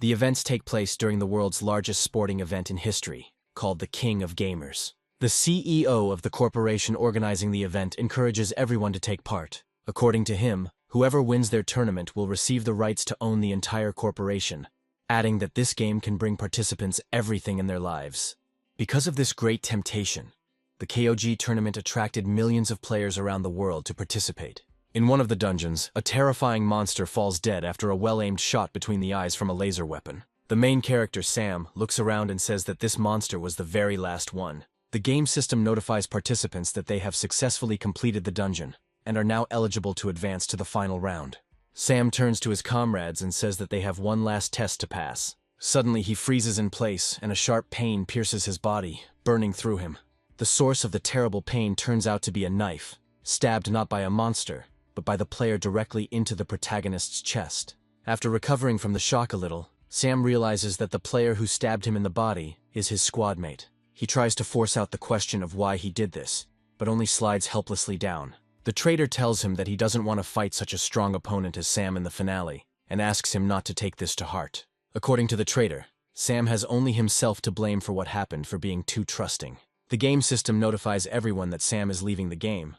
The events take place during the world's largest sporting event in history, called the King of Gamers. The CEO of the corporation organizing the event encourages everyone to take part. According to him, whoever wins their tournament will receive the rights to own the entire corporation, adding that this game can bring participants everything in their lives. Because of this great temptation, the KOG tournament attracted millions of players around the world to participate. In one of the dungeons, a terrifying monster falls dead after a well-aimed shot between the eyes from a laser weapon. The main character, Sam, looks around and says that this monster was the very last one. The game system notifies participants that they have successfully completed the dungeon and are now eligible to advance to the final round. Sam turns to his comrades and says that they have one last test to pass. Suddenly he freezes in place and a sharp pain pierces his body, burning through him. The source of the terrible pain turns out to be a knife, stabbed not by a monster, but by the player directly into the protagonist's chest. After recovering from the shock a little, Sam realizes that the player who stabbed him in the body is his squad mate. He tries to force out the question of why he did this, but only slides helplessly down. The traitor tells him that he doesn't want to fight such a strong opponent as Sam in the finale, and asks him not to take this to heart. According to the traitor, Sam has only himself to blame for what happened for being too trusting. The game system notifies everyone that Sam is leaving the game,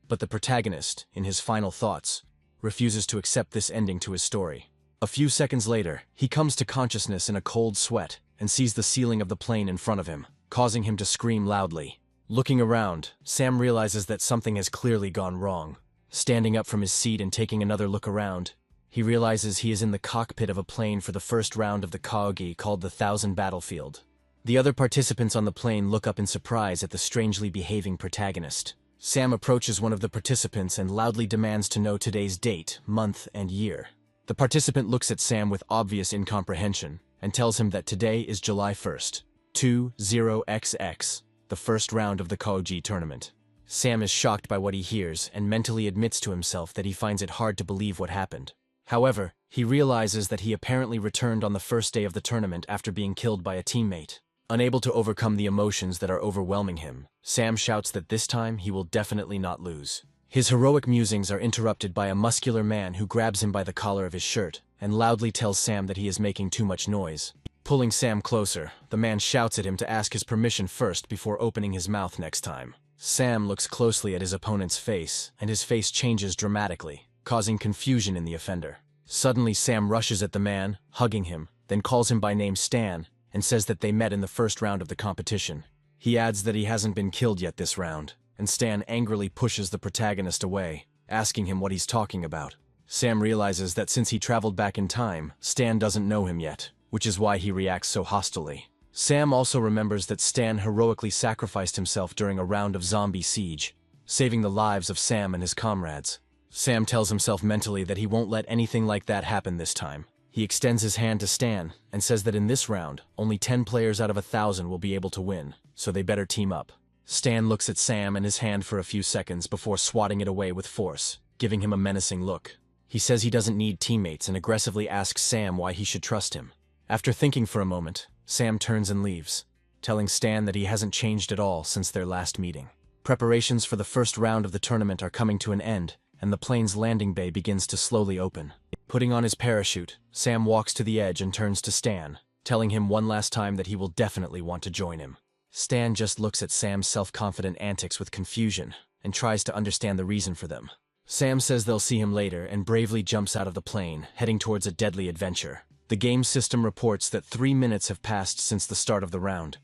but the protagonist, in his final thoughts, refuses to accept this ending to his story. A few seconds later, he comes to consciousness in a cold sweat and sees the ceiling of the plane in front of him, causing him to scream loudly. Looking around, Sam realizes that something has clearly gone wrong. Standing up from his seat and taking another look around, he realizes he is in the cockpit of a plane for the first round of the KOG called the 1000 Battlefield. The other participants on the plane look up in surprise at the strangely behaving protagonist. Sam approaches one of the participants and loudly demands to know today's date, month, and year. The participant looks at Sam with obvious incomprehension and tells him that today is July 1st, 20XX. The first round of the KOG tournament. Sam is shocked by what he hears and mentally admits to himself that he finds it hard to believe what happened. However, he realizes that he apparently returned on the first day of the tournament after being killed by a teammate. Unable to overcome the emotions that are overwhelming him, Sam shouts that this time he will definitely not lose. His heroic musings are interrupted by a muscular man who grabs him by the collar of his shirt and loudly tells Sam that he is making too much noise. Pulling Sam closer, the man shouts at him to ask his permission first before opening his mouth next time. Sam looks closely at his opponent's face, and his face changes dramatically, causing confusion in the offender. Suddenly, Sam rushes at the man, hugging him, then calls him by name Stan, and says that they met in the first round of the competition. He adds that he hasn't been killed yet this round, and Stan angrily pushes the protagonist away, asking him what he's talking about. Sam realizes that since he traveled back in time, Stan doesn't know him yet, which is why he reacts so hostilely. Sam also remembers that Stan heroically sacrificed himself during a round of zombie siege, saving the lives of Sam and his comrades. Sam tells himself mentally that he won't let anything like that happen this time. He extends his hand to Stan and says that in this round, only 10 players out of 1,000 will be able to win, so they better team up. Stan looks at Sam and his hand for a few seconds before swatting it away with force, giving him a menacing look. He says he doesn't need teammates and aggressively asks Sam why he should trust him. After thinking for a moment, Sam turns and leaves, telling Stan that he hasn't changed at all since their last meeting. Preparations for the first round of the tournament are coming to an end, and the plane's landing bay begins to slowly open. Putting on his parachute, Sam walks to the edge and turns to Stan, telling him one last time that he will definitely want to join him. Stan just looks at Sam's self-confident antics with confusion and tries to understand the reason for them. Sam says they'll see him later and bravely jumps out of the plane, heading towards a deadly adventure. The game system reports that 3 minutes have passed since the start of the round,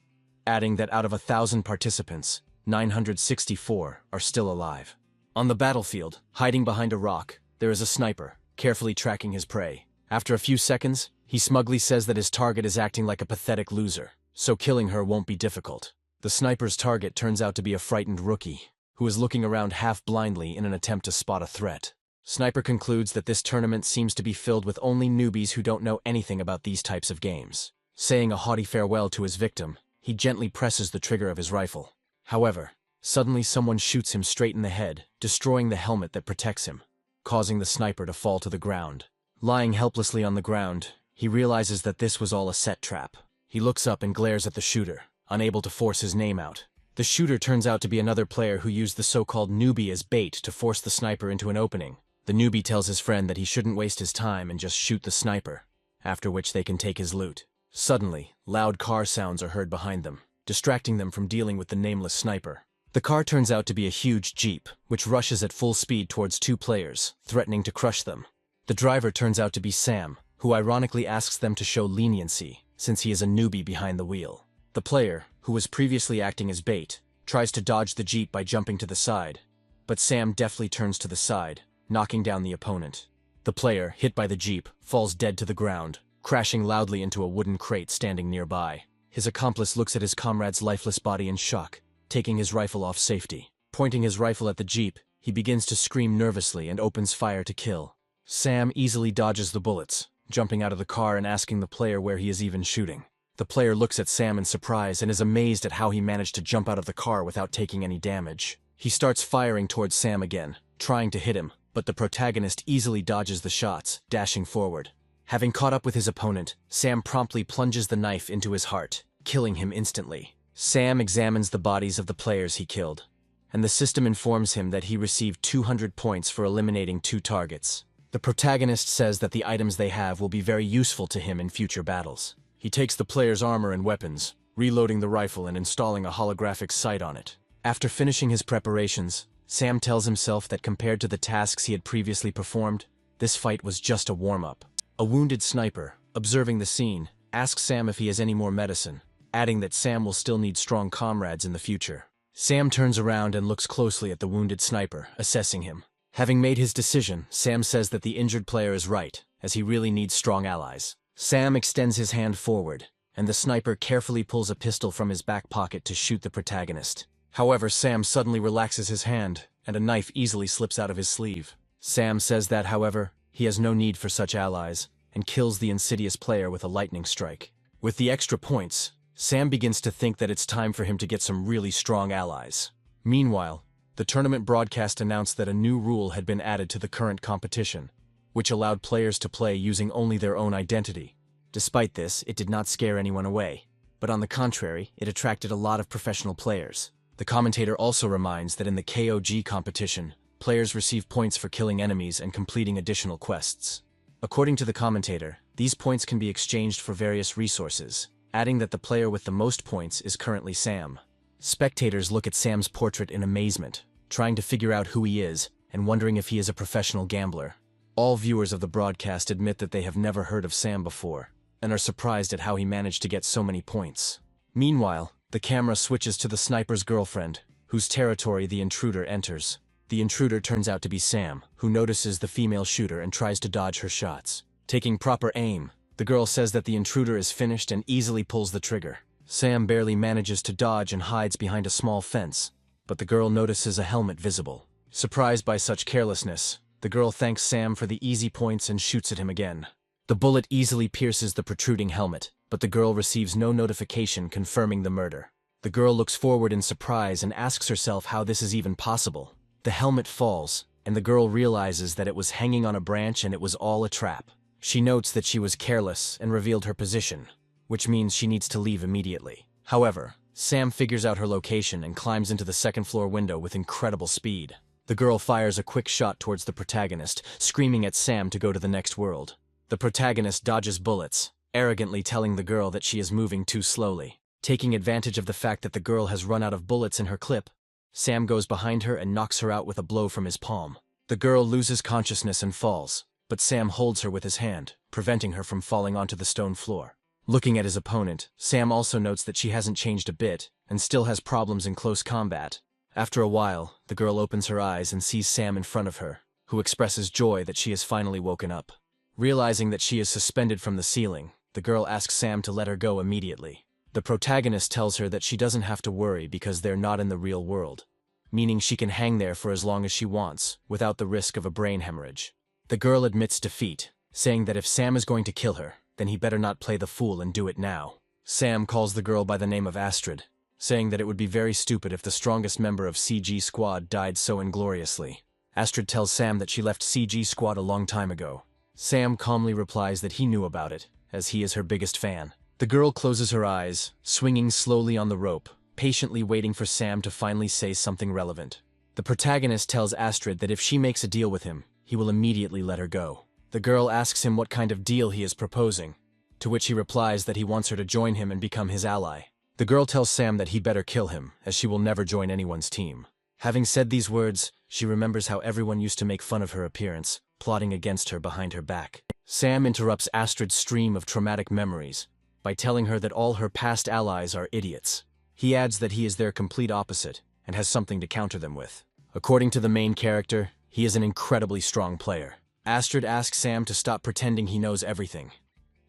adding that out of 1,000 participants, 964 are still alive. On the battlefield, hiding behind a rock, there is a sniper, carefully tracking his prey. After a few seconds, he smugly says that his target is acting like a pathetic loser, so killing her won't be difficult. The sniper's target turns out to be a frightened rookie, who is looking around half-blindly in an attempt to spot a threat. Sniper concludes that this tournament seems to be filled with only newbies who don't know anything about these types of games. Saying a haughty farewell to his victim, he gently presses the trigger of his rifle. However, suddenly someone shoots him straight in the head, destroying the helmet that protects him, causing the sniper to fall to the ground. Lying helplessly on the ground, he realizes that this was all a set trap. He looks up and glares at the shooter, unable to force his name out. The shooter turns out to be another player who used the so-called newbie as bait to force the sniper into an opening. The newbie tells his friend that he shouldn't waste his time and just shoot the sniper, after which they can take his loot. Suddenly, loud car sounds are heard behind them, distracting them from dealing with the nameless sniper. The car turns out to be a huge jeep, which rushes at full speed towards two players, threatening to crush them. The driver turns out to be Sam, who ironically asks them to show leniency, since he is a newbie behind the wheel. The player, who was previously acting as bait, tries to dodge the jeep by jumping to the side, but Sam deftly turns to the side, knocking down the opponent. The player, hit by the jeep, falls dead to the ground, crashing loudly into a wooden crate standing nearby. His accomplice looks at his comrade's lifeless body in shock, taking his rifle off safety. Pointing his rifle at the jeep, he begins to scream nervously and opens fire to kill. Sam easily dodges the bullets, jumping out of the car and asking the player where he is even shooting. The player looks at Sam in surprise and is amazed at how he managed to jump out of the car without taking any damage. He starts firing towards Sam again, trying to hit him, but the protagonist easily dodges the shots, dashing forward. Having caught up with his opponent, Sam promptly plunges the knife into his heart, killing him instantly. Sam examines the bodies of the players he killed, and the system informs him that he received 200 points for eliminating 2 targets. The protagonist says that the items they have will be very useful to him in future battles. He takes the player's armor and weapons, reloading the rifle and installing a holographic sight on it. After finishing his preparations, Sam tells himself that compared to the tasks he had previously performed, this fight was just a warm-up. A wounded sniper, observing the scene, asks Sam if he has any more medicine, adding that Sam will still need strong comrades in the future. Sam turns around and looks closely at the wounded sniper, assessing him. Having made his decision, Sam says that the injured player is right, as he really needs strong allies. Sam extends his hand forward, and the sniper carefully pulls a pistol from his back pocket to shoot the protagonist. However, Sam suddenly relaxes his hand, and a knife easily slips out of his sleeve. Sam says that, however, he has no need for such allies, and kills the insidious player with a lightning strike. With the extra points, Sam begins to think that it's time for him to get some really strong allies. Meanwhile, the tournament broadcast announced that a new rule had been added to the current competition, which allowed players to play using only their own identity. Despite this, it did not scare anyone away, but on the contrary, it attracted a lot of professional players. The commentator also reminds that in the KOG competition, players receive points for killing enemies and completing additional quests. According to the commentator, these points can be exchanged for various resources, adding that the player with the most points is currently Sam. Spectators look at Sam's portrait in amazement, trying to figure out who he is and wondering if he is a professional gambler. All viewers of the broadcast admit that they have never heard of Sam before, and are surprised at how he managed to get so many points. Meanwhile, the camera switches to the sniper's girlfriend, whose territory the intruder enters. The intruder turns out to be Sam, who notices the female shooter and tries to dodge her shots. Taking proper aim, the girl says that the intruder is finished and easily pulls the trigger. Sam barely manages to dodge and hides behind a small fence, but the girl notices a helmet visible. Surprised by such carelessness, the girl thanks Sam for the easy points and shoots at him again. The bullet easily pierces the protruding helmet, but the girl receives no notification confirming the murder. The girl looks forward in surprise and asks herself how this is even possible. The helmet falls, and the girl realizes that it was hanging on a branch and it was all a trap. She notes that she was careless and revealed her position, which means she needs to leave immediately. However, Sam figures out her location and climbs into the second-floor window with incredible speed. The girl fires a quick shot towards the protagonist, screaming at Sam to go to the next world. The protagonist dodges bullets, arrogantly telling the girl that she is moving too slowly. Taking advantage of the fact that the girl has run out of bullets in her clip, Sam goes behind her and knocks her out with a blow from his palm. The girl loses consciousness and falls, but Sam holds her with his hand, preventing her from falling onto the stone floor. Looking at his opponent, Sam also notes that she hasn't changed a bit and still has problems in close combat. After a while, the girl opens her eyes and sees Sam in front of her, who expresses joy that she has finally woken up. Realizing that she is suspended from the ceiling, the girl asks Sam to let her go immediately. The protagonist tells her that she doesn't have to worry because they're not in the real world, meaning she can hang there for as long as she wants, without the risk of a brain hemorrhage. The girl admits defeat, saying that if Sam is going to kill her, then he better not play the fool and do it now. Sam calls the girl by the name of Astrid, saying that it would be very stupid if the strongest member of CG Squad died so ingloriously. Astrid tells Sam that she left CG Squad a long time ago. Sam calmly replies that he knew about it, as he is her biggest fan. The girl closes her eyes, swinging slowly on the rope, patiently waiting for Sam to finally say something relevant. The protagonist tells Astrid that if she makes a deal with him, he will immediately let her go. The girl asks him what kind of deal he is proposing, to which he replies that he wants her to join him and become his ally. The girl tells Sam that he'd better kill him, as she will never join anyone's team. Having said these words, she remembers how everyone used to make fun of her appearance, plotting against her behind her back. Sam interrupts Astrid's stream of traumatic memories by telling her that all her past allies are idiots. He adds that he is their complete opposite and has something to counter them with. According to the main character, he is an incredibly strong player. Astrid asks Sam to stop pretending he knows everything,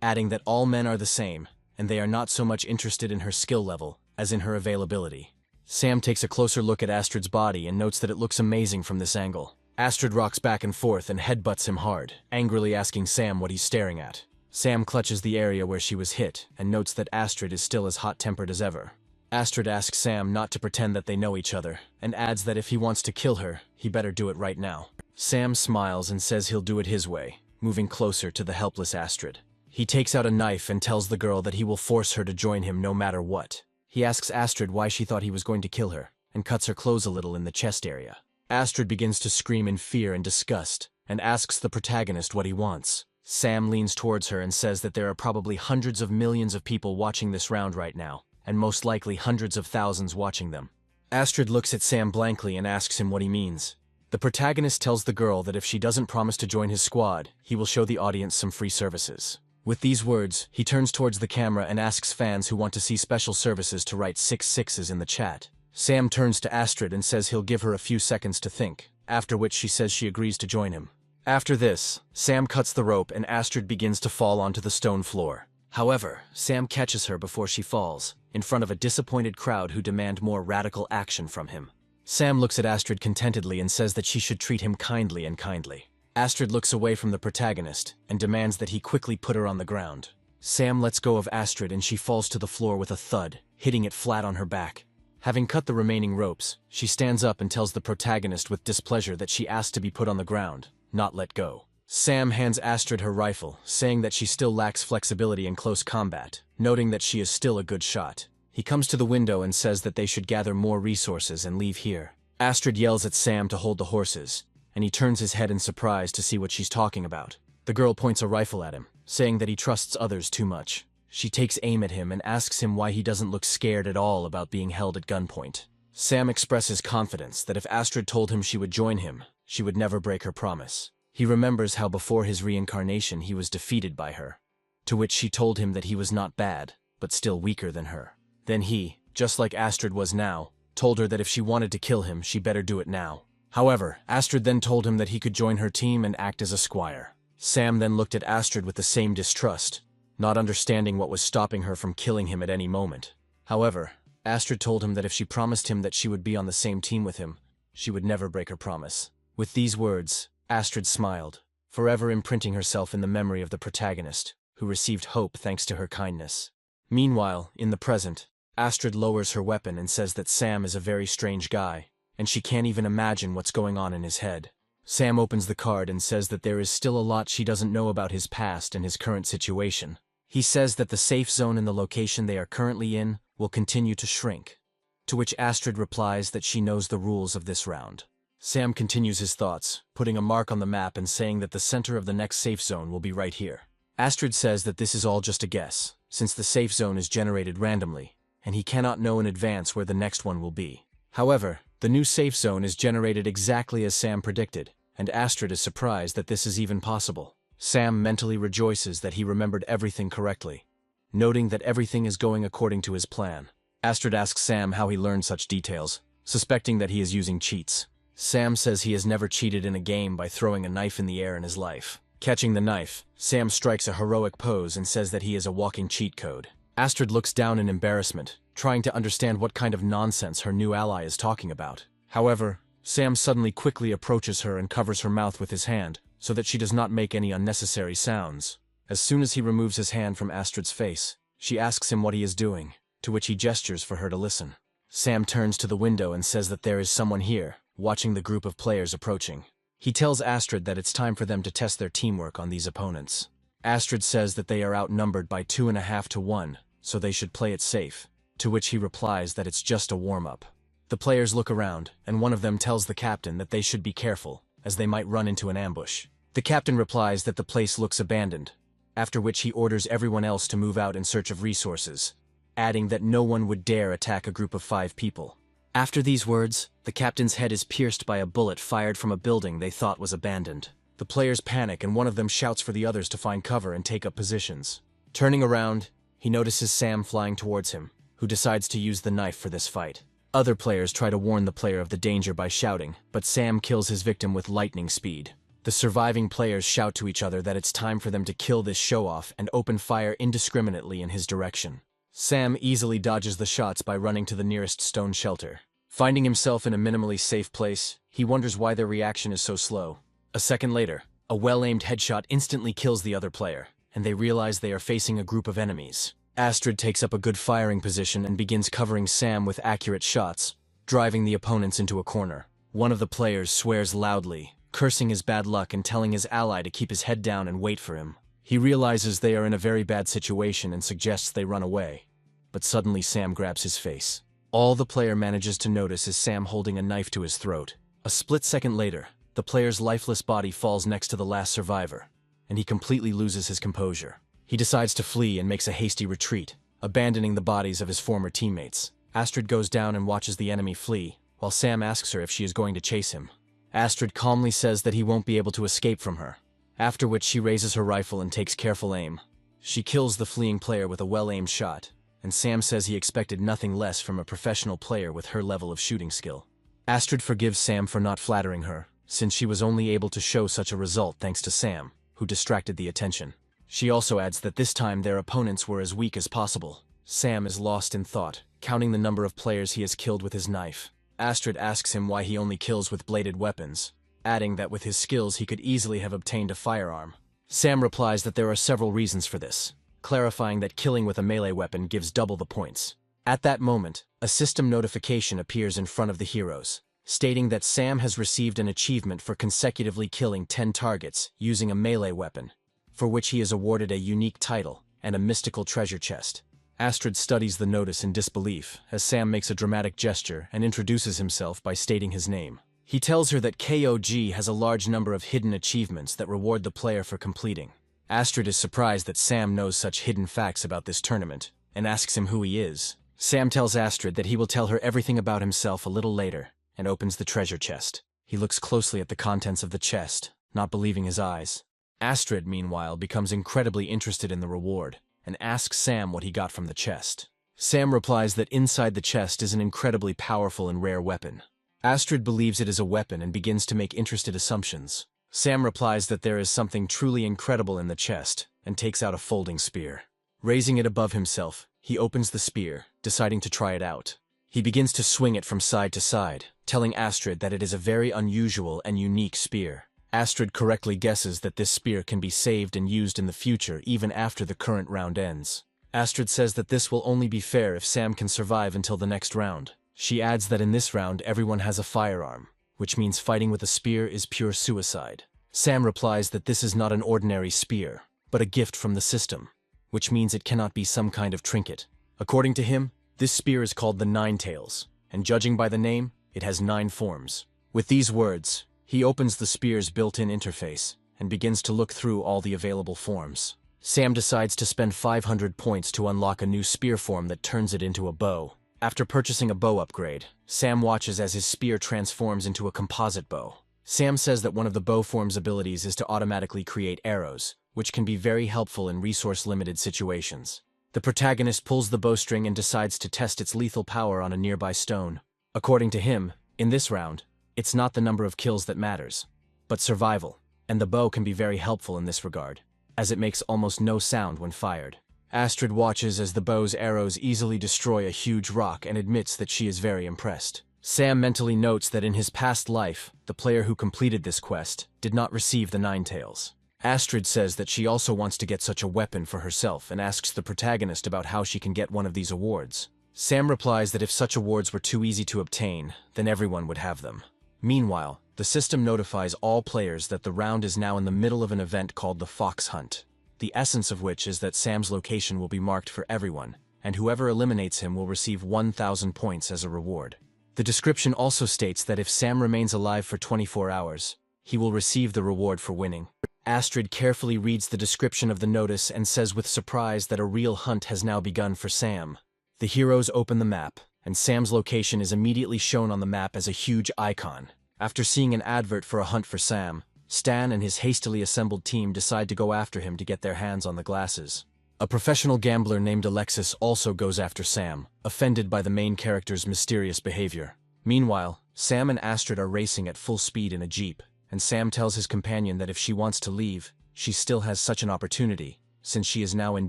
adding that all men are the same, and they are not so much interested in her skill level as in her availability. Sam takes a closer look at Astrid's body and notes that it looks amazing from this angle. Astrid rocks back and forth and headbutts him hard, angrily asking Sam what he's staring at. Sam clutches the area where she was hit and notes that Astrid is still as hot-tempered as ever. Astrid asks Sam not to pretend that they know each other, and adds that if he wants to kill her, he better do it right now. Sam smiles and says he'll do it his way, moving closer to the helpless Astrid. He takes out a knife and tells the girl that he will force her to join him no matter what. He asks Astrid why she thought he was going to kill her, and cuts her clothes a little in the chest area. Astrid begins to scream in fear and disgust, and asks the protagonist what he wants. Sam leans towards her and says that there are probably hundreds of millions of people watching this round right now, and most likely hundreds of thousands watching them. Astrid looks at Sam blankly and asks him what he means. The protagonist tells the girl that if she doesn't promise to join his squad, he will show the audience some free services. With these words, he turns towards the camera and asks fans who want to see special services to write 6 6s in the chat. Sam turns to Astrid and says he'll give her a few seconds to think, after which she says she agrees to join him. After this, Sam cuts the rope and Astrid begins to fall onto the stone floor. However, Sam catches her before she falls, in front of a disappointed crowd who demand more radical action from him. Sam looks at Astrid contentedly and says that she should treat him kindly. Astrid looks away from the protagonist and demands that he quickly put her on the ground. Sam lets go of Astrid and she falls to the floor with a thud, hitting it flat on her back. Having cut the remaining ropes, she stands up and tells the protagonist with displeasure that she asked to be put on the ground, not let go. Sam hands Astrid her rifle, saying that she still lacks flexibility in close combat, noting that she is still a good shot. He comes to the window and says that they should gather more resources and leave here. Astrid yells at Sam to hold the horses, and he turns his head in surprise to see what she's talking about. The girl points a rifle at him, saying that he trusts others too much. She takes aim at him and asks him why he doesn't look scared at all about being held at gunpoint. Sam expresses confidence that if Astrid told him she would join him, she would never break her promise. He remembers how before his reincarnation he was defeated by her, to which she told him that he was not bad, but still weaker than her. Then he, just like Astrid was now, told her that if she wanted to kill him, she better do it now. However, Astrid then told him that he could join her team and act as a squire. Sam then looked at Astrid with the same distrust, not understanding what was stopping her from killing him at any moment. However, Astrid told him that if she promised him that she would be on the same team with him, she would never break her promise. With these words, Astrid smiled, forever imprinting herself in the memory of the protagonist, who received hope thanks to her kindness. Meanwhile, in the present, Astrid lowers her weapon and says that Sam is a very strange guy, and she can't even imagine what's going on in his head. Sam opens the card and says that there is still a lot she doesn't know about his past and his current situation. He says that the safe zone in the location they are currently in will continue to shrink, to which Astrid replies that she knows the rules of this round. Sam continues his thoughts, putting a mark on the map and saying that the center of the next safe zone will be right here. Astrid says that this is all just a guess, since the safe zone is generated randomly, and he cannot know in advance where the next one will be. However, the new safe zone is generated exactly as Sam predicted, and Astrid is surprised that this is even possible. Sam mentally rejoices that he remembered everything correctly, noting that everything is going according to his plan. Astrid asks Sam how he learned such details, suspecting that he is using cheats. Sam says he has never cheated in a game by throwing a knife in the air in his life. Catching the knife, Sam strikes a heroic pose and says that he is a walking cheat code. Astrid looks down in embarrassment, trying to understand what kind of nonsense her new ally is talking about. However, Sam suddenly quickly approaches her and covers her mouth with his hand, so that she does not make any unnecessary sounds. As soon as he removes his hand from Astrid's face, she asks him what he is doing, to which he gestures for her to listen. Sam turns to the window and says that there is someone here, watching the group of players approaching. He tells Astrid that it's time for them to test their teamwork on these opponents. Astrid says that they are outnumbered by 2.5 to 1, so they should play it safe, to which he replies that it's just a warm-up. The players look around, and one of them tells the captain that they should be careful, as they might run into an ambush. The captain replies that the place looks abandoned, after which he orders everyone else to move out in search of resources, adding that no one would dare attack a group of 5 people. After these words, the captain's head is pierced by a bullet fired from a building they thought was abandoned. The players panic and one of them shouts for the others to find cover and take up positions. Turning around, he notices Sam flying towards him, who decides to use the knife for this fight. Other players try to warn the player of the danger by shouting, but Sam kills his victim with lightning speed. The surviving players shout to each other that it's time for them to kill this show-off and open fire indiscriminately in his direction. Sam easily dodges the shots by running to the nearest stone shelter. Finding himself in a minimally safe place, he wonders why their reaction is so slow. A second later, a well-aimed headshot instantly kills the other player, and they realize they are facing a group of enemies. Astrid takes up a good firing position and begins covering Sam with accurate shots, driving the opponents into a corner. One of the players swears loudly, cursing his bad luck and telling his ally to keep his head down and wait for him. He realizes they are in a very bad situation and suggests they run away. But suddenly Sam grabs his face. All the player manages to notice is Sam holding a knife to his throat. A split second later, the player's lifeless body falls next to the last survivor, and he completely loses his composure. He decides to flee and makes a hasty retreat, abandoning the bodies of his former teammates. Astrid goes down and watches the enemy flee, while Sam asks her if she is going to chase him. Astrid calmly says that he won't be able to escape from her, after which she raises her rifle and takes careful aim. She kills the fleeing player with a well-aimed shot, and Sam says he expected nothing less from a professional player with her level of shooting skill. Astrid forgives Sam for not flattering her, since she was only able to show such a result thanks to Sam, who distracted the attention. She also adds that this time their opponents were as weak as possible. Sam is lost in thought, counting the number of players he has killed with his knife. Astrid asks him why he only kills with bladed weapons, adding that with his skills he could easily have obtained a firearm. Sam replies that there are several reasons for this, clarifying that killing with a melee weapon gives double the points. At that moment, a system notification appears in front of the heroes, stating that Sam has received an achievement for consecutively killing 10 targets using a melee weapon, for which he is awarded a unique title and a mystical treasure chest. Astrid studies the notice in disbelief as Sam makes a dramatic gesture and introduces himself by stating his name. He tells her that KOG has a large number of hidden achievements that reward the player for completing. Astrid is surprised that Sam knows such hidden facts about this tournament, and asks him who he is. Sam tells Astrid that he will tell her everything about himself a little later, and opens the treasure chest. He looks closely at the contents of the chest, not believing his eyes. Astrid, meanwhile, becomes incredibly interested in the reward, and asks Sam what he got from the chest. Sam replies that inside the chest is an incredibly powerful and rare weapon. Astrid believes it is a weapon and begins to make interested assumptions. Sam replies that there is something truly incredible in the chest, and takes out a folding spear. Raising it above himself, he opens the spear, deciding to try it out. He begins to swing it from side to side, telling Astrid that it is a very unusual and unique spear. Astrid correctly guesses that this spear can be saved and used in the future even after the current round ends. Astrid says that this will only be fair if Sam can survive until the next round. She adds that in this round everyone has a firearm, which means fighting with a spear is pure suicide. Sam replies that this is not an ordinary spear, but a gift from the system, which means it cannot be some kind of trinket. According to him, this spear is called the Nine Tails, and judging by the name, it has 9 forms. With these words, he opens the spear's built-in interface and begins to look through all the available forms. Sam decides to spend 500 points to unlock a new spear form that turns it into a bow. After purchasing a bow upgrade, Sam watches as his spear transforms into a composite bow. Sam says that one of the bow form's abilities is to automatically create arrows, which can be very helpful in resource-limited situations. The protagonist pulls the bowstring and decides to test its lethal power on a nearby stone. According to him, in this round, it's not the number of kills that matters, but survival, and the bow can be very helpful in this regard, as it makes almost no sound when fired. Astrid watches as the bow's arrows easily destroy a huge rock and admits that she is very impressed. Sam mentally notes that in his past life, the player who completed this quest did not receive the Nine Tails. Astrid says that she also wants to get such a weapon for herself and asks the protagonist about how she can get one of these awards. Sam replies that if such awards were too easy to obtain, then everyone would have them. Meanwhile, the system notifies all players that the round is now in the middle of an event called the Fox Hunt, the essence of which is that Sam's location will be marked for everyone, and whoever eliminates him will receive 1,000 points as a reward. The description also states that if Sam remains alive for 24 hours, he will receive the reward for winning. Astrid carefully reads the description of the notice and says with surprise that a real hunt has now begun for Sam. The heroes open the map, and Sam's location is immediately shown on the map as a huge icon. After seeing an advert for a hunt for Sam, Stan and his hastily assembled team decide to go after him to get their hands on the glasses. A professional gambler named Alexis also goes after Sam, offended by the main character's mysterious behavior. Meanwhile, Sam and Astrid are racing at full speed in a jeep, and Sam tells his companion that if she wants to leave, she still has such an opportunity, since she is now in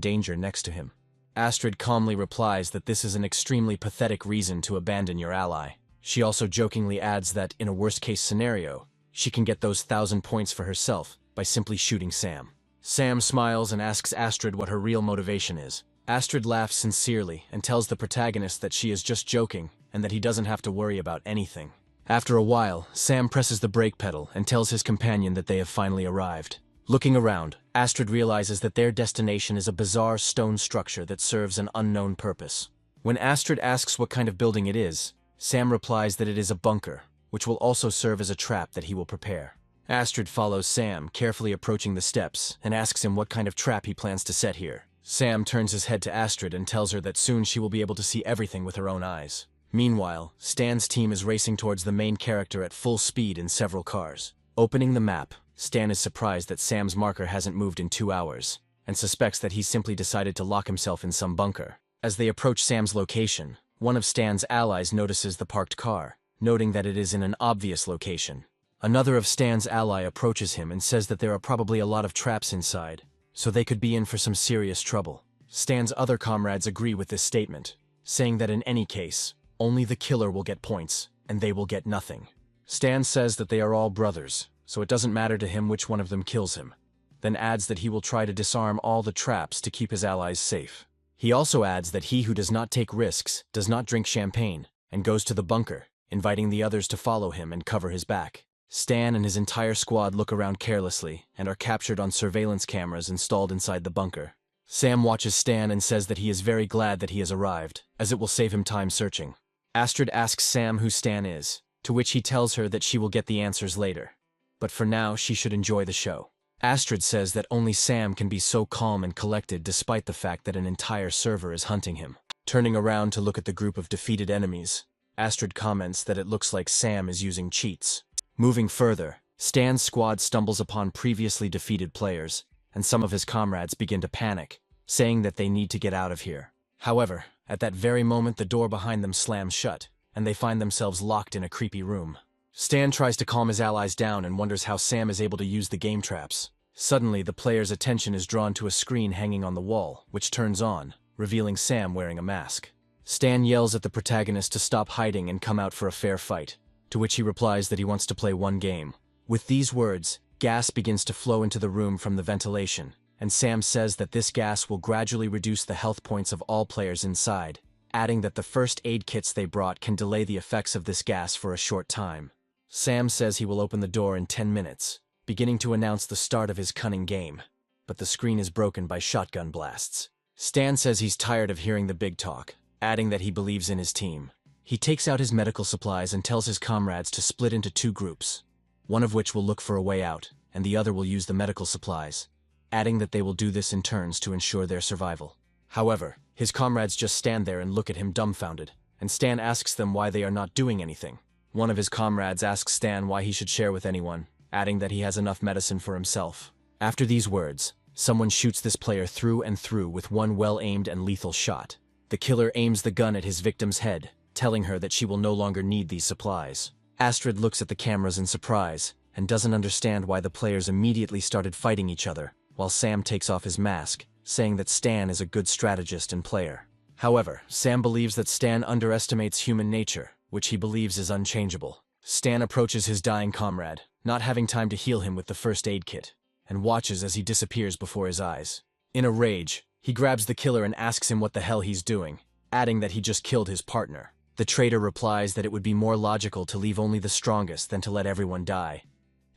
danger next to him. Astrid calmly replies that this is an extremely pathetic reason to abandon your ally. She also jokingly adds that, in a worst-case scenario, she can get those 1,000 points for herself by simply shooting Sam. Sam smiles and asks Astrid what her real motivation is. Astrid laughs sincerely and tells the protagonist that she is just joking and that he doesn't have to worry about anything. After a while, Sam presses the brake pedal and tells his companion that they have finally arrived. Looking around, Astrid realizes that their destination is a bizarre stone structure that serves an unknown purpose. When Astrid asks what kind of building it is, Sam replies that it is a bunker, which will also serve as a trap that he will prepare. Astrid follows Sam, carefully approaching the steps, and asks him what kind of trap he plans to set here. Sam turns his head to Astrid and tells her that soon she will be able to see everything with her own eyes. Meanwhile, Stan's team is racing towards the main character at full speed in several cars. Opening the map, Stan is surprised that Sam's marker hasn't moved in 2 hours, and suspects that he simply decided to lock himself in some bunker. As they approach Sam's location, one of Stan's allies notices the parked car, noting that it is in an obvious location. Another of Stan's ally approaches him and says that there are probably a lot of traps inside, so they could be in for some serious trouble. Stan's other comrades agree with this statement, saying that in any case, only the killer will get points, and they will get nothing. Stan says that they are all brothers, so it doesn't matter to him which one of them kills him, then adds that he will try to disarm all the traps to keep his allies safe. He also adds that he who does not take risks does not drink champagne, and goes to the bunker, inviting the others to follow him and cover his back. Stan and his entire squad look around carelessly and are captured on surveillance cameras installed inside the bunker. Sam watches Stan and says that he is very glad that he has arrived, as it will save him time searching. Astrid asks Sam who Stan is, to which he tells her that she will get the answers later. But for now, she should enjoy the show. Astrid says that only Sam can be so calm and collected despite the fact that an entire server is hunting him. Turning around to look at the group of defeated enemies, Astrid comments that it looks like Sam is using cheats. Moving further, Stan's squad stumbles upon previously defeated players, and some of his comrades begin to panic, saying that they need to get out of here. However, at that very moment the door behind them slams shut, and they find themselves locked in a creepy room. Stan tries to calm his allies down and wonders how Sam is able to use the game traps. Suddenly, the player's attention is drawn to a screen hanging on the wall, which turns on, revealing Sam wearing a mask. Stan yells at the protagonist to stop hiding and come out for a fair fight, to which he replies that he wants to play one game. With these words, gas begins to flow into the room from the ventilation, and Sam says that this gas will gradually reduce the health points of all players inside, adding that the first aid kits they brought can delay the effects of this gas for a short time. Sam says he will open the door in 10 minutes, beginning to announce the start of his cunning game, but the screen is broken by shotgun blasts. Stan says he's tired of hearing the big talk, adding that he believes in his team. He takes out his medical supplies and tells his comrades to split into 2 groups, one of which will look for a way out, and the other will use the medical supplies, adding that they will do this in turns to ensure their survival. However, his comrades just stand there and look at him dumbfounded, and Stan asks them why they are not doing anything. One of his comrades asks Stan why he should share with anyone, adding that he has enough medicine for himself. After these words, someone shoots this player through and through with one well-aimed and lethal shot. The killer aims the gun at his victim's head, telling her that she will no longer need these supplies. Astrid looks at the cameras in surprise, and doesn't understand why the players immediately started fighting each other, while Sam takes off his mask, saying that Stan is a good strategist and player. However, Sam believes that Stan underestimates human nature, which he believes is unchangeable. Stan approaches his dying comrade, not having time to heal him with the first aid kit, and watches as he disappears before his eyes. In a rage, he grabs the killer and asks him what the hell he's doing, adding that he just killed his partner. The traitor replies that it would be more logical to leave only the strongest than to let everyone die,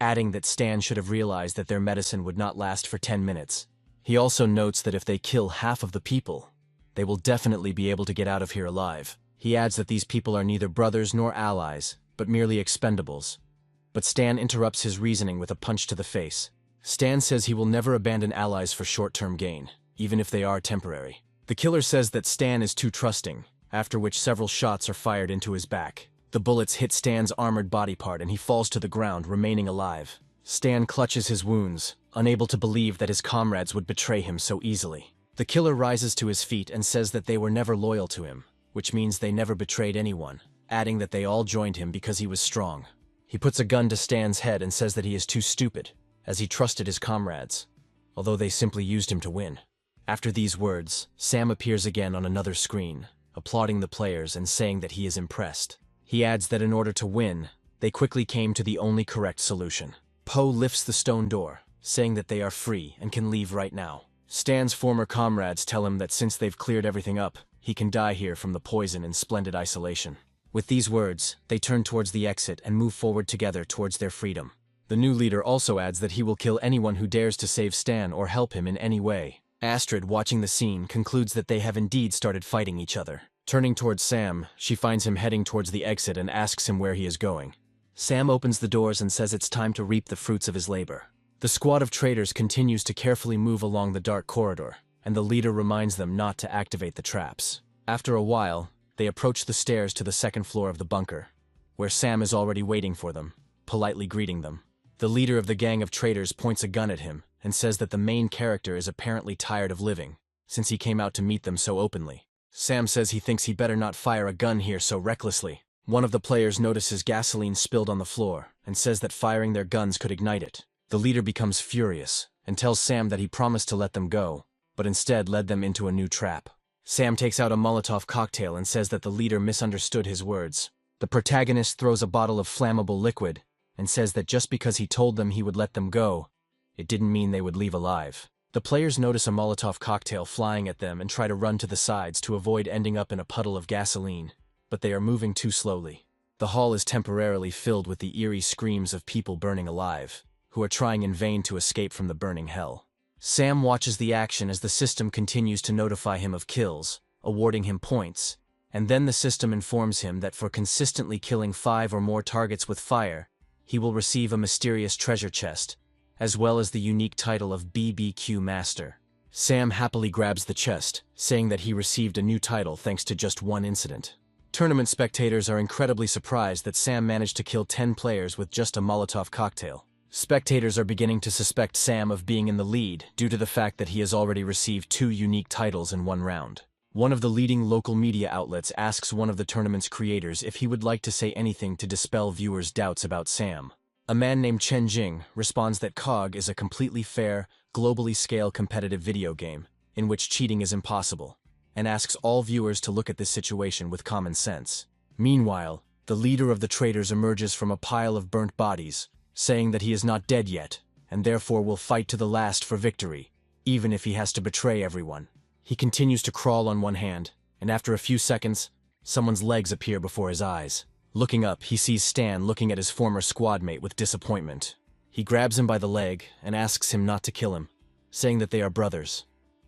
adding that Stan should have realized that their medicine would not last for 10 minutes. He also notes that if they kill half of the people, they will definitely be able to get out of here alive. He adds that these people are neither brothers nor allies, but merely expendables, but Stan interrupts his reasoning with a punch to the face. Stan says he will never abandon allies for short-term gain, even if they are temporary. The killer says that Stan is too trusting, after which several shots are fired into his back. The bullets hit Stan's armored body part and he falls to the ground, remaining alive. Stan clutches his wounds, unable to believe that his comrades would betray him so easily. The killer rises to his feet and says that they were never loyal to him, which means they never betrayed anyone, adding that they all joined him because he was strong. He puts a gun to Stan's head and says that he is too stupid, as he trusted his comrades, although they simply used him to win. After these words, Sam appears again on another screen, applauding the players and saying that he is impressed. He adds that in order to win, they quickly came to the only correct solution. Poe lifts the stone door, saying that they are free and can leave right now. Stan's former comrades tell him that since they've cleared everything up, he can die here from the poison in splendid isolation. With these words, they turn towards the exit and move forward together towards their freedom. The new leader also adds that he will kill anyone who dares to save Stan or help him in any way. Astrid, watching the scene, concludes that they have indeed started fighting each other. Turning towards Sam, she finds him heading towards the exit and asks him where he is going. Sam opens the doors and says it's time to reap the fruits of his labor. The squad of traitors continues to carefully move along the dark corridor, and the leader reminds them not to activate the traps. After a while, they approach the stairs to the second floor of the bunker, where Sam is already waiting for them, politely greeting them. The leader of the gang of traitors points a gun at him and says that the main character is apparently tired of living, since he came out to meet them so openly. Sam says he thinks he better not fire a gun here so recklessly. One of the players notices gasoline spilled on the floor and says that firing their guns could ignite it. The leader becomes furious and tells Sam that he promised to let them go, but instead led them into a new trap. Sam takes out a Molotov cocktail and says that the leader misunderstood his words. The protagonist throws a bottle of flammable liquid and says that just because he told them he would let them go, it didn't mean they would leave alive. The players notice a Molotov cocktail flying at them and try to run to the sides to avoid ending up in a puddle of gasoline, but they are moving too slowly. The hall is temporarily filled with the eerie screams of people burning alive, who are trying in vain to escape from the burning hell. Sam watches the action as the system continues to notify him of kills, awarding him points, and then the system informs him that for consistently killing 5 or more targets with fire, he will receive a mysterious treasure chest, as well as the unique title of BBQ Master. Sam happily grabs the chest, saying that he received a new title thanks to just one incident. Tournament spectators are incredibly surprised that Sam managed to kill 10 players with just a Molotov cocktail. Spectators are beginning to suspect Sam of being in the lead due to the fact that he has already received 2 unique titles in one round. One of the leading local media outlets asks one of the tournament's creators if he would like to say anything to dispel viewers' doubts about Sam. A man named Chen Jing responds that COG is a completely fair, globally scale competitive video game, in which cheating is impossible, and asks all viewers to look at this situation with common sense. Meanwhile, the leader of the traitors emerges from a pile of burnt bodies, saying that he is not dead yet, and therefore will fight to the last for victory, even if he has to betray everyone. He continues to crawl on one hand, and after a few seconds, someone's legs appear before his eyes. Looking up, he sees Stan looking at his former squad mate with disappointment. He grabs him by the leg and asks him not to kill him, saying that they are brothers,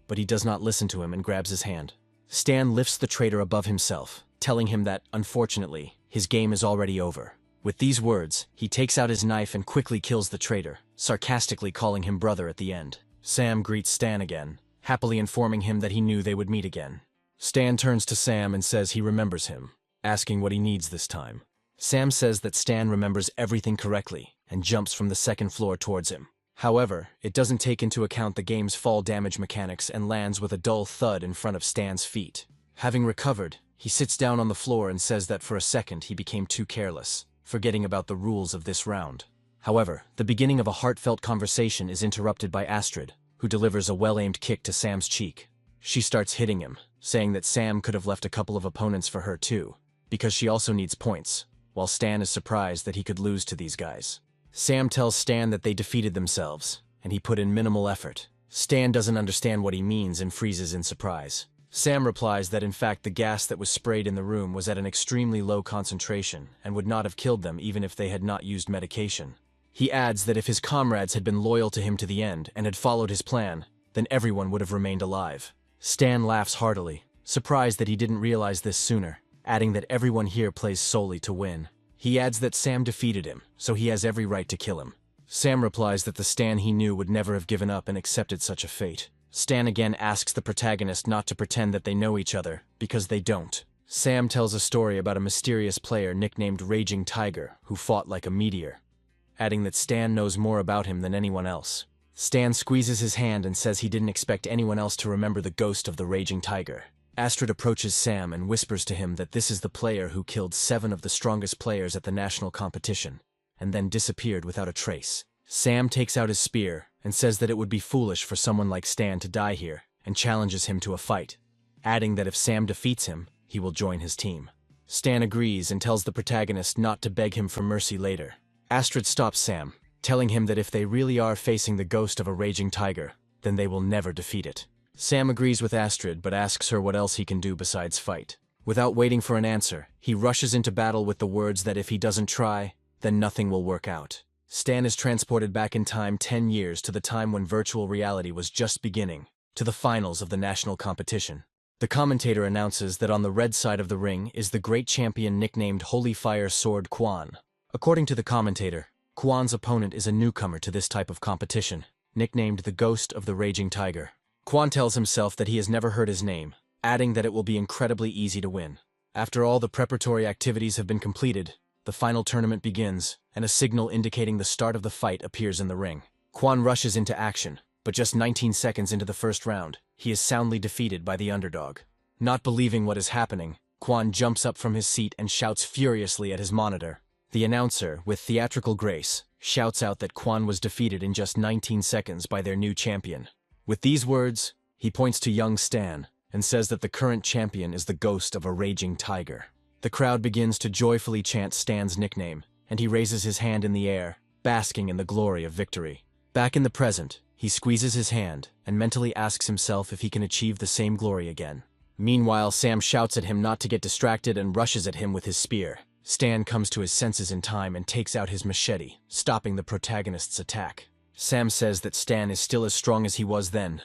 but he does not listen to him and grabs his hand. Stan lifts the traitor above himself, telling him that, unfortunately, his game is already over. With these words, he takes out his knife and quickly kills the traitor, sarcastically calling him brother at the end. Sam greets Stan again, happily informing him that he knew they would meet again. Stan turns to Sam and says he remembers him, asking what he needs this time. Sam says that Stan remembers everything correctly and jumps from the second floor towards him. However, it doesn't take into account the game's fall damage mechanics and lands with a dull thud in front of Stan's feet. Having recovered, he sits down on the floor and says that for a second he became too careless, forgetting about the rules of this round. However, the beginning of a heartfelt conversation is interrupted by Astrid, who delivers a well-aimed kick to Sam's cheek. She starts hitting him, saying that Sam could have left a couple of opponents for her too, because she also needs points, while Stan is surprised that he could lose to these guys. Sam tells Stan that they defeated themselves, and he put in minimal effort. Stan doesn't understand what he means and freezes in surprise. Sam replies that in fact the gas that was sprayed in the room was at an extremely low concentration and would not have killed them even if they had not used medication. He adds that if his comrades had been loyal to him to the end and had followed his plan, then everyone would have remained alive. Stan laughs heartily, surprised that he didn't realize this sooner, adding that everyone here plays solely to win. He adds that Sam defeated him, so he has every right to kill him. Sam replies that the Stan he knew would never have given up and accepted such a fate. Stan again asks the protagonist not to pretend that they know each other, because they don't. Sam tells a story about a mysterious player nicknamed Raging Tiger who fought like a meteor, adding that Stan knows more about him than anyone else. Stan squeezes his hand and says he didn't expect anyone else to remember the ghost of the Raging Tiger. Astrid approaches Sam and whispers to him that this is the player who killed 7 of the strongest players at the national competition, and then disappeared without a trace. Sam takes out his spear and says that it would be foolish for someone like Stan to die here, and challenges him to a fight, adding that if Sam defeats him, he will join his team. Stan agrees and tells the protagonist not to beg him for mercy later. Astrid stops Sam, telling him that if they really are facing the ghost of a Raging Tiger, then they will never defeat it. Sam agrees with Astrid but asks her what else he can do besides fight. Without waiting for an answer, he rushes into battle with the words that if he doesn't try, then nothing will work out. Stan is transported back in time 10 years to the time when virtual reality was just beginning, to the finals of the national competition. The commentator announces that on the red side of the ring is the great champion nicknamed Holy Fire Sword Quan. According to the commentator, Quan's opponent is a newcomer to this type of competition, nicknamed the Ghost of the Raging Tiger. Quan tells himself that he has never heard his name, adding that it will be incredibly easy to win. After all the preparatory activities have been completed, the final tournament begins, and a signal indicating the start of the fight appears in the ring. Quan rushes into action, but just 19 seconds into the first round, he is soundly defeated by the underdog. Not believing what is happening, Quan jumps up from his seat and shouts furiously at his monitor. The announcer, with theatrical grace, shouts out that Quan was defeated in just 19 seconds by their new champion. With these words, he points to young Stan and says that the current champion is the ghost of a Raging Tiger. The crowd begins to joyfully chant Stan's nickname, and he raises his hand in the air, basking in the glory of victory. Back in the present, he squeezes his hand and mentally asks himself if he can achieve the same glory again. Meanwhile, Sam shouts at him not to get distracted and rushes at him with his spear. Stan comes to his senses in time and takes out his machete, stopping the protagonist's attack. Sam says that Stan is still as strong as he was then,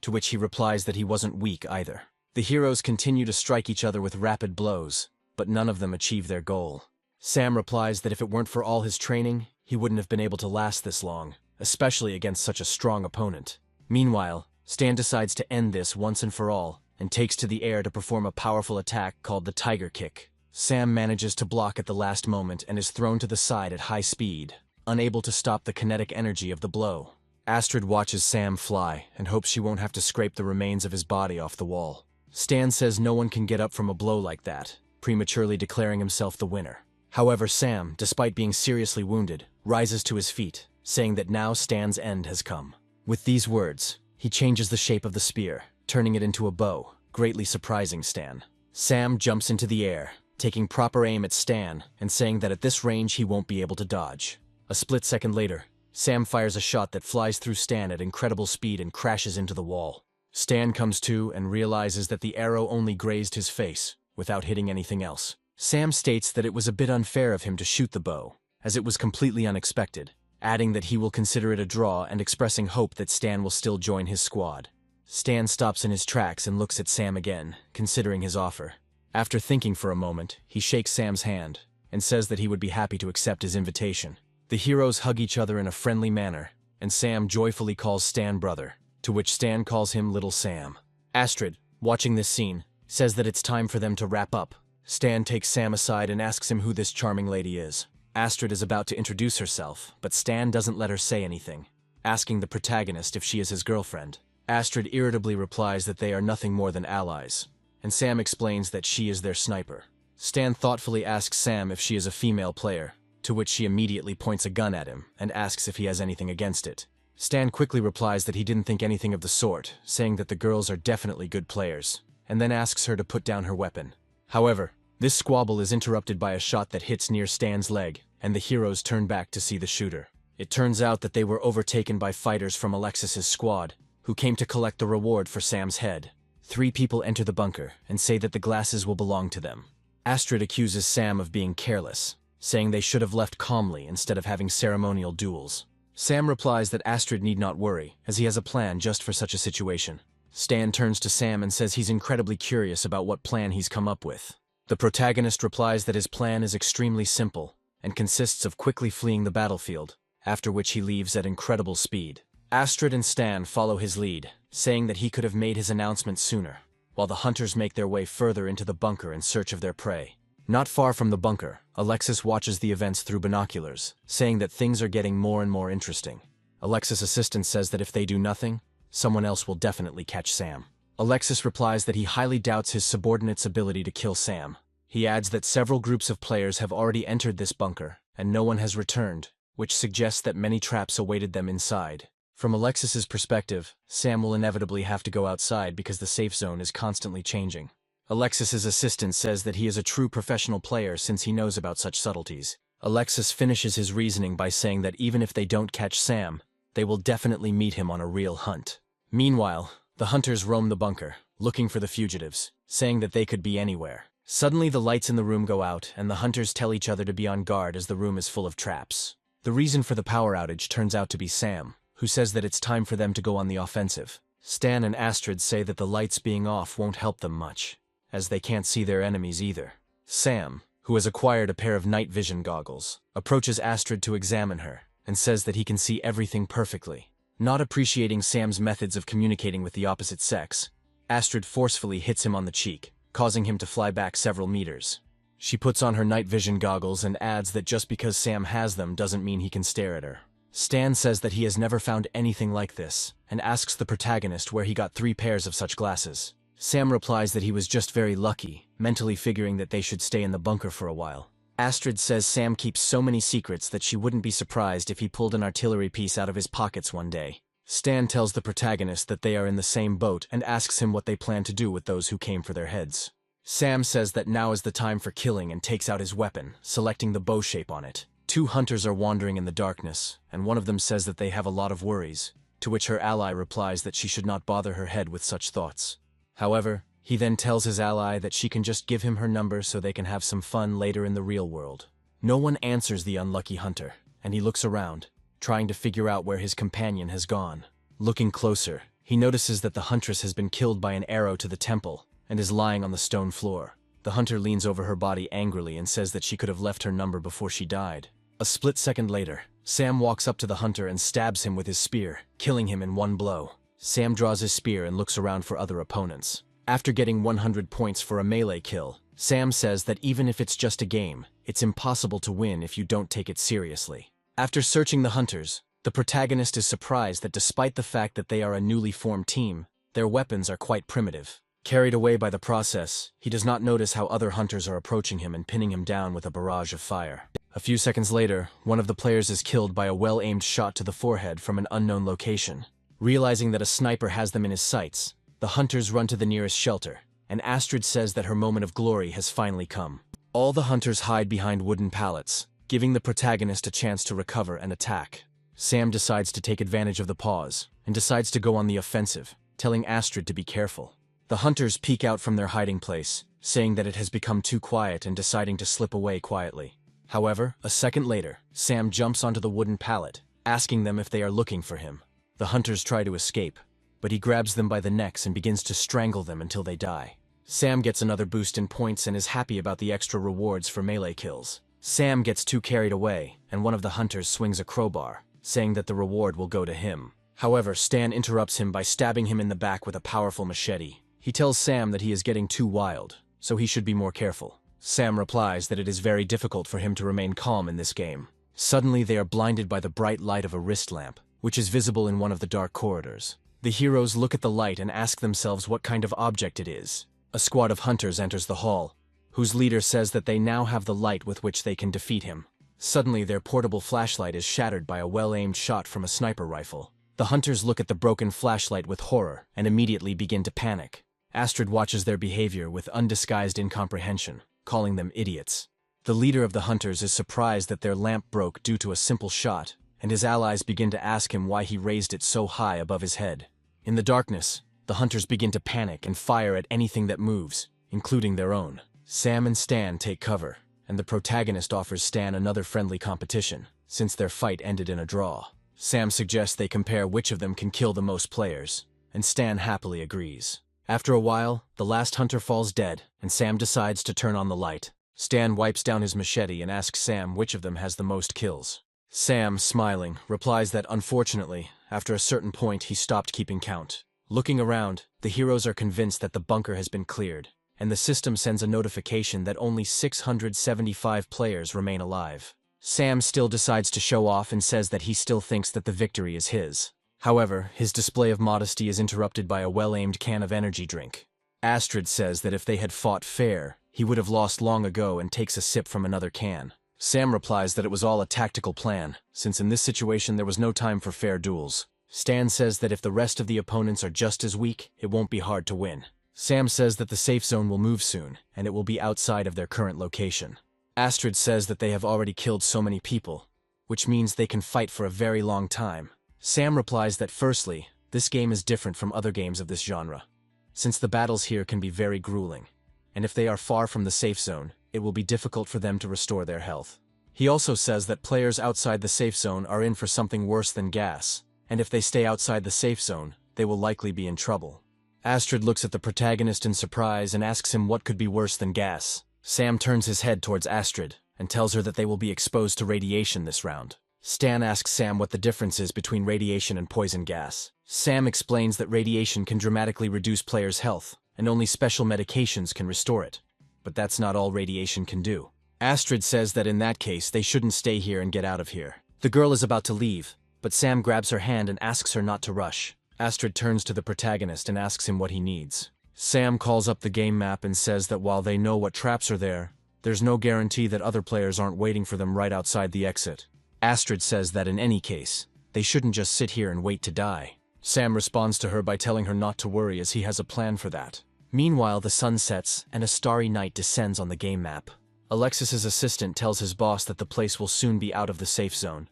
to which he replies that he wasn't weak either. The heroes continue to strike each other with rapid blows, but none of them achieve their goal. Sam replies that if it weren't for all his training, he wouldn't have been able to last this long, especially against such a strong opponent. Meanwhile, Stan decides to end this once and for all, and takes to the air to perform a powerful attack called the Tiger Kick. Sam manages to block at the last moment and is thrown to the side at high speed, unable to stop the kinetic energy of the blow. Astrid watches Sam fly and hopes she won't have to scrape the remains of his body off the wall. Stan says no one can get up from a blow like that, prematurely declaring himself the winner. However, Sam, despite being seriously wounded, rises to his feet, saying that now Stan's end has come. With these words, he changes the shape of the spear, turning it into a bow, greatly surprising Stan. Sam jumps into the air, taking proper aim at Stan and saying that at this range he won't be able to dodge. A split second later, Sam fires a shot that flies through Stan at incredible speed and crashes into the wall. Stan comes to and realizes that the arrow only grazed his face, without hitting anything else. Sam states that it was a bit unfair of him to shoot the bow, as it was completely unexpected, adding that he will consider it a draw and expressing hope that Stan will still join his squad. Stan stops in his tracks and looks at Sam again, considering his offer. After thinking for a moment, he shakes Sam's hand and says that he would be happy to accept his invitation. The heroes hug each other in a friendly manner, and Sam joyfully calls Stan brother, to which Stan calls him Little Sam. Astrid, watching this scene, says that it's time for them to wrap up. Stan takes Sam aside and asks him who this charming lady is. Astrid is about to introduce herself, but Stan doesn't let her say anything, asking the protagonist if she is his girlfriend. Astrid irritably replies that they are nothing more than allies, and Sam explains that she is their sniper. Stan thoughtfully asks Sam if she is a female player, to which she immediately points a gun at him and asks if he has anything against it. Stan quickly replies that he didn't think anything of the sort, saying that the girls are definitely good players, and then asks her to put down her weapon. However, this squabble is interrupted by a shot that hits near Stan's leg, and the heroes turn back to see the shooter. It turns out that they were overtaken by fighters from Alexis's squad, who came to collect the reward for Sam's head. 3 people enter the bunker and say that the glasses will belong to them. Astrid accuses Sam of being careless, saying they should have left calmly instead of having ceremonial duels. Sam replies that Astrid need not worry, as he has a plan just for such a situation. Stan turns to Sam and says he's incredibly curious about what plan he's come up with. The protagonist replies that his plan is extremely simple, and consists of quickly fleeing the battlefield, after which he leaves at incredible speed. Astrid and Stan follow his lead, saying that he could have made his announcement sooner, while the hunters make their way further into the bunker in search of their prey. Not far from the bunker, Alexis watches the events through binoculars, saying that things are getting more and more interesting. Alexis' assistant says that if they do nothing, someone else will definitely catch Sam. Alexis replies that he highly doubts his subordinate's ability to kill Sam. He adds that several groups of players have already entered this bunker, and no one has returned, which suggests that many traps awaited them inside. From Alexis's perspective, Sam will inevitably have to go outside because the safe zone is constantly changing. Alexis's assistant says that he is a true professional player since he knows about such subtleties. Alexis finishes his reasoning by saying that even if they don't catch Sam, they will definitely meet him on a real hunt. Meanwhile, the hunters roam the bunker, looking for the fugitives, saying that they could be anywhere. Suddenly the lights in the room go out, and the hunters tell each other to be on guard as the room is full of traps. The reason for the power outage turns out to be Sam, who says that it's time for them to go on the offensive. Stan and Astrid say that the lights being off won't help them much, as they can't see their enemies either. Sam, who has acquired a pair of night vision goggles, approaches Astrid to examine her, and says that he can see everything perfectly. Not appreciating Sam's methods of communicating with the opposite sex, Astrid forcefully hits him on the cheek, causing him to fly back several meters. She puts on her night vision goggles and adds that just because Sam has them doesn't mean he can stare at her. Stan says that he has never found anything like this, and asks the protagonist where he got 3 pairs of such glasses. Sam replies that he was just very lucky, mentally figuring that they should stay in the bunker for a while. Astrid says Sam keeps so many secrets that she wouldn't be surprised if he pulled an artillery piece out of his pockets one day. Stan tells the protagonist that they are in the same boat and asks him what they plan to do with those who came for their heads. Sam says that now is the time for killing and takes out his weapon, selecting the bow shape on it. 2 hunters are wandering in the darkness, and one of them says that they have a lot of worries, to which her ally replies that she should not bother her head with such thoughts. However, he then tells his ally that she can just give him her number so they can have some fun later in the real world. No one answers the unlucky hunter, and he looks around, trying to figure out where his companion has gone. Looking closer, he notices that the huntress has been killed by an arrow to the temple and is lying on the stone floor. The hunter leans over her body angrily and says that she could have left her number before she died. A split second later, Sam walks up to the hunter and stabs him with his spear, killing him in one blow. Sam draws his spear and looks around for other opponents. After getting 100 points for a melee kill, Sam says that even if it's just a game, it's impossible to win if you don't take it seriously. After searching the hunters, the protagonist is surprised that despite the fact that they are a newly formed team, their weapons are quite primitive. Carried away by the process, he does not notice how other hunters are approaching him and pinning him down with a barrage of fire. A few seconds later, one of the players is killed by a well-aimed shot to the forehead from an unknown location. Realizing that a sniper has them in his sights, the hunters run to the nearest shelter, and Astrid says that her moment of glory has finally come. All the hunters hide behind wooden pallets, giving the protagonist a chance to recover and attack. Sam decides to take advantage of the pause, and decides to go on the offensive, telling Astrid to be careful. The hunters peek out from their hiding place, saying that it has become too quiet and deciding to slip away quietly. However, a second later, Sam jumps onto the wooden pallet, asking them if they are looking for him. The hunters try to escape, but he grabs them by the necks and begins to strangle them until they die. Sam gets another boost in points and is happy about the extra rewards for melee kills. Sam gets too carried away, and one of the hunters swings a crowbar, saying that the reward will go to him. However, Stan interrupts him by stabbing him in the back with a powerful machete. He tells Sam that he is getting too wild, so he should be more careful. Sam replies that it is very difficult for him to remain calm in this game. Suddenly they are blinded by the bright light of a wrist lamp, which is visible in one of the dark corridors. The heroes look at the light and ask themselves what kind of object it is. A squad of hunters enters the hall, whose leader says that they now have the light with which they can defeat him. Suddenly their portable flashlight is shattered by a well-aimed shot from a sniper rifle. The hunters look at the broken flashlight with horror and immediately begin to panic. Astrid watches their behavior with undisguised incomprehension, calling them idiots. The leader of the hunters is surprised that their lamp broke due to a simple shot, and his allies begin to ask him why he raised it so high above his head. In the darkness, the hunters begin to panic and fire at anything that moves, including their own. Sam and Stan take cover, and the protagonist offers Stan another friendly competition, since their fight ended in a draw. Sam suggests they compare which of them can kill the most players, and Stan happily agrees. After a while, the last hunter falls dead, and Sam decides to turn on the light, Stan wipes down his machete and asks Sam which of them has the most kills. Sam, smiling, replies that unfortunately, after a certain point he stopped keeping count. Looking around, the heroes are convinced that the bunker has been cleared, and the system sends a notification that only 675 players remain alive. Sam still decides to show off and says that he still thinks that the victory is his. However, his display of modesty is interrupted by a well-aimed can of energy drink. Astrid says that if they had fought fair, he would have lost long ago and takes a sip from another can. Sam replies that it was all a tactical plan, since in this situation there was no time for fair duels. Stan says that if the rest of the opponents are just as weak, it won't be hard to win. Sam says that the safe zone will move soon, and it will be outside of their current location. Astrid says that they have already killed so many people, which means they can fight for a very long time. Sam replies that firstly, this game is different from other games of this genre, since the battles here can be very grueling, and if they are far from the safe zone, it will be difficult for them to restore their health. He also says that players outside the safe zone are in for something worse than gas, and if they stay outside the safe zone, they will likely be in trouble. Astrid looks at the protagonist in surprise and asks him what could be worse than gas. Sam turns his head towards Astrid and tells her that they will be exposed to radiation this round. Stan asks Sam what the difference is between radiation and poison gas. Sam explains that radiation can dramatically reduce players' health, and only special medications can restore it. But that's not all radiation can do. Astrid says that in that case, they shouldn't stay here and get out of here. The girl is about to leave, but Sam grabs her hand and asks her not to rush. Astrid turns to the protagonist and asks him what he needs. Sam calls up the game map and says that while they know what traps are there, there's no guarantee that other players aren't waiting for them right outside the exit. Astrid says that in any case, they shouldn't just sit here and wait to die. Sam responds to her by telling her not to worry as he has a plan for that. Meanwhile, the sun sets and a starry night descends on the game map. Alexis's assistant tells his boss that the place will soon be out of the safe zone,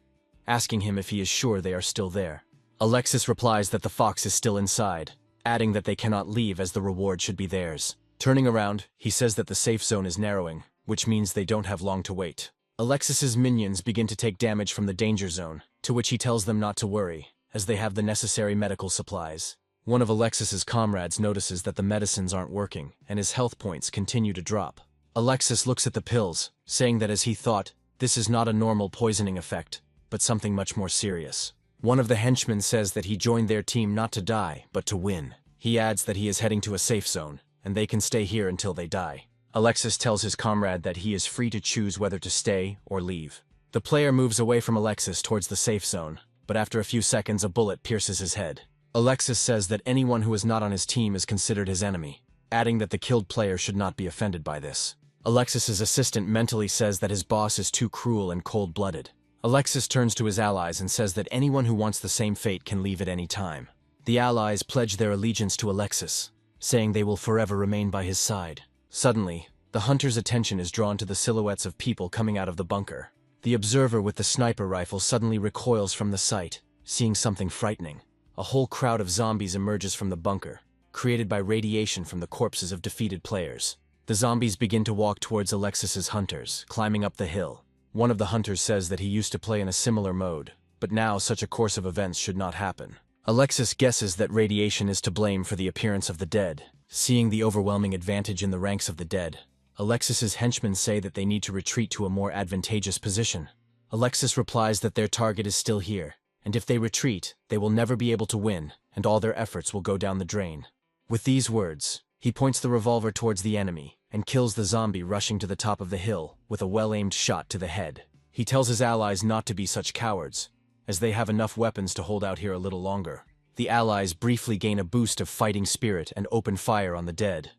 asking him if he is sure they are still there. Alexis replies that the fox is still inside, adding that they cannot leave as the reward should be theirs. Turning around, he says that the safe zone is narrowing, which means they don't have long to wait. Alexis's minions begin to take damage from the danger zone, to which he tells them not to worry, as they have the necessary medical supplies. One of Alexis's comrades notices that the medicines aren't working, and his health points continue to drop. Alexis looks at the pills, saying that as he thought, this is not a normal poisoning effect, but something much more serious. One of the henchmen says that he joined their team not to die, but to win. He adds that he is heading to a safe zone, and they can stay here until they die. Alexis tells his comrade that he is free to choose whether to stay or leave. The player moves away from Alexis towards the safe zone, but after a few seconds a bullet pierces his head. Alexis says that anyone who is not on his team is considered his enemy, adding that the killed player should not be offended by this. Alexis's assistant mentally says that his boss is too cruel and cold-blooded. Alexis turns to his allies and says that anyone who wants the same fate can leave at any time. The allies pledge their allegiance to Alexis, saying they will forever remain by his side. Suddenly, the hunter's attention is drawn to the silhouettes of people coming out of the bunker. The observer with the sniper rifle suddenly recoils from the sight, seeing something frightening. A whole crowd of zombies emerges from the bunker, created by radiation from the corpses of defeated players. The zombies begin to walk towards Alexis's hunters, climbing up the hill. One of the hunters says that he used to play in a similar mode, but now such a course of events should not happen. Alexis guesses that radiation is to blame for the appearance of the dead. Seeing the overwhelming advantage in the ranks of the dead, Alexis's henchmen say that they need to retreat to a more advantageous position. Alexis replies that their target is still here, and if they retreat, they will never be able to win, and all their efforts will go down the drain. With these words, he points the revolver towards the enemy, and kills the zombie rushing to the top of the hill with a well-aimed shot to the head. He tells his allies not to be such cowards, as they have enough weapons to hold out here a little longer. The allies briefly gain a boost of fighting spirit and open fire on the dead.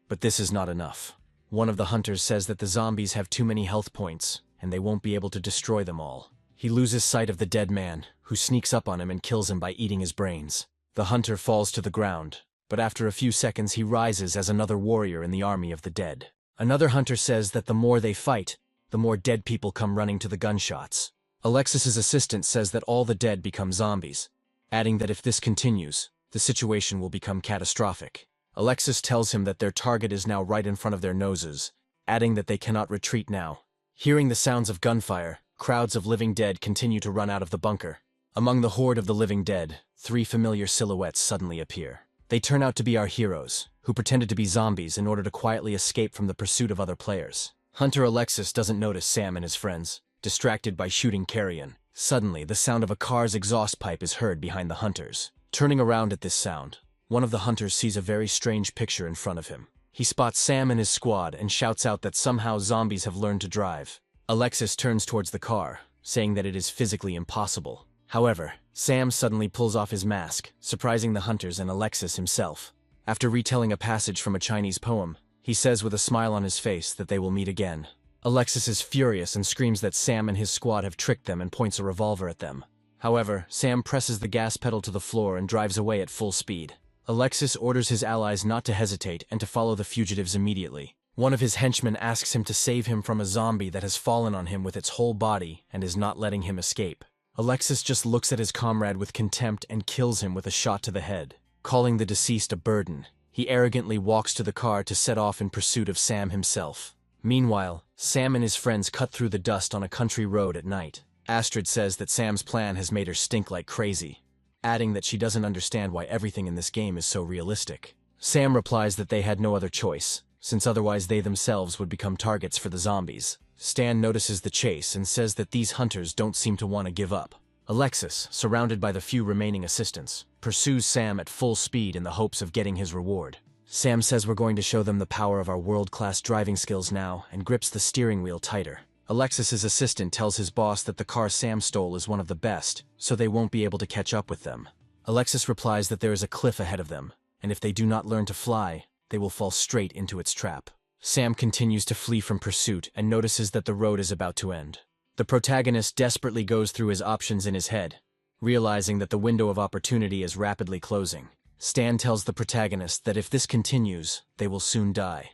But this is not enough. One of the hunters says that the zombies have too many health points, and they won't be able to destroy them all. He loses sight of the dead man, who sneaks up on him and kills him by eating his brains. The hunter falls to the ground, but after a few seconds he rises as another warrior in the army of the dead. Another hunter says that the more they fight, the more dead people come running to the gunshots. Alexis's assistant says that all the dead become zombies, adding that if this continues, the situation will become catastrophic. Alexis tells him that their target is now right in front of their noses, adding that they cannot retreat now. Hearing the sounds of gunfire, crowds of living dead continue to run out of the bunker. Among the horde of the living dead, 3 familiar silhouettes suddenly appear. They turn out to be our heroes, who pretended to be zombies in order to quietly escape from the pursuit of other players. Hunter Alexis doesn't notice Sam and his friends, distracted by shooting carrion. Suddenly, the sound of a car's exhaust pipe is heard behind the hunters. Turning around at this sound, one of the hunters sees a very strange picture in front of him. He spots Sam and his squad and shouts out that somehow zombies have learned to drive. Alexis turns towards the car, saying that it is physically impossible. However, Sam suddenly pulls off his mask, surprising the hunters and Alexis himself. After retelling a passage from a Chinese poem, he says with a smile on his face that they will meet again. Alexis is furious and screams that Sam and his squad have tricked them and points a revolver at them. However, Sam presses the gas pedal to the floor and drives away at full speed. Alexis orders his allies not to hesitate and to follow the fugitives immediately. One of his henchmen asks him to save him from a zombie that has fallen on him with its whole body and is not letting him escape. Alexis just looks at his comrade with contempt and kills him with a shot to the head. Calling the deceased a burden, he arrogantly walks to the car to set off in pursuit of Sam himself. Meanwhile, Sam and his friends cut through the dust on a country road at night. Astrid says that Sam's plan has made her stink like crazy, adding that she doesn't understand why everything in this game is so realistic. Sam replies that they had no other choice, since otherwise they themselves would become targets for the zombies. Stan notices the chase and says that these hunters don't seem to want to give up. Alexis, surrounded by the few remaining assistants, pursues Sam at full speed in the hopes of getting his reward. Sam says we're going to show them the power of our world-class driving skills now and grips the steering wheel tighter. Alexis's assistant tells his boss that the car Sam stole is one of the best, so they won't be able to catch up with them. Alexis replies that there is a cliff ahead of them, and if they do not learn to fly, they will fall straight into its trap. Sam continues to flee from pursuit and notices that the road is about to end. The protagonist desperately goes through his options in his head, realizing that the window of opportunity is rapidly closing. Stan tells the protagonist that if this continues, they will soon die.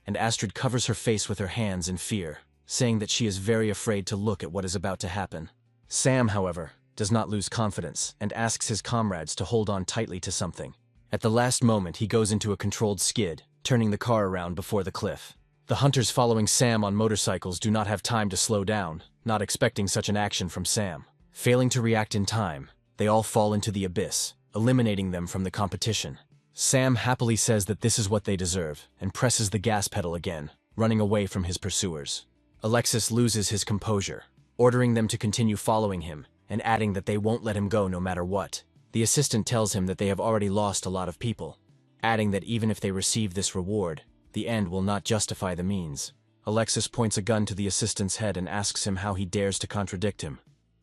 And Astrid covers her face with her hands in fear, saying that she is very afraid to look at what is about to happen. Sam, however, does not lose confidence and asks his comrades to hold on tightly to something. At the last moment, he goes into a controlled skid, turning the car around before the cliff. The hunters following Sam on motorcycles do not have time to slow down, not expecting such an action from Sam. Failing to react in time, they all fall into the abyss, eliminating them from the competition. Sam happily says that this is what they deserve and presses the gas pedal again, running away from his pursuers. Alexis loses his composure, ordering them to continue following him and adding that they won't let him go no matter what. The assistant tells him that they have already lost a lot of people, adding that even if they receive this reward, the end will not justify the means. Alexis points a gun to the assistant's head and asks him how he dares to contradict him,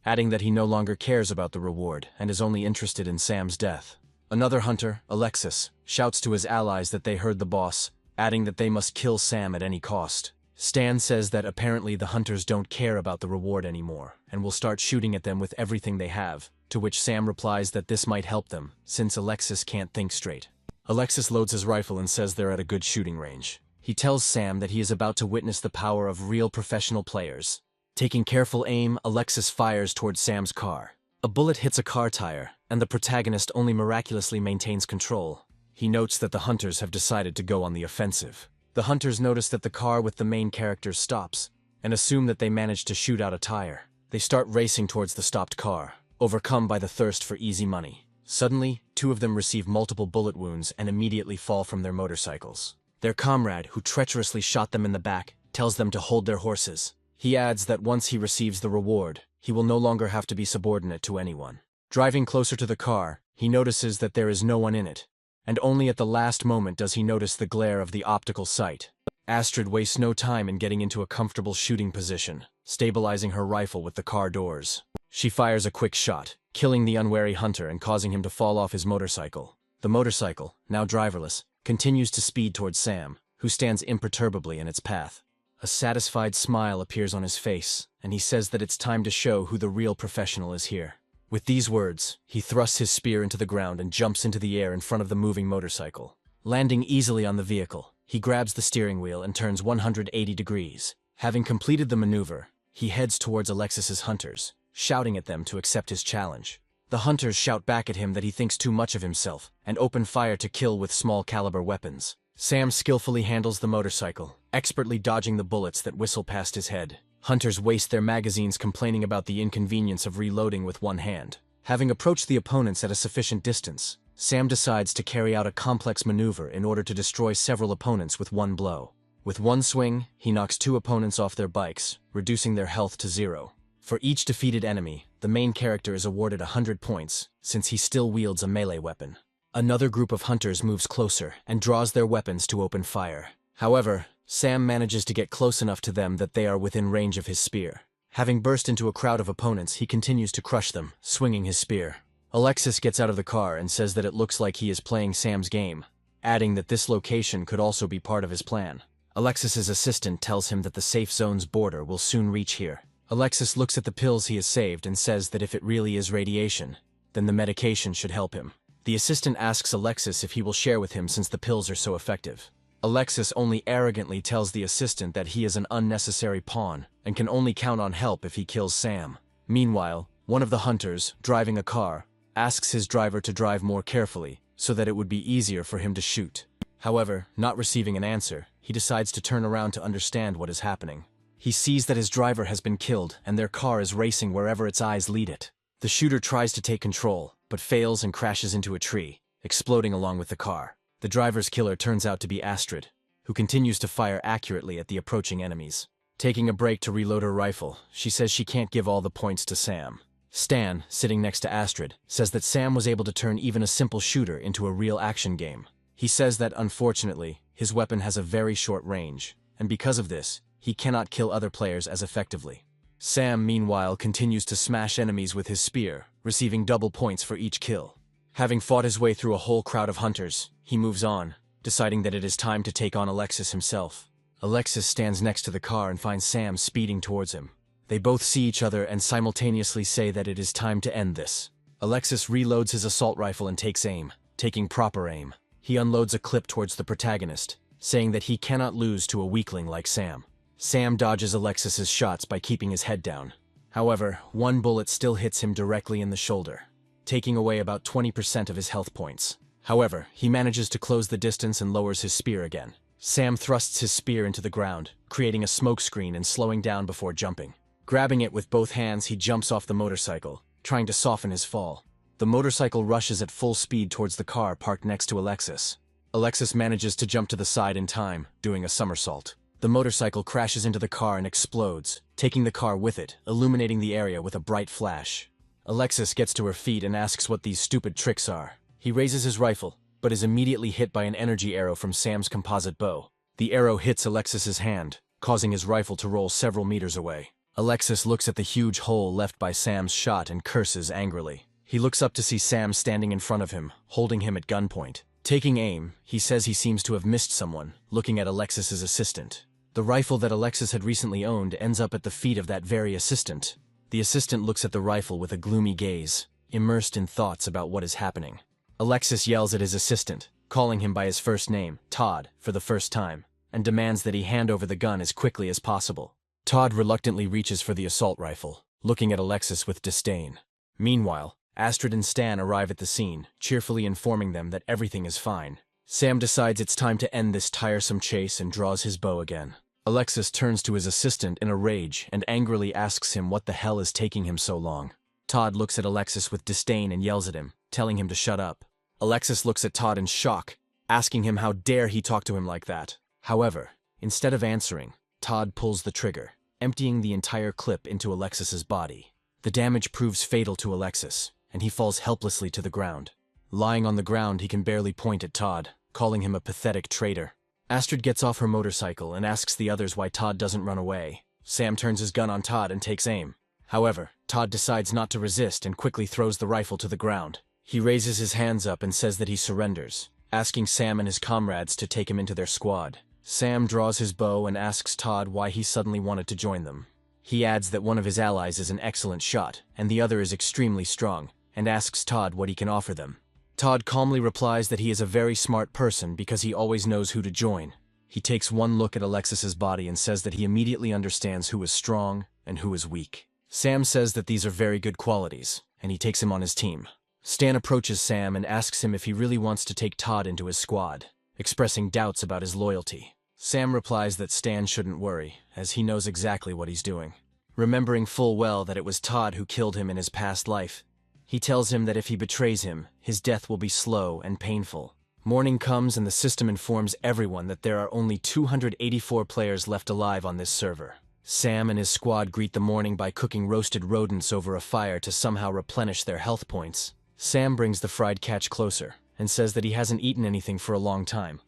adding that he no longer cares about the reward and is only interested in Sam's death. Another hunter, Alexis, shouts to his allies that they heard the boss, adding that they must kill Sam at any cost. Stan says that apparently the hunters don't care about the reward anymore and will start shooting at them with everything they have, to which Sam replies that this might help them, since Alexis can't think straight. Alexis loads his rifle and says they're at a good shooting range. He tells Sam that he is about to witness the power of real professional players. Taking careful aim, Alexis fires towards Sam's car. A bullet hits a car tire, and the protagonist only miraculously maintains control. He notes that the hunters have decided to go on the offensive. The hunters notice that the car with the main characters stops, and assume that they managed to shoot out a tire. They start racing towards the stopped car, overcome by the thirst for easy money. Suddenly, two of them receive multiple bullet wounds and immediately fall from their motorcycles. Their comrade, who treacherously shot them in the back, tells them to hold their horses. He adds that once he receives the reward, he will no longer have to be subordinate to anyone. Driving closer to the car, he notices that there is no one in it, and only at the last moment does he notice the glare of the optical sight. Astrid wastes no time in getting into a comfortable shooting position, stabilizing her rifle with the car doors. She fires a quick shot, killing the unwary hunter and causing him to fall off his motorcycle. The motorcycle, now driverless, continues to speed towards Sam, who stands imperturbably in its path. A satisfied smile appears on his face, and he says that it's time to show who the real professional is here. With these words, he thrusts his spear into the ground and jumps into the air in front of the moving motorcycle. Landing easily on the vehicle, he grabs the steering wheel and turns 180 degrees. Having completed the maneuver, he heads towards Alexis's hunters, shouting at them to accept his challenge. The hunters shout back at him that he thinks too much of himself and open fire to kill with small-caliber weapons. Sam skillfully handles the motorcycle, expertly dodging the bullets that whistle past his head. Hunters waste their magazines complaining about the inconvenience of reloading with one hand. Having approached the opponents at a sufficient distance, Sam decides to carry out a complex maneuver in order to destroy several opponents with one blow. With one swing, he knocks two opponents off their bikes, reducing their health to 0. For each defeated enemy, the main character is awarded 100 points, since he still wields a melee weapon. Another group of hunters moves closer and draws their weapons to open fire. However, Sam manages to get close enough to them that they are within range of his spear. Having burst into a crowd of opponents, he continues to crush them, swinging his spear. Alexis gets out of the car and says that it looks like he is playing Sam's game, adding that this location could also be part of his plan. Alexis's assistant tells him that the safe zone's border will soon reach here. Alexis looks at the pills he has saved and says that if it really is radiation, then the medication should help him. The assistant asks Alexis if he will share with him since the pills are so effective. Alexis only arrogantly tells the assistant that he is an unnecessary pawn and can only count on help if he kills Sam. Meanwhile, one of the hunters, driving a car, asks his driver to drive more carefully so that it would be easier for him to shoot. However, not receiving an answer, he decides to turn around to understand what is happening. He sees that his driver has been killed and their car is racing wherever its eyes lead it. The shooter tries to take control, but fails and crashes into a tree, exploding along with the car. The driver's killer turns out to be Astrid, who continues to fire accurately at the approaching enemies. Taking a break to reload her rifle, she says she can't give all the points to Sam. Stan, sitting next to Astrid, says that Sam was able to turn even a simple shooter into a real action game. He says that, unfortunately, his weapon has a very short range, and because of this, he cannot kill other players as effectively. Sam, meanwhile, continues to smash enemies with his spear, receiving double points for each kill. Having fought his way through a whole crowd of hunters, he moves on, deciding that it is time to take on Alexis himself. Alexis stands next to the car and finds Sam speeding towards him. They both see each other and simultaneously say that it is time to end this. Alexis reloads his assault rifle and takes aim, taking proper aim. He unloads a clip towards the protagonist, saying that he cannot lose to a weakling like Sam. Sam dodges Alexis's shots by keeping his head down. However, one bullet still hits him directly in the shoulder, taking away about 20% of his health points. However, he manages to close the distance and lowers his spear again. Sam thrusts his spear into the ground, creating a smoke screen and slowing down before jumping. Grabbing it with both hands, he jumps off the motorcycle, trying to soften his fall. The motorcycle rushes at full speed towards the car parked next to Alexis. Alexis manages to jump to the side in time, doing a somersault. The motorcycle crashes into the car and explodes, taking the car with it, illuminating the area with a bright flash. Alexis gets to her feet and asks what these stupid tricks are. He raises his rifle, but is immediately hit by an energy arrow from Sam's composite bow. The arrow hits Alexis's hand, causing his rifle to roll several meters away. Alexis looks at the huge hole left by Sam's shot and curses angrily. He looks up to see Sam standing in front of him, holding him at gunpoint. Taking aim, he says he seems to have missed someone, looking at Alexis's assistant. The rifle that Alexis had recently owned ends up at the feet of that very assistant. The assistant looks at the rifle with a gloomy gaze, immersed in thoughts about what is happening. Alexis yells at his assistant, calling him by his first name, Todd, for the first time, and demands that he hand over the gun as quickly as possible. Todd reluctantly reaches for the assault rifle, looking at Alexis with disdain. Meanwhile, Astrid and Stan arrive at the scene, cheerfully informing them that everything is fine. Sam decides it's time to end this tiresome chase and draws his bow again. Alexis turns to his assistant in a rage and angrily asks him what the hell is taking him so long. Todd looks at Alexis with disdain and yells at him, telling him to shut up. Alexis looks at Todd in shock, asking him how dare he talk to him like that. However, instead of answering, Todd pulls the trigger, emptying the entire clip into Alexis's body. The damage proves fatal to Alexis, and he falls helplessly to the ground. Lying on the ground, he can barely point at Todd, calling him a pathetic traitor. Astrid gets off her motorcycle and asks the others why Todd doesn't run away. Sam turns his gun on Todd and takes aim. However, Todd decides not to resist and quickly throws the rifle to the ground. He raises his hands up and says that he surrenders, asking Sam and his comrades to take him into their squad. Sam draws his bow and asks Todd why he suddenly wanted to join them. He adds that one of his allies is an excellent shot, and the other is extremely strong, and asks Todd what he can offer them. Todd calmly replies that he is a very smart person because he always knows who to join. He takes one look at Alexis's body and says that he immediately understands who is strong and who is weak. Sam says that these are very good qualities, and he takes him on his team. Stan approaches Sam and asks him if he really wants to take Todd into his squad, expressing doubts about his loyalty. Sam replies that Stan shouldn't worry, as he knows exactly what he's doing. Remembering full well that it was Todd who killed him in his past life, he tells him that if he betrays him, his death will be slow and painful. Morning comes and the system informs everyone that there are only 284 players left alive on this server. Sam and his squad greet the morning by cooking roasted rodents over a fire to somehow replenish their health points. Sam brings the fried catch closer and says that he hasn't eaten anything for a long time,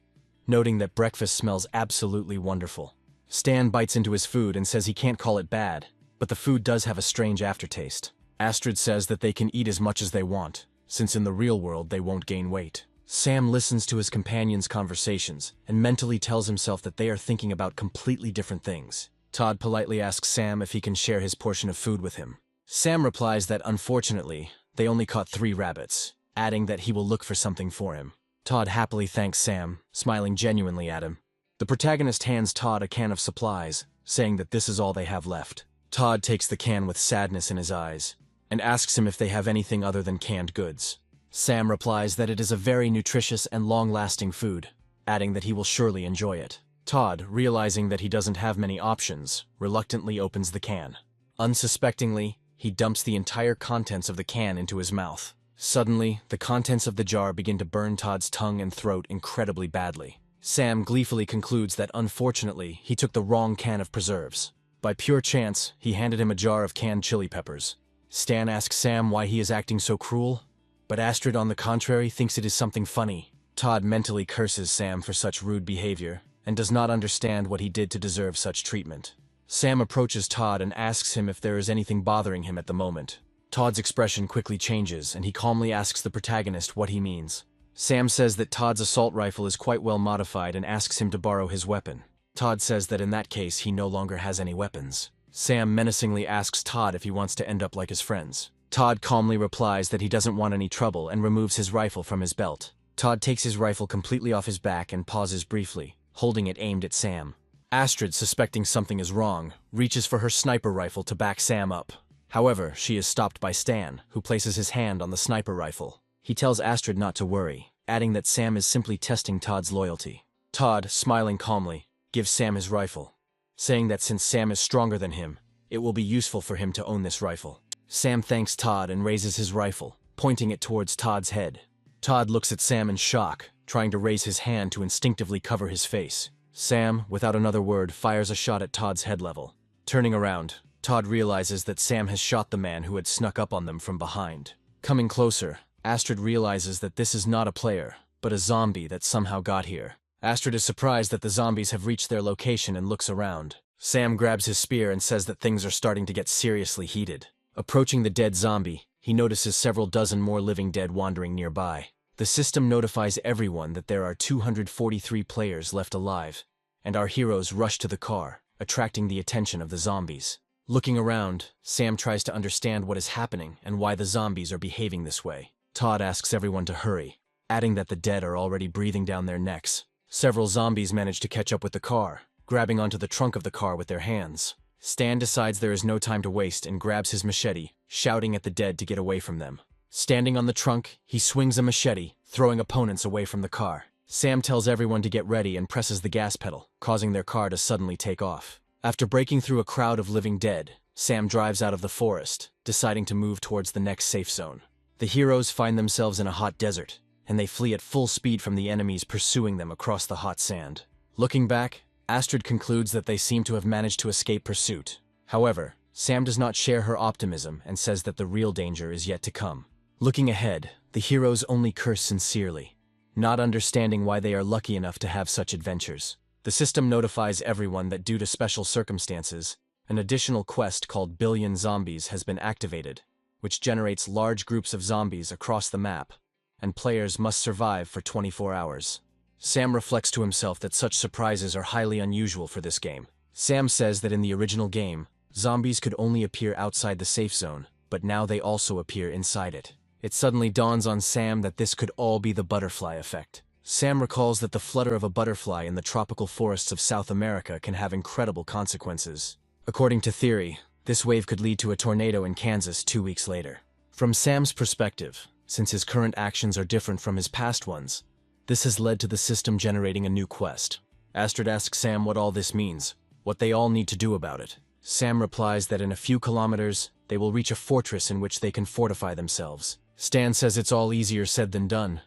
noting that breakfast smells absolutely wonderful. Stan bites into his food and says he can't call it bad, but the food does have a strange aftertaste. Astrid says that they can eat as much as they want, since in the real world they won't gain weight. Sam listens to his companions' conversations and mentally tells himself that they are thinking about completely different things. Todd politely asks Sam if he can share his portion of food with him. Sam replies that unfortunately, they only caught 3 rabbits, adding that he will look for something for him. Todd happily thanks Sam, smiling genuinely at him. The protagonist hands Todd a can of supplies, saying that this is all they have left. Todd takes the can with sadness in his eyes, and asks him if they have anything other than canned goods. Sam replies that it is a very nutritious and long-lasting food, adding that he will surely enjoy it. Todd, realizing that he doesn't have many options, reluctantly opens the can. Unsuspectingly, he dumps the entire contents of the can into his mouth. Suddenly, the contents of the jar begin to burn Todd's tongue and throat incredibly badly. Sam gleefully concludes that unfortunately, he took the wrong can of preserves. By pure chance, he handed him a jar of canned chili peppers. Stan asks Sam why he is acting so cruel, but Astrid, on the contrary, thinks it is something funny. Todd mentally curses Sam for such rude behavior, and does not understand what he did to deserve such treatment. Sam approaches Todd and asks him if there is anything bothering him at the moment. Todd's expression quickly changes, and he calmly asks the protagonist what he means. Sam says that Todd's assault rifle is quite well modified and asks him to borrow his weapon. Todd says that in that case he no longer has any weapons. Sam menacingly asks Todd if he wants to end up like his friends. Todd calmly replies that he doesn't want any trouble and removes his rifle from his belt. Todd takes his rifle completely off his back and pauses briefly, holding it aimed at Sam. Astrid, suspecting something is wrong, reaches for her sniper rifle to back Sam up. However, she is stopped by Stan, who places his hand on the sniper rifle. He tells Astrid not to worry, adding that Sam is simply testing Todd's loyalty. Todd, smiling calmly, gives Sam his rifle, saying that since Sam is stronger than him, it will be useful for him to own this rifle. Sam thanks Todd and raises his rifle, pointing it towards Todd's head. Todd looks at Sam in shock, trying to raise his hand to instinctively cover his face. Sam, without another word, fires a shot at Todd's head level. Turning around, Todd realizes that Sam has shot the man who had snuck up on them from behind. Coming closer, Astrid realizes that this is not a player, but a zombie that somehow got here. Astrid is surprised that the zombies have reached their location and looks around. Sam grabs his spear and says that things are starting to get seriously heated. Approaching the dead zombie, he notices several dozen more living dead wandering nearby. The system notifies everyone that there are 243 players left alive, and our heroes rush to the car, attracting the attention of the zombies. Looking around, Sam tries to understand what is happening and why the zombies are behaving this way. Todd asks everyone to hurry, adding that the dead are already breathing down their necks. Several zombies manage to catch up with the car, grabbing onto the trunk of the car with their hands. Stan decides there is no time to waste and grabs his machete, shouting at the dead to get away from them. Standing on the trunk, he swings a machete, throwing opponents away from the car. Sam tells everyone to get ready and presses the gas pedal, causing their car to suddenly take off. After breaking through a crowd of living dead, Sam drives out of the forest, deciding to move towards the next safe zone. The heroes find themselves in a hot desert, and they flee at full speed from the enemies pursuing them across the hot sand. Looking back, Astrid concludes that they seem to have managed to escape pursuit. However, Sam does not share her optimism and says that the real danger is yet to come. Looking ahead, the heroes only curse sincerely, not understanding why they are lucky enough to have such adventures. The system notifies everyone that due to special circumstances, an additional quest called Billion Zombies has been activated, which generates large groups of zombies across the map, and players must survive for 24 hours. Sam reflects to himself that such surprises are highly unusual for this game. Sam says that in the original game, zombies could only appear outside the safe zone, but now they also appear inside it. It suddenly dawns on Sam that this could all be the butterfly effect. Sam recalls that the flutter of a butterfly in the tropical forests of South America can have incredible consequences. According to theory, this wave could lead to a tornado in Kansas 2 weeks later. From Sam's perspective, since his current actions are different from his past ones, this has led to the system generating a new quest. Astrid asks Sam what all this means, what they all need to do about it. Sam replies that in a few kilometers, they will reach a fortress in which they can fortify themselves. Stan says it's all easier said than done,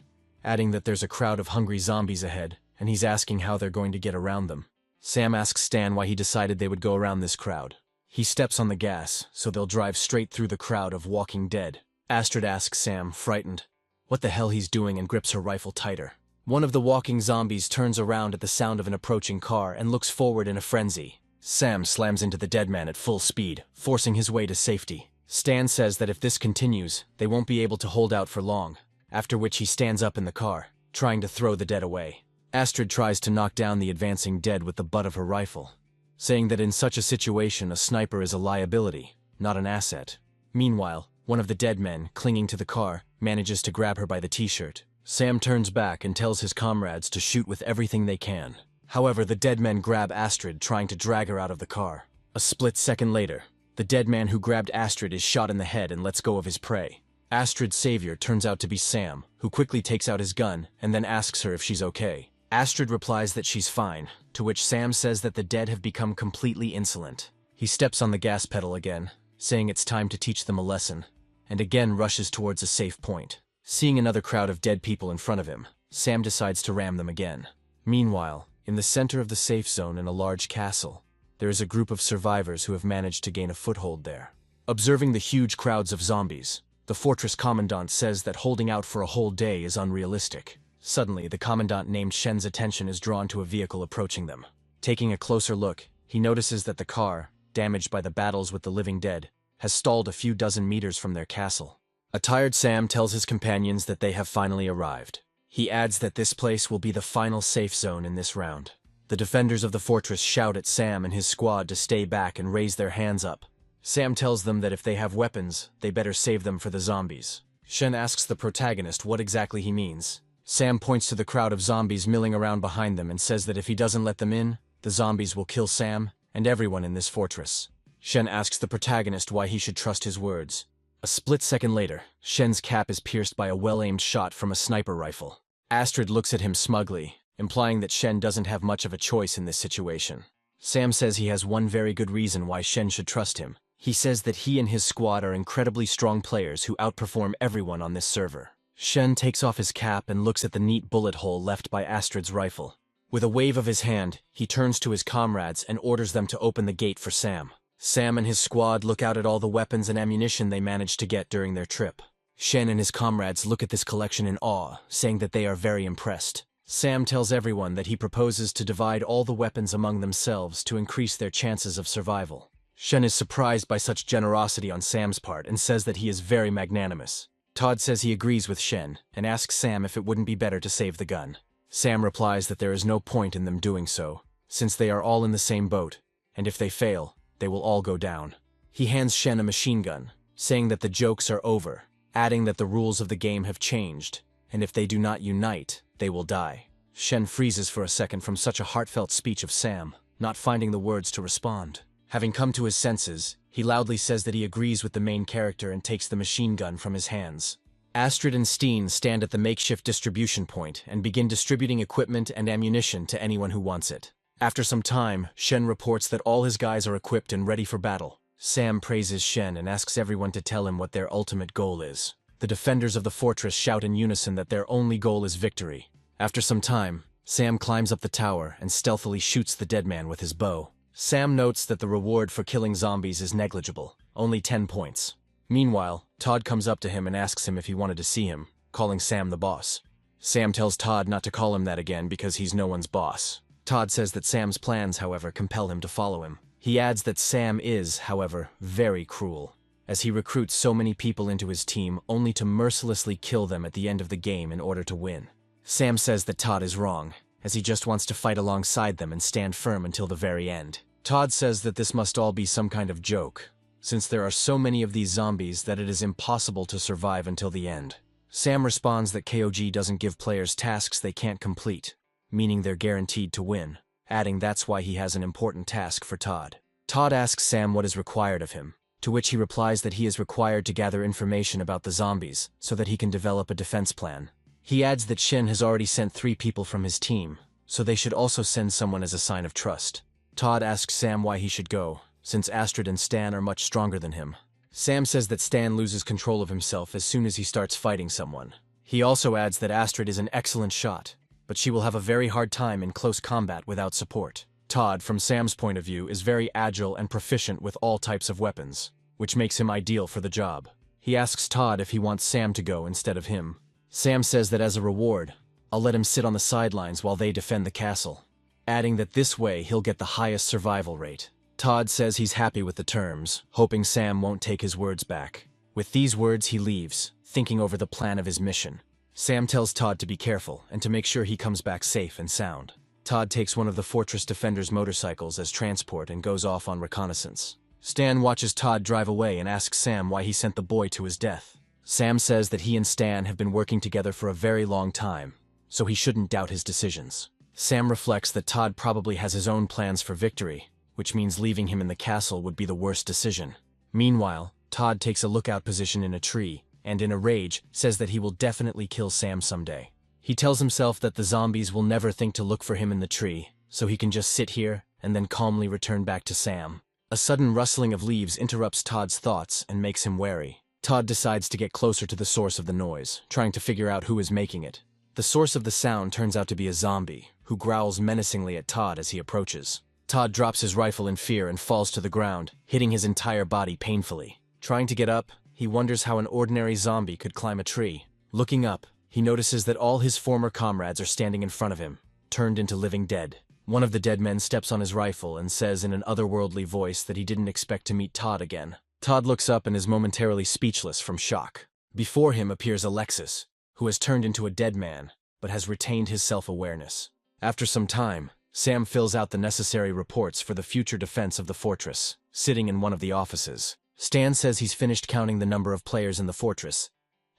adding that there's a crowd of hungry zombies ahead, and he's asking how they're going to get around them. Sam asks Stan why he decided they would go around this crowd. He steps on the gas, so they'll drive straight through the crowd of Walking Dead. Astrid asks Sam, frightened, what the hell he's doing, and grips her rifle tighter. One of the walking zombies turns around at the sound of an approaching car and looks forward in a frenzy. Sam slams into the dead man at full speed, forcing his way to safety. Stan says that if this continues, they won't be able to hold out for long, after which he stands up in the car, trying to throw the dead away. Astrid tries to knock down the advancing dead with the butt of her rifle, saying that in such a situation a sniper is a liability, not an asset. Meanwhile, one of the dead men, clinging to the car, manages to grab her by the t-shirt. Sam turns back and tells his comrades to shoot with everything they can. However, the dead men grab Astrid, trying to drag her out of the car. A split second later, the dead man who grabbed Astrid is shot in the head and lets go of his prey. Astrid's savior turns out to be Sam, who quickly takes out his gun and then asks her if she's okay. Astrid replies that she's fine, to which Sam says that the dead have become completely insolent. He steps on the gas pedal again, saying it's time to teach them a lesson, and again rushes towards a safe point. Seeing another crowd of dead people in front of him, Sam decides to ram them again. Meanwhile, in the center of the safe zone in a large castle, there is a group of survivors who have managed to gain a foothold there. Observing the huge crowds of zombies, the fortress commandant says that holding out for a whole day is unrealistic. Suddenly, the commandant named Shen's attention is drawn to a vehicle approaching them. Taking a closer look, he notices that the car, damaged by the battles with the living dead, has stalled a few dozen meters from their castle. A tired Sam tells his companions that they have finally arrived. He adds that this place will be the final safe zone in this round. The defenders of the fortress shout at Sam and his squad to stay back and raise their hands up. Sam tells them that if they have weapons, they better save them for the zombies. Shen asks the protagonist what exactly he means. Sam points to the crowd of zombies milling around behind them and says that if he doesn't let them in, the zombies will kill Sam and everyone in this fortress. Shen asks the protagonist why he should trust his words. A split second later, Shen's cap is pierced by a well-aimed shot from a sniper rifle. Astrid looks at him smugly, implying that Shen doesn't have much of a choice in this situation. Sam says he has one very good reason why Shen should trust him. He says that he and his squad are incredibly strong players who outperform everyone on this server. Shen takes off his cap and looks at the neat bullet hole left by Astrid's rifle. With a wave of his hand, he turns to his comrades and orders them to open the gate for Sam. Sam and his squad look out at all the weapons and ammunition they managed to get during their trip. Shen and his comrades look at this collection in awe, saying that they are very impressed. Sam tells everyone that he proposes to divide all the weapons among themselves to increase their chances of survival. Shen is surprised by such generosity on Sam's part and says that he is very magnanimous. Todd says he agrees with Shen and asks Sam if it wouldn't be better to save the gun. Sam replies that there is no point in them doing so, since they are all in the same boat, and if they fail, they will all go down. He hands Shen a machine gun, saying that the jokes are over, adding that the rules of the game have changed, and if they do not unite, they will die. Shen freezes for a second from such a heartfelt speech of Sam, not finding the words to respond. Having come to his senses, he loudly says that he agrees with the main character and takes the machine gun from his hands. Astrid and Steen stand at the makeshift distribution point and begin distributing equipment and ammunition to anyone who wants it. After some time, Shen reports that all his guys are equipped and ready for battle. Sam praises Shen and asks everyone to tell him what their ultimate goal is. The defenders of the fortress shout in unison that their only goal is victory. After some time, Sam climbs up the tower and stealthily shoots the dead man with his bow. Sam notes that the reward for killing zombies is negligible, only 10 points. Meanwhile, Todd comes up to him and asks him if he wanted to see him, calling Sam the boss. Sam tells Todd not to call him that again because he's no one's boss. Todd says that Sam's plans, however, compel him to follow him. He adds that Sam is, however, very cruel, as he recruits so many people into his team only to mercilessly kill them at the end of the game in order to win. Sam says that Todd is wrong, as he just wants to fight alongside them and stand firm until the very end. Todd says that this must all be some kind of joke, since there are so many of these zombies that it is impossible to survive until the end. Sam responds that KOG doesn't give players tasks they can't complete, meaning they're guaranteed to win, adding that's why he has an important task for Todd. Todd asks Sam what is required of him, to which he replies that he is required to gather information about the zombies so that he can develop a defense plan. He adds that Shen has already sent 3 people from his team, so they should also send someone as a sign of trust. Todd asks Sam why he should go, since Astrid and Stan are much stronger than him. Sam says that Stan loses control of himself as soon as he starts fighting someone. He also adds that Astrid is an excellent shot, but she will have a very hard time in close combat without support. Todd, from Sam's point of view, is very agile and proficient with all types of weapons, which makes him ideal for the job. He asks Todd if he wants Sam to go instead of him. Sam says that as a reward, I'll let him sit on the sidelines while they defend the castle, adding that this way he'll get the highest survival rate. Todd says he's happy with the terms, hoping Sam won't take his words back. With these words, he leaves, thinking over the plan of his mission. Sam tells Todd to be careful and to make sure he comes back safe and sound. Todd takes one of the fortress defenders' motorcycles as transport and goes off on reconnaissance. Stan watches Todd drive away and asks Sam why he sent the boy to his death. Sam says that he and Stan have been working together for a very long time, so he shouldn't doubt his decisions. Sam reflects that Todd probably has his own plans for victory, which means leaving him in the castle would be the worst decision. Meanwhile, Todd takes a lookout position in a tree, and in a rage, says that he will definitely kill Sam someday. He tells himself that the zombies will never think to look for him in the tree, so he can just sit here and then calmly return back to Sam. A sudden rustling of leaves interrupts Todd's thoughts and makes him wary. Todd decides to get closer to the source of the noise, trying to figure out who is making it. The source of the sound turns out to be a zombie, who growls menacingly at Todd as he approaches. Todd drops his rifle in fear and falls to the ground, hitting his entire body painfully. Trying to get up, he wonders how an ordinary zombie could climb a tree. Looking up, he notices that all his former comrades are standing in front of him, turned into living dead. One of the dead men steps on his rifle and says in an otherworldly voice that he didn't expect to meet Todd again. Todd looks up and is momentarily speechless from shock. Before him appears Alexis, who has turned into a dead man, but has retained his self-awareness. After some time, Sam fills out the necessary reports for the future defense of the fortress, sitting in one of the offices. Stan says he's finished counting the number of players in the fortress,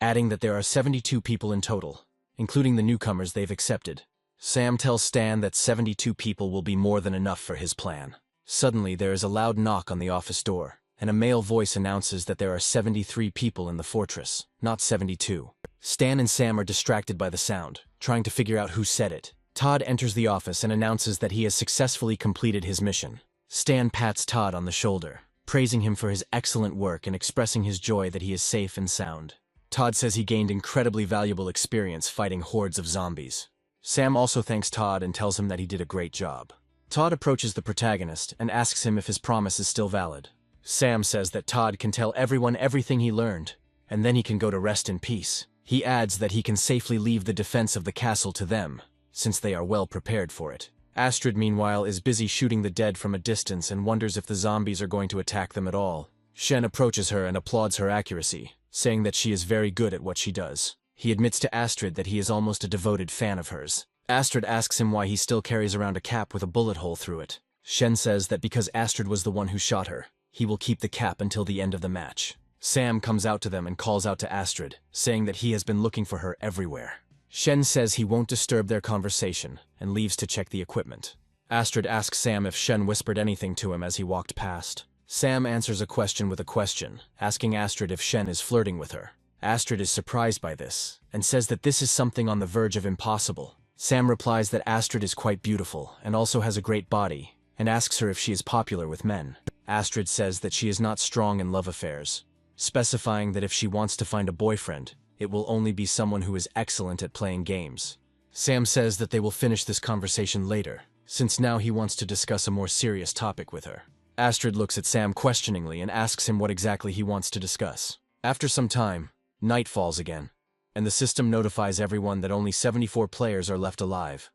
adding that there are 72 people in total, including the newcomers they've accepted. Sam tells Stan that 72 people will be more than enough for his plan. Suddenly, there is a loud knock on the office door, and a male voice announces that there are 73 people in the fortress, not 72. Stan and Sam are distracted by the sound, trying to figure out who said it. Todd enters the office and announces that he has successfully completed his mission. Stan pats Todd on the shoulder, praising him for his excellent work and expressing his joy that he is safe and sound. Todd says he gained incredibly valuable experience fighting hordes of zombies. Sam also thanks Todd and tells him that he did a great job. Todd approaches the protagonist and asks him if his promise is still valid. Sam says that Todd can tell everyone everything he learned, and then he can go to rest in peace. He adds that he can safely leave the defense of the castle to them, since they are well prepared for it. Astrid, meanwhile, is busy shooting the dead from a distance and wonders if the zombies are going to attack them at all. Shen approaches her and applauds her accuracy, saying that she is very good at what she does. He admits to Astrid that he is almost a devoted fan of hers. Astrid asks him why he still carries around a cap with a bullet hole through it. Shen says that because Astrid was the one who shot her, he will keep the cap until the end of the match. Sam comes out to them and calls out to Astrid, saying that he has been looking for her everywhere. Shen says he won't disturb their conversation and leaves to check the equipment. Astrid asks Sam if Shen whispered anything to him as he walked past. Sam answers a question with a question, asking Astrid if Shen is flirting with her. Astrid is surprised by this, and says that this is something on the verge of impossible. Sam replies that Astrid is quite beautiful, and also has a great body, and asks her if she is popular with men. Astrid says that she is not strong in love affairs, specifying that if she wants to find a boyfriend, it will only be someone who is excellent at playing games. Sam says that they will finish this conversation later, since now he wants to discuss a more serious topic with her. Astrid looks at Sam questioningly and asks him what exactly he wants to discuss. After some time, night falls again, and the system notifies everyone that only 74 players are left alive,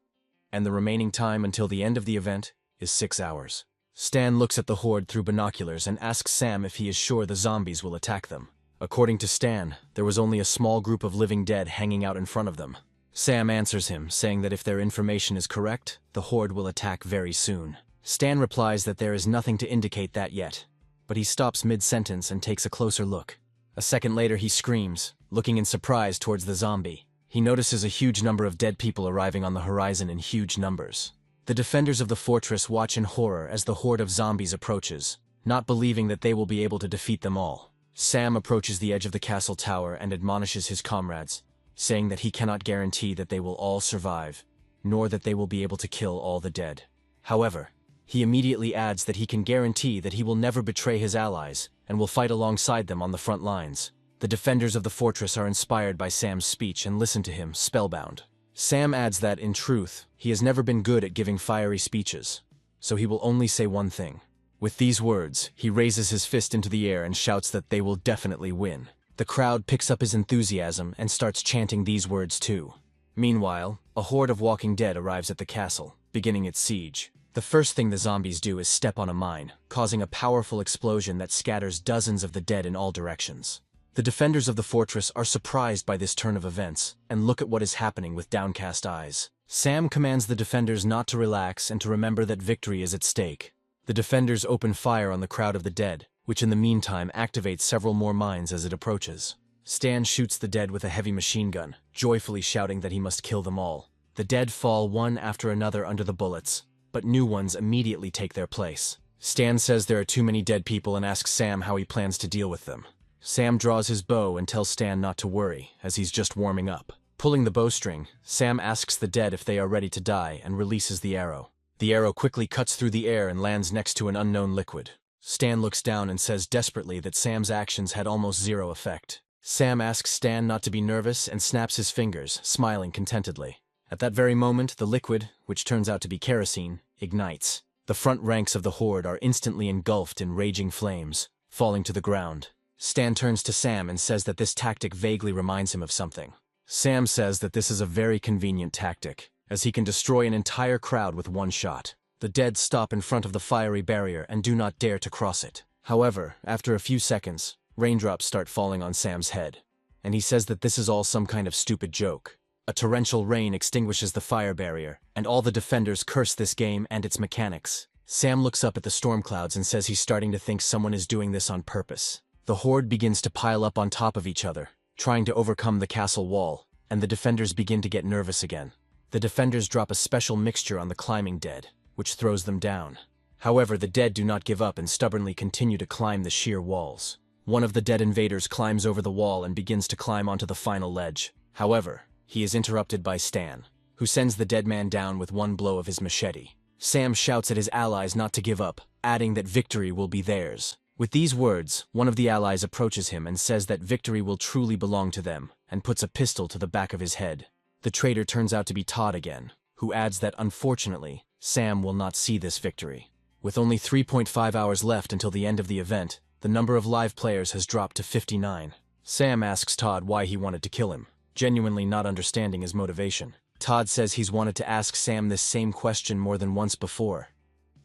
and the remaining time until the end of the event is 6 hours. Stan looks at the horde through binoculars and asks Sam if he is sure the zombies will attack them. According to Stan, there was only a small group of living dead hanging out in front of them. Sam answers him, saying that if their information is correct, the horde will attack very soon. Stan replies that there is nothing to indicate that yet, but he stops mid-sentence and takes a closer look. A second later he screams, looking in surprise towards the zombie. He notices a huge number of dead people arriving on the horizon in huge numbers. The defenders of the fortress watch in horror as the horde of zombies approaches, not believing that they will be able to defeat them all. Sam approaches the edge of the castle tower and admonishes his comrades, saying that he cannot guarantee that they will all survive, nor that they will be able to kill all the dead. However, he immediately adds that he can guarantee that he will never betray his allies and will fight alongside them on the front lines. The The defenders of the fortress are inspired by Sam's speech and listen to him, spellbound. Sam adds that, in truth, he has never been good at giving fiery speeches, so he will only say one thing. With these words, he raises his fist into the air and shouts that they will definitely win. The crowd picks up his enthusiasm and starts chanting these words too. Meanwhile, a horde of walking dead arrives at the castle, beginning its siege. The first thing the zombies do is step on a mine, causing a powerful explosion that scatters dozens of the dead in all directions. The defenders of the fortress are surprised by this turn of events and look at what is happening with downcast eyes. Sam commands the defenders not to relax and to remember that victory is at stake. The defenders open fire on the crowd of the dead, which in the meantime activates several more mines as it approaches. Stan shoots the dead with a heavy machine gun, joyfully shouting that he must kill them all. The dead fall one after another under the bullets, but new ones immediately take their place. Stan says there are too many dead people and asks Sam how he plans to deal with them. Sam draws his bow and tells Stan not to worry, as he's just warming up. Pulling the bowstring, Sam asks the dead if they are ready to die and releases the arrow. The arrow quickly cuts through the air and lands next to an unknown liquid. Stan looks down and says desperately that Sam's actions had almost zero effect. Sam asks Stan not to be nervous and snaps his fingers, smiling contentedly. At that very moment, the liquid, which turns out to be kerosene, ignites. The front ranks of the horde are instantly engulfed in raging flames, falling to the ground. Stan turns to Sam and says that this tactic vaguely reminds him of something. Sam says that this is a very convenient tactic, as he can destroy an entire crowd with one shot. The dead stop in front of the fiery barrier and do not dare to cross it. However, after a few seconds, raindrops start falling on Sam's head, and he says that this is all some kind of stupid joke. A torrential rain extinguishes the fire barrier, and all the defenders curse this game and its mechanics. Sam looks up at the storm clouds and says he's starting to think someone is doing this on purpose. The horde begins to pile up on top of each other, trying to overcome the castle wall, and the defenders begin to get nervous again. The defenders drop a special mixture on the climbing dead, which throws them down. However, the dead do not give up and stubbornly continue to climb the sheer walls. One of the dead invaders climbs over the wall and begins to climb onto the final ledge. However, he is interrupted by Stan, who sends the dead man down with one blow of his machete. Sam shouts at his allies not to give up, adding that victory will be theirs. With these words, one of the allies approaches him and says that victory will truly belong to them, and puts a pistol to the back of his head. The traitor turns out to be Todd again, who adds that unfortunately, Sam will not see this victory. With only 3.5 hours left until the end of the event, the number of live players has dropped to 59. Sam asks Todd why he wanted to kill him, genuinely not understanding his motivation. Todd says he's wanted to ask Sam this same question more than once before,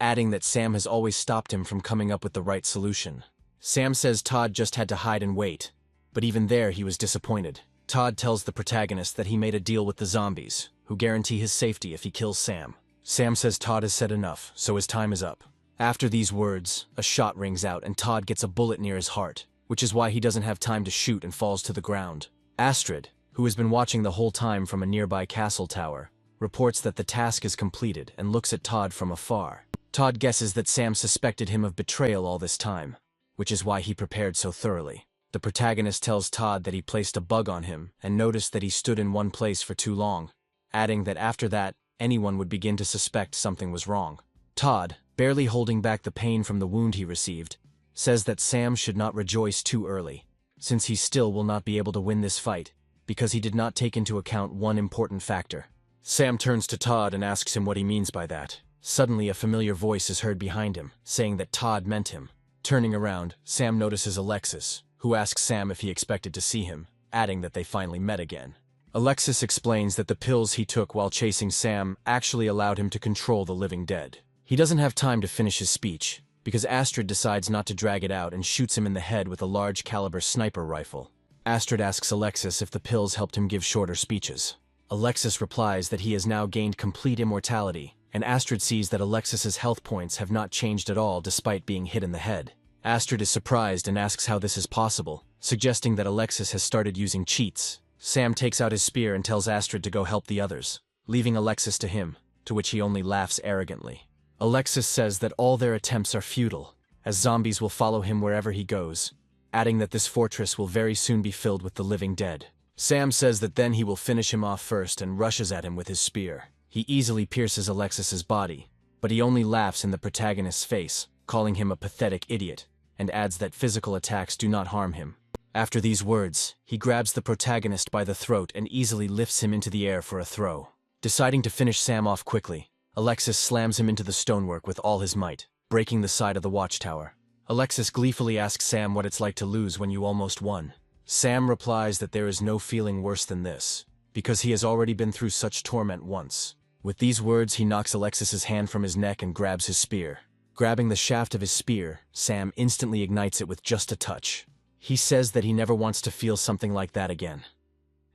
adding that Sam has always stopped him from coming up with the right solution. Sam says Todd just had to hide and wait, but even there he was disappointed. Todd tells the protagonist that he made a deal with the zombies, who guarantee his safety if he kills Sam. Sam says Todd has said enough, so his time is up. After these words, a shot rings out and Todd gets a bullet near his heart, which is why he doesn't have time to shoot and falls to the ground. Astrid, who has been watching the whole time from a nearby castle tower, reports that the task is completed and looks at Todd from afar. Todd guesses that Sam suspected him of betrayal all this time, which is why he prepared so thoroughly. The protagonist tells Todd that he placed a bug on him and noticed that he stood in one place for too long, adding that after that, anyone would begin to suspect something was wrong. Todd, barely holding back the pain from the wound he received, says that Sam should not rejoice too early, since he still will not be able to win this fight, because he did not take into account one important factor. Sam turns to Todd and asks him what he means by that. Suddenly, a familiar voice is heard behind him, saying that Todd meant him. Turning around, Sam notices Alexis, who asks Sam if he expected to see him, adding that they finally met again. Alexis explains that the pills he took while chasing Sam actually allowed him to control the living dead. He doesn't have time to finish his speech, because Astrid decides not to drag it out and shoots him in the head with a large-caliber sniper rifle. Astrid asks Alexis if the pills helped him give shorter speeches. Alexis replies that he has now gained complete immortality, and Astrid sees that Alexis's health points have not changed at all despite being hit in the head. Astrid is surprised and asks how this is possible, suggesting that Alexis has started using cheats. Sam takes out his spear and tells Astrid to go help the others, leaving Alexis to him, to which he only laughs arrogantly. Alexis says that all their attempts are futile, as zombies will follow him wherever he goes, adding that this fortress will very soon be filled with the living dead. Sam says that then he will finish him off first and rushes at him with his spear. He easily pierces Alexis's body, but he only laughs in the protagonist's face, calling him a pathetic idiot, and adds that physical attacks do not harm him. After these words, he grabs the protagonist by the throat and easily lifts him into the air for a throw. Deciding to finish Sam off quickly, Alexis slams him into the stonework with all his might, breaking the side of the watchtower. Alexis gleefully asks Sam what it's like to lose when you almost won. Sam replies that there is no feeling worse than this, because he has already been through such torment once. With these words, he knocks Alexis's hand from his neck and grabs his spear. Grabbing the shaft of his spear, Sam instantly ignites it with just a touch. He says that he never wants to feel something like that again,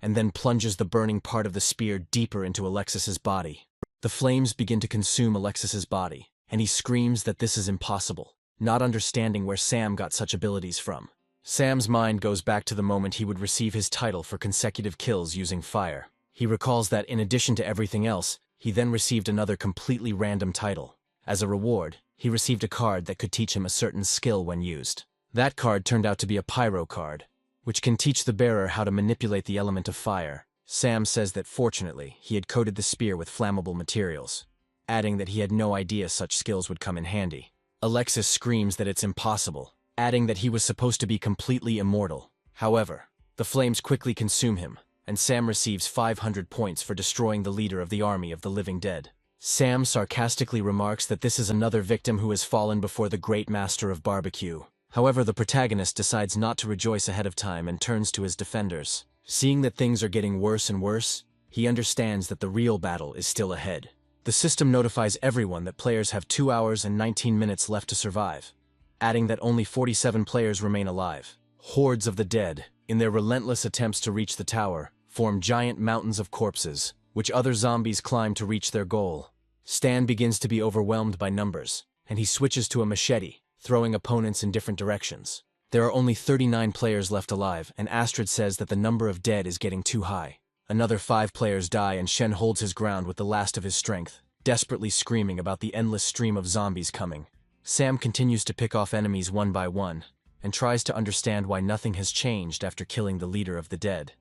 and then plunges the burning part of the spear deeper into Alexis's body. The flames begin to consume Alexis's body, and he screams that this is impossible, not understanding where Sam got such abilities from. Sam's mind goes back to the moment he would receive his title for consecutive kills using fire. He recalls that in addition to everything else, he then received another completely random title. As a reward, he received a card that could teach him a certain skill when used. That card turned out to be a pyro card, which can teach the bearer how to manipulate the element of fire. Sam says that fortunately, he had coated the spear with flammable materials, adding that he had no idea such skills would come in handy. Alexis screams that it's impossible, adding that he was supposed to be completely immortal. However, the flames quickly consume him, and Sam receives 500 points for destroying the leader of the army of the living dead. Sam sarcastically remarks that this is another victim who has fallen before the great master of barbecue. However, the protagonist decides not to rejoice ahead of time and turns to his defenders. Seeing that things are getting worse and worse, he understands that the real battle is still ahead. The system notifies everyone that players have 2 hours and 19 minutes left to survive, adding that only 47 players remain alive. Hordes of the dead, in their relentless attempts to reach the tower, form giant mountains of corpses, which other zombies climb to reach their goal. Stan begins to be overwhelmed by numbers, and he switches to a machete, throwing opponents in different directions. There are only 39 players left alive, and Astrid says that the number of dead is getting too high. Another 5 players die, and Shen holds his ground with the last of his strength, desperately screaming about the endless stream of zombies coming. Sam continues to pick off enemies one by one, and tries to understand why nothing has changed after killing the leader of the dead,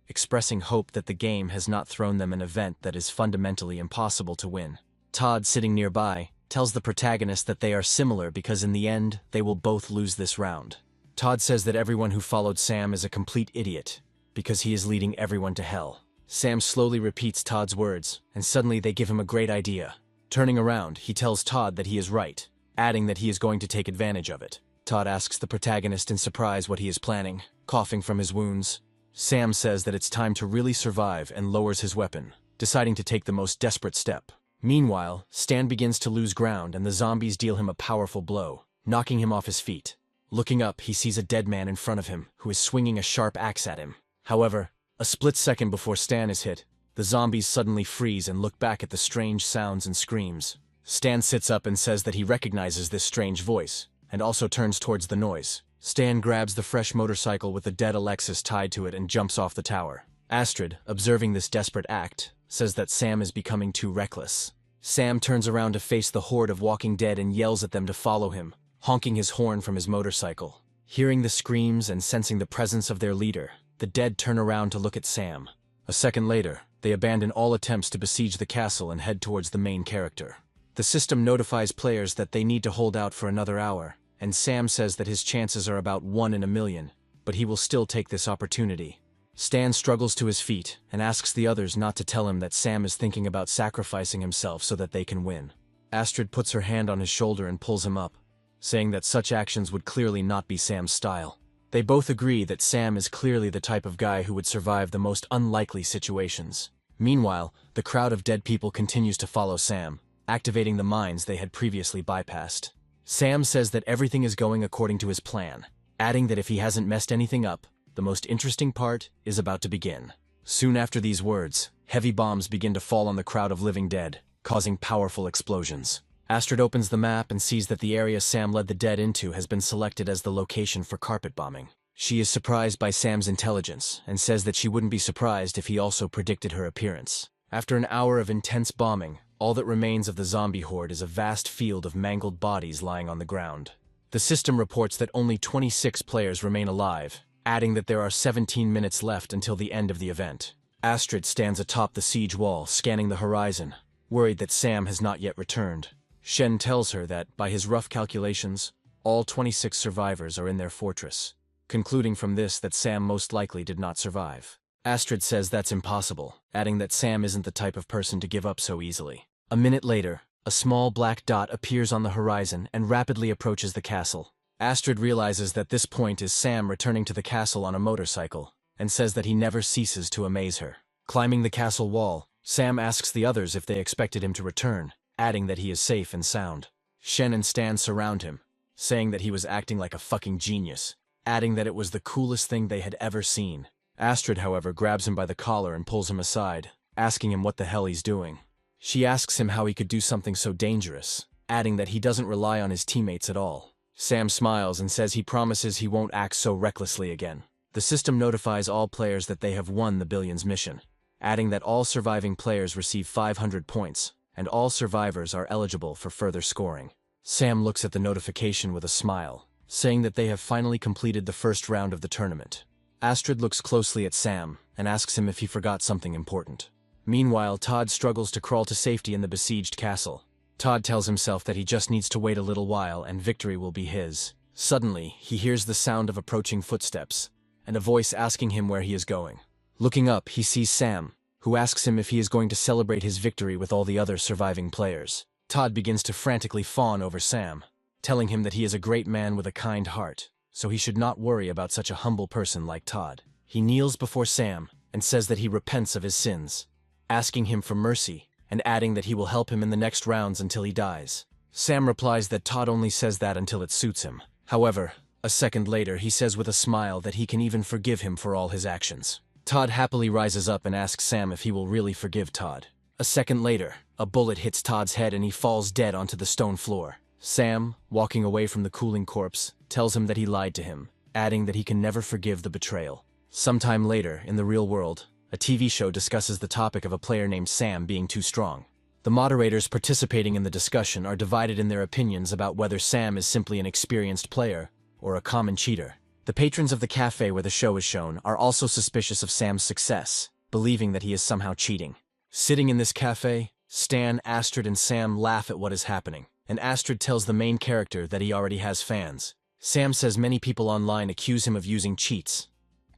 expressing hope that the game has not thrown them an event that is fundamentally impossible to win. Todd, sitting nearby, tells the protagonist that they are similar because in the end, they will both lose this round. Todd says that everyone who followed Sam is a complete idiot, because he is leading everyone to hell. Sam slowly repeats Todd's words, and suddenly they give him a great idea. Turning around, he tells Todd that he is right, adding that he is going to take advantage of it. Todd asks the protagonist in surprise what he is planning, coughing from his wounds. Sam says that it's time to really survive and lowers his weapon, deciding to take the most desperate step. Meanwhile, Stan begins to lose ground and the zombies deal him a powerful blow, knocking him off his feet. Looking up, he sees a dead man in front of him who is swinging a sharp axe at him. However, a split second before Stan is hit, the zombies suddenly freeze and look back at the strange sounds and screams. Stan sits up and says that he recognizes this strange voice, and also turns towards the noise. Stan grabs the fresh motorcycle with the dead Alexis tied to it and jumps off the tower. Astrid, observing this desperate act, says that Sam is becoming too reckless. Sam turns around to face the horde of walking dead and yells at them to follow him, honking his horn from his motorcycle. Hearing the screams and sensing the presence of their leader, the dead turn around to look at Sam. A second later, they abandon all attempts to besiege the castle and head towards the main character. The system notifies players that they need to hold out for another hour, and Sam says that his chances are about 1 in a million, but he will still take this opportunity. Stan struggles to his feet and asks the others not to tell him that Sam is thinking about sacrificing himself so that they can win. Astrid puts her hand on his shoulder and pulls him up, saying that such actions would clearly not be Sam's style. They both agree that Sam is clearly the type of guy who would survive the most unlikely situations. Meanwhile, the crowd of dead people continues to follow Sam, activating the mines they had previously bypassed. Sam says that everything is going according to his plan, adding that if he hasn't messed anything up, the most interesting part is about to begin. Soon after these words, heavy bombs begin to fall on the crowd of living dead, causing powerful explosions. Astrid opens the map and sees that the area Sam led the dead into has been selected as the location for carpet bombing. She is surprised by Sam's intelligence and says that she wouldn't be surprised if he also predicted her appearance. After an hour of intense bombing, all that remains of the zombie horde is a vast field of mangled bodies lying on the ground. The system reports that only 26 players remain alive, adding that there are 17 minutes left until the end of the event. Astrid stands atop the siege wall, scanning the horizon, worried that Sam has not yet returned. Shen tells her that, by his rough calculations, all 26 survivors are in their fortress. concluding from this that Sam most likely did not survive. Astrid says that's impossible, adding that Sam isn't the type of person to give up so easily. A minute later, a small black dot appears on the horizon and rapidly approaches the castle. Astrid realizes that this point is Sam returning to the castle on a motorcycle, and says that he never ceases to amaze her. Climbing the castle wall, Sam asks the others if they expected him to return, adding that he is safe and sound. Shen and Stan surround him, saying that he was acting like a fucking genius, adding that it was the coolest thing they had ever seen. Astrid, however, grabs him by the collar and pulls him aside, asking him what the hell he's doing. She asks him how he could do something so dangerous, adding that he doesn't rely on his teammates at all. Sam smiles and says he promises he won't act so recklessly again. The system notifies all players that they have won the Billions mission, adding that all surviving players receive 500 points, and all survivors are eligible for further scoring. Sam looks at the notification with a smile, saying that they have finally completed the first round of the tournament. Astrid looks closely at Sam and asks him if he forgot something important. Meanwhile, Todd struggles to crawl to safety in the besieged castle. Todd tells himself that he just needs to wait a little while and victory will be his. Suddenly, he hears the sound of approaching footsteps, and a voice asking him where he is going. Looking up, he sees Sam, who asks him if he is going to celebrate his victory with all the other surviving players. Todd begins to frantically fawn over Sam, telling him that he is a great man with a kind heart, so he should not worry about such a humble person like Todd. He kneels before Sam and says that he repents of his sins, asking him for mercy and adding that he will help him in the next rounds until he dies. Sam replies that Todd only says that until it suits him. However, a second later he says with a smile that he can even forgive him for all his actions. Todd happily rises up and asks Sam if he will really forgive Todd. A second later, a bullet hits Todd's head and he falls dead onto the stone floor. Sam, walking away from the cooling corpse, tells him that he lied to him, adding that he can never forgive the betrayal. Sometime later, in the real world, a TV show discusses the topic of a player named Sam being too strong. The moderators participating in the discussion are divided in their opinions about whether Sam is simply an experienced player or a common cheater. The patrons of the cafe where the show is shown are also suspicious of Sam's success, believing that he is somehow cheating. Sitting in this cafe, Stan, Astrid, and Sam laugh at what is happening, and Astrid tells the main character that he already has fans. Sam says many people online accuse him of using cheats,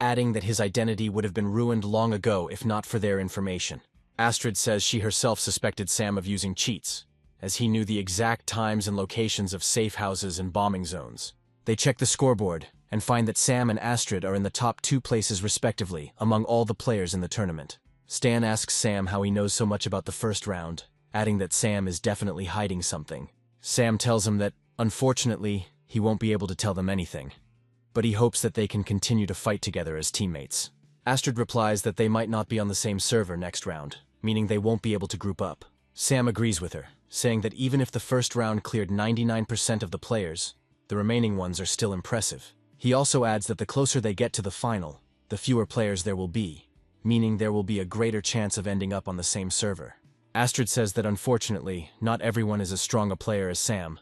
adding that his identity would have been ruined long ago if not for their information. Astrid says she herself suspected Sam of using cheats, as he knew the exact times and locations of safe houses and bombing zones. They check the scoreboard and find that Sam and Astrid are in the top 2 places respectively among all the players in the tournament. Stan asks Sam how he knows so much about the first round, adding that Sam is definitely hiding something. Sam tells him that, unfortunately, he won't be able to tell them anything, but he hopes that they can continue to fight together as teammates. Astrid replies that they might not be on the same server next round, meaning they won't be able to group up. Sam agrees with her, saying that even if the first round cleared 99% of the players, the remaining ones are still impressive. He also adds that the closer they get to the final, the fewer players there will be, meaning there will be a greater chance of ending up on the same server. Astrid says that unfortunately, not everyone is as strong a player as Sam,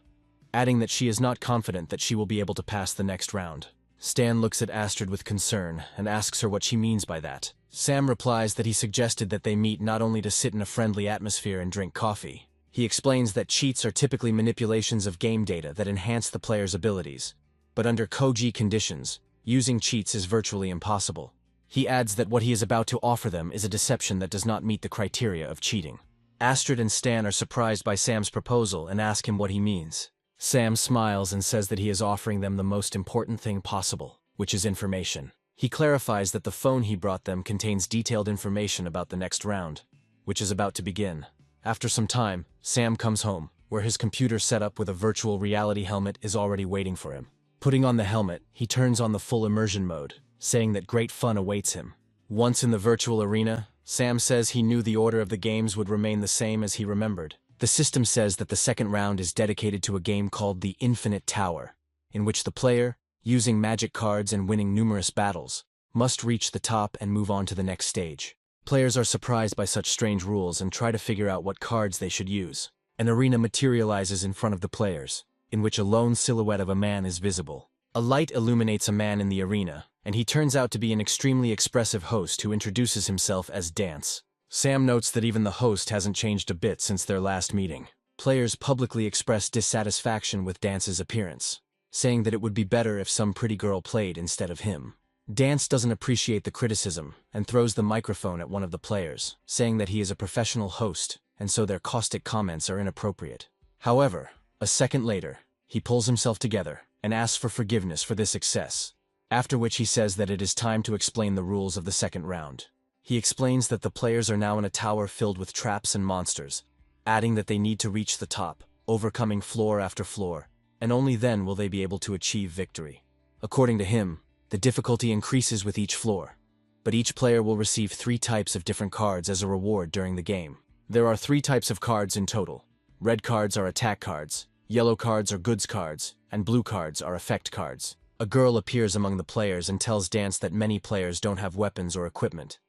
adding that she is not confident that she will be able to pass the next round. Stan looks at Astrid with concern and asks her what she means by that. Sam replies that he suggested that they meet not only to sit in a friendly atmosphere and drink coffee. He explains that cheats are typically manipulations of game data that enhance the player's abilities, but under Koji conditions, using cheats is virtually impossible. He adds that what he is about to offer them is a deception that does not meet the criteria of cheating. Astrid and Stan are surprised by Sam's proposal and ask him what he means. Sam smiles and says that he is offering them the most important thing possible, which is information. He clarifies that the phone he brought them contains detailed information about the next round, which is about to begin. After some time, Sam comes home, where his computer set up with a virtual reality helmet is already waiting for him. Putting on the helmet, he turns on the full immersion mode, saying that great fun awaits him. Once in the virtual arena, Sam says he knew the order of the games would remain the same as he remembered. The system says that the second round is dedicated to a game called the Infinite Tower, in which the player, using magic cards and winning numerous battles, must reach the top and move on to the next stage. Players are surprised by such strange rules and try to figure out what cards they should use. An arena materializes in front of the players, in which a lone silhouette of a man is visible. A light illuminates a man in the arena, and he turns out to be an extremely expressive host who introduces himself as Dance. Sam notes that even the host hasn't changed a bit since their last meeting. Players publicly express dissatisfaction with Dance's appearance, saying that it would be better if some pretty girl played instead of him. Dance doesn't appreciate the criticism and throws the microphone at one of the players, saying that he is a professional host and so their caustic comments are inappropriate. However, a second later, he pulls himself together and asks for forgiveness for this excess, after which he says that it is time to explain the rules of the second round. He explains that the players are now in a tower filled with traps and monsters, adding that they need to reach the top, overcoming floor after floor, and only then will they be able to achieve victory. According to him, the difficulty increases with each floor, but each player will receive 3 types of different cards as a reward during the game. There are 3 types of cards in total. Red cards are attack cards, yellow cards are goods cards, and blue cards are effect cards. A girl appears among the players and tells Dance that many players don't have weapons or equipment,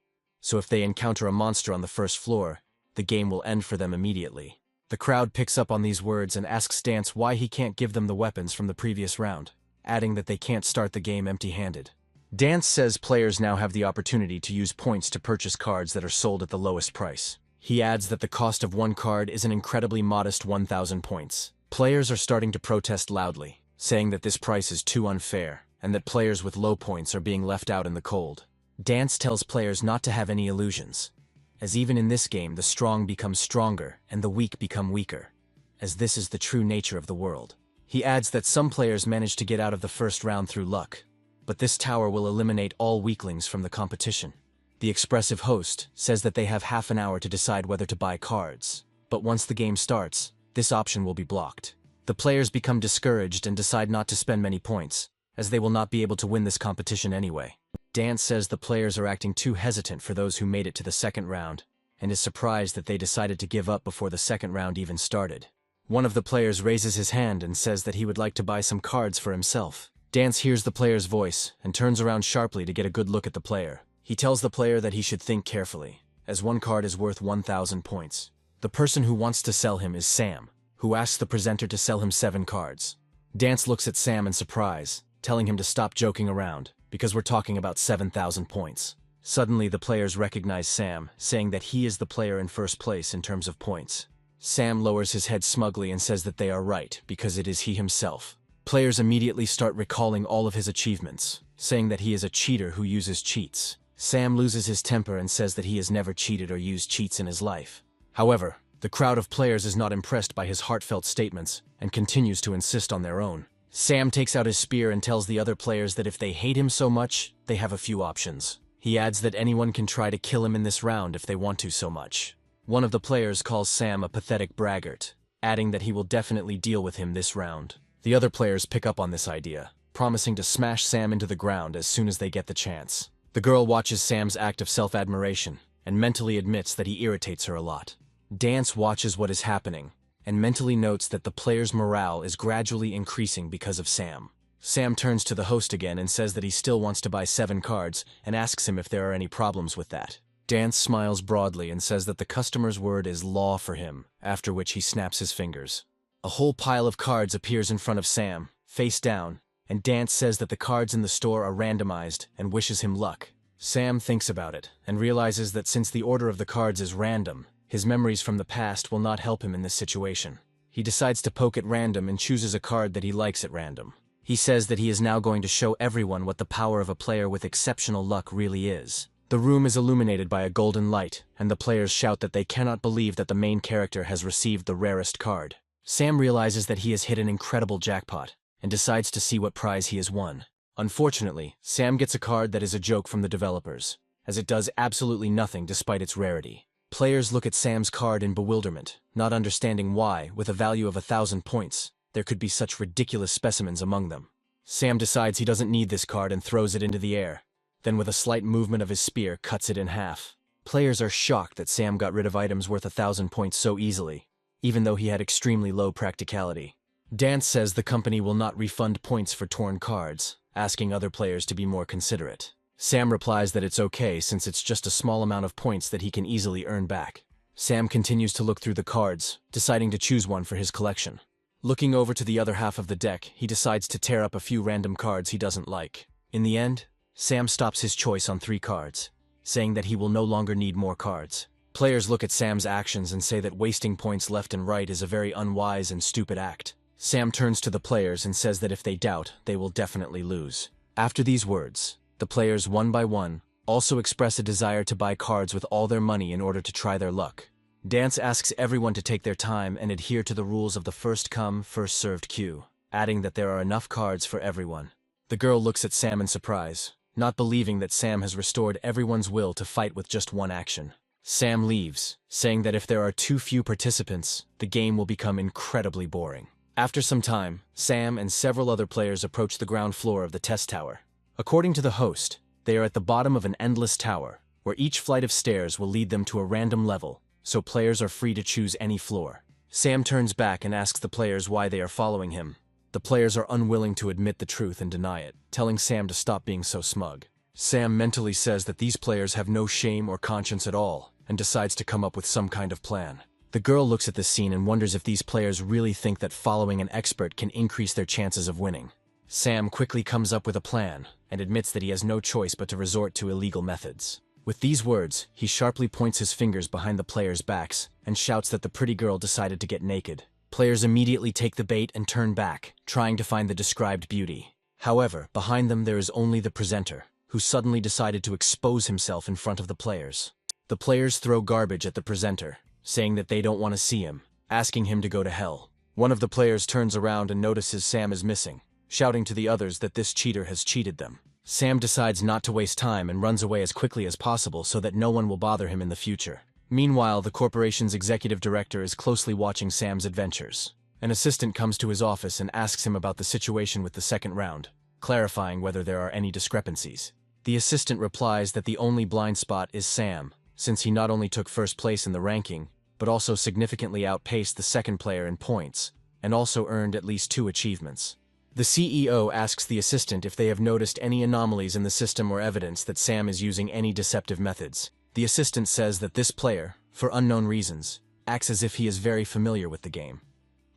so if they encounter a monster on the first floor, the game will end for them immediately. The crowd picks up on these words and asks Dance why he can't give them the weapons from the previous round, adding that they can't start the game empty-handed. Dance says players now have the opportunity to use points to purchase cards that are sold at the lowest price. He adds that the cost of one card is an incredibly modest 1,000 points. Players are starting to protest loudly, saying that this price is too unfair, and that players with low points are being left out in the cold. Dance tells players not to have any illusions, as even in this game the strong become stronger and the weak become weaker, as this is the true nature of the world. He adds that some players manage to get out of the first round through luck, but this tower will eliminate all weaklings from the competition. The expressive host says that they have half an hour to decide whether to buy cards, but once the game starts, this option will be blocked. The players become discouraged and decide not to spend many points, as they will not be able to win this competition anyway. Dance says the players are acting too hesitant for those who made it to the second round, and is surprised that they decided to give up before the second round even started. One of the players raises his hand and says that he would like to buy some cards for himself. Dance hears the player's voice and turns around sharply to get a good look at the player. He tells the player that he should think carefully, as one card is worth 1,000 points. The person who wants to sell him is Sam, who asks the presenter to sell him 7 cards. Dance looks at Sam in surprise, telling him to stop joking around, because we're talking about 7,000 points. Suddenly the players recognize Sam, saying that he is the player in first place in terms of points. Sam lowers his head smugly and says that they are right, because it is he himself. Players immediately start recalling all of his achievements, saying that he is a cheater who uses cheats. Sam loses his temper and says that he has never cheated or used cheats in his life. However, the crowd of players is not impressed by his heartfelt statements and continues to insist on their own. Sam takes out his spear and tells the other players that if they hate him so much, they have a few options. He adds that anyone can try to kill him in this round if they want to so much. One of the players calls Sam a pathetic braggart, adding that he will definitely deal with him this round. The other players pick up on this idea, promising to smash Sam into the ground as soon as they get the chance. The girl watches Sam's act of self-admiration and mentally admits that he irritates her a lot. Dance watches what is happening and mentally notes that the players' morale is gradually increasing because of Sam. Sam turns to the host again and says that he still wants to buy 7 cards and asks him if there are any problems with that. Dance smiles broadly and says that the customer's word is law for him, after which he snaps his fingers. A whole pile of cards appears in front of Sam, face down, and Dance says that the cards in the store are randomized and wishes him luck. Sam thinks about it and realizes that since the order of the cards is random, his memories from the past will not help him in this situation. He decides to poke at random and chooses a card that he likes at random. He says that he is now going to show everyone what the power of a player with exceptional luck really is. The room is illuminated by a golden light, and the players shout that they cannot believe that the main character has received the rarest card. Sam realizes that he has hit an incredible jackpot, and decides to see what prize he has won. Unfortunately, Sam gets a card that is a joke from the developers, as it does absolutely nothing despite its rarity. Players look at Sam's card in bewilderment, not understanding why, with a value of 1,000 points, there could be such ridiculous specimens among them. Sam decides he doesn't need this card and throws it into the air, then with a slight movement of his spear cuts it in half. Players are shocked that Sam got rid of items worth 1,000 points so easily, even though he had extremely low practicality. Dance says the company will not refund points for torn cards, asking other players to be more considerate. Sam replies that it's okay since it's just a small amount of points that he can easily earn back. Sam continues to look through the cards, deciding to choose one for his collection. Looking over to the other half of the deck, he decides to tear up a few random cards he doesn't like. In the end, Sam stops his choice on 3 cards, saying that he will no longer need more cards. Players look at Sam's actions and say that wasting points left and right is a very unwise and stupid act. Sam turns to the players and says that if they doubt, they will definitely lose. After these words, the players one by one also express a desire to buy cards with all their money in order to try their luck. Dance asks everyone to take their time and adhere to the rules of the first come, first served queue, adding that there are enough cards for everyone. The girl looks at Sam in surprise, not believing that Sam has restored everyone's will to fight with just one action. Sam leaves, saying that if there are too few participants, the game will become incredibly boring. After some time, Sam and several other players approach the ground floor of the test tower. According to the host, they are at the bottom of an endless tower, where each flight of stairs will lead them to a random level, so players are free to choose any floor. Sam turns back and asks the players why they are following him. The players are unwilling to admit the truth and deny it, telling Sam to stop being so smug. Sam mentally says that these players have no shame or conscience at all, and decides to come up with some kind of plan. The girl looks at this scene and wonders if these players really think that following an expert can increase their chances of winning. Sam quickly comes up with a plan, and admits that he has no choice but to resort to illegal methods. With these words, he sharply points his fingers behind the players' backs, and shouts that the pretty girl decided to get naked. Players immediately take the bait and turn back, trying to find the described beauty. However, behind them there is only the presenter, who suddenly decided to expose himself in front of the players. The players throw garbage at the presenter, saying that they don't want to see him, asking him to go to hell. One of the players turns around and notices Sam is missing, shouting to the others that this cheater has cheated them. Sam decides not to waste time and runs away as quickly as possible so that no one will bother him in the future. Meanwhile, the corporation's executive director is closely watching Sam's adventures. An assistant comes to his office and asks him about the situation with the second round, clarifying whether there are any discrepancies. The assistant replies that the only blind spot is Sam, since he not only took first place in the ranking, but also significantly outpaced the second player in points, and also earned at least 2 achievements. The CEO asks the assistant if they have noticed any anomalies in the system or evidence that Sam is using any deceptive methods. The assistant says that this player, for unknown reasons, acts as if he is very familiar with the game,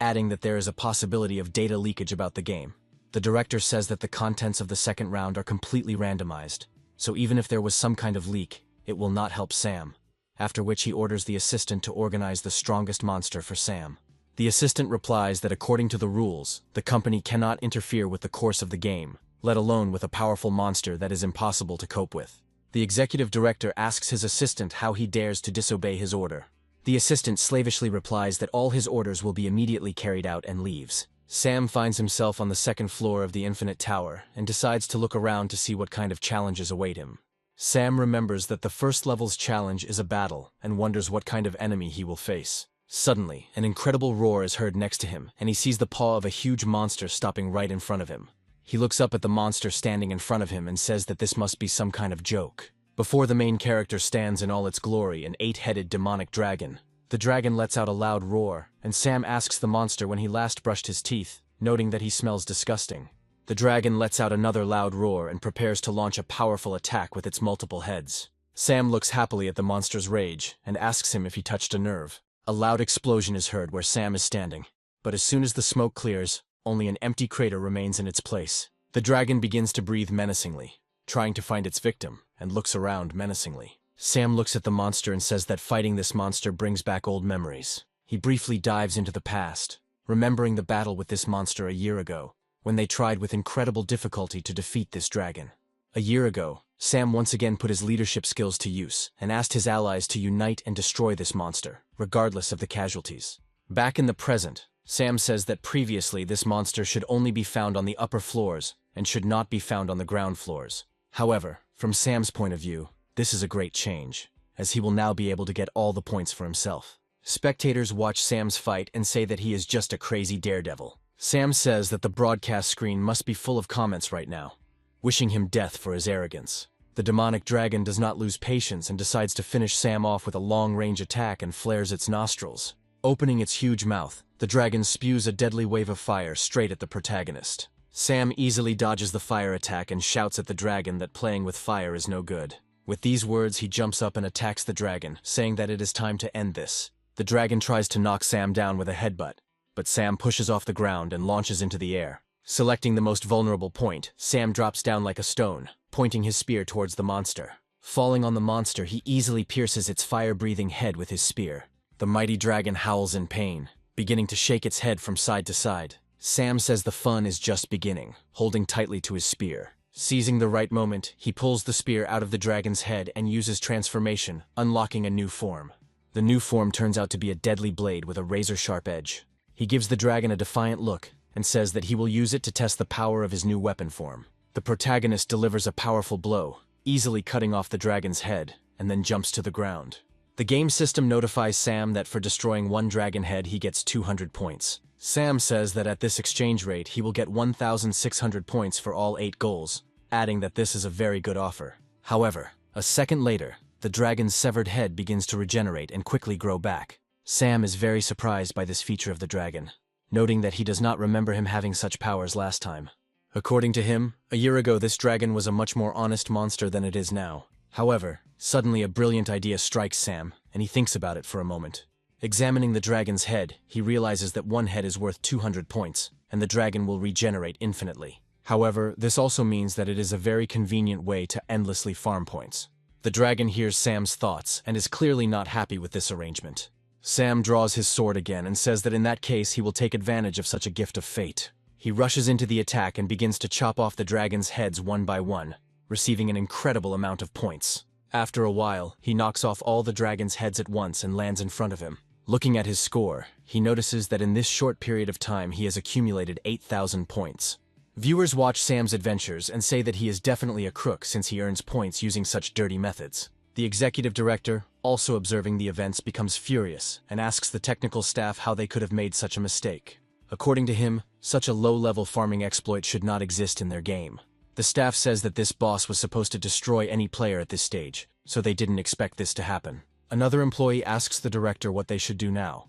adding that there is a possibility of data leakage about the game. The director says that the contents of the second round are completely randomized, so even if there was some kind of leak, it will not help Sam, after which he orders the assistant to organize the strongest monster for Sam. The assistant replies that according to the rules, the company cannot interfere with the course of the game, let alone with a powerful monster that is impossible to cope with. The executive director asks his assistant how he dares to disobey his order. The assistant slavishly replies that all his orders will be immediately carried out and leaves. Sam finds himself on the second floor of the Infinite Tower and decides to look around to see what kind of challenges await him. Sam remembers that the first level's challenge is a battle and wonders what kind of enemy he will face. Suddenly, an incredible roar is heard next to him, and he sees the paw of a huge monster stopping right in front of him. He looks up at the monster standing in front of him and says that this must be some kind of joke. Before the main character stands in all its glory an 8-headed demonic dragon. The dragon lets out a loud roar, and Sam asks the monster when he last brushed his teeth, noting that he smells disgusting. The dragon lets out another loud roar and prepares to launch a powerful attack with its multiple heads. Sam looks happily at the monster's rage and asks him if he touched a nerve. A loud explosion is heard where Sam is standing, but as soon as the smoke clears, only an empty crater remains in its place. The dragon begins to breathe menacingly, trying to find its victim, and looks around menacingly. Sam looks at the monster and says that fighting this monster brings back old memories. He briefly dives into the past, remembering the battle with this monster a year ago, when they tried with incredible difficulty to defeat this dragon. A year ago, Sam once again put his leadership skills to use and asked his allies to unite and destroy this monster, regardless of the casualties. Back in the present, Sam says that previously this monster should only be found on the upper floors and should not be found on the ground floors. However, from Sam's point of view, this is a great change, as he will now be able to get all the points for himself. Spectators watch Sam's fight and say that he is just a crazy daredevil. Sam says that the broadcast screen must be full of comments right now, wishing him death for his arrogance. The demonic dragon does not lose patience and decides to finish Sam off with a long-range attack and flares its nostrils. Opening its huge mouth, the dragon spews a deadly wave of fire straight at the protagonist. Sam easily dodges the fire attack and shouts at the dragon that playing with fire is no good. With these words, he jumps up and attacks the dragon, saying that it is time to end this. The dragon tries to knock Sam down with a headbutt, but Sam pushes off the ground and launches into the air. Selecting the most vulnerable point, Sam drops down like a stone, pointing his spear towards the monster. Falling on the monster, he easily pierces its fire-breathing head with his spear. The mighty dragon howls in pain, beginning to shake its head from side to side. Sam says the fun is just beginning, holding tightly to his spear. Seizing the right moment, he pulls the spear out of the dragon's head and uses transformation, unlocking a new form. The new form turns out to be a deadly blade with a razor-sharp edge. He gives the dragon a defiant look and says that he will use it to test the power of his new weapon form. The protagonist delivers a powerful blow, easily cutting off the dragon's head, and then jumps to the ground. The game system notifies Sam that for destroying one dragon head he gets 200 points. Sam says that at this exchange rate he will get 1,600 points for all 8 goals, adding that this is a very good offer. However, a second later, the dragon's severed head begins to regenerate and quickly grow back. Sam is very surprised by this feature of the dragon, noting that he does not remember him having such powers last time. According to him, a year ago this dragon was a much more honest monster than it is now. However, suddenly a brilliant idea strikes Sam, and he thinks about it for a moment. Examining the dragon's head, he realizes that one head is worth 200 points, and the dragon will regenerate infinitely. However, this also means that it is a very convenient way to endlessly farm points. The dragon hears Sam's thoughts and is clearly not happy with this arrangement. Sam draws his sword again and says that in that case he will take advantage of such a gift of fate. He rushes into the attack and begins to chop off the dragon's heads one by one, receiving an incredible amount of points. After a while, he knocks off all the dragon's heads at once and lands in front of him. Looking at his score, he notices that in this short period of time he has accumulated 8,000 points. Viewers watch Sam's adventures and say that he is definitely a crook since he earns points using such dirty methods. The executive director, also observing the events, becomes furious and asks the technical staff how they could have made such a mistake. According to him, such a low-level farming exploit should not exist in their game. The staff says that this boss was supposed to destroy any player at this stage, so they didn't expect this to happen. Another employee asks the director what they should do now,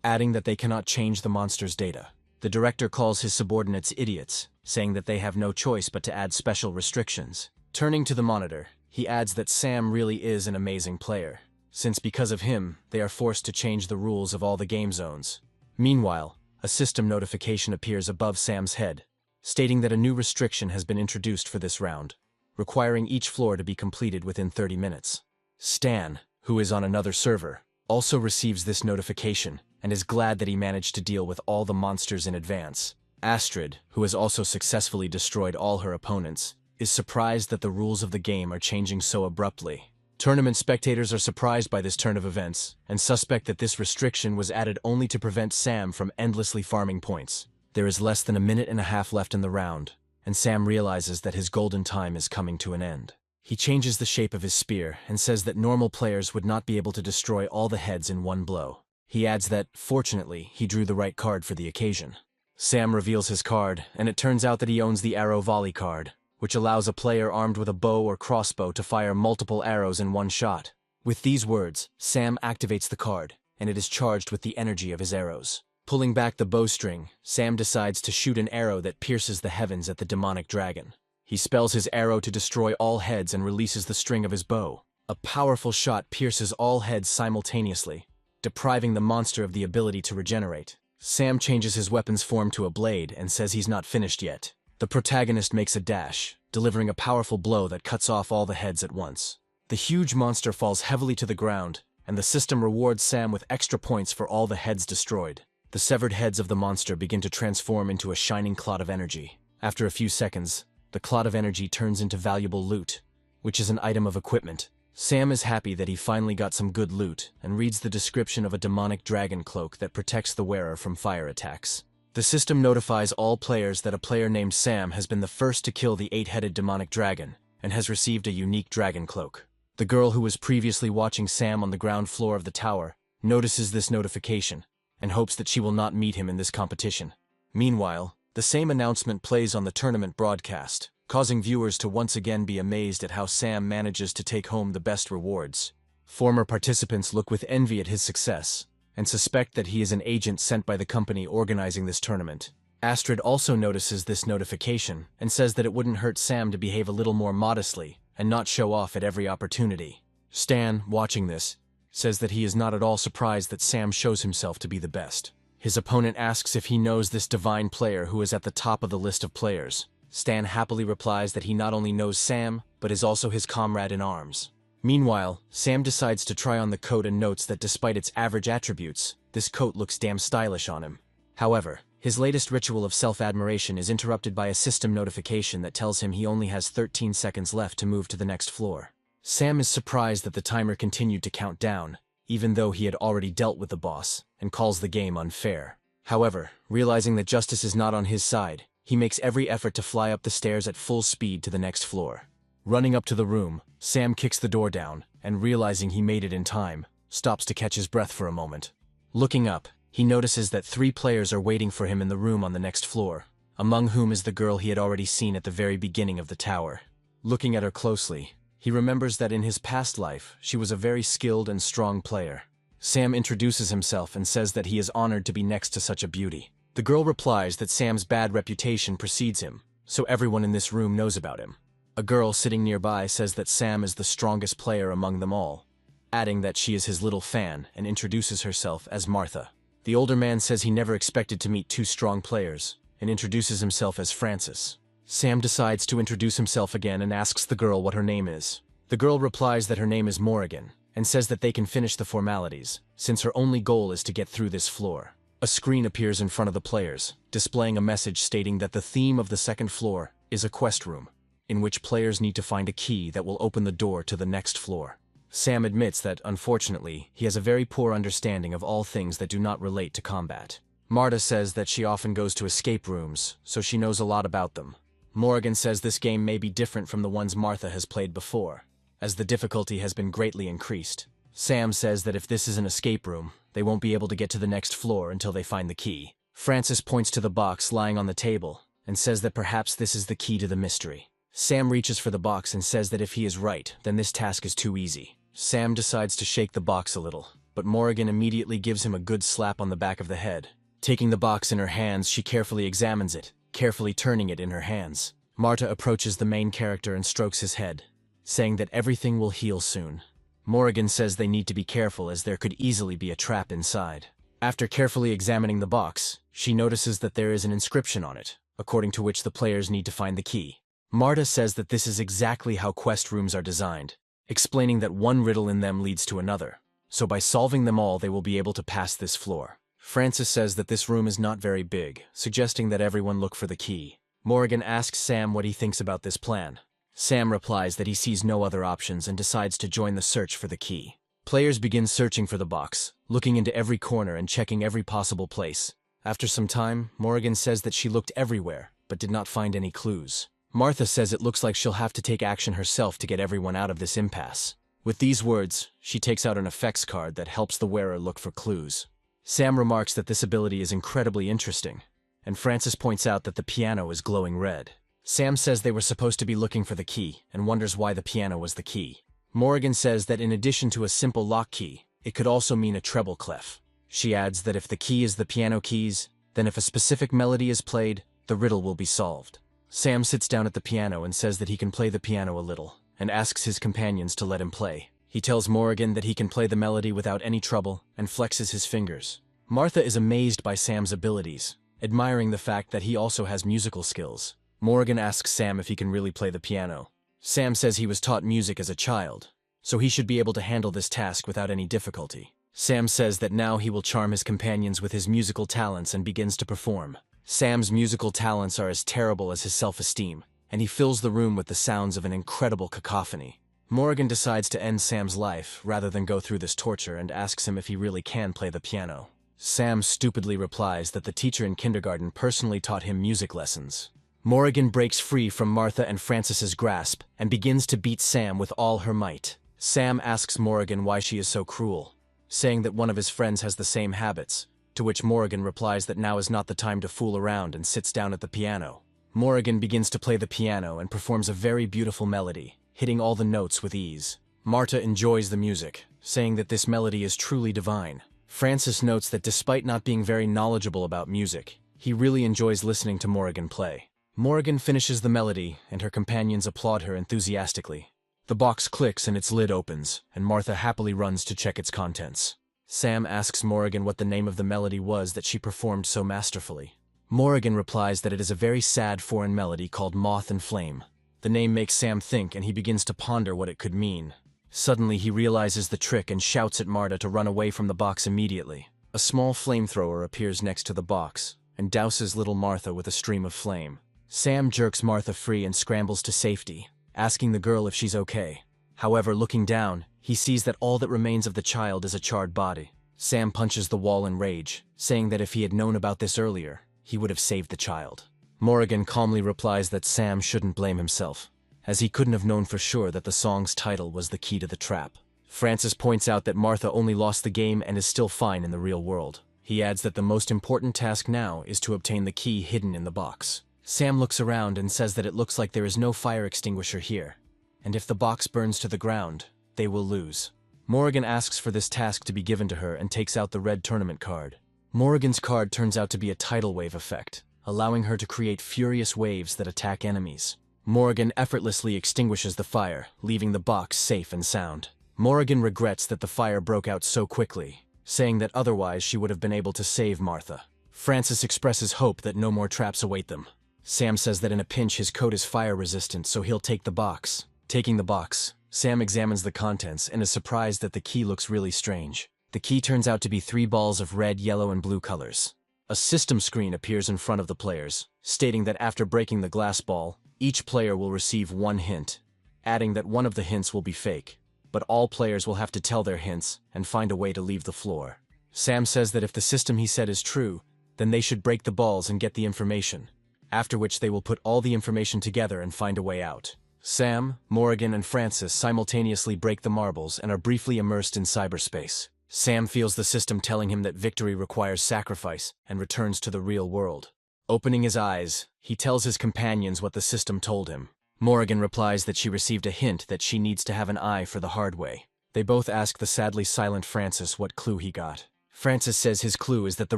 adding that they cannot change the monster's data. The director calls his subordinates idiots, saying that they have no choice but to add special restrictions. Turning to the monitor, he adds that Sam really is an amazing player, since because of him, they are forced to change the rules of all the game zones. Meanwhile, a system notification appears above Sam's head, stating that a new restriction has been introduced for this round, requiring each floor to be completed within 30 minutes. Stan, who is on another server, also receives this notification and is glad that he managed to deal with all the monsters in advance. Astrid, who has also successfully destroyed all her opponents, is surprised that the rules of the game are changing so abruptly. Tournament spectators are surprised by this turn of events and suspect that this restriction was added only to prevent Sam from endlessly farming points. There is less than a minute and a half left in the round, and Sam realizes that his golden time is coming to an end. He changes the shape of his spear and says that normal players would not be able to destroy all the heads in one blow. He adds that, fortunately, he drew the right card for the occasion. Sam reveals his card, and it turns out that he owns the arrow volley card, which allows a player armed with a bow or crossbow to fire multiple arrows in one shot. With these words, Sam activates the card, and it is charged with the energy of his arrows. Pulling back the bowstring, Sam decides to shoot an arrow that pierces the heavens at the demonic dragon. He spells his arrow to destroy all heads and releases the string of his bow. A powerful shot pierces all heads simultaneously, depriving the monster of the ability to regenerate. Sam changes his weapon's form to a blade and says he's not finished yet. The protagonist makes a dash, delivering a powerful blow that cuts off all the heads at once. The huge monster falls heavily to the ground, and the system rewards Sam with extra points for all the heads destroyed. The severed heads of the monster begin to transform into a shining clot of energy. After a few seconds, the clot of energy turns into valuable loot, which is an item of equipment. Sam is happy that he finally got some good loot and reads the description of a demonic dragon cloak that protects the wearer from fire attacks. The system notifies all players that a player named Sam has been the first to kill the 8-headed demonic dragon and has received a unique dragon cloak. The girl who was previously watching Sam on the ground floor of the tower notices this notification and hopes that she will not meet him in this competition. Meanwhile, the same announcement plays on the tournament broadcast, causing viewers to once again be amazed at how Sam manages to take home the best rewards. Former participants look with envy at his success and suspect that he is an agent sent by the company organizing this tournament. Astrid also notices this notification and says that it wouldn't hurt Sam to behave a little more modestly and not show off at every opportunity. Stan, watching this, says that he is not at all surprised that Sam shows himself to be the best. His opponent asks if he knows this divine player who is at the top of the list of players. Stan happily replies that he not only knows Sam, but is also his comrade in arms. Meanwhile, Sam decides to try on the coat and notes that despite its average attributes, this coat looks damn stylish on him. However, His latest ritual of self-admiration is interrupted by a system notification that tells him he only has 13 seconds left to move to the next floor. Sam is surprised that the timer continued to count down, even though he had already dealt with the boss, and calls the game unfair. However, realizing that justice is not on his side, he makes every effort to fly up the stairs at full speed to the next floor. Running up to the room, Sam kicks the door down, and realizing he made it in time, stops to catch his breath for a moment. Looking up, he notices that 3 players are waiting for him in the room on the next floor, among whom is the girl he had already seen at the very beginning of the tower. Looking at her closely, he remembers that in his past life, she was a very skilled and strong player. Sam introduces himself and says that he is honored to be next to such a beauty. The girl replies that Sam's bad reputation precedes him, so everyone in this room knows about him. A girl sitting nearby says that Sam is the strongest player among them all, adding that she is his little fan and introduces herself as Martha. The older man says he never expected to meet 2 strong players, and introduces himself as Francis. Sam decides to introduce himself again and asks the girl what her name is. The girl replies that her name is Morrigan, and says that they can finish the formalities, since her only goal is to get through this floor. A screen appears in front of the players, displaying a message stating that the theme of the second floor is a quest room, in which players need to find a key that will open the door to the next floor. Sam admits that, unfortunately, he has a very poor understanding of all things that do not relate to combat. Marta says that she often goes to escape rooms, so she knows a lot about them. Morrigan says this game may be different from the ones Martha has played before, as the difficulty has been greatly increased. Sam says that if this is an escape room, they won't be able to get to the next floor until they find the key. Francis points to the box lying on the table, and says that perhaps this is the key to the mystery. Sam reaches for the box and says that if he is right, then this task is too easy. Sam decides to shake the box a little, but Morrigan immediately gives him a good slap on the back of the head. Taking the box in her hands, she carefully examines it, carefully turning it in her hands. Marta approaches the main character and strokes his head, saying that everything will heal soon. Morrigan says they need to be careful as there could easily be a trap inside. After carefully examining the box, she notices that there is an inscription on it, according to which the players need to find the key. Marta says that this is exactly how quest rooms are designed, explaining that one riddle in them leads to another, so by solving them all they will be able to pass this floor. Francis says that this room is not very big, suggesting that everyone look for the key. Morrigan asks Sam what he thinks about this plan. Sam replies that he sees no other options and decides to join the search for the key. Players begin searching for the box, looking into every corner and checking every possible place. After some time, Morrigan says that she looked everywhere, but did not find any clues. Martha says it looks like she'll have to take action herself to get everyone out of this impasse. With these words, she takes out an effects card that helps the wearer look for clues. Sam remarks that this ability is incredibly interesting, and Francis points out that the piano is glowing red. Sam says they were supposed to be looking for the key, and wonders why the piano was the key. Morrigan says that in addition to a simple lock key, it could also mean a treble clef. She adds that if the key is the piano keys, then if a specific melody is played, the riddle will be solved. Sam sits down at the piano and says that he can play the piano a little, and asks his companions to let him play. He tells Morrigan that he can play the melody without any trouble, and flexes his fingers. Martha is amazed by Sam's abilities, admiring the fact that he also has musical skills. Morrigan asks Sam if he can really play the piano. Sam says he was taught music as a child, so he should be able to handle this task without any difficulty. Sam says that now he will charm his companions with his musical talents and begins to perform. Sam's musical talents are as terrible as his self-esteem, and he fills the room with the sounds of an incredible cacophony. Morrigan decides to end Sam's life rather than go through this torture and asks him if he really can play the piano. Sam stupidly replies that the teacher in kindergarten personally taught him music lessons. Morrigan breaks free from Martha and Francis's grasp and begins to beat Sam with all her might. Sam asks Morrigan why she is so cruel, saying that one of his friends has the same habits, to which Morrigan replies that now is not the time to fool around and sits down at the piano. Morrigan begins to play the piano and performs a very beautiful melody, hitting all the notes with ease. Marta enjoys the music, saying that this melody is truly divine. Francis notes that despite not being very knowledgeable about music, he really enjoys listening to Morrigan play. Morrigan finishes the melody, and her companions applaud her enthusiastically. The box clicks and its lid opens, and Martha happily runs to check its contents. Sam asks Morrigan what the name of the melody was that she performed so masterfully. Morrigan replies that it is a very sad foreign melody called Moth and Flame. The name makes Sam think, and he begins to ponder what it could mean. Suddenly he realizes the trick and shouts at Marta to run away from the box immediately. A small flamethrower appears next to the box, and douses little Martha with a stream of flame. Sam jerks Martha free and scrambles to safety, asking the girl if she's okay. However, looking down, he sees that all that remains of the child is a charred body. Sam punches the wall in rage, saying that if he had known about this earlier, he would have saved the child. Morrigan calmly replies that Sam shouldn't blame himself, as he couldn't have known for sure that the song's title was the key to the trap. Francis points out that Martha only lost the game and is still fine in the real world. He adds that the most important task now is to obtain the key hidden in the box. Sam looks around and says that it looks like there is no fire extinguisher here, and if the box burns to the ground, they will lose. Morrigan asks for this task to be given to her and takes out the red tournament card. Morrigan's card turns out to be a tidal wave effect, allowing her to create furious waves that attack enemies. Morrigan effortlessly extinguishes the fire, leaving the box safe and sound. Morrigan regrets that the fire broke out so quickly, saying that otherwise she would have been able to save Martha. Francis expresses hope that no more traps await them. Sam says that in a pinch his coat is fire-resistant, so he'll take the box. Taking the box, Sam examines the contents and is surprised that the key looks really strange. The key turns out to be 3 balls of red, yellow, and blue colors. A system screen appears in front of the players, stating that after breaking the glass ball, each player will receive 1 hint, adding that one of the hints will be fake, but all players will have to tell their hints and find a way to leave the floor. Sam says that if the system he said is true, then they should break the balls and get the information, after which they will put all the information together and find a way out. Sam, Morrigan, and Francis simultaneously break the marbles and are briefly immersed in cyberspace. Sam feels the system telling him that victory requires sacrifice and returns to the real world. Opening his eyes, he tells his companions what the system told him. Morrigan replies that she received a hint that she needs to have an eye for the hard way. They both ask the sadly silent Francis what clue he got. Francis says his clue is that the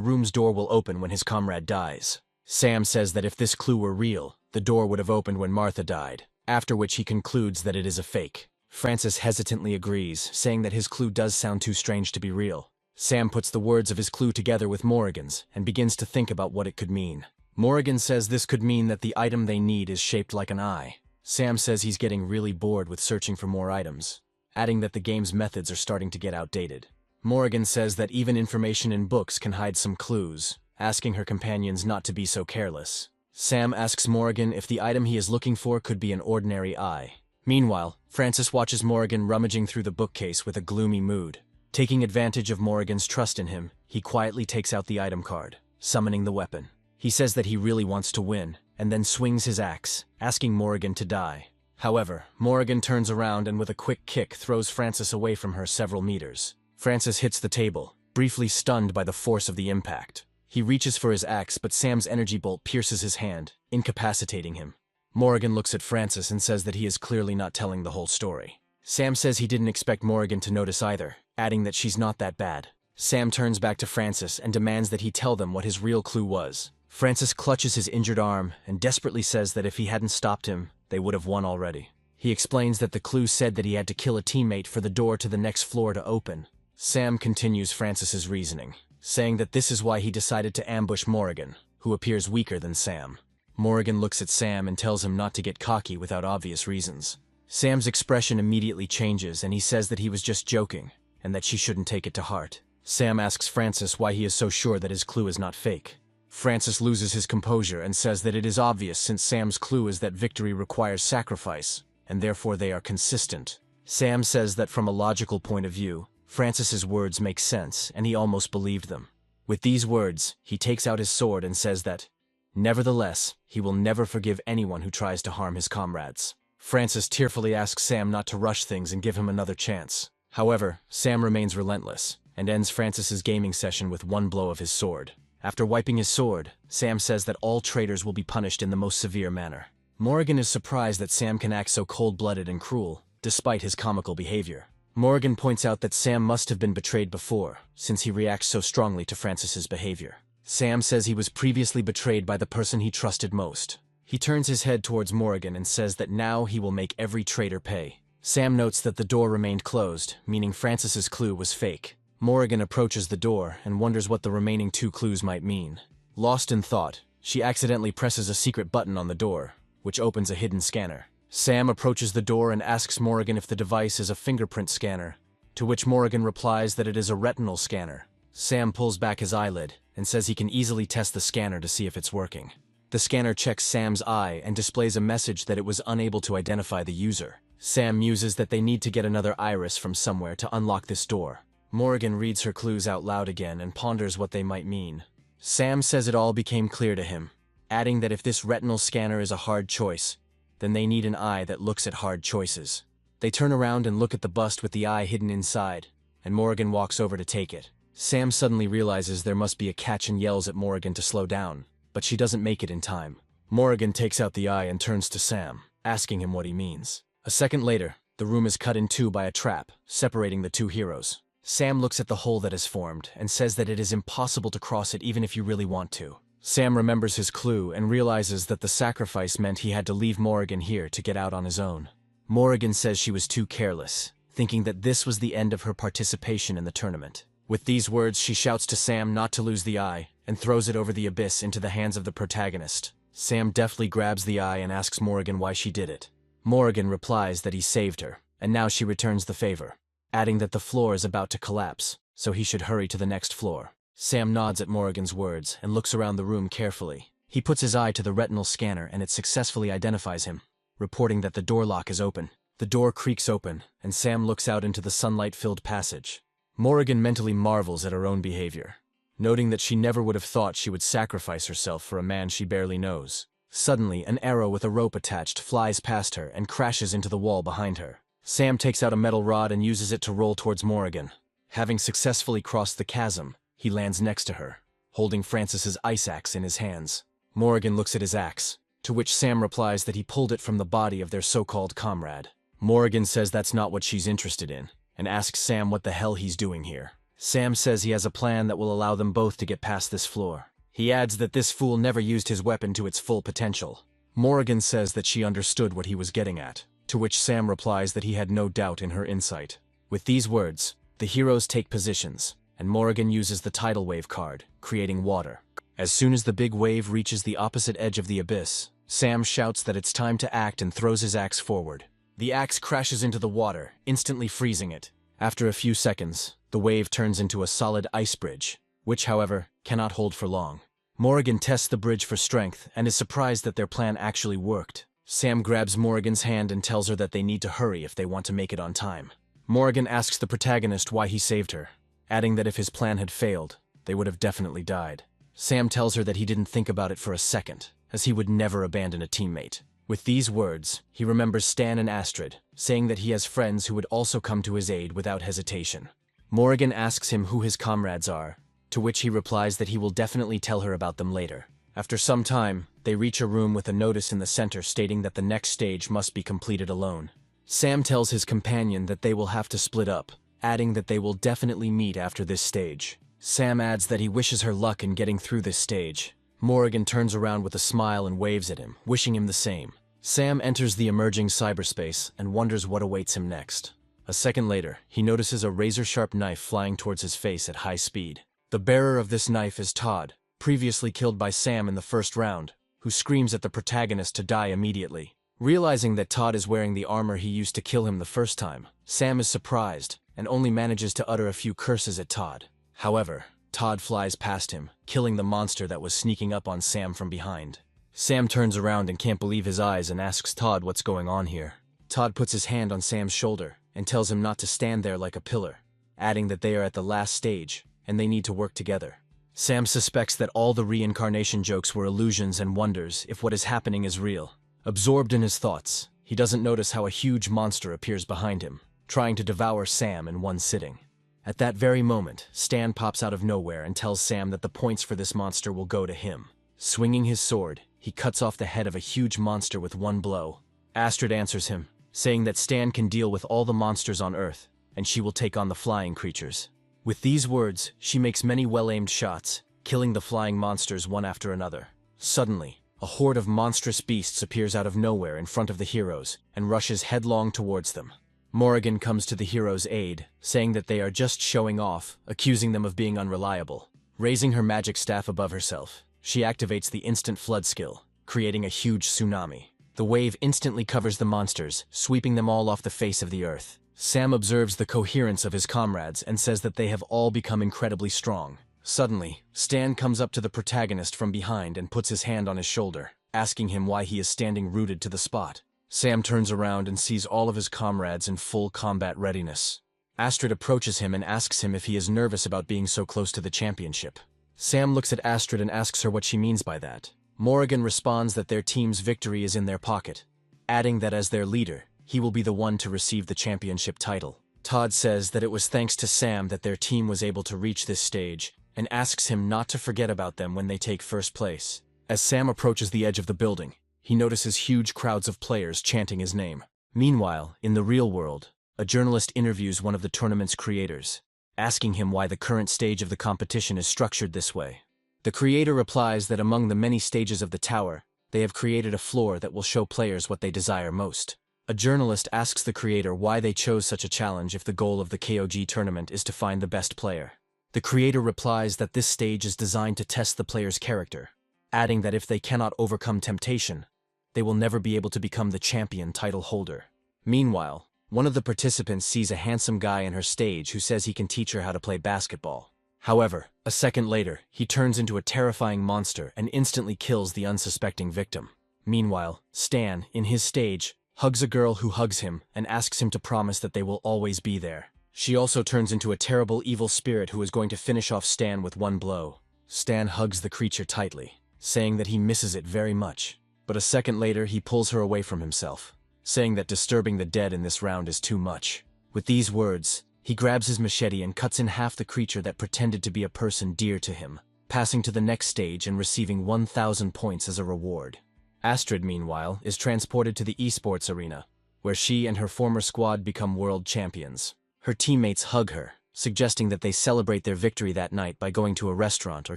room's door will open when his comrade dies. Sam says that if this clue were real, the door would have opened when Martha died, after which he concludes that it is a fake. Francis hesitantly agrees, saying that his clue does sound too strange to be real. Sam puts the words of his clue together with Morrigan's and begins to think about what it could mean. Morrigan says this could mean that the item they need is shaped like an eye. Sam says he's getting really bored with searching for more items, adding that the game's methods are starting to get outdated. Morrigan says that even information in books can hide some clues, asking her companions not to be so careless. Sam asks Morrigan if the item he is looking for could be an ordinary eye. Meanwhile, Francis watches Morrigan rummaging through the bookcase with a gloomy mood. Taking advantage of Morrigan's trust in him, he quietly takes out the item card, summoning the weapon. He says that he really wants to win, and then swings his axe, asking Morrigan to die. However, Morrigan turns around and with a quick kick throws Francis away from her several meters. Francis hits the table, briefly stunned by the force of the impact. He reaches for his axe, but Sam's energy bolt pierces his hand, incapacitating him. Morrigan looks at Francis and says that he is clearly not telling the whole story. Sam says he didn't expect Morrigan to notice either, adding that she's not that bad. Sam turns back to Francis and demands that he tell them what his real clue was. Francis clutches his injured arm and desperately says that if he hadn't stopped him, they would have won already. He explains that the clue said that he had to kill a teammate for the door to the next floor to open. Sam continues Francis's reasoning, saying that this is why he decided to ambush Morrigan, who appears weaker than Sam. Morrigan looks at Sam and tells him not to get cocky without obvious reasons. Sam's expression immediately changes and he says that he was just joking, and that she shouldn't take it to heart. Sam asks Francis why he is so sure that his clue is not fake. Francis loses his composure and says that it is obvious since Sam's clue is that victory requires sacrifice, and therefore they are consistent. Sam says that from a logical point of view, Francis's words make sense, and he almost believed them. With these words, he takes out his sword and says that, nevertheless, he will never forgive anyone who tries to harm his comrades. Francis tearfully asks Sam not to rush things and give him another chance. However, Sam remains relentless, and ends Francis's gaming session with one blow of his sword. After wiping his sword, Sam says that all traitors will be punished in the most severe manner. Morrigan is surprised that Sam can act so cold-blooded and cruel, despite his comical behavior. Morrigan points out that Sam must have been betrayed before, since he reacts so strongly to Francis's behavior. Sam says he was previously betrayed by the person he trusted most. He turns his head towards Morrigan and says that now he will make every traitor pay. Sam notes that the door remained closed, meaning Francis's clue was fake. Morrigan approaches the door and wonders what the remaining 2 clues might mean. Lost in thought, she accidentally presses a secret button on the door, which opens a hidden scanner. Sam approaches the door and asks Morrigan if the device is a fingerprint scanner, to which Morrigan replies that it is a retinal scanner. Sam pulls back his eyelid, and says he can easily test the scanner to see if it's working. The scanner checks Sam's eye and displays a message that it was unable to identify the user. Sam muses that they need to get another iris from somewhere to unlock this door. Morrigan reads her clues out loud again and ponders what they might mean. Sam says it all became clear to him, adding that if this retinal scanner is a hard choice, then they need an eye that looks at hard choices. They turn around and look at the bust with the eye hidden inside, and Morrigan walks over to take it. Sam suddenly realizes there must be a catch and yells at Morrigan to slow down, but she doesn't make it in time. Morrigan takes out the eye and turns to Sam, asking him what he means. A second later, the room is cut in two by a trap, separating the two heroes. Sam looks at the hole that has formed and says that it is impossible to cross it even if you really want to. Sam remembers his clue and realizes that the sacrifice meant he had to leave Morrigan here to get out on his own. Morrigan says she was too careless, thinking that this was the end of her participation in the tournament. With these words, she shouts to Sam not to lose the eye and throws it over the abyss into the hands of the protagonist. Sam deftly grabs the eye and asks Morrigan why she did it. Morrigan replies that he saved her, and now she returns the favor, adding that the floor is about to collapse, so he should hurry to the next floor. Sam nods at Morrigan's words and looks around the room carefully. He puts his eye to the retinal scanner and it successfully identifies him, reporting that the door lock is open. The door creaks open, and Sam looks out into the sunlight-filled passage. Morrigan mentally marvels at her own behavior, noting that she never would have thought she would sacrifice herself for a man she barely knows. Suddenly, an arrow with a rope attached flies past her and crashes into the wall behind her. Sam takes out a metal rod and uses it to roll towards Morrigan. Having successfully crossed the chasm, he lands next to her, holding Francis's ice axe in his hands. Morrigan looks at his axe, to which Sam replies that he pulled it from the body of their so-called comrade. Morrigan says that's not what she's interested in, and asks Sam what the hell he's doing here. Sam says he has a plan that will allow them both to get past this floor. He adds that this fool never used his weapon to its full potential. Morrigan says that she understood what he was getting at, to which Sam replies that he had no doubt in her insight. With these words, the heroes take positions, and Morrigan uses the tidal wave card, creating water. As soon as the big wave reaches the opposite edge of the abyss, Sam shouts that it's time to act and throws his axe forward. The axe crashes into the water, instantly freezing it. After a few seconds, the wave turns into a solid ice bridge, which, however, cannot hold for long. Morrigan tests the bridge for strength and is surprised that their plan actually worked. Sam grabs Morrigan's hand and tells her that they need to hurry if they want to make it on time. Morrigan asks the protagonist why he saved her, adding that if his plan had failed, they would have definitely died. Sam tells her that he didn't think about it for a second, as he would never abandon a teammate. With these words, he remembers Stan and Astrid, saying that he has friends who would also come to his aid without hesitation. Morrigan asks him who his comrades are, to which he replies that he will definitely tell her about them later. After some time, they reach a room with a notice in the center stating that the next stage must be completed alone. Sam tells his companion that they will have to split up, adding that they will definitely meet after this stage. Sam adds that he wishes her luck in getting through this stage. Morrigan turns around with a smile and waves at him, wishing him the same. Sam enters the emerging cyberspace and wonders what awaits him next. A second later, he notices a razor-sharp knife flying towards his face at high speed. The bearer of this knife is Todd, previously killed by Sam in the first round, who screams at the protagonist to die immediately. Realizing that Todd is wearing the armor he used to kill him the first time, Sam is surprised and only manages to utter a few curses at Todd. However, Todd flies past him, killing the monster that was sneaking up on Sam from behind. Sam turns around and can't believe his eyes and asks Todd what's going on here. Todd puts his hand on Sam's shoulder and tells him not to stand there like a pillar, adding that they are at the last stage and they need to work together. Sam suspects that all the reincarnation jokes were illusions and wonders if what is happening is real. Absorbed in his thoughts, he doesn't notice how a huge monster appears behind him, trying to devour Sam in one sitting. At that very moment, Stan pops out of nowhere and tells Sam that the points for this monster will go to him. Swinging his sword, he cuts off the head of a huge monster with one blow. Astrid answers him, saying that Stan can deal with all the monsters on Earth, and she will take on the flying creatures. With these words, she makes many well-aimed shots, killing the flying monsters one after another. Suddenly, a horde of monstrous beasts appears out of nowhere in front of the heroes and rushes headlong towards them. Morrigan comes to the heroes' aid, saying that they are just showing off, accusing them of being unreliable. Raising her magic staff above herself, she activates the instant flood skill, creating a huge tsunami. The wave instantly covers the monsters, sweeping them all off the face of the earth. Sam observes the coherence of his comrades and says that they have all become incredibly strong. Suddenly, Stan comes up to the protagonist from behind and puts his hand on his shoulder, asking him why he is standing rooted to the spot. Sam turns around and sees all of his comrades in full combat readiness. Astrid approaches him and asks him if he is nervous about being so close to the championship. Sam looks at Astrid and asks her what she means by that. Morrigan responds that their team's victory is in their pocket, adding that as their leader, he will be the one to receive the championship title. Todd says that it was thanks to Sam that their team was able to reach this stage, and asks him not to forget about them when they take first place. As Sam approaches the edge of the building, he notices huge crowds of players chanting his name. Meanwhile, in the real world, a journalist interviews one of the tournament's creators, asking him why the current stage of the competition is structured this way. The creator replies that among the many stages of the tower, they have created a floor that will show players what they desire most. A journalist asks the creator why they chose such a challenge if the goal of the KOG tournament is to find the best player. The creator replies that this stage is designed to test the player's character, adding that if they cannot overcome temptation, they will never be able to become the champion title holder. Meanwhile, one of the participants sees a handsome guy in her stage who says he can teach her how to play basketball. However, a second later, he turns into a terrifying monster and instantly kills the unsuspecting victim. Meanwhile, Stan, in his stage, hugs a girl who hugs him and asks him to promise that they will always be there. She also turns into a terrible evil spirit who is going to finish off Stan with one blow. Stan hugs the creature tightly, saying that he misses it very much. But a second later, he pulls her away from himself, saying that disturbing the dead in this round is too much. With these words, he grabs his machete and cuts in half the creature that pretended to be a person dear to him, passing to the next stage and receiving 1,000 points as a reward. Astrid, meanwhile, is transported to the esports arena, where she and her former squad become world champions. Her teammates hug her, suggesting that they celebrate their victory that night by going to a restaurant or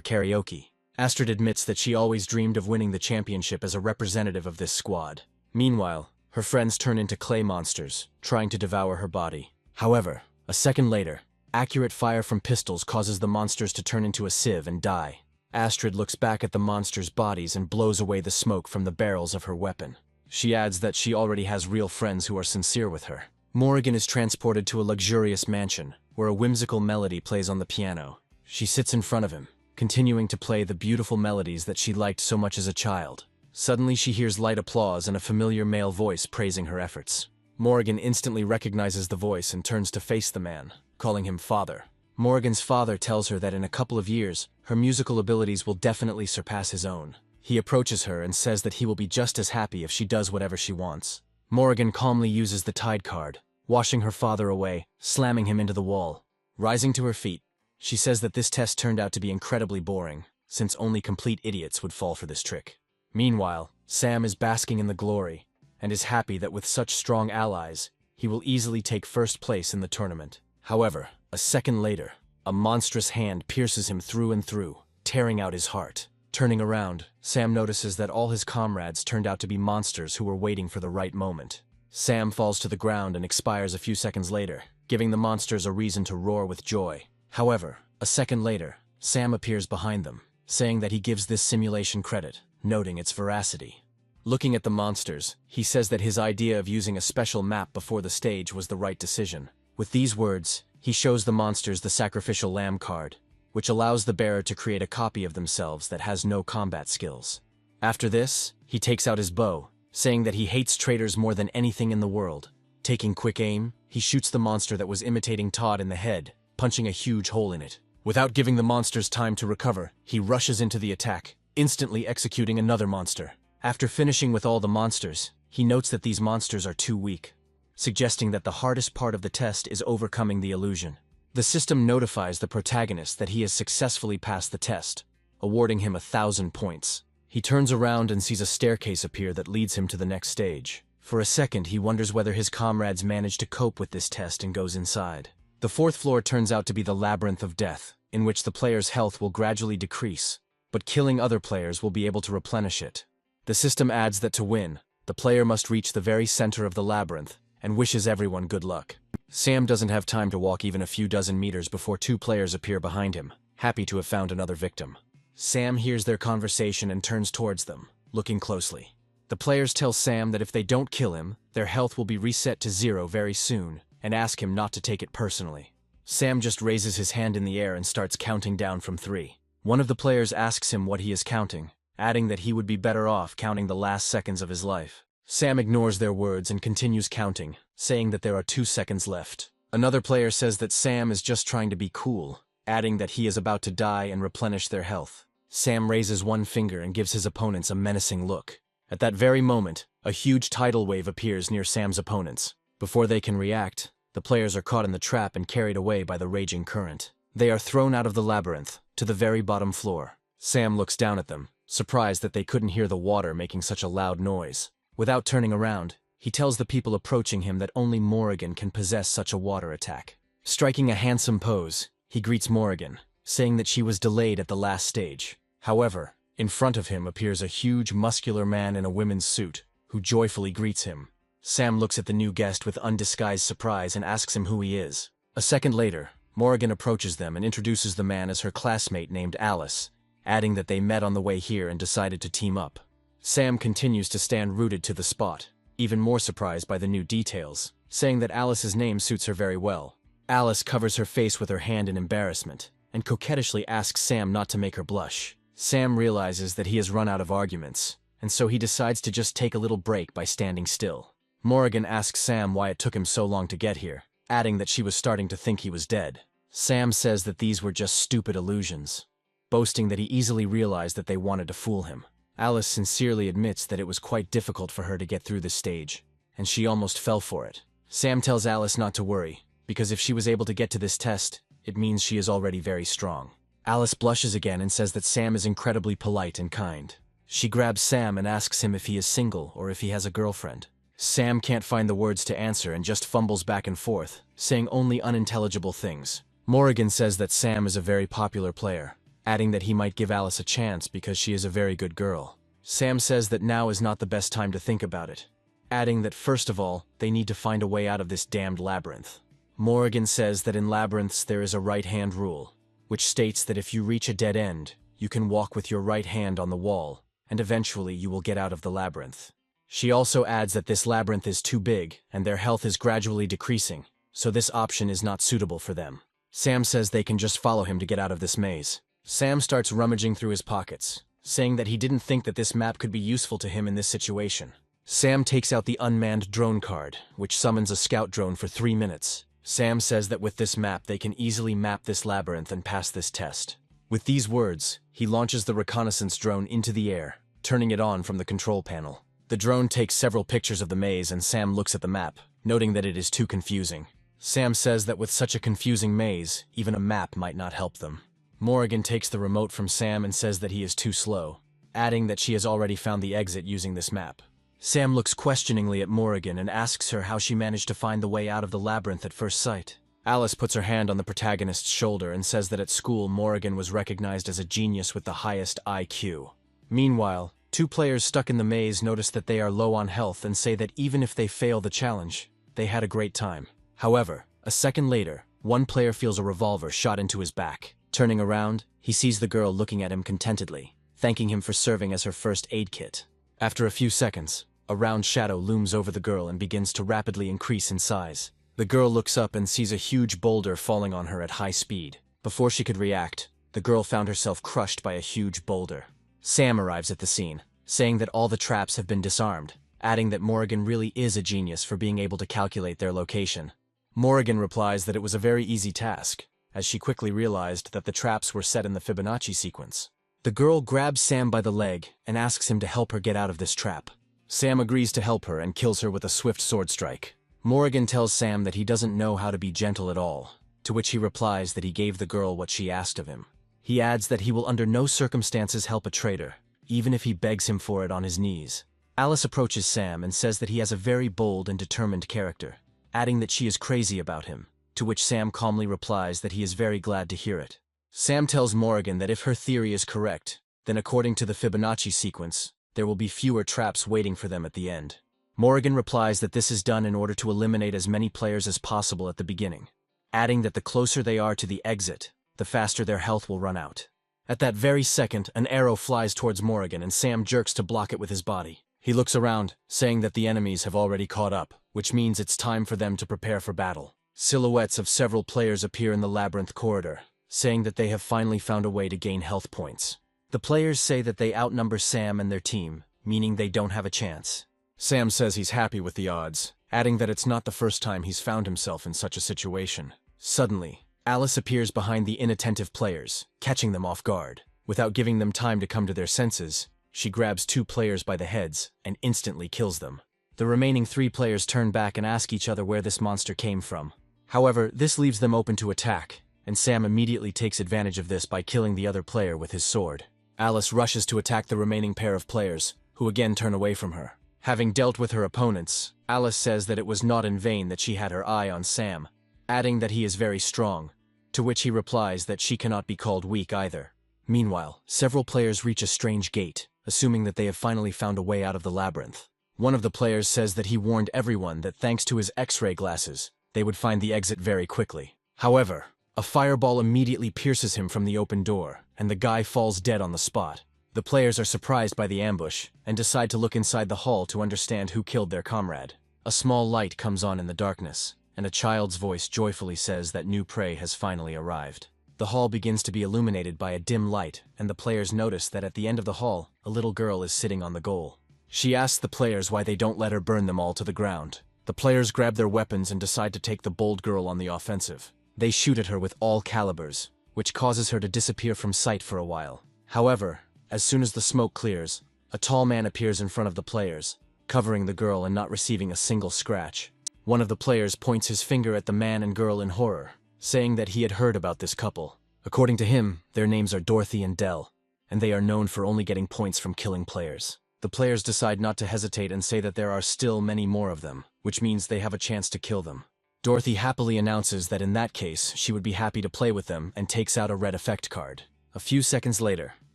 karaoke. Astrid admits that she always dreamed of winning the championship as a representative of this squad. Meanwhile, her friends turn into clay monsters, trying to devour her body. However, a second later, accurate fire from pistols causes the monsters to turn into a sieve and die. Astrid looks back at the monsters' bodies and blows away the smoke from the barrels of her weapon. She adds that she already has real friends who are sincere with her. Morrigan is transported to a luxurious mansion, where a whimsical melody plays on the piano. She sits in front of him, continuing to play the beautiful melodies that she liked so much as a child. Suddenly she hears light applause and a familiar male voice praising her efforts. Morrigan instantly recognizes the voice and turns to face the man, calling him father. Morrigan's father tells her that in a couple of years, her musical abilities will definitely surpass his own. He approaches her and says that he will be just as happy if she does whatever she wants. Morrigan calmly uses the tide card, washing her father away, slamming him into the wall. Rising to her feet, she says that this test turned out to be incredibly boring, since only complete idiots would fall for this trick. Meanwhile, Sam is basking in the glory, and is happy that with such strong allies, he will easily take first place in the tournament. However, a second later, a monstrous hand pierces him through and through, tearing out his heart. Turning around, Sam notices that all his comrades turned out to be monsters who were waiting for the right moment. Sam falls to the ground and expires a few seconds later, giving the monsters a reason to roar with joy. However, a second later, Sam appears behind them, saying that he gives this simulation credit, noting its veracity. Looking at the monsters, he says that his idea of using a special map before the stage was the right decision. With these words, he shows the monsters the sacrificial lamb card, which allows the bearer to create a copy of themselves that has no combat skills. After this, he takes out his bow, saying that he hates traitors more than anything in the world. Taking quick aim, he shoots the monster that was imitating Todd in the head, punching a huge hole in it. Without giving the monsters time to recover, he rushes into the attack, instantly executing another monster. After finishing with all the monsters, he notes that these monsters are too weak, suggesting that the hardest part of the test is overcoming the illusion. The system notifies the protagonist that he has successfully passed the test, awarding him 1,000 points. He turns around and sees a staircase appear that leads him to the next stage. For a second, he wonders whether his comrades manage to cope with this test and goes inside. The fourth floor turns out to be the Labyrinth of Death, in which the player's health will gradually decrease, but killing other players will be able to replenish it. The system adds that to win, the player must reach the very center of the labyrinth, and wishes everyone good luck. Sam doesn't have time to walk even a few dozen meters before two players appear behind him, happy to have found another victim. Sam hears their conversation and turns towards them, looking closely. The players tell Sam that if they don't kill him, their health will be reset to 0 very soon, and ask him not to take it personally. Sam just raises his hand in the air and starts counting down from 3. One of the players asks him what he is counting, adding that he would be better off counting the last seconds of his life. Sam ignores their words and continues counting, saying that there are 2 seconds left. Another player says that Sam is just trying to be cool, adding that he is about to die and replenish their health. Sam raises one finger and gives his opponents a menacing look. At that very moment, a huge tidal wave appears near Sam's opponents. Before they can react, the players are caught in the trap and carried away by the raging current. They are thrown out of the labyrinth, to the very bottom floor. Sam looks down at them, surprised that they couldn't hear the water making such a loud noise. Without turning around, he tells the people approaching him that only Morrigan can possess such a water attack. Striking a handsome pose, he greets Morrigan, saying that she was delayed at the last stage. However, in front of him appears a huge, muscular man in a women's suit, who joyfully greets him. Sam looks at the new guest with undisguised surprise and asks him who he is. A second later, Morrigan approaches them and introduces the man as her classmate named Alice, adding that they met on the way here and decided to team up. Sam continues to stand rooted to the spot, even more surprised by the new details, saying that Alice's name suits her very well. Alice covers her face with her hand in embarrassment, and coquettishly asks Sam not to make her blush. Sam realizes that he has run out of arguments, and so he decides to just take a little break by standing still. Morrigan asks Sam why it took him so long to get here, adding that she was starting to think he was dead. Sam says that these were just stupid illusions, boasting that he easily realized that they wanted to fool him. Alice sincerely admits that it was quite difficult for her to get through this stage, and she almost fell for it. Sam tells Alice not to worry, because if she was able to get to this test, it means she is already very strong. Alice blushes again and says that Sam is incredibly polite and kind. She grabs Sam and asks him if he is single or if he has a girlfriend. Sam can't find the words to answer and just fumbles back and forth, saying only unintelligible things. Morrigan says that Sam is a very popular player, adding that he might give Alice a chance because she is a very good girl. Sam says that now is not the best time to think about it, adding that first of all, they need to find a way out of this damned labyrinth. Morrigan says that in labyrinths there is a right-hand rule, which states that if you reach a dead end, you can walk with your right hand on the wall, and eventually you will get out of the labyrinth. She also adds that this labyrinth is too big, and their health is gradually decreasing, so this option is not suitable for them. Sam says they can just follow him to get out of this maze. Sam starts rummaging through his pockets, saying that he didn't think that this map could be useful to him in this situation. Sam takes out the unmanned drone card, which summons a scout drone for 3 minutes. Sam says that with this map they can easily map this labyrinth and pass this test. With these words, he launches the reconnaissance drone into the air, turning it on from the control panel. The drone takes several pictures of the maze and Sam looks at the map, noting that it is too confusing. Sam says that with such a confusing maze, even a map might not help them. Morrigan takes the remote from Sam and says that he is too slow, adding that she has already found the exit using this map. Sam looks questioningly at Morrigan and asks her how she managed to find the way out of the labyrinth at first sight. Alice puts her hand on the protagonist's shoulder and says that at school Morrigan was recognized as a genius with the highest IQ. Meanwhile, 2 players stuck in the maze notice that they are low on health and say that even if they fail the challenge, they had a great time. However, a second later, one player feels a revolver shot into his back. Turning around, he sees the girl looking at him contentedly, thanking him for serving as her first aid kit. After a few seconds, a round shadow looms over the girl and begins to rapidly increase in size. The girl looks up and sees a huge boulder falling on her at high speed. Before she could react, the girl found herself crushed by a huge boulder. Sam arrives at the scene, saying that all the traps have been disarmed, adding that Morrigan really is a genius for being able to calculate their location. Morrigan replies that it was a very easy task, as she quickly realized that the traps were set in the Fibonacci sequence. The girl grabs Sam by the leg and asks him to help her get out of this trap. Sam agrees to help her and kills her with a swift sword strike. Morrigan tells Sam that he doesn't know how to be gentle at all, to which he replies that he gave the girl what she asked of him. He adds that he will under no circumstances help a traitor, even if he begs him for it on his knees. Alice approaches Sam and says that he has a very bold and determined character, adding that she is crazy about him, to which Sam calmly replies that he is very glad to hear it. Sam tells Morrigan that if her theory is correct, then according to the Fibonacci sequence, there will be fewer traps waiting for them at the end. Morrigan replies that this is done in order to eliminate as many players as possible at the beginning, adding that the closer they are to the exit, the faster their health will run out. At that very second, an arrow flies towards Morrigan and Sam jerks to block it with his body. He looks around, saying that the enemies have already caught up, which means it's time for them to prepare for battle. Silhouettes of several players appear in the labyrinth corridor, saying that they have finally found a way to gain health points. The players say that they outnumber Sam and their team, meaning they don't have a chance. Sam says he's happy with the odds, adding that it's not the first time he's found himself in such a situation. Suddenly, Alice appears behind the inattentive players, catching them off guard. Without giving them time to come to their senses, she grabs 2 players by the heads and instantly kills them. The remaining 3 players turn back and ask each other where this monster came from. However, this leaves them open to attack, and Sam immediately takes advantage of this by killing the other player with his sword. Alice rushes to attack the remaining pair of players, who again turn away from her. Having dealt with her opponents, Alice says that it was not in vain that she had her eye on Sam, adding that he is very strong, to which he replies that she cannot be called weak either. Meanwhile, several players reach a strange gate, assuming that they have finally found a way out of the labyrinth. One of the players says that he warned everyone that thanks to his X-ray glasses, they would find the exit very quickly. However, a fireball immediately pierces him from the open door, and the guy falls dead on the spot. The players are surprised by the ambush, and decide to look inside the hall to understand who killed their comrade. A small light comes on in the darkness, and a child's voice joyfully says that new prey has finally arrived. The hall begins to be illuminated by a dim light, and the players notice that at the end of the hall, a little girl is sitting on the goal. She asks the players why they don't let her burn them all to the ground. The players grab their weapons and decide to take the bold girl on the offensive. They shoot at her with all calibers, which causes her to disappear from sight for a while. However, as soon as the smoke clears, a tall man appears in front of the players, covering the girl and not receiving a single scratch. One of the players points his finger at the man and girl in horror, saying that he had heard about this couple. According to him, their names are Dorothy and Dell, and they are known for only getting points from killing players. The players decide not to hesitate and say that there are still many more of them, which means they have a chance to kill them. Dorothy happily announces that in that case, she would be happy to play with them and takes out a red effect card. A few seconds later,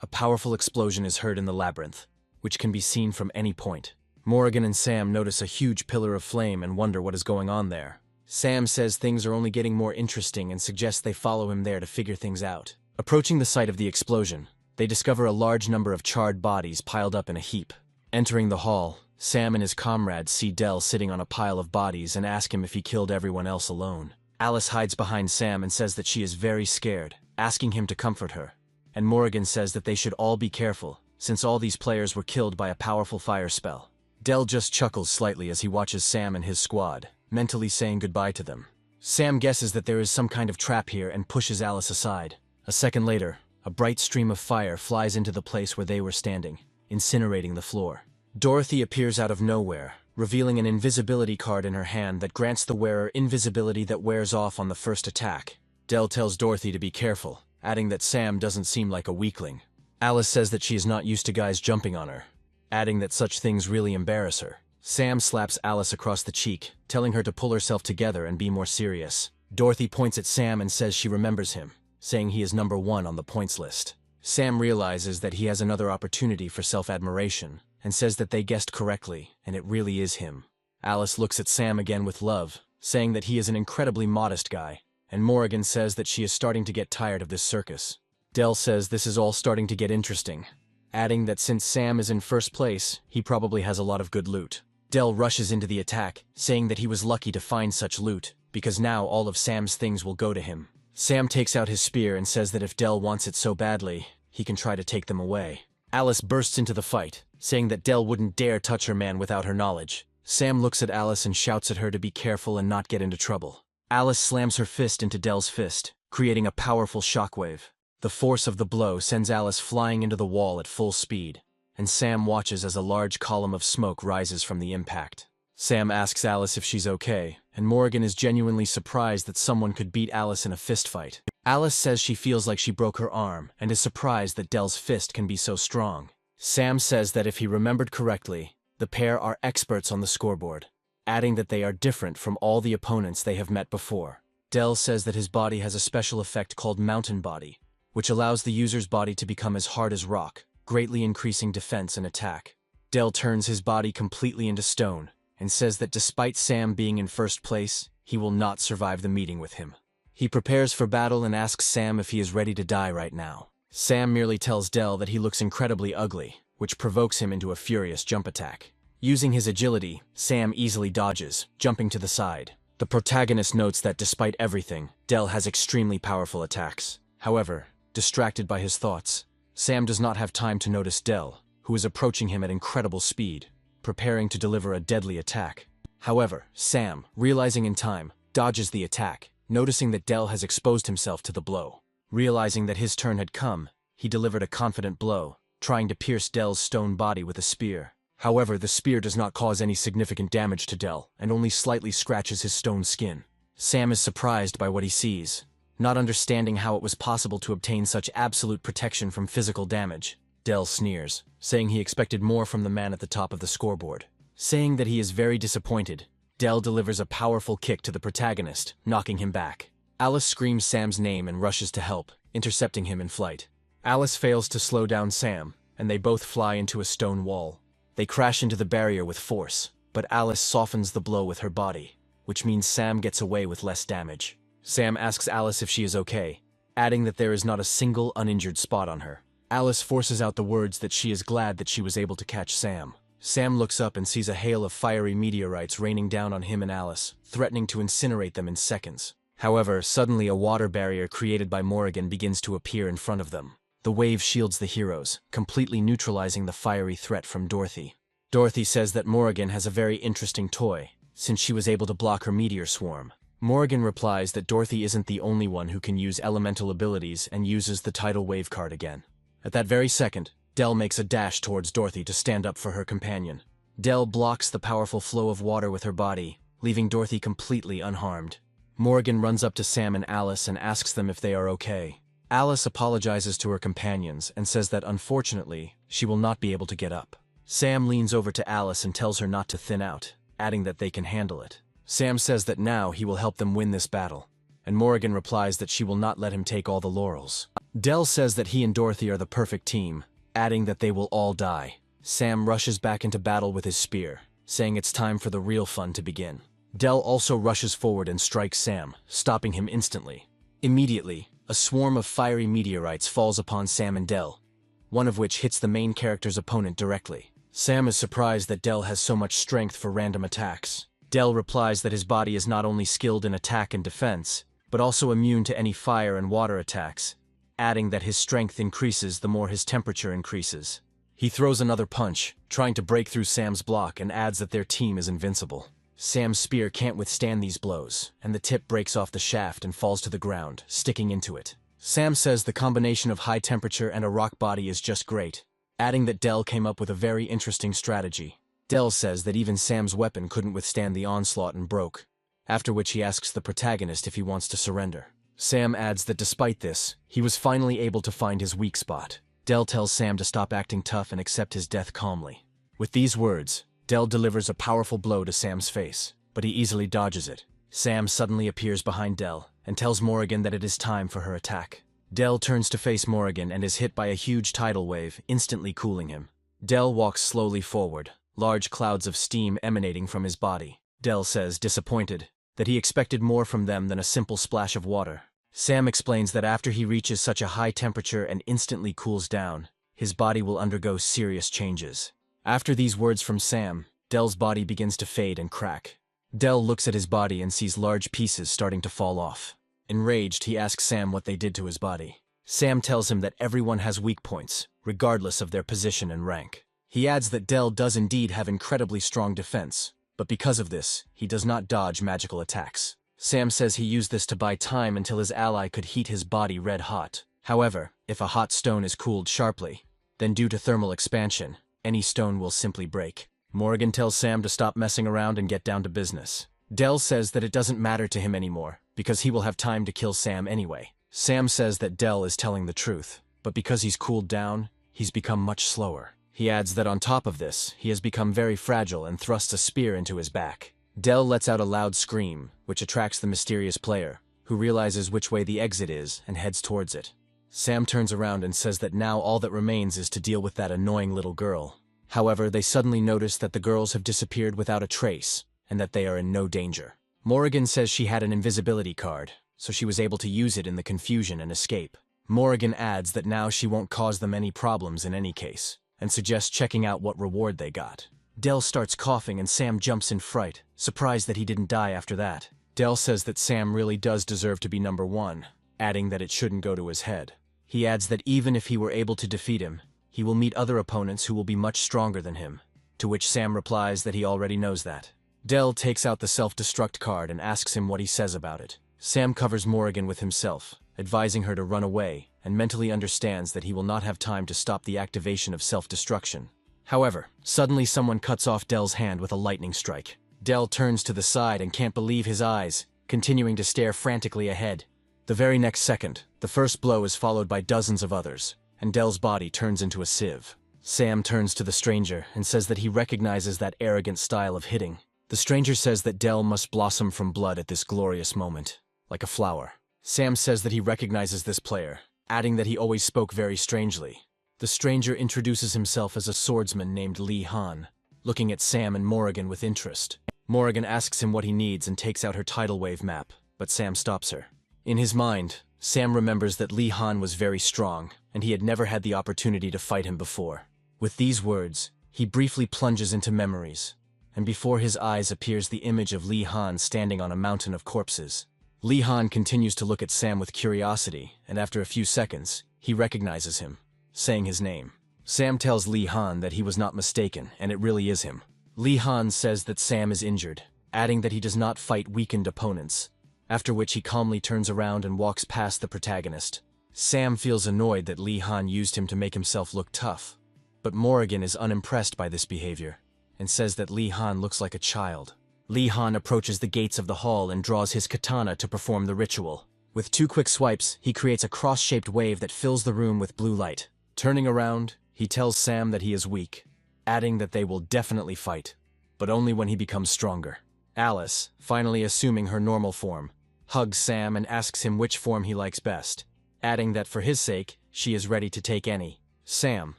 a powerful explosion is heard in the labyrinth, which can be seen from any point. Morrigan and Sam notice a huge pillar of flame and wonder what is going on there. Sam says things are only getting more interesting and suggests they follow him there to figure things out. Approaching the site of the explosion, they discover a large number of charred bodies piled up in a heap. Entering the hall, Sam and his comrades see Dell sitting on a pile of bodies and ask him if he killed everyone else alone. Alice hides behind Sam and says that she is very scared, asking him to comfort her. And Morrigan says that they should all be careful, since all these players were killed by a powerful fire spell. Dell just chuckles slightly as he watches Sam and his squad, mentally saying goodbye to them. Sam guesses that there is some kind of trap here and pushes Alice aside. A second later, a bright stream of fire flies into the place where they were standing, incinerating the floor. Dorothy appears out of nowhere, revealing an invisibility card in her hand that grants the wearer invisibility that wears off on the first attack. Dell tells Dorothy to be careful, adding that Sam doesn't seem like a weakling. Alice says that she is not used to guys jumping on her, adding that such things really embarrass her. Sam slaps Alice across the cheek, telling her to pull herself together and be more serious. Dorothy points at Sam and says she remembers him, saying he is number 1 on the points list. Sam realizes that he has another opportunity for self-admiration, and says that they guessed correctly, and it really is him. Alice looks at Sam again with love, saying that he is an incredibly modest guy, and Morrigan says that she is starting to get tired of this circus. Dell says this is all starting to get interesting, adding that since Sam is in first place, he probably has a lot of good loot. Dell rushes into the attack, saying that he was lucky to find such loot, because now all of Sam's things will go to him. Sam takes out his spear and says that if Dell wants it so badly, he can try to take them away. Alice bursts into the fight, saying that Dell wouldn't dare touch her man without her knowledge. Sam looks at Alice and shouts at her to be careful and not get into trouble. Alice slams her fist into Dell's fist, creating a powerful shockwave. The force of the blow sends Alice flying into the wall at full speed, and Sam watches as a large column of smoke rises from the impact. Sam asks Alice if she's okay, and Morrigan is genuinely surprised that someone could beat Alice in a fistfight. Alice says she feels like she broke her arm, and is surprised that Dell's fist can be so strong. Sam says that if he remembered correctly, the pair are experts on the scoreboard, adding that they are different from all the opponents they have met before. Dell says that his body has a special effect called Mountain Body, which allows the user's body to become as hard as rock, greatly increasing defense and attack. Dell turns his body completely into stone, and says that despite Sam being in first place, he will not survive the meeting with him. He prepares for battle and asks Sam if he is ready to die right now. Sam merely tells Dell that he looks incredibly ugly, which provokes him into a furious jump attack. Using his agility, Sam easily dodges, jumping to the side. The protagonist notes that despite everything, Del has extremely powerful attacks. However, distracted by his thoughts, Sam does not have time to notice Del, who is approaching him at incredible speed, preparing to deliver a deadly attack. However, Sam, realizing in time, dodges the attack, noticing that Del has exposed himself to the blow. Realizing that his turn had come, he delivered a confident blow, trying to pierce Del's stone body with a spear. However, the spear does not cause any significant damage to Del, and only slightly scratches his stone skin. Sam is surprised by what he sees, not understanding how it was possible to obtain such absolute protection from physical damage. Del sneers, saying he expected more from the man at the top of the scoreboard. Saying that he is very disappointed, Del delivers a powerful kick to the protagonist, knocking him back. Alice screams Sam's name and rushes to help, intercepting him in flight. Alice fails to slow down Sam, and they both fly into a stone wall. They crash into the barrier with force, but Alice softens the blow with her body, which means Sam gets away with less damage. Sam asks Alice if she is okay, adding that there is not a single uninjured spot on her. Alice forces out the words that she is glad that she was able to catch Sam. Sam looks up and sees a hail of fiery meteorites raining down on him and Alice, threatening to incinerate them in seconds. However, suddenly a water barrier created by Morrigan begins to appear in front of them. The wave shields the heroes, completely neutralizing the fiery threat from Dorothy. Dorothy says that Morrigan has a very interesting toy, since she was able to block her meteor swarm. Morrigan replies that Dorothy isn't the only one who can use elemental abilities and uses the tidal wave card again. At that very second, Del makes a dash towards Dorothy to stand up for her companion. Del blocks the powerful flow of water with her body, leaving Dorothy completely unharmed. Morrigan runs up to Sam and Alice and asks them if they are okay. Alice apologizes to her companions and says that unfortunately, she will not be able to get up. Sam leans over to Alice and tells her not to thin out, adding that they can handle it. Sam says that now he will help them win this battle, and Morrigan replies that she will not let him take all the laurels. Del says that he and Dorothy are the perfect team, adding that they will all die. Sam rushes back into battle with his spear, saying it's time for the real fun to begin. Del also rushes forward and strikes Sam, stopping him instantly. Immediately, a swarm of fiery meteorites falls upon Sam and Del, one of which hits the main character's opponent directly. Sam is surprised that Del has so much strength for random attacks. Del replies that his body is not only skilled in attack and defense, but also immune to any fire and water attacks, adding that his strength increases the more his temperature increases. He throws another punch, trying to break through Sam's block, and adds that their team is invincible. Sam's spear can't withstand these blows, and the tip breaks off the shaft and falls to the ground, sticking into it. Sam says the combination of high temperature and a rock body is just great, adding that Del came up with a very interesting strategy. Del says that even Sam's weapon couldn't withstand the onslaught and broke, after which he asks the protagonist if he wants to surrender. Sam adds that despite this, he was finally able to find his weak spot. Del tells Sam to stop acting tough and accept his death calmly. With these words, Del delivers a powerful blow to Sam's face, but he easily dodges it. Sam suddenly appears behind Del and tells Morrigan that it is time for her attack. Del turns to face Morrigan and is hit by a huge tidal wave, instantly cooling him. Del walks slowly forward, large clouds of steam emanating from his body. Del says, disappointed, that he expected more from them than a simple splash of water. Sam explains that after he reaches such a high temperature and instantly cools down, his body will undergo serious changes. After these words from Sam, Del's body begins to fade and crack. Del looks at his body and sees large pieces starting to fall off. Enraged, he asks Sam what they did to his body. Sam tells him that everyone has weak points, regardless of their position and rank. He adds that Del does indeed have incredibly strong defense, but because of this, he does not dodge magical attacks. Sam says he used this to buy time until his ally could heat his body red hot. However, if a hot stone is cooled sharply, then due to thermal expansion, any stone will simply break. Morrigan tells Sam to stop messing around and get down to business. Del says that it doesn't matter to him anymore, because he will have time to kill Sam anyway. Sam says that Del is telling the truth, but because he's cooled down, he's become much slower. He adds that on top of this, he has become very fragile and thrusts a spear into his back. Del lets out a loud scream, which attracts the mysterious player, who realizes which way the exit is and heads towards it. Sam turns around and says that now all that remains is to deal with that annoying little girl. However, they suddenly notice that the girls have disappeared without a trace, and that they are in no danger. Morrigan says she had an invisibility card, so she was able to use it in the confusion and escape. Morrigan adds that now she won't cause them any problems in any case, and suggests checking out what reward they got. Del starts coughing and Sam jumps in fright, surprised that he didn't die after that. Del says that Sam really does deserve to be number one, adding that it shouldn't go to his head. He adds that even if he were able to defeat him, he will meet other opponents who will be much stronger than him, to which Sam replies that he already knows that. Del takes out the self-destruct card and asks him what he says about it. Sam covers Morrigan with himself, advising her to run away, and mentally understands that he will not have time to stop the activation of self-destruction. However, suddenly someone cuts off Del's hand with a lightning strike. Del turns to the side and can't believe his eyes, continuing to stare frantically ahead. The very next second, the first blow is followed by dozens of others, and Del's body turns into a sieve. Sam turns to the stranger and says that he recognizes that arrogant style of hitting. The stranger says that Del must blossom from blood at this glorious moment, like a flower. Sam says that he recognizes this player, adding that he always spoke very strangely. The stranger introduces himself as a swordsman named Lee Han, looking at Sam and Morrigan with interest. Morrigan asks him what he needs and takes out her tidal wave map, but Sam stops her. In his mind, Sam remembers that Lee Han was very strong, and he had never had the opportunity to fight him before. With these words, he briefly plunges into memories, and before his eyes appears the image of Lee Han standing on a mountain of corpses. Lee Han continues to look at Sam with curiosity, and after a few seconds, he recognizes him, saying his name. Sam tells Lee Han that he was not mistaken, and it really is him. Lee Han says that Sam is injured, adding that he does not fight weakened opponents, after which he calmly turns around and walks past the protagonist. Sam feels annoyed that Lee Han used him to make himself look tough, but Morrigan is unimpressed by this behavior, and says that Lee Han looks like a child. Lee Han approaches the gates of the hall and draws his katana to perform the ritual. With 2 quick swipes, he creates a cross-shaped wave that fills the room with blue light. Turning around, he tells Sam that he is weak, adding that they will definitely fight, but only when he becomes stronger. Alice, finally assuming her normal form, hugs Sam and asks him which form he likes best, adding that for his sake, she is ready to take any. Sam,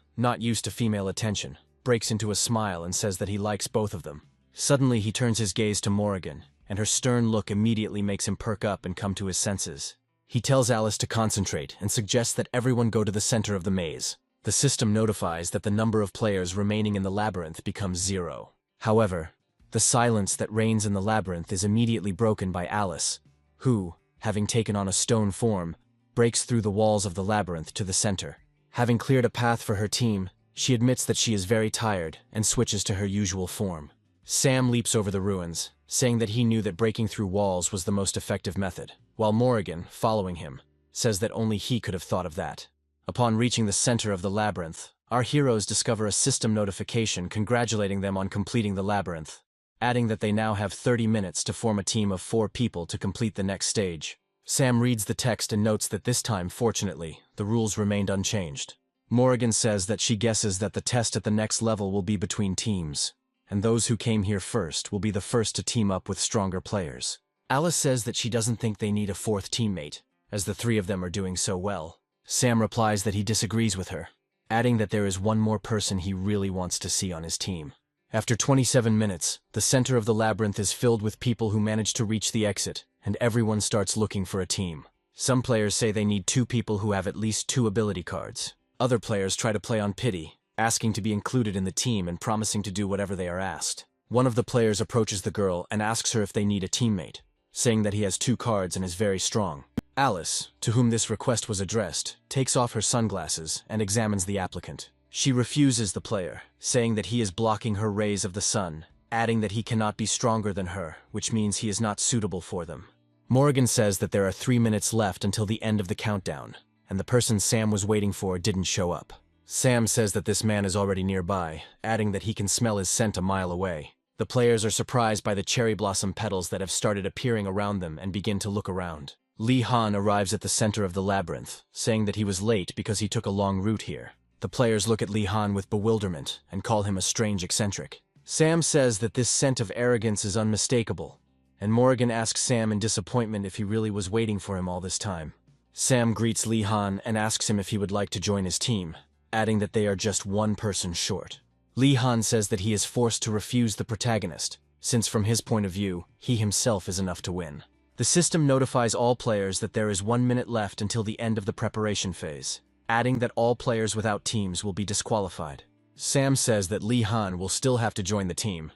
not used to female attention, breaks into a smile and says that he likes both of them. Suddenly he turns his gaze to Morrigan, and her stern look immediately makes him perk up and come to his senses. He tells Alice to concentrate and suggests that everyone go to the center of the maze. The system notifies that the number of players remaining in the labyrinth becomes 0. However, the silence that reigns in the labyrinth is immediately broken by Alice, who, having taken on a stone form, breaks through the walls of the labyrinth to the center. Having cleared a path for her team, she admits that she is very tired and switches to her usual form. Sam leaps over the ruins, saying that he knew that breaking through walls was the most effective method, while Morrigan, following him, says that only he could have thought of that. Upon reaching the center of the labyrinth, our heroes discover a system notification congratulating them on completing the labyrinth, adding that they now have 30 minutes to form a team of 4 people to complete the next stage. Sam reads the text and notes that this time, fortunately, the rules remained unchanged. Morrigan says that she guesses that the test at the next level will be between teams, and those who came here first will be the first to team up with stronger players. Alice says that she doesn't think they need a 4th teammate, as the 3 of them are doing so well. Sam replies that he disagrees with her, adding that there is one more person he really wants to see on his team. After 27 minutes, the center of the labyrinth is filled with people who manage to reach the exit, and everyone starts looking for a team. Some players say they need 2 people who have at least 2 ability cards. Other players try to play on pity, asking to be included in the team and promising to do whatever they are asked. One of the players approaches the girl and asks her if they need a teammate, saying that he has 2 cards and is very strong. Alice, to whom this request was addressed, takes off her sunglasses and examines the applicant. She refuses the player, saying that he is blocking her rays of the sun, adding that he cannot be stronger than her, which means he is not suitable for them. Morrigan says that there are 3 minutes left until the end of the countdown, and the person Sam was waiting for didn't show up. Sam says that this man is already nearby, adding that he can smell his scent a mile away. The players are surprised by the cherry blossom petals that have started appearing around them and begin to look around. Lee Han arrives at the center of the labyrinth, saying that he was late because he took a long route here. The players look at Lee Han with bewilderment and call him a strange eccentric. Sam says that this scent of arrogance is unmistakable, and Morrigan asks Sam in disappointment if he really was waiting for him all this time. Sam greets Lee Han and asks him if he would like to join his team, adding that they are just 1 person short. Lee Han says that he is forced to refuse the protagonist, since from his point of view, he himself is enough to win. The system notifies all players that there is 1 minute left until the end of the preparation phase, adding that all players without teams will be disqualified. Sam says that Lee Han will still have to join the team,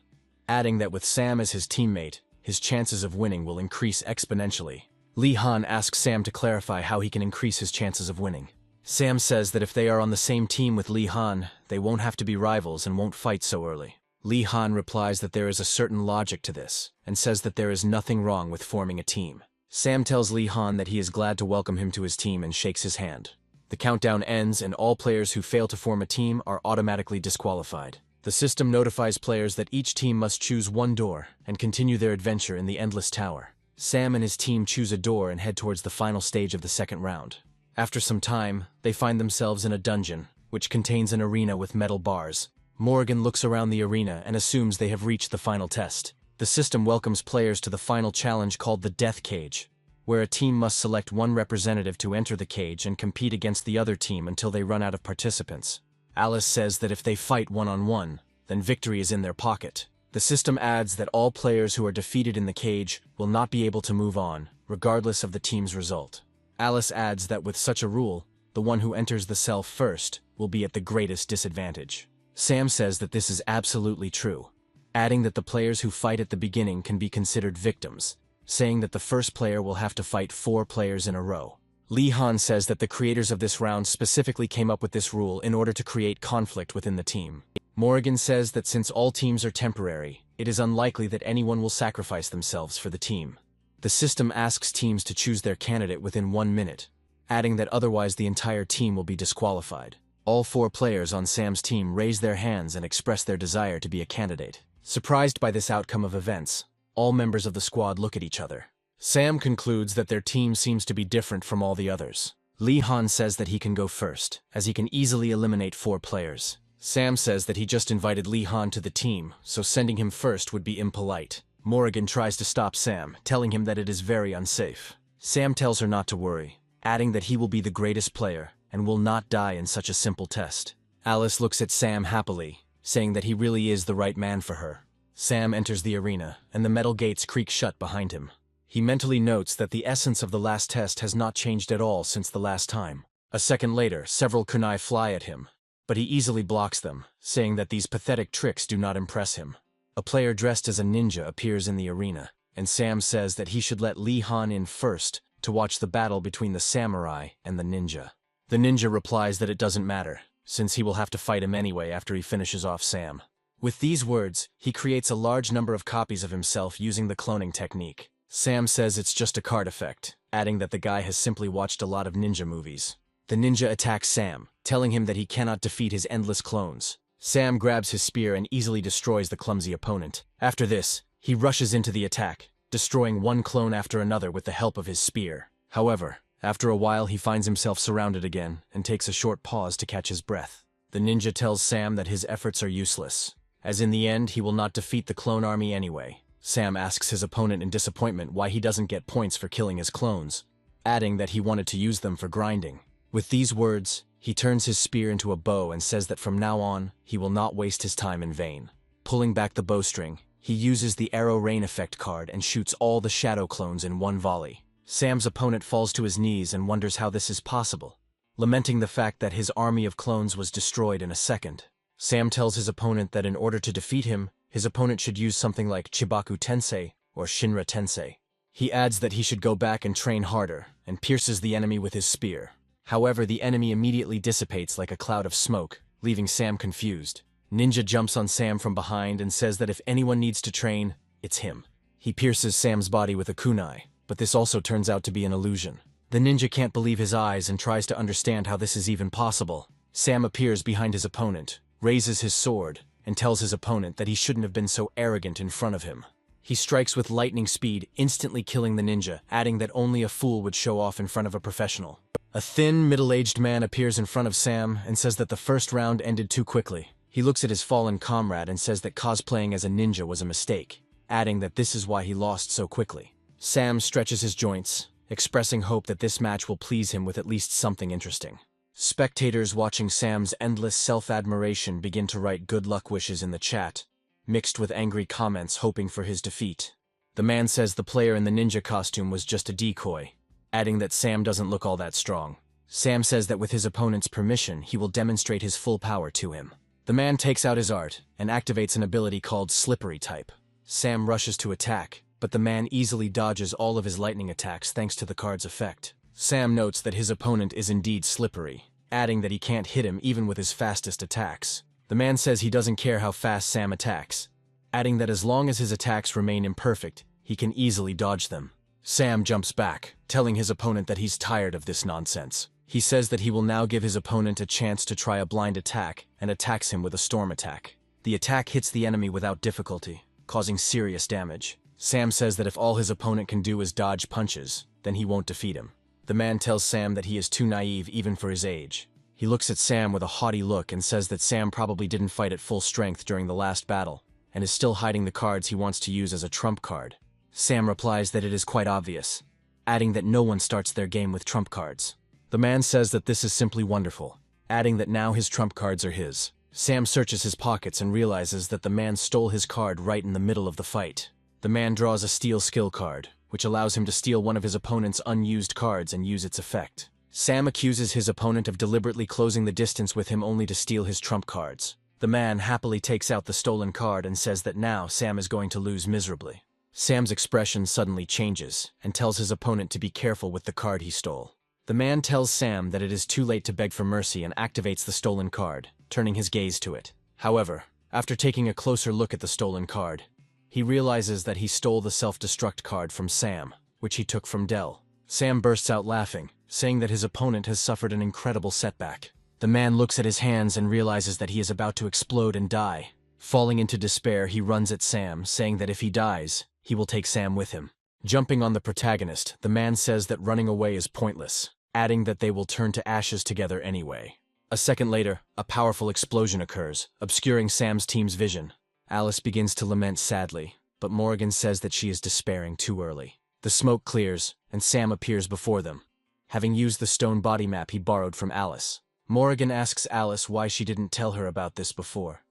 adding that with Sam as his teammate, his chances of winning will increase exponentially. Lee Han asks Sam to clarify how he can increase his chances of winning. Sam says that if they are on the same team with Lee Han, they won't have to be rivals and won't fight so early. Lee Han replies that there is a certain logic to this, and says that there is nothing wrong with forming a team. Sam tells Lee Han that he is glad to welcome him to his team and shakes his hand. The countdown ends and all players who fail to form a team are automatically disqualified. The system notifies players that each team must choose one door and continue their adventure in the Endless Tower. Sam and his team choose a door and head towards the final stage of the second round. After some time, they find themselves in a dungeon, which contains an arena with metal bars. Morgan looks around the arena and assumes they have reached the final test. The system welcomes players to the final challenge called the Death Cage, where a team must select one representative to enter the cage and compete against the other team until they run out of participants. Alice says that if they fight one-on-one, then victory is in their pocket. The system adds that all players who are defeated in the cage will not be able to move on, regardless of the team's result. Alice adds that with such a rule, the one who enters the cell first will be at the greatest disadvantage. Sam says that this is absolutely true, adding that the players who fight at the beginning can be considered victims, saying that the first player will have to fight 4 players in a row. Lee Han says that the creators of this round specifically came up with this rule in order to create conflict within the team. Morgan says that since all teams are temporary, it is unlikely that anyone will sacrifice themselves for the team. The system asks teams to choose their candidate within 1 minute, adding that otherwise the entire team will be disqualified. All 4 players on Sam's team raise their hands and express their desire to be a candidate. Surprised by this outcome of events, all members of the squad look at each other. Sam concludes that their team seems to be different from all the others. Lee Han says that he can go first, as he can easily eliminate 4 players. Sam says that he just invited Lee Han to the team, so sending him first would be impolite. Morgan tries to stop Sam, telling him that it is very unsafe. Sam tells her not to worry, adding that he will be the greatest player and will not die in such a simple test. Alice looks at Sam happily, saying that he really is the right man for her. Sam enters the arena, and the metal gates creak shut behind him. He mentally notes that the essence of the last test has not changed at all since the last time. A second later, several kunai fly at him, but he easily blocks them, saying that these pathetic tricks do not impress him. A player dressed as a ninja appears in the arena, and Sam says that he should let Lee Han in first to watch the battle between the samurai and the ninja. The ninja replies that it doesn't matter, since he will have to fight him anyway after he finishes off Sam. With these words, he creates a large number of copies of himself using the cloning technique. Sam says it's just a card effect, adding that the guy has simply watched a lot of ninja movies. The ninja attacks Sam, telling him that he cannot defeat his endless clones. Sam grabs his spear and easily destroys the clumsy opponent. After this, he rushes into the attack, destroying one clone after another with the help of his spear. However, after a while he finds himself surrounded again and takes a short pause to catch his breath. The ninja tells Sam that his efforts are useless, as in the end he will not defeat the clone army anyway. Sam asks his opponent in disappointment why he doesn't get points for killing his clones, adding that he wanted to use them for grinding. With these words, he turns his spear into a bow and says that from now on, he will not waste his time in vain. Pulling back the bowstring, he uses the arrow rain effect card and shoots all the shadow clones in one volley. Sam's opponent falls to his knees and wonders how this is possible, lamenting the fact that his army of clones was destroyed in a second. Sam tells his opponent that in order to defeat him, his opponent should use something like Chibaku Tensei or Shinra Tensei. He adds that he should go back and train harder, and pierces the enemy with his spear. However, the enemy immediately dissipates like a cloud of smoke, leaving Sam confused. Ninja jumps on Sam from behind and says that if anyone needs to train, it's him. He pierces Sam's body with a kunai, but this also turns out to be an illusion. The ninja can't believe his eyes and tries to understand how this is even possible. Sam appears behind his opponent, raises his sword, and tells his opponent that he shouldn't have been so arrogant in front of him. He strikes with lightning speed, instantly killing the ninja, adding that only a fool would show off in front of a professional. A thin, middle-aged man appears in front of Sam and says that the first round ended too quickly. He looks at his fallen comrade and says that cosplaying as a ninja was a mistake, adding that this is why he lost so quickly. Sam stretches his joints, expressing hope that this match will please him with at least something interesting. Spectators watching Sam's endless self-admiration begin to write good luck wishes in the chat, mixed with angry comments hoping for his defeat. The man says the player in the ninja costume was just a decoy, adding that Sam doesn't look all that strong. Sam says that with his opponent's permission, he will demonstrate his full power to him. The man takes out his art and activates an ability called Slippery Type. Sam rushes to attack, but the man easily dodges all of his lightning attacks thanks to the card's effect. Sam notes that his opponent is indeed slippery, adding that he can't hit him even with his fastest attacks. The man says he doesn't care how fast Sam attacks, adding that as long as his attacks remain imperfect, he can easily dodge them. Sam jumps back, telling his opponent that he's tired of this nonsense. He says that he will now give his opponent a chance to try a blind attack and attacks him with a storm attack. The attack hits the enemy without difficulty, causing serious damage. Sam says that if all his opponent can do is dodge punches, then he won't defeat him. The man tells Sam that he is too naive even for his age. He looks at Sam with a haughty look and says that Sam probably didn't fight at full strength during the last battle, and is still hiding the cards he wants to use as a trump card. Sam replies that it is quite obvious, adding that no one starts their game with trump cards. The man says that this is simply wonderful, adding that now his trump cards are his. Sam searches his pockets and realizes that the man stole his card right in the middle of the fight. The man draws a steal skill card, which allows him to steal one of his opponent's unused cards and use its effect. Sam accuses his opponent of deliberately closing the distance with him only to steal his trump cards. The man happily takes out the stolen card and says that now Sam is going to lose miserably. Sam's expression suddenly changes and tells his opponent to be careful with the card he stole. The man tells Sam that it is too late to beg for mercy and activates the stolen card, turning his gaze to it. However, after taking a closer look at the stolen card, he realizes that he stole the self-destruct card from Sam, which he took from Dell. Sam bursts out laughing, saying that his opponent has suffered an incredible setback. The man looks at his hands and realizes that he is about to explode and die. Falling into despair, he runs at Sam, saying that if he dies, he will take Sam with him. Jumping on the protagonist, the man says that running away is pointless, adding that they will turn to ashes together anyway. A second later, a powerful explosion occurs, obscuring Sam's team's vision. Alice begins to lament sadly, but Morrigan says that she is despairing too early. The smoke clears, and Sam appears before them, having used the stone body map he borrowed from Alice. Morrigan asks Alice why she didn't tell her about this before,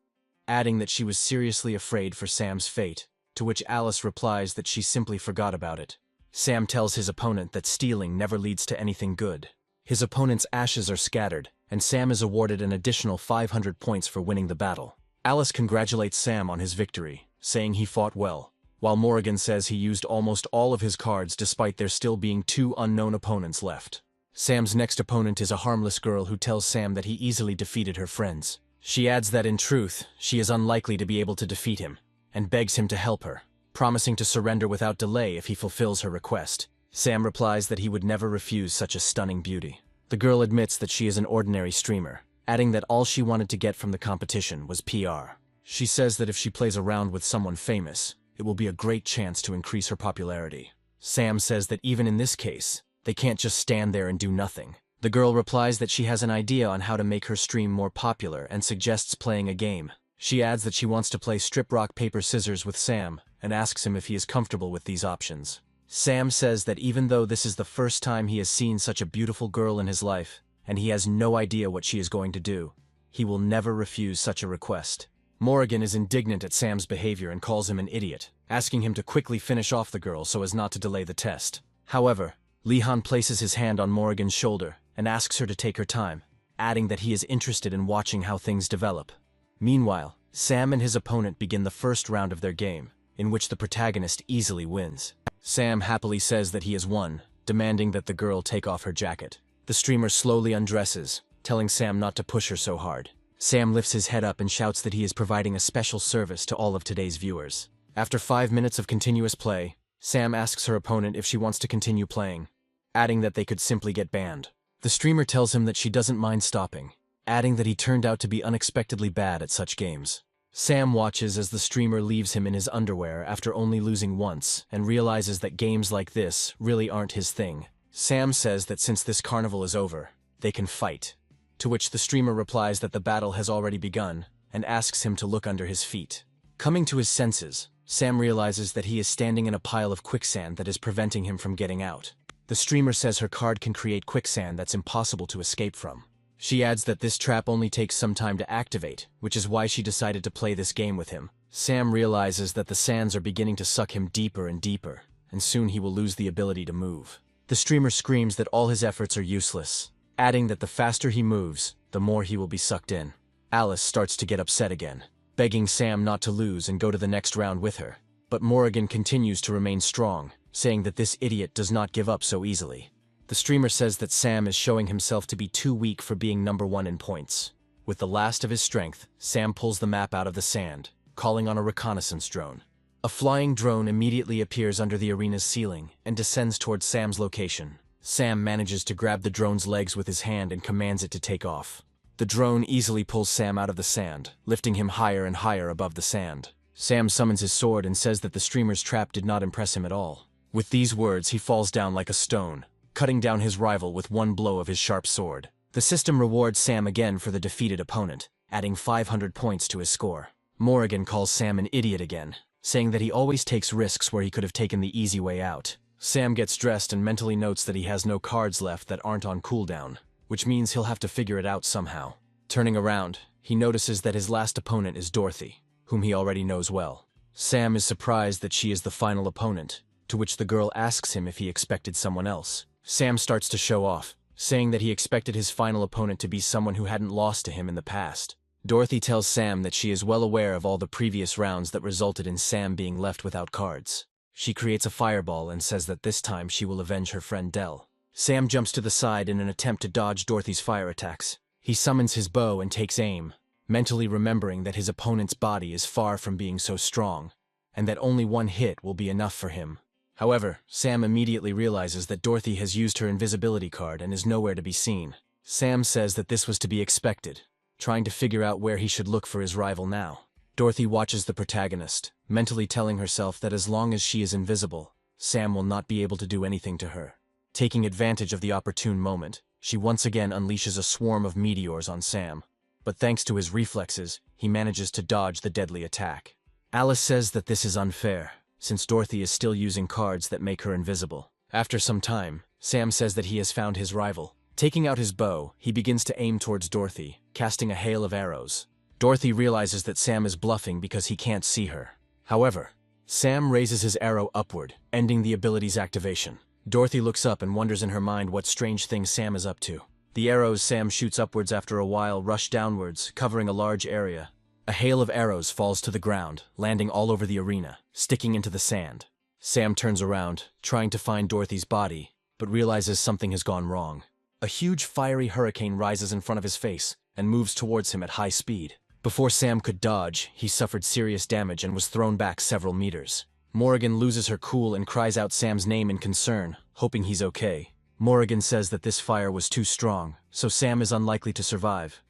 adding that she was seriously afraid for Sam's fate, to which Alice replies that she simply forgot about it. Sam tells his opponent that stealing never leads to anything good. His opponent's ashes are scattered, and Sam is awarded an additional 500 points for winning the battle. Alice congratulates Sam on his victory, saying he fought well, while Morrigan says he used almost all of his cards despite there still being 2 unknown opponents left. Sam's next opponent is a harmless girl who tells Sam that he easily defeated her friends. She adds that in truth, she is unlikely to be able to defeat him, and begs him to help her, promising to surrender without delay if he fulfills her request. Sam replies that he would never refuse such a stunning beauty. The girl admits that she is an ordinary streamer, adding that all she wanted to get from the competition was PR. She says that if she plays a round with someone famous, it will be a great chance to increase her popularity. Sam says that even in this case, they can't just stand there and do nothing. The girl replies that she has an idea on how to make her stream more popular and suggests playing a game. She adds that she wants to play strip rock paper scissors with Sam and asks him if he is comfortable with these options. Sam says that even though this is the first time he has seen such a beautiful girl in his life, and he has no idea what she is going to do, he will never refuse such a request. Morrigan is indignant at Sam's behavior and calls him an idiot, asking him to quickly finish off the girl so as not to delay the test. However, Lehan places his hand on Morrigan's shoulder and asks her to take her time, adding that he is interested in watching how things develop. Meanwhile, Sam and his opponent begin the first round of their game, in which the protagonist easily wins. Sam happily says that he has won, demanding that the girl take off her jacket. The streamer slowly undresses, telling Sam not to push her so hard. Sam lifts his head up and shouts that he is providing a special service to all of today's viewers. After 5 minutes of continuous play, Sam asks her opponent if she wants to continue playing, adding that they could simply get banned. The streamer tells him that she doesn't mind stopping, adding that he turned out to be unexpectedly bad at such games. Sam watches as the streamer leaves him in his underwear after only losing once and realizes that games like this really aren't his thing. Sam says that since this carnival is over, they can fight, to which the streamer replies that the battle has already begun and asks him to look under his feet. Coming to his senses, Sam realizes that he is standing in a pile of quicksand that is preventing him from getting out. The streamer says her card can create quicksand that's impossible to escape from. She adds that this trap only takes some time to activate, which is why she decided to play this game with him. Sam realizes that the sands are beginning to suck him deeper and deeper, and soon he will lose the ability to move. The streamer screams that all his efforts are useless, adding that the faster he moves, the more he will be sucked in. Alice starts to get upset again, begging Sam not to lose and go to the next round with her. But Morrigan continues to remain strong, saying that this idiot does not give up so easily. The streamer says that Sam is showing himself to be too weak for being #1 in points. With the last of his strength, Sam pulls the map out of the sand, calling on a reconnaissance drone. A flying drone immediately appears under the arena's ceiling and descends towards Sam's location. Sam manages to grab the drone's legs with his hand and commands it to take off. The drone easily pulls Sam out of the sand, lifting him higher and higher above the sand. Sam summons his sword and says that the streamer's trap did not impress him at all. With these words, he falls down like a stone, cutting down his rival with one blow of his sharp sword. The system rewards Sam again for the defeated opponent, adding 500 points to his score. Morrigan calls Sam an idiot again, saying that he always takes risks where he could have taken the easy way out. Sam gets dressed and mentally notes that he has no cards left that aren't on cooldown, which means he'll have to figure it out somehow. Turning around, he notices that his last opponent is Dorothy, whom he already knows well. Sam is surprised that she is the final opponent, to which the girl asks him if he expected someone else. Sam starts to show off, saying that he expected his final opponent to be someone who hadn't lost to him in the past. Dorothy tells Sam that she is well aware of all the previous rounds that resulted in Sam being left without cards. She creates a fireball and says that this time she will avenge her friend Dell. Sam jumps to the side in an attempt to dodge Dorothy's fire attacks. He summons his bow and takes aim, mentally remembering that his opponent's body is far from being so strong, and that only one hit will be enough for him. However, Sam immediately realizes that Dorothy has used her invisibility card and is nowhere to be seen. Sam says that this was to be expected, trying to figure out where he should look for his rival now. Dorothy watches the protagonist, mentally telling herself that as long as she is invisible, Sam will not be able to do anything to her. Taking advantage of the opportune moment, she once again unleashes a swarm of meteors on Sam, but thanks to his reflexes, he manages to dodge the deadly attack. Alice says that this is unfair, since Dorothy is still using cards that make her invisible. After some time, Sam says that he has found his rival. Taking out his bow, he begins to aim towards Dorothy, casting a hail of arrows. Dorothy realizes that Sam is bluffing because he can't see her. However, Sam raises his arrow upward, ending the ability's activation. Dorothy looks up and wonders in her mind what strange thing Sam is up to. The arrows Sam shoots upwards after a while rush downwards, covering a large area. A hail of arrows falls to the ground, landing all over the arena, sticking into the sand. Sam turns around, trying to find Dorothy's body, but realizes something has gone wrong. A huge fiery hurricane rises in front of his face and moves towards him at high speed. Before Sam could dodge, he suffered serious damage and was thrown back several meters. Morrigan loses her cool and cries out Sam's name in concern, hoping he's okay. Morrigan says that this fire was too strong, so Sam is unlikely to survive.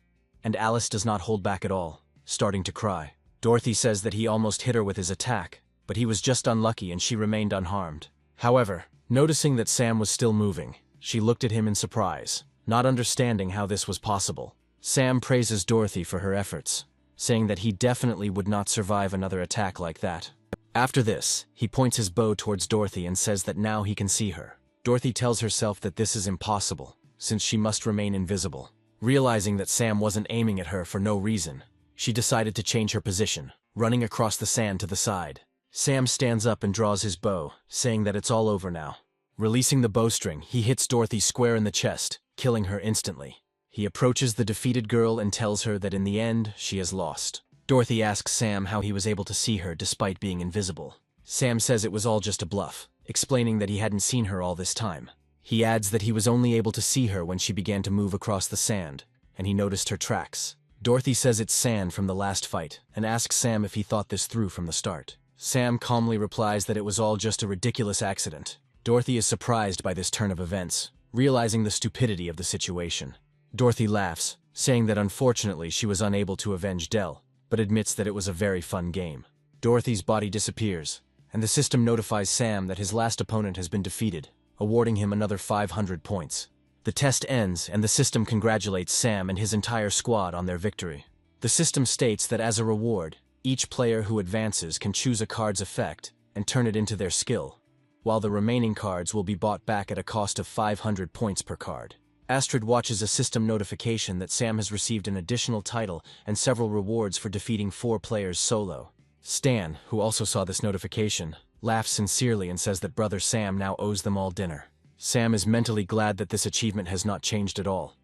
And Alice does not hold back at all, starting to cry. Dorothy says that he almost hit her with his attack, but he was just unlucky and she remained unharmed. However, noticing that Sam was still moving, she looked at him in surprise, not understanding how this was possible. Sam praises Dorothy for her efforts, saying that he definitely would not survive another attack like that. After this, he points his bow towards Dorothy and says that now he can see her. Dorothy tells herself that this is impossible, since she must remain invisible. Realizing that Sam wasn't aiming at her for no reason, she decided to change her position, running across the sand to the side. Sam stands up and draws his bow, saying that it's all over now. Releasing the bowstring, he hits Dorothy square in the chest, killing her instantly. He approaches the defeated girl and tells her that in the end, she has lost. Dorothy asks Sam how he was able to see her despite being invisible. Sam says it was all just a bluff, explaining that he hadn't seen her all this time. He adds that he was only able to see her when she began to move across the sand, and he noticed her tracks. Dorothy says it's sand from the last fight, and asks Sam if he thought this through from the start. Sam calmly replies that it was all just a ridiculous accident. Dorothy is surprised by this turn of events, realizing the stupidity of the situation. Dorothy laughs, saying that unfortunately she was unable to avenge Dell, but admits that it was a very fun game. Dorothy's body disappears, and the system notifies Sam that his last opponent has been defeated, awarding him another 500 points. The test ends, and the system congratulates Sam and his entire squad on their victory. The system states that as a reward, each player who advances can choose a card's effect and turn it into their skill, while the remaining cards will be bought back at a cost of 500 points per card. Astrid watches a system notification that Sam has received an additional title and several rewards for defeating 4 players solo. Stan, who also saw this notification, laughs sincerely and says that brother Sam now owes them all dinner. Sam is mentally glad that this achievement has not changed at all,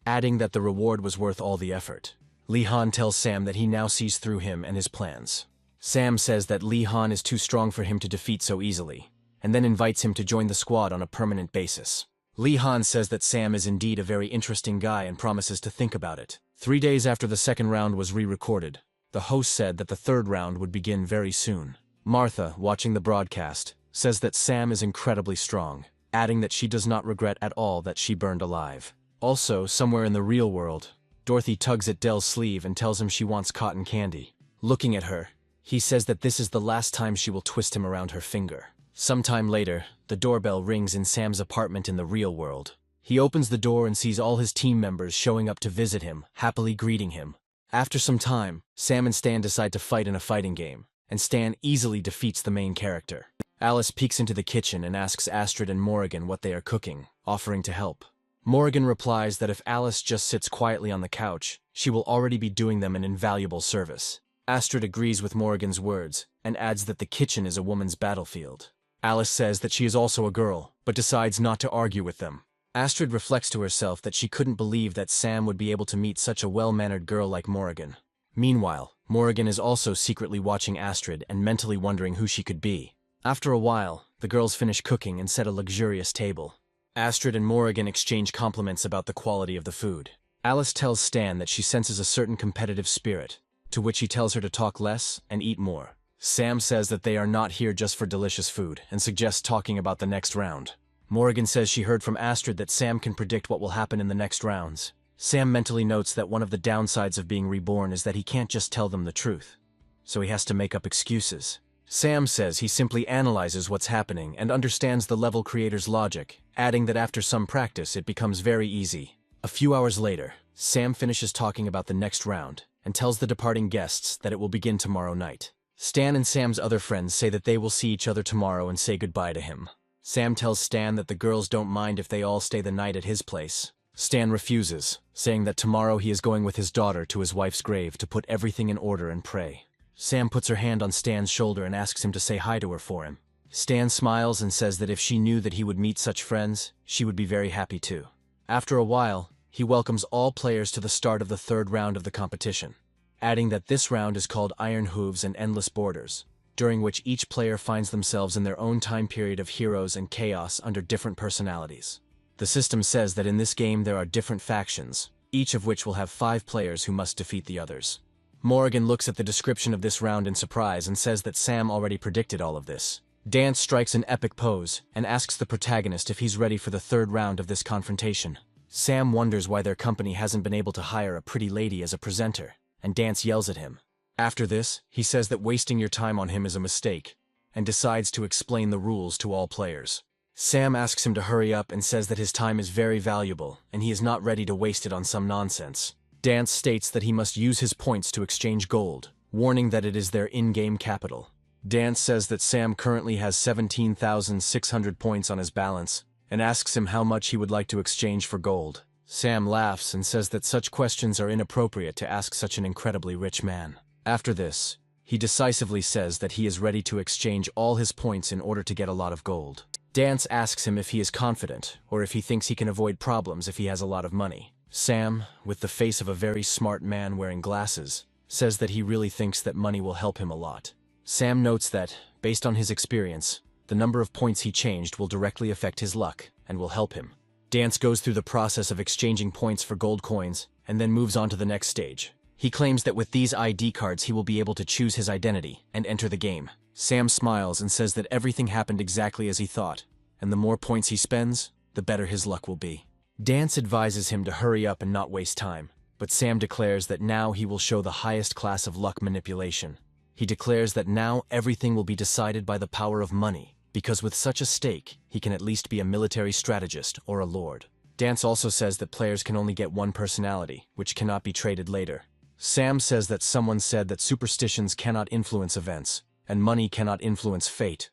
adding that the reward was worth all the effort. Li Han tells Sam that he now sees through him and his plans. Sam says that Lee Han is too strong for him to defeat so easily, and then invites him to join the squad on a permanent basis. Lee Han says that Sam is indeed a very interesting guy and promises to think about it. 3 days after the second round was re-recorded, the host said that the third round would begin very soon. Martha, watching the broadcast, says that Sam is incredibly strong, adding that she does not regret at all that she burned alive. Also, somewhere in the real world, Dorothy tugs at Dell's sleeve and tells him she wants cotton candy. Looking at her, he says that this is the last time she will twist him around her finger. Sometime later, the doorbell rings in Sam's apartment in the real world. He opens the door and sees all his team members showing up to visit him, happily greeting him. After some time, Sam and Stan decide to fight in a fighting game, and Stan easily defeats the main character. Alice peeks into the kitchen and asks Astrid and Morrigan what they are cooking, offering to help. Morrigan replies that if Alice just sits quietly on the couch, she will already be doing them an invaluable service. Astrid agrees with Morrigan's words, and adds that the kitchen is a woman's battlefield. Alice says that she is also a girl, but decides not to argue with them. Astrid reflects to herself that she couldn't believe that Sam would be able to meet such a well-mannered girl like Morrigan. Meanwhile, Morrigan is also secretly watching Astrid and mentally wondering who she could be. After a while, the girls finish cooking and set a luxurious table. Astrid and Morrigan exchange compliments about the quality of the food. Alice tells Stan that she senses a certain competitive spirit, to which he tells her to talk less and eat more. Sam says that they are not here just for delicious food and suggests talking about the next round. Morrigan says she heard from Astrid that Sam can predict what will happen in the next rounds. Sam mentally notes that one of the downsides of being reborn is that he can't just tell them the truth, so he has to make up excuses. Sam says he simply analyzes what's happening and understands the level creator's logic, adding that after some practice it becomes very easy. A few hours later, Sam finishes talking about the next round and tells the departing guests that it will begin tomorrow night. Stan and Sam's other friends say that they will see each other tomorrow and say goodbye to him. Sam tells Stan that the girls don't mind if they all stay the night at his place. Stan refuses, saying that tomorrow he is going with his daughter to his wife's grave to put everything in order and pray. Sam puts her hand on Stan's shoulder and asks him to say hi to her for him. Stan smiles and says that if she knew that he would meet such friends, she would be very happy too. After a while, he welcomes all players to the start of the third round of the competition, adding that this round is called Iron Hooves and Endless Borders, during which each player finds themselves in their own time period of heroes and chaos under different personalities. The system says that in this game there are different factions, each of which will have 5 players who must defeat the others. Morrigan looks at the description of this round in surprise and says that Sam already predicted all of this. Dance strikes an epic pose and asks the protagonist if he's ready for the third round of this confrontation. Sam wonders why their company hasn't been able to hire a pretty lady as a presenter, and Dance yells at him. After this, he says that wasting your time on him is a mistake, and decides to explain the rules to all players. Sam asks him to hurry up and says that his time is very valuable, and he is not ready to waste it on some nonsense. Dance states that he must use his points to exchange gold, warning that it is their in-game capital. Dance says that Sam currently has 17,600 points on his balance, and asks him how much he would like to exchange for gold. Sam laughs and says that such questions are inappropriate to ask such an incredibly rich man. After this, he decisively says that he is ready to exchange all his points in order to get a lot of gold. Dance asks him if he is confident, or if he thinks he can avoid problems if he has a lot of money. Sam, with the face of a very smart man wearing glasses, says that he really thinks that money will help him a lot. Sam notes that, based on his experience, the number of points he changed will directly affect his luck and will help him. Dance goes through the process of exchanging points for gold coins and then moves on to the next stage. He claims that with these ID cards he will be able to choose his identity and enter the game. Sam smiles and says that everything happened exactly as he thought, and the more points he spends, the better his luck will be. Dance advises him to hurry up and not waste time, but Sam declares that now he will show the highest class of luck manipulation. He declares that now everything will be decided by the power of money, because with such a stake, he can at least be a military strategist or a lord. Dance also says that players can only get one personality, which cannot be traded later. Sam says that someone said that superstitions cannot influence events, and money cannot influence fate.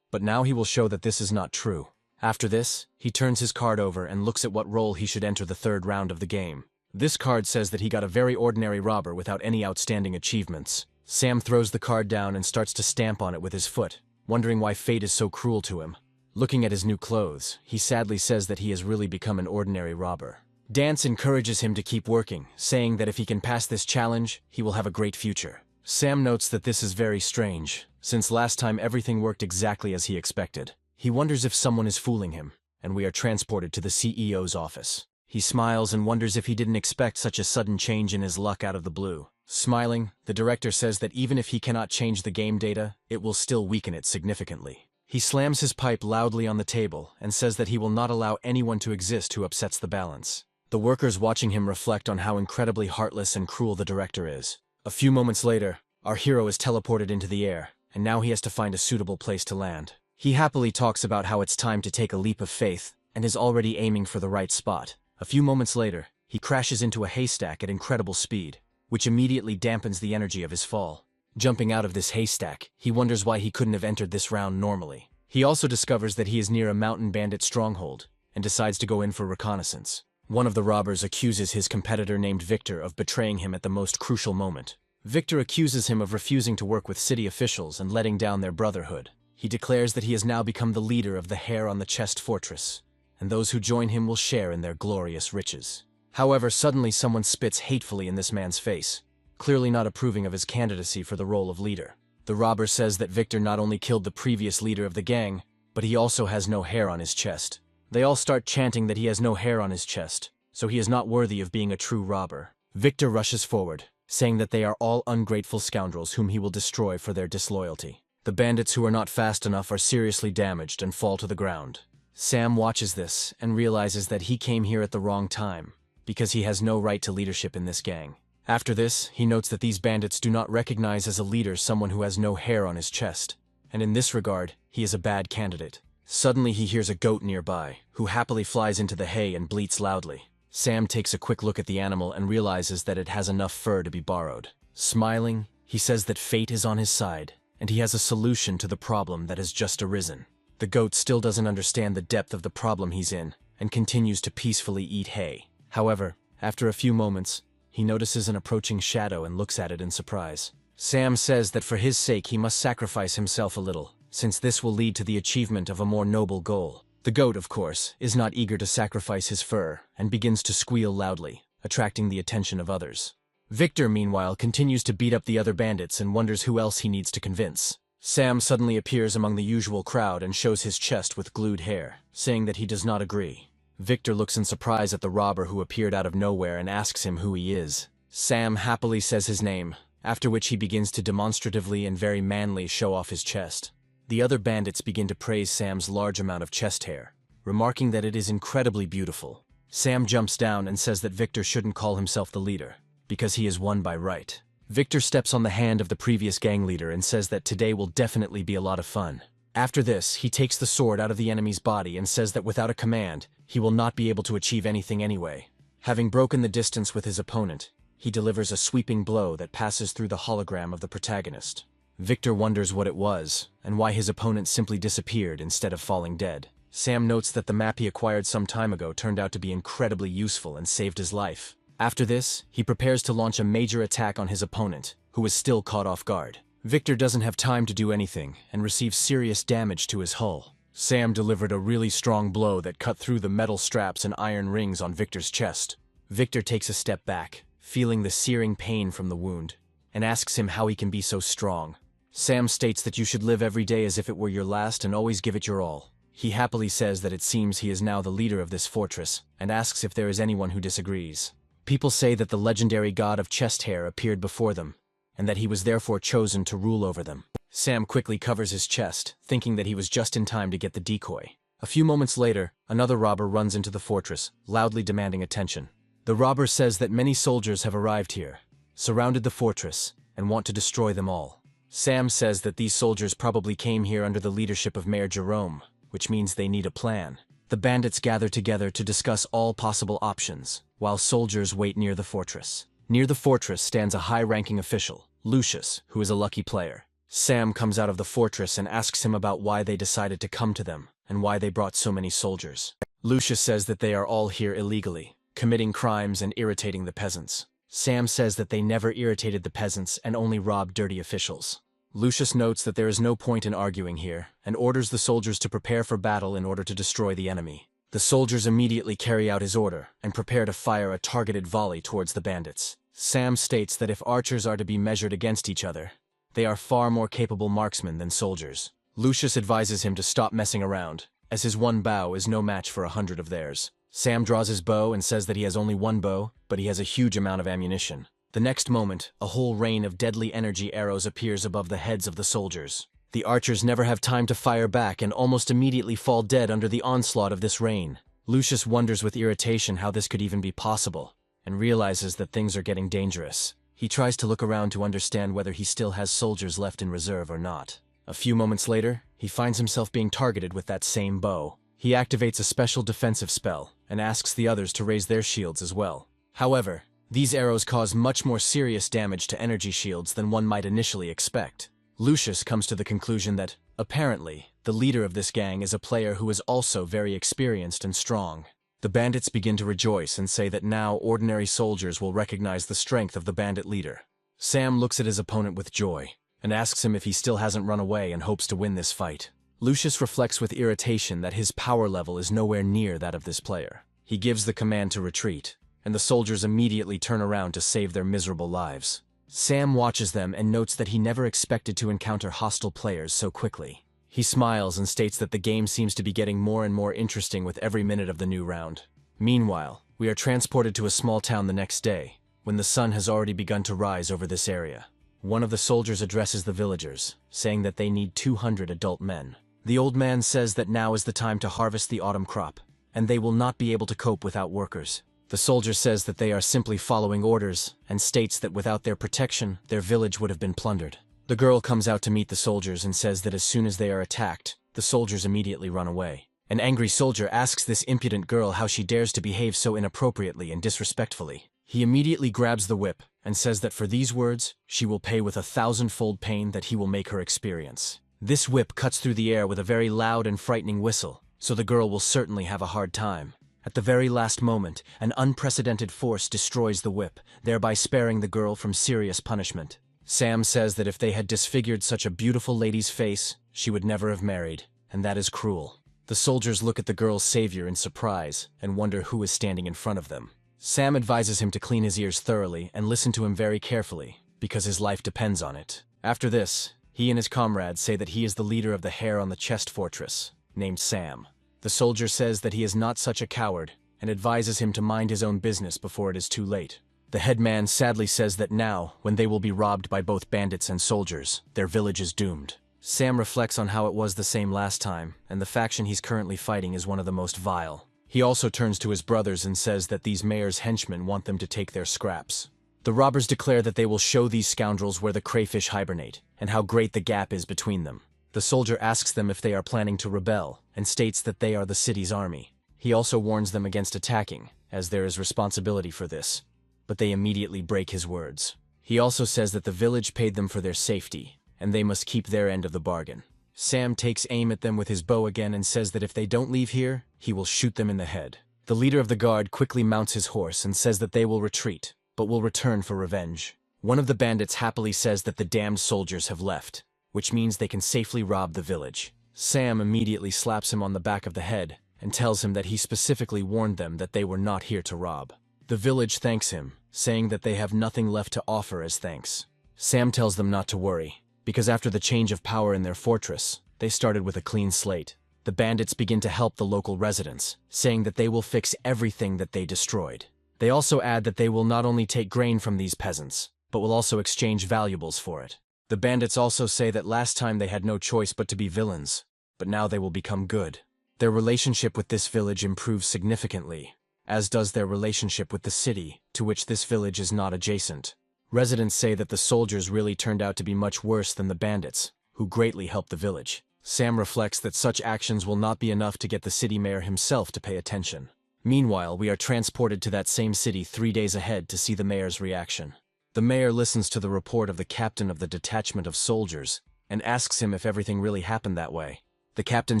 But now he will show that this is not true. After this, he turns his card over and looks at what role he should enter the third round of the game. This card says that he got a very ordinary robber without any outstanding achievements. Sam throws the card down and starts to stamp on it with his foot, wondering why fate is so cruel to him. Looking at his new clothes, he sadly says that he has really become an ordinary robber. Dance encourages him to keep working, saying that if he can pass this challenge, he will have a great future. Sam notes that this is very strange, since last time everything worked exactly as he expected. He wonders if someone is fooling him, and we are transported to the CEO's office. He smiles and wonders if he didn't expect such a sudden change in his luck out of the blue. Smiling, the director says that even if he cannot change the game data, it will still weaken it significantly. He slams his pipe loudly on the table and says that he will not allow anyone to exist who upsets the balance. The workers watching him reflect on how incredibly heartless and cruel the director is. A few moments later, our hero is teleported into the air, and now he has to find a suitable place to land. He happily talks about how it's time to take a leap of faith, and is already aiming for the right spot. A few moments later, he crashes into a haystack at incredible speed, which immediately dampens the energy of his fall. Jumping out of this haystack, he wonders why he couldn't have entered this round normally. He also discovers that he is near a mountain bandit stronghold, and decides to go in for reconnaissance. One of the robbers accuses his competitor named Victor of betraying him at the most crucial moment. Victor accuses him of refusing to work with city officials and letting down their brotherhood. He declares that he has now become the leader of the hair-on-the-chest fortress, and those who join him will share in their glorious riches. However, suddenly someone spits hatefully in this man's face, clearly not approving of his candidacy for the role of leader. The robber says that Victor not only killed the previous leader of the gang, but he also has no hair on his chest. They all start chanting that he has no hair on his chest, so he is not worthy of being a true robber. Victor rushes forward, saying that they are all ungrateful scoundrels whom he will destroy for their disloyalty. The bandits who are not fast enough are seriously damaged and fall to the ground. Sam watches this and realizes that he came here at the wrong time, because he has no right to leadership in this gang. After this, he notes that these bandits do not recognize as a leader someone who has no hair on his chest, and in this regard, he is a bad candidate. Suddenly he hears a goat nearby, who happily flies into the hay and bleats loudly. Sam takes a quick look at the animal and realizes that it has enough fur to be borrowed. Smiling, he says that fate is on his side, and he has a solution to the problem that has just arisen. The goat still doesn't understand the depth of the problem he's in, and continues to peacefully eat hay. However, after a few moments, he notices an approaching shadow and looks at it in surprise. Sam says that for his sake he must sacrifice himself a little, since this will lead to the achievement of a more noble goal. The goat, of course, is not eager to sacrifice his fur, and begins to squeal loudly, attracting the attention of others. Victor, meanwhile, continues to beat up the other bandits and wonders who else he needs to convince. Sam suddenly appears among the usual crowd and shows his chest with glued hair, saying that he does not agree. Victor looks in surprise at the robber who appeared out of nowhere and asks him who he is. Sam happily says his name, after which he begins to demonstratively and very manly show off his chest. The other bandits begin to praise Sam's large amount of chest hair, remarking that it is incredibly beautiful. Sam jumps down and says that Victor shouldn't call himself the leader, because he is one by right. Victor steps on the hand of the previous gang leader and says that today will definitely be a lot of fun. After this, he takes the sword out of the enemy's body and says that without a command, he will not be able to achieve anything anyway. Having broken the distance with his opponent, he delivers a sweeping blow that passes through the hologram of the protagonist. Victor wonders what it was, and why his opponent simply disappeared instead of falling dead. Sam notes that the map he acquired some time ago turned out to be incredibly useful and saved his life. After this, he prepares to launch a major attack on his opponent, who is still caught off guard. Victor doesn't have time to do anything, and receives serious damage to his hull. Sam delivered a really strong blow that cut through the metal straps and iron rings on Victor's chest. Victor takes a step back, feeling the searing pain from the wound, and asks him how he can be so strong. Sam states that you should live every day as if it were your last and always give it your all. He happily says that it seems he is now the leader of this fortress, and asks if there is anyone who disagrees. People say that the legendary god of chest hair appeared before them, and that he was therefore chosen to rule over them. Sam quickly covers his chest, thinking that he was just in time to get the decoy. A few moments later, another robber runs into the fortress, loudly demanding attention. The robber says that many soldiers have arrived here, surrounded the fortress, and want to destroy them all. Sam says that these soldiers probably came here under the leadership of Mayor Jerome, which means they need a plan. The bandits gather together to discuss all possible options, while soldiers wait near the fortress. Near the fortress stands a high-ranking official, Lucius, who is a lucky player. Sam comes out of the fortress and asks him about why they decided to come to them, and why they brought so many soldiers. Lucius says that they are all here illegally, committing crimes and irritating the peasants. Sam says that they never irritated the peasants and only robbed dirty officials. Lucius notes that there is no point in arguing here, and orders the soldiers to prepare for battle in order to destroy the enemy. The soldiers immediately carry out his order, and prepare to fire a targeted volley towards the bandits. Sam states that if archers are to be measured against each other, they are far more capable marksmen than soldiers. Lucius advises him to stop messing around, as his one bow is no match for 100 of theirs. Sam draws his bow and says that he has only one bow, but he has a huge amount of ammunition. The next moment, a whole rain of deadly energy arrows appears above the heads of the soldiers. The archers never have time to fire back and almost immediately fall dead under the onslaught of this rain. Lucius wonders with irritation how this could even be possible, and realizes that things are getting dangerous. He tries to look around to understand whether he still has soldiers left in reserve or not. A few moments later, he finds himself being targeted with that same bow. He activates a special defensive spell, and asks the others to raise their shields as well. However, these arrows cause much more serious damage to energy shields than one might initially expect. Lucius comes to the conclusion that, apparently, the leader of this gang is a player who is also very experienced and strong. The bandits begin to rejoice and say that now ordinary soldiers will recognize the strength of the bandit leader. Sam looks at his opponent with joy, and asks him if he still hasn't run away and hopes to win this fight. Lucius reflects with irritation that his power level is nowhere near that of this player. He gives the command to retreat, and the soldiers immediately turn around to save their miserable lives. Sam watches them and notes that he never expected to encounter hostile players so quickly. He smiles and states that the game seems to be getting more and more interesting with every minute of the new round. Meanwhile, we are transported to a small town the next day, when the sun has already begun to rise over this area. One of the soldiers addresses the villagers, saying that they need 200 adult men. The old man says that now is the time to harvest the autumn crop, and they will not be able to cope without workers. The soldier says that they are simply following orders, and states that without their protection, their village would have been plundered. The girl comes out to meet the soldiers and says that as soon as they are attacked, the soldiers immediately run away. An angry soldier asks this impudent girl how she dares to behave so inappropriately and disrespectfully. He immediately grabs the whip and says that for these words, she will pay with 1,000-fold pain that he will make her experience. This whip cuts through the air with a very loud and frightening whistle, so the girl will certainly have a hard time. At the very last moment, an unprecedented force destroys the whip, thereby sparing the girl from serious punishment. Sam says that if they had disfigured such a beautiful lady's face, she would never have married, and that is cruel. The soldiers look at the girl's savior in surprise and wonder who is standing in front of them. Sam advises him to clean his ears thoroughly and listen to him very carefully, because his life depends on it. After this, he and his comrades say that he is the leader of the Hair on the Chest Fortress, named Sam. The soldier says that he is not such a coward, and advises him to mind his own business before it is too late. The head man sadly says that now, when they will be robbed by both bandits and soldiers, their village is doomed. Sam reflects on how it was the same last time, and the faction he's currently fighting is one of the most vile. He also turns to his brothers and says that these mayor's henchmen want them to take their scraps. The robbers declare that they will show these scoundrels where the crayfish hibernate, and how great the gap is between them. The soldier asks them if they are planning to rebel, and states that they are the city's army. He also warns them against attacking, as there is responsibility for this, but they immediately break his words. He also says that the village paid them for their safety, and they must keep their end of the bargain. Sam takes aim at them with his bow again and says that if they don't leave here, he will shoot them in the head. The leader of the guard quickly mounts his horse and says that they will retreat, but will return for revenge. One of the bandits happily says that the damned soldiers have left, which means they can safely rob the village. Sam immediately slaps him on the back of the head and tells him that he specifically warned them that they were not here to rob. The village thanks him, saying that they have nothing left to offer as thanks. Sam tells them not to worry, because after the change of power in their fortress, they started with a clean slate. The bandits begin to help the local residents, saying that they will fix everything that they destroyed. They also add that they will not only take grain from these peasants, but will also exchange valuables for it. The bandits also say that last time they had no choice but to be villains, but now they will become good. Their relationship with this village improves significantly, as does their relationship with the city, to which this village is not adjacent. Residents say that the soldiers really turned out to be much worse than the bandits, who greatly helped the village. Sam reflects that such actions will not be enough to get the city mayor himself to pay attention. Meanwhile, we are transported to that same city 3 days ahead to see the mayor's reaction. The mayor listens to the report of the captain of the detachment of soldiers and asks him if everything really happened that way. The captain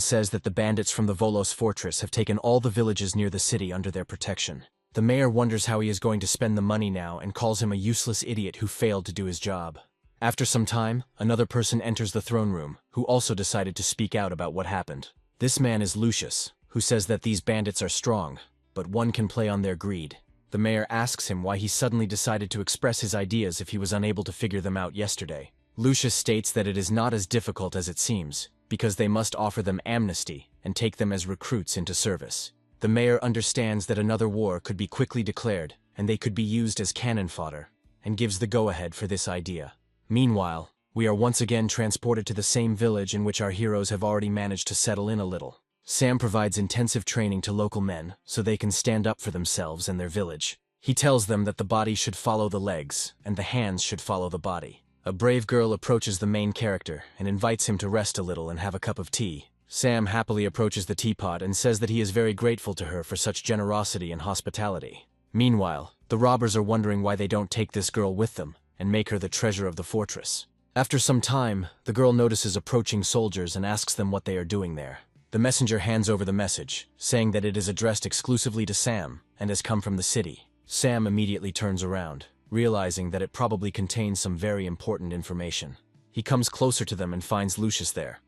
says that the bandits from the Volos fortress have taken all the villages near the city under their protection. The mayor wonders how he is going to spend the money now and calls him a useless idiot who failed to do his job. After some time, another person enters the throne room, who also decided to speak out about what happened. This man is Lucius, who says that these bandits are strong, but one can play on their greed. The mayor asks him why he suddenly decided to express his ideas if he was unable to figure them out yesterday. Lucius states that it is not as difficult as it seems, because they must offer them amnesty and take them as recruits into service. The mayor understands that another war could be quickly declared, and they could be used as cannon fodder, and gives the go-ahead for this idea. Meanwhile, we are once again transported to the same village in which our heroes have already managed to settle in a little. Sam provides intensive training to local men so they can stand up for themselves and their village. He tells them that the body should follow the legs, and the hands should follow the body. A brave girl approaches the main character and invites him to rest a little and have a cup of tea. Sam happily approaches the teapot and says that he is very grateful to her for such generosity and hospitality. Meanwhile, the robbers are wondering why they don't take this girl with them and make her the treasure of the fortress. After some time, the girl notices approaching soldiers and asks them what they are doing there. The messenger hands over the message, saying that it is addressed exclusively to Sam and has come from the city. Sam immediately turns around, realizing that it probably contains some very important information. He comes closer to them and finds Lucius there,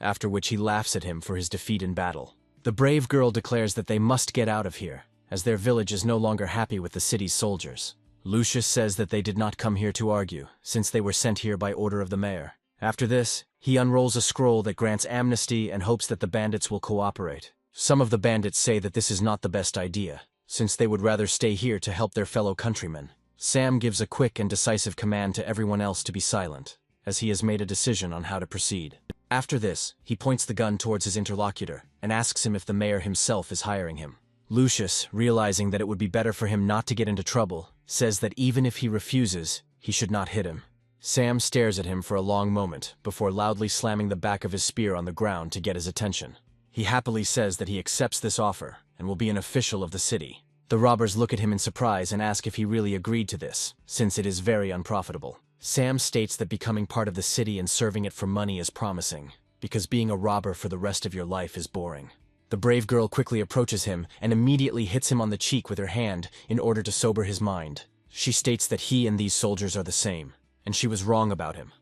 after which he laughs at him for his defeat in battle. The brave girl declares that they must get out of here, as their village is no longer happy with the city's soldiers. Lucius says that they did not come here to argue, since they were sent here by order of the mayor. After this, he unrolls a scroll that grants amnesty and hopes that the bandits will cooperate. Some of the bandits say that this is not the best idea, since they would rather stay here to help their fellow countrymen. Sam gives a quick and decisive command to everyone else to be silent, as he has made a decision on how to proceed. After this, he points the gun towards his interlocutor and asks him if the mayor himself is hiring him. Lucius, realizing that it would be better for him not to get into trouble, says that even if he refuses, he should not hit him. Sam stares at him for a long moment before loudly slamming the back of his spear on the ground to get his attention. He happily says that he accepts this offer and will be an official of the city. The robbers look at him in surprise and ask if he really agreed to this, since it is very unprofitable. Sam states that becoming part of the city and serving it for money is promising, because being a robber for the rest of your life is boring. The brave girl quickly approaches him and immediately hits him on the cheek with her hand in order to sober his mind. She states that he and these soldiers are the same, and she was wrong about him,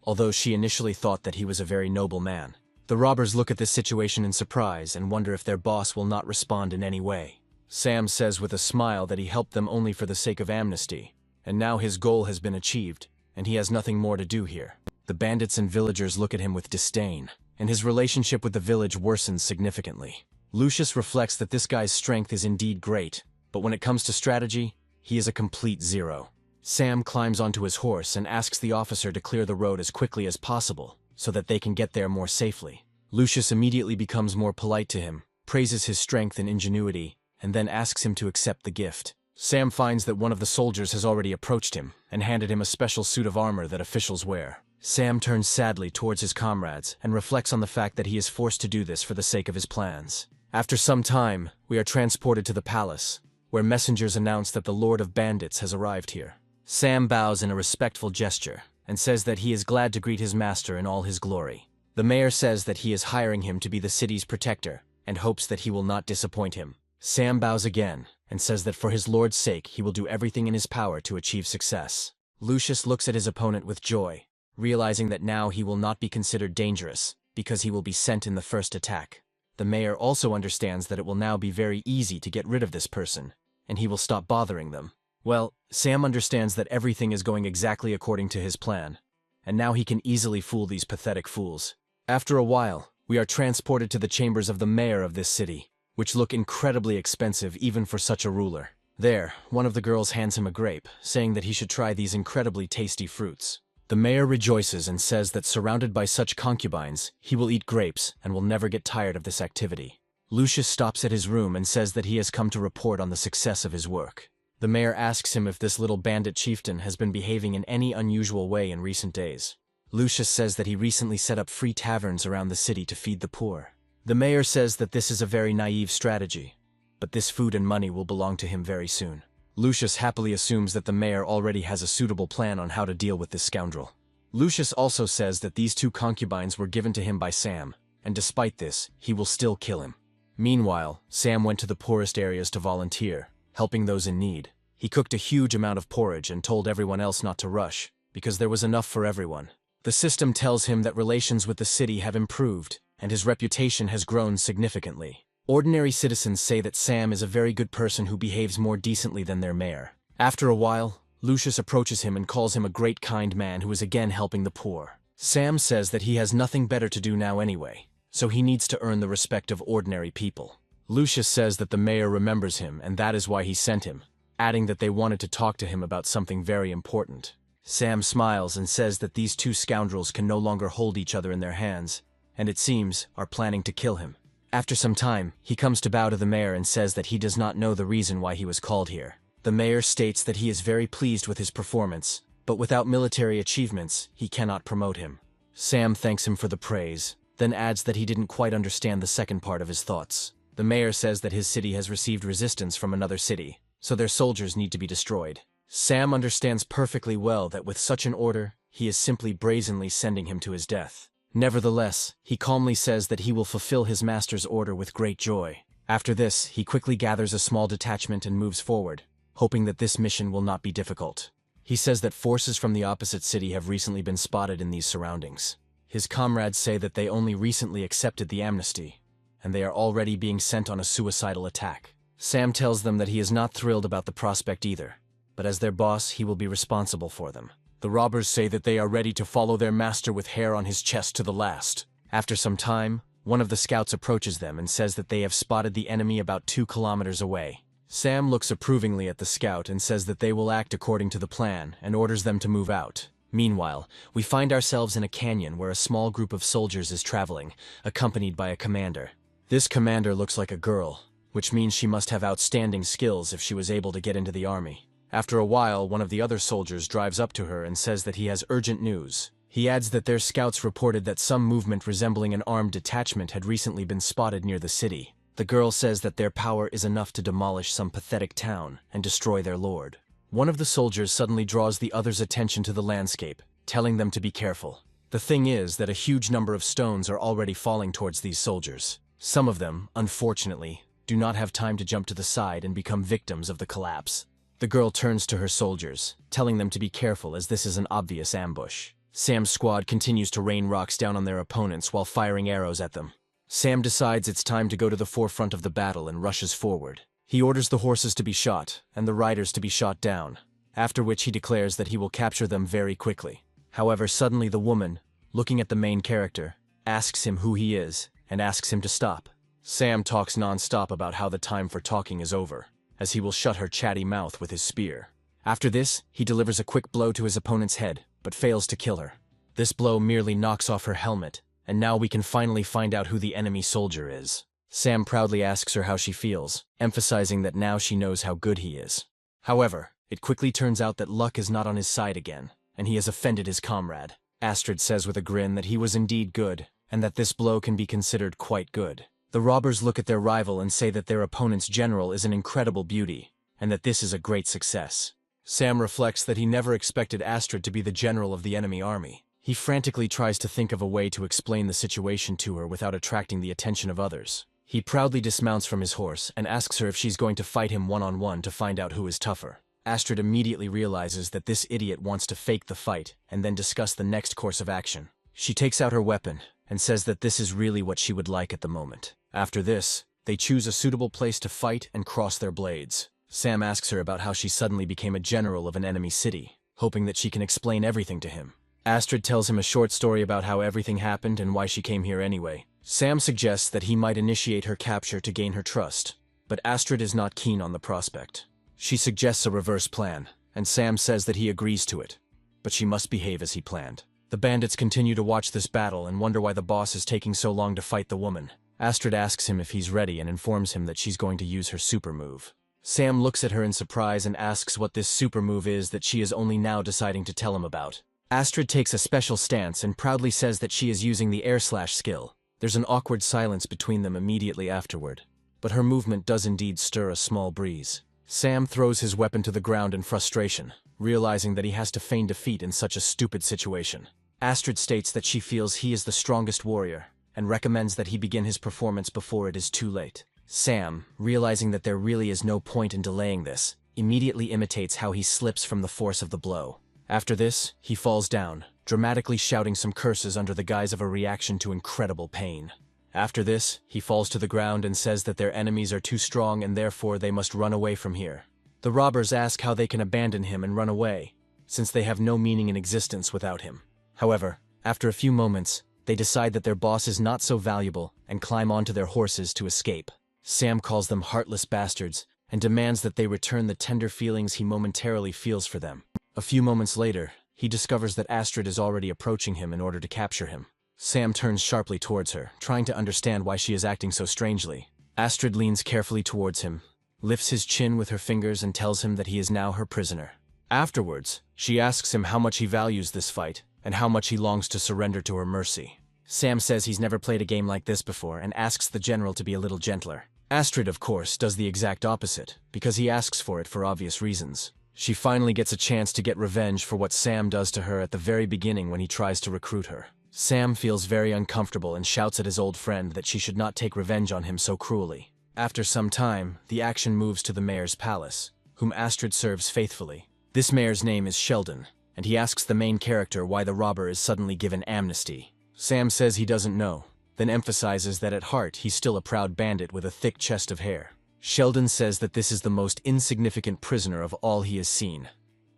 although she initially thought that he was a very noble man. The robbers look at this situation in surprise and wonder if their boss will not respond in any way. Sam says with a smile that he helped them only for the sake of amnesty, and now his goal has been achieved, and he has nothing more to do here. The bandits and villagers look at him with disdain, and his relationship with the village worsens significantly. Lucius reflects that this guy's strength is indeed great, but when it comes to strategy, he is a complete zero. Sam climbs onto his horse and asks the officer to clear the road as quickly as possible, so that they can get there more safely. Lucius immediately becomes more polite to him, praises his strength and ingenuity, and then asks him to accept the gift. Sam finds that one of the soldiers has already approached him and handed him a special suit of armor that officials wear. Sam turns sadly towards his comrades and reflects on the fact that he is forced to do this for the sake of his plans. After some time, we are transported to the palace, where messengers announce that the Lord of Bandits has arrived here. Sam bows in a respectful gesture and says that he is glad to greet his master in all his glory. The mayor says that he is hiring him to be the city's protector and hopes that he will not disappoint him. Sam bows again and says that for his lord's sake he will do everything in his power to achieve success. Lucius looks at his opponent with joy, realizing that now he will not be considered dangerous because he will be sent in the first attack. The mayor also understands that it will now be very easy to get rid of this person, and he will stop bothering them. Well, Sam understands that everything is going exactly according to his plan, and now he can easily fool these pathetic fools. After a while, we are transported to the chambers of the mayor of this city, which look incredibly expensive even for such a ruler. There, one of the girls hands him a grape, saying that he should try these incredibly tasty fruits. The mayor rejoices and says that surrounded by such concubines, he will eat grapes and will never get tired of this activity. Lucius stops at his room and says that he has come to report on the success of his work. The mayor asks him if this little bandit chieftain has been behaving in any unusual way in recent days. Lucius says that he recently set up free taverns around the city to feed the poor. The mayor says that this is a very naive strategy, but this food and money will belong to him very soon. Lucius happily assumes that the mayor already has a suitable plan on how to deal with this scoundrel. Lucius also says that these two concubines were given to him by Sam, and despite this, he will still kill him. Meanwhile, Sam went to the poorest areas to volunteer, helping those in need. He cooked a huge amount of porridge and told everyone else not to rush, because there was enough for everyone. The system tells him that relations with the city have improved, and his reputation has grown significantly. Ordinary citizens say that Sam is a very good person who behaves more decently than their mayor. After a while, Lucius approaches him and calls him a great kind man who is again helping the poor. Sam says that he has nothing better to do now anyway, so he needs to earn the respect of ordinary people. Lucius says that the mayor remembers him and that is why he sent him, adding that they wanted to talk to him about something very important. Sam smiles and says that these two scoundrels can no longer hold each other in their hands, and it seems are planning to kill him. After some time, he comes to bow to the mayor and says that he does not know the reason why he was called here. The mayor states that he is very pleased with his performance, but without military achievements, he cannot promote him. Sam thanks him for the praise, then adds that he didn't quite understand the second part of his thoughts. The mayor says that his city has received resistance from another city, so their soldiers need to be destroyed. Sam understands perfectly well that with such an order, he is simply brazenly sending him to his death. Nevertheless, he calmly says that he will fulfill his master's order with great joy. After this, he quickly gathers a small detachment and moves forward, hoping that this mission will not be difficult. He says that forces from the opposite city have recently been spotted in these surroundings. His comrades say that they only recently accepted the amnesty, and they are already being sent on a suicidal attack. Sam tells them that he is not thrilled about the prospect either, but as their boss, he will be responsible for them. The robbers say that they are ready to follow their master with hair on his chest to the last. After some time, one of the scouts approaches them and says that they have spotted the enemy about 2 kilometers away. Sam looks approvingly at the scout and says that they will act according to the plan and orders them to move out. Meanwhile, we find ourselves in a canyon where a small group of soldiers is traveling, accompanied by a commander. This commander looks like a girl, which means she must have outstanding skills if she was able to get into the army. After a while, one of the other soldiers drives up to her and says that he has urgent news. He adds that their scouts reported that some movement resembling an armed detachment had recently been spotted near the city. The girl says that their power is enough to demolish some pathetic town and destroy their lord. One of the soldiers suddenly draws the other's attention to the landscape, telling them to be careful. The thing is that a huge number of stones are already falling towards these soldiers. Some of them, unfortunately, do not have time to jump to the side and become victims of the collapse. The girl turns to her soldiers, telling them to be careful as this is an obvious ambush. Sam's squad continues to rain rocks down on their opponents while firing arrows at them. Sam decides it's time to go to the forefront of the battle and rushes forward. He orders the horses to be shot and the riders to be shot down, after which he declares that he will capture them very quickly. However, suddenly the woman, looking at the main character, asks him who he is and asks him to stop. Sam talks non-stop about how the time for talking is over, as he will shut her chatty mouth with his spear. After this, he delivers a quick blow to his opponent's head, but fails to kill her. This blow merely knocks off her helmet, and now we can finally find out who the enemy soldier is. Sam proudly asks her how she feels, emphasizing that now she knows how good he is. However, it quickly turns out that luck is not on his side again, and he has offended his comrade. Astrid says with a grin that he was indeed good, and that this blow can be considered quite good. The robbers look at their rival and say that their opponent's general is an incredible beauty, and that this is a great success. Sam reflects that he never expected Astrid to be the general of the enemy army. He frantically tries to think of a way to explain the situation to her without attracting the attention of others. He proudly dismounts from his horse and asks her if she's going to fight him one-on-one to find out who is tougher. Astrid immediately realizes that this idiot wants to fake the fight and then discuss the next course of action. She takes out her weapon and says that this is really what she would like at the moment. After this, they choose a suitable place to fight and cross their blades. Sam asks her about how she suddenly became a general of an enemy city, hoping that she can explain everything to him. Astrid tells him a short story about how everything happened and why she came here anyway. Sam suggests that he might initiate her capture to gain her trust, but Astrid is not keen on the prospect. She suggests a reverse plan, and Sam says that he agrees to it, but she must behave as he planned. The bandits continue to watch this battle and wonder why the boss is taking so long to fight the woman. Astrid asks him if he's ready and informs him that she's going to use her super move. Sam looks at her in surprise and asks what this super move is that she is only now deciding to tell him about. Astrid takes a special stance and proudly says that she is using the air slash skill. There's an awkward silence between them immediately afterward, but her movement does indeed stir a small breeze. Sam throws his weapon to the ground in frustration, realizing that he has to feign defeat in such a stupid situation. Astrid states that she feels he is the strongest warrior, and recommends that he begin his performance before it is too late. Sam, realizing that there really is no point in delaying this, immediately imitates how he slips from the force of the blow. After this, he falls down, dramatically shouting some curses under the guise of a reaction to incredible pain. After this, he falls to the ground and says that their enemies are too strong and therefore they must run away from here. The robbers ask how they can abandon him and run away, since they have no meaning in existence without him. However, after a few moments, they decide that their boss is not so valuable and climb onto their horses to escape. Sam calls them heartless bastards and demands that they return the tender feelings he momentarily feels for them. A few moments later, he discovers that Astrid is already approaching him in order to capture him. Sam turns sharply towards her, trying to understand why she is acting so strangely. Astrid leans carefully towards him, lifts his chin with her fingers and tells him that he is now her prisoner. Afterwards, she asks him how much he values this fight and how much he longs to surrender to her mercy. Sam says he's never played a game like this before and asks the general to be a little gentler. Astrid, of course, does the exact opposite, because he asks for it for obvious reasons. She finally gets a chance to get revenge for what Sam does to her at the very beginning when he tries to recruit her. Sam feels very uncomfortable and shouts at his old friend that she should not take revenge on him so cruelly. After some time, the action moves to the mayor's palace, whom Astrid serves faithfully. This mayor's name is Sheldon, and he asks the main character why the robber is suddenly given amnesty. Sam says he doesn't know, then emphasizes that at heart he's still a proud bandit with a thick chest of hair. Sheldon says that this is the most insignificant prisoner of all he has seen,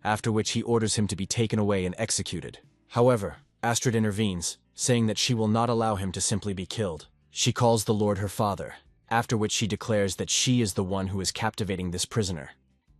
after which he orders him to be taken away and executed. However, Astrid intervenes, saying that she will not allow him to simply be killed. She calls the Lord her father, after which she declares that she is the one who is captivating this prisoner,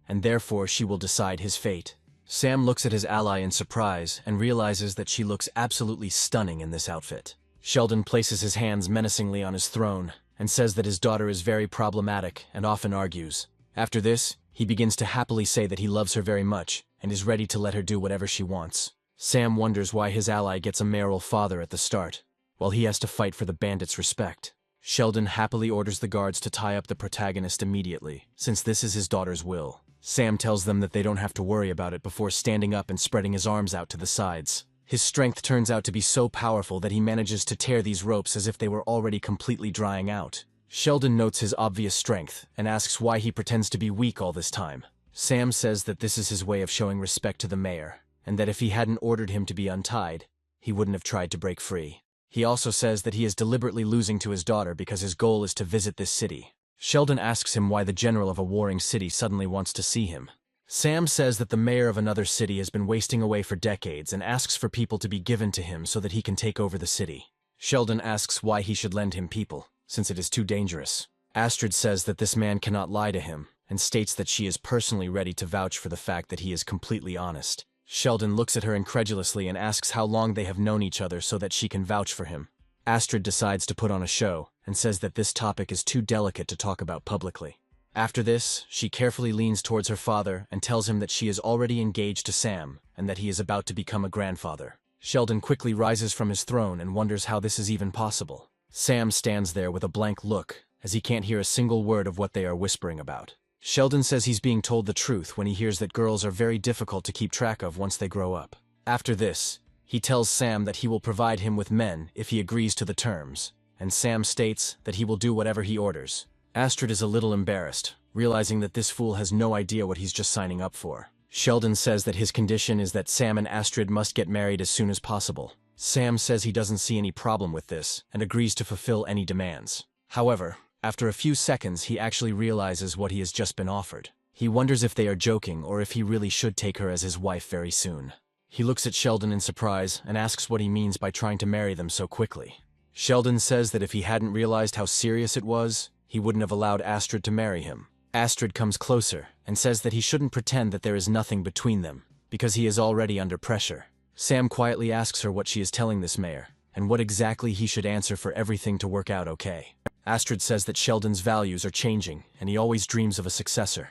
and therefore she will decide his fate. Sam looks at his ally in surprise and realizes that she looks absolutely stunning in this outfit. Sheldon places his hands menacingly on his throne and says that his daughter is very problematic and often argues. After this, he begins to happily say that he loves her very much and is ready to let her do whatever she wants. Sam wonders why his ally gets a mayoral father at the start, while he has to fight for the bandits' respect. Sheldon happily orders the guards to tie up the protagonist immediately, since this is his daughter's will. Sam tells them that they don't have to worry about it before standing up and spreading his arms out to the sides. His strength turns out to be so powerful that he manages to tear these ropes as if they were already completely drying out. Sheldon notes his obvious strength and asks why he pretends to be weak all this time. Sam says that this is his way of showing respect to the mayor, and that if he hadn't ordered him to be untied, he wouldn't have tried to break free. He also says that he is deliberately losing to his daughter because his goal is to visit this city. Sheldon asks him why the general of a warring city suddenly wants to see him. Sam says that the mayor of another city has been wasting away for decades and asks for people to be given to him so that he can take over the city. Sheldon asks why he should lend him people, since it is too dangerous. Astrid says that this man cannot lie to him, and states that she is personally ready to vouch for the fact that he is completely honest. Sheldon looks at her incredulously and asks how long they have known each other so that she can vouch for him. Astrid decides to put on a show and says that this topic is too delicate to talk about publicly. After this, she carefully leans towards her father and tells him that she is already engaged to Sam and that he is about to become a grandfather. Sheldon quickly rises from his throne and wonders how this is even possible. Sam stands there with a blank look as he can't hear a single word of what they are whispering about. Sheldon says he's being told the truth when he hears that girls are very difficult to keep track of once they grow up. After this, he tells Sam that he will provide him with men if he agrees to the terms, and Sam states that he will do whatever he orders. Astrid is a little embarrassed, realizing that this fool has no idea what he's just signing up for. Sheldon says that his condition is that Sam and Astrid must get married as soon as possible. Sam says he doesn't see any problem with this and agrees to fulfill any demands. However, after a few seconds, he actually realizes what he has just been offered. He wonders if they are joking or if he really should take her as his wife very soon. He looks at Sheldon in surprise and asks what he means by trying to marry them so quickly. Sheldon says that if he hadn't realized how serious it was, he wouldn't have allowed Astrid to marry him. Astrid comes closer and says that he shouldn't pretend that there is nothing between them, because he is already under pressure. Sam quietly asks her what she is telling this mayor, and what exactly he should answer for everything to work out okay. Astrid says that Sheldon's values are changing, and he always dreams of a successor,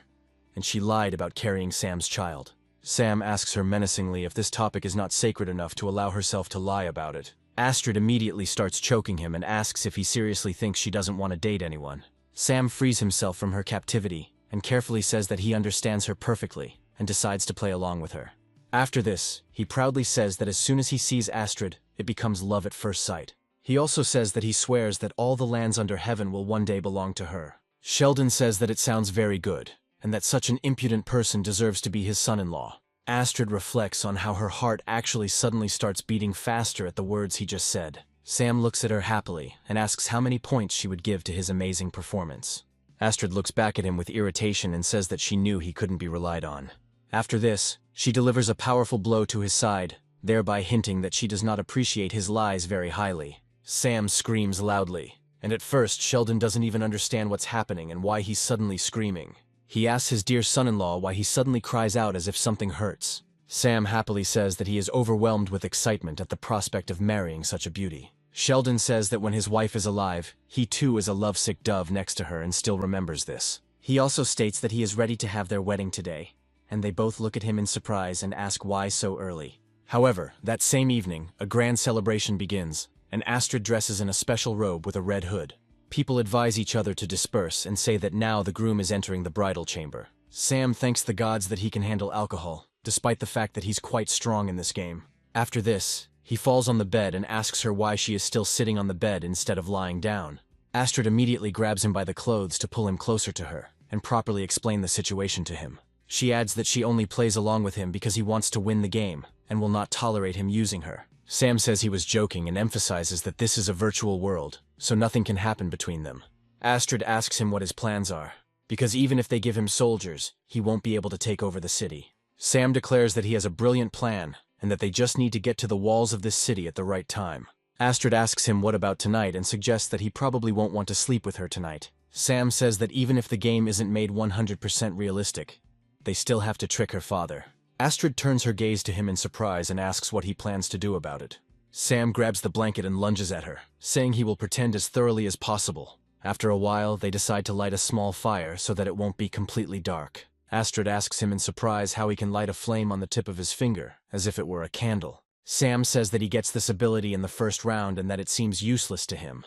and she lied about carrying Sam's child. Sam asks her menacingly if this topic is not sacred enough to allow herself to lie about it. Astrid immediately starts choking him and asks if he seriously thinks she doesn't want to date anyone. Sam frees himself from her captivity and carefully says that he understands her perfectly and decides to play along with her. After this, he proudly says that as soon as he sees Astrid, it becomes love at first sight. He also says that he swears that all the lands under heaven will one day belong to her. Sheldon says that it sounds very good, and that such an impudent person deserves to be his son-in-law. Astrid reflects on how her heart actually suddenly starts beating faster at the words he just said. Sam looks at her happily and asks how many points she would give to his amazing performance. Astrid looks back at him with irritation and says that she knew he couldn't be relied on. After this, she delivers a powerful blow to his side, thereby hinting that she does not appreciate his lies very highly. Sam screams loudly, and at first Sheldon doesn't even understand what's happening and why he's suddenly screaming. He asks his dear son-in-law why he suddenly cries out as if something hurts. Sam happily says that he is overwhelmed with excitement at the prospect of marrying such a beauty. Sheldon says that when his wife is alive, he too is a lovesick dove next to her and still remembers this. He also states that he is ready to have their wedding today, and they both look at him in surprise and ask why so early. However, that same evening, a grand celebration begins, and Astrid dresses in a special robe with a red hood. People advise each other to disperse and say that now the groom is entering the bridal chamber. Sam thanks the gods that he can handle alcohol, despite the fact that he's quite strong in this game. After this, he falls on the bed and asks her why she is still sitting on the bed instead of lying down. Astrid immediately grabs him by the clothes to pull him closer to her and properly explain the situation to him. She adds that she only plays along with him because he wants to win the game and will not tolerate him using her. Sam says he was joking and emphasizes that this is a virtual world, so nothing can happen between them. Astrid asks him what his plans are, because even if they give him soldiers, he won't be able to take over the city. Sam declares that he has a brilliant plan and that they just need to get to the walls of this city at the right time. Astrid asks him what about tonight and suggests that he probably won't want to sleep with her tonight. Sam says that even if the game isn't made 100% realistic, they still have to trick her father. Astrid turns her gaze to him in surprise and asks what he plans to do about it. Sam grabs the blanket and lunges at her, saying he will pretend as thoroughly as possible. After a while, they decide to light a small fire so that it won't be completely dark. Astrid asks him in surprise how he can light a flame on the tip of his finger, as if it were a candle. Sam says that he gets this ability in the first round and that it seems useless to him.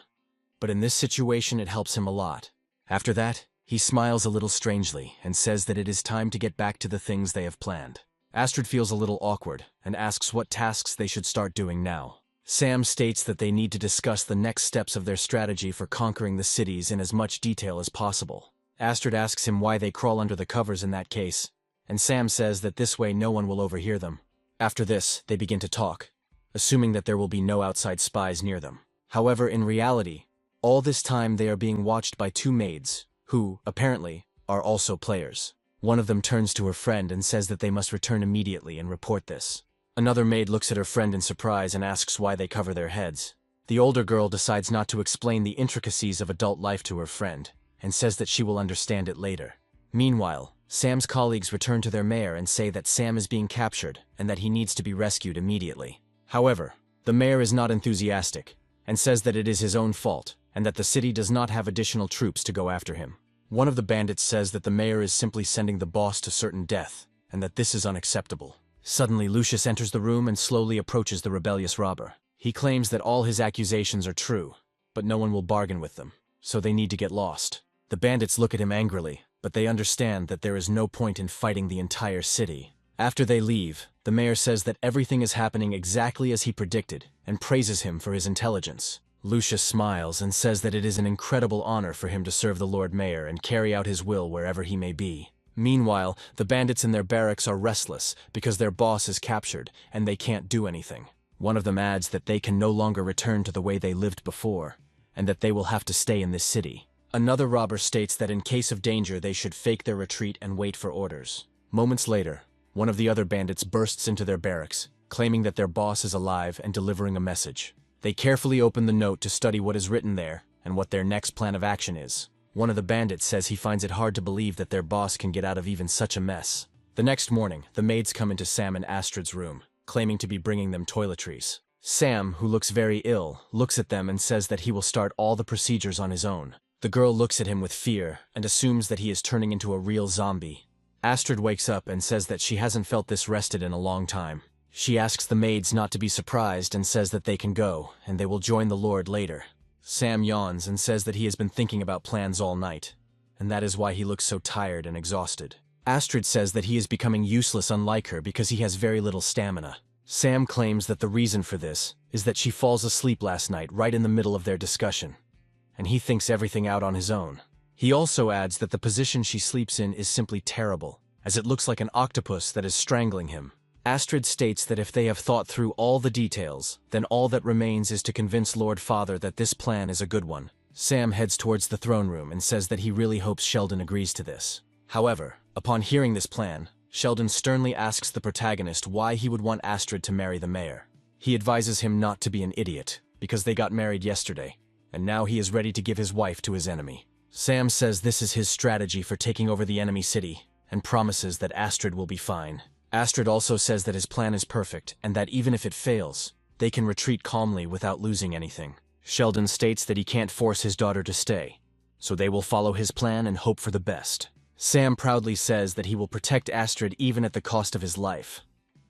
But in this situation it helps him a lot. After that, he smiles a little strangely and says that it is time to get back to the things they have planned. Astrid feels a little awkward and asks what tasks they should start doing now. Sam states that they need to discuss the next steps of their strategy for conquering the cities in as much detail as possible. Astrid asks him why they crawl under the covers in that case, and Sam says that this way no one will overhear them. After this, they begin to talk, assuming that there will be no outside spies near them. However, in reality, all this time they are being watched by two maids, who, apparently, are also players. One of them turns to her friend and says that they must return immediately and report this. Another maid looks at her friend in surprise and asks why they cover their heads. The older girl decides not to explain the intricacies of adult life to her friend, and says that she will understand it later. Meanwhile, Sam's colleagues return to their mayor and say that Sam is being captured and that he needs to be rescued immediately. However, the mayor is not enthusiastic, and says that it is his own fault, and that the city does not have additional troops to go after him. One of the bandits says that the mayor is simply sending the boss to certain death, and that this is unacceptable. Suddenly, Lucius enters the room and slowly approaches the rebellious robber. He claims that all his accusations are true, but no one will bargain with them, so they need to get lost. The bandits look at him angrily, but they understand that there is no point in fighting the entire city. After they leave, the mayor says that everything is happening exactly as he predicted, and praises him for his intelligence. Lucius smiles and says that it is an incredible honor for him to serve the Lord Mayor and carry out his will wherever he may be. Meanwhile, the bandits in their barracks are restless because their boss is captured and they can't do anything. One of them adds that they can no longer return to the way they lived before, and that they will have to stay in this city. Another robber states that in case of danger they should fake their retreat and wait for orders. Moments later, one of the other bandits bursts into their barracks, claiming that their boss is alive and delivering a message. They carefully open the note to study what is written there and what their next plan of action is. One of the bandits says he finds it hard to believe that their boss can get out of even such a mess. The next morning, the maids come into Sam and Astrid's room, claiming to be bringing them toiletries. Sam, who looks very ill, looks at them and says that he will start all the procedures on his own. The girl looks at him with fear and assumes that he is turning into a real zombie. Astrid wakes up and says that she hasn't felt this rested in a long time. She asks the maids not to be surprised and says that they can go, and they will join the Lord later. Sam yawns and says that he has been thinking about plans all night, and that is why he looks so tired and exhausted. Astrid says that he is becoming useless unlike her because he has very little stamina. Sam claims that the reason for this is that she falls asleep last night right in the middle of their discussion, and he thinks everything out on his own. He also adds that the position she sleeps in is simply terrible, as it looks like an octopus that is strangling him. Astrid states that if they have thought through all the details, then all that remains is to convince Lord Father that this plan is a good one. Sam heads towards the throne room and says that he really hopes Sheldon agrees to this. However, upon hearing this plan, Sheldon sternly asks the protagonist why he would want Astrid to marry the mayor. He advises him not to be an idiot, because they got married yesterday, and now he is ready to give his wife to his enemy. Sam says this is his strategy for taking over the enemy city, and promises that Astrid will be fine. Astrid also says that his plan is perfect, and that even if it fails, they can retreat calmly without losing anything. Sheldon states that he can't force his daughter to stay, so they will follow his plan and hope for the best. Sam proudly says that he will protect Astrid even at the cost of his life,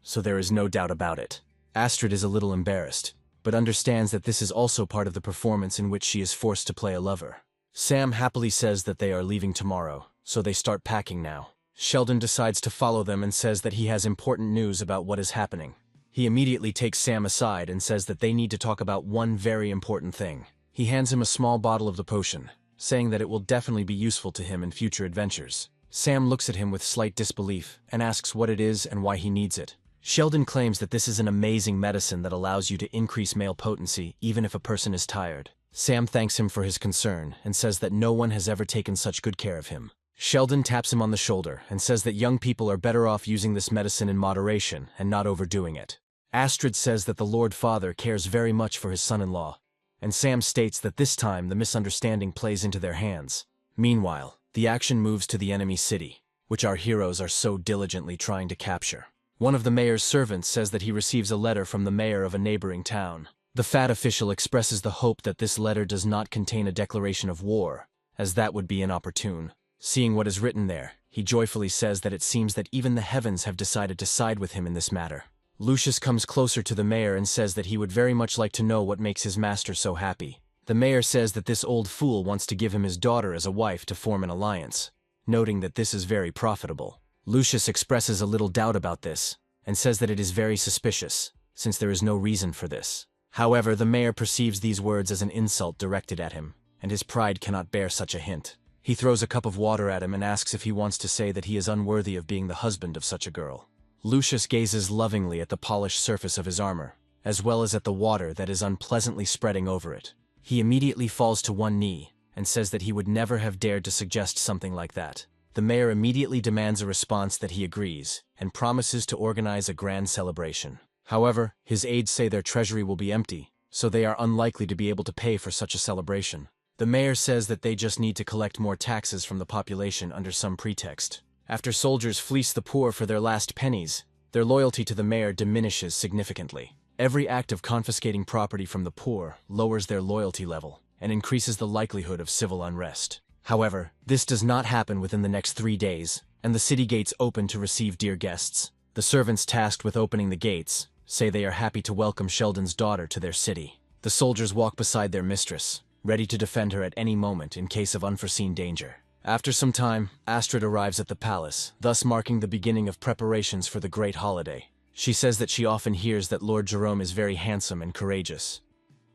so there is no doubt about it. Astrid is a little embarrassed, but understands that this is also part of the performance in which she is forced to play a lover. Sam happily says that they are leaving tomorrow, so they start packing now. Sheldon decides to follow them and says that he has important news about what is happening. He immediately takes Sam aside and says that they need to talk about one very important thing. He hands him a small bottle of the potion, saying that it will definitely be useful to him in future adventures. Sam looks at him with slight disbelief and asks what it is and why he needs it. Sheldon claims that this is an amazing medicine that allows you to increase male potency even if a person is tired. Sam thanks him for his concern and says that no one has ever taken such good care of him. Sheldon taps him on the shoulder and says that young people are better off using this medicine in moderation and not overdoing it. Astrid says that the Lord Father cares very much for his son-in-law, and Sam states that this time the misunderstanding plays into their hands. Meanwhile, the action moves to the enemy city, which our heroes are so diligently trying to capture. One of the mayor's servants says that he receives a letter from the mayor of a neighboring town. The fat official expresses the hope that this letter does not contain a declaration of war, as that would be inopportune. Seeing what is written there, he joyfully says that it seems that even the heavens have decided to side with him in this matter. Lucius comes closer to the mayor and says that he would very much like to know what makes his master so happy. The mayor says that this old fool wants to give him his daughter as a wife to form an alliance, noting that this is very profitable. Lucius expresses a little doubt about this, and says that it is very suspicious, since there is no reason for this. However, the mayor perceives these words as an insult directed at him, and his pride cannot bear such a hint. He throws a cup of water at him and asks if he wants to say that he is unworthy of being the husband of such a girl. Lucius gazes lovingly at the polished surface of his armor, as well as at the water that is unpleasantly spreading over it. He immediately falls to one knee, and says that he would never have dared to suggest something like that. The mayor immediately demands a response that he agrees, and promises to organize a grand celebration. However, his aides say their treasury will be empty, so they are unlikely to be able to pay for such a celebration. The mayor says that they just need to collect more taxes from the population under some pretext. After soldiers fleece the poor for their last pennies, their loyalty to the mayor diminishes significantly. Every act of confiscating property from the poor lowers their loyalty level and increases the likelihood of civil unrest. However, this does not happen within the next 3 days, and the city gates open to receive dear guests. The servants tasked with opening the gates say they are happy to welcome Sheldon's daughter to their city. The soldiers walk beside their mistress, ready to defend her at any moment in case of unforeseen danger. After some time, Astrid arrives at the palace, thus marking the beginning of preparations for the great holiday. She says that she often hears that Lord Jerome is very handsome and courageous,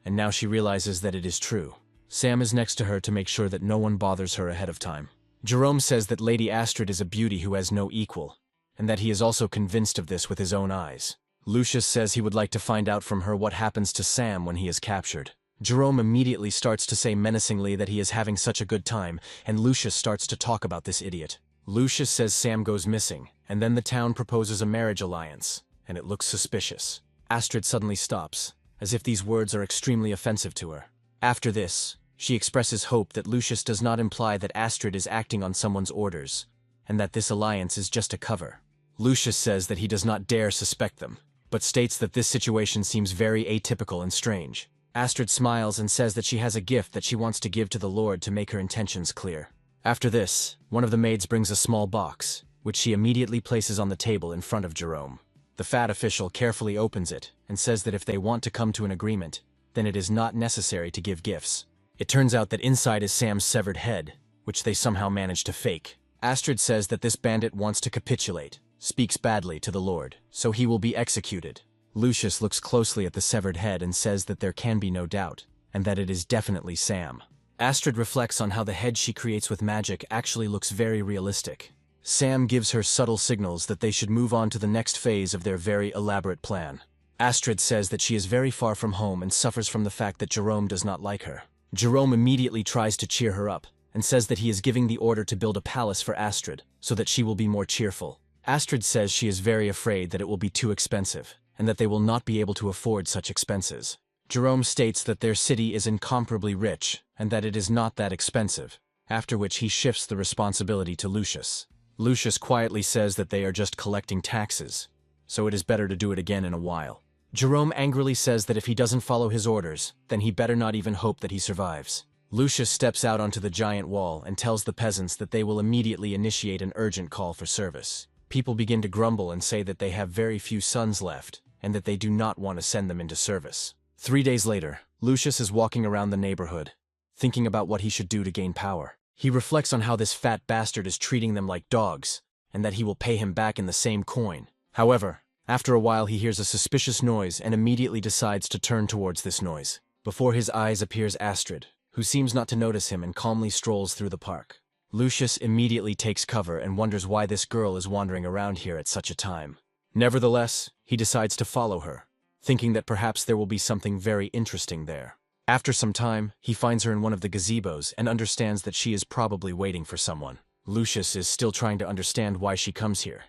and now she realizes that it is true. Sam is next to her to make sure that no one bothers her ahead of time. Jerome says that Lady Astrid is a beauty who has no equal, and that he is also convinced of this with his own eyes. Lucius says he would like to find out from her what happens to Sam when he is captured. Jerome immediately starts to say menacingly that he is having such a good time, and Lucius starts to talk about this idiot. Lucius says Sam goes missing, and then the town proposes a marriage alliance, and it looks suspicious. Astrid suddenly stops, as if these words are extremely offensive to her. After this, she expresses hope that Lucius does not imply that Astrid is acting on someone's orders, and that this alliance is just a cover. Lucius says that he does not dare suspect them, but states that this situation seems very atypical and strange. Astrid smiles and says that she has a gift that she wants to give to the Lord to make her intentions clear. After this, one of the maids brings a small box, which she immediately places on the table in front of Jerome. The fat official carefully opens it and says that if they want to come to an agreement, then it is not necessary to give gifts. It turns out that inside is Sam's severed head, which they somehow managed to fake. Astrid says that this bandit wants to capitulate, speaks badly to the Lord, so he will be executed. Lucius looks closely at the severed head and says that there can be no doubt, and that it is definitely Sam. Astrid reflects on how the head she creates with magic actually looks very realistic. Sam gives her subtle signals that they should move on to the next phase of their very elaborate plan. Astrid says that she is very far from home and suffers from the fact that Jerome does not like her. Jerome immediately tries to cheer her up and says that he is giving the order to build a palace for Astrid so that she will be more cheerful. Astrid says she is very afraid that it will be too expensive and that they will not be able to afford such expenses. Jerome states that their city is incomparably rich and that it is not that expensive, after which he shifts the responsibility to Lucius. Lucius quietly says that they are just collecting taxes, so it is better to do it again in a while. Jerome angrily says that if he doesn't follow his orders, then he better not even hope that he survives. Lucius steps out onto the giant wall and tells the peasants that they will immediately initiate an urgent call for service. People begin to grumble and say that they have very few sons left, and that they do not want to send them into service. 3 days later, Lucius is walking around the neighborhood, thinking about what he should do to gain power. He reflects on how this fat bastard is treating them like dogs, and that he will pay him back in the same coin. However, after a while he hears a suspicious noise and immediately decides to turn towards this noise. Before his eyes appears Astrid, who seems not to notice him and calmly strolls through the park. Lucius immediately takes cover and wonders why this girl is wandering around here at such a time. Nevertheless, he decides to follow her, thinking that perhaps there will be something very interesting there. After some time, he finds her in one of the gazebos and understands that she is probably waiting for someone. Lucius is still trying to understand why she comes here,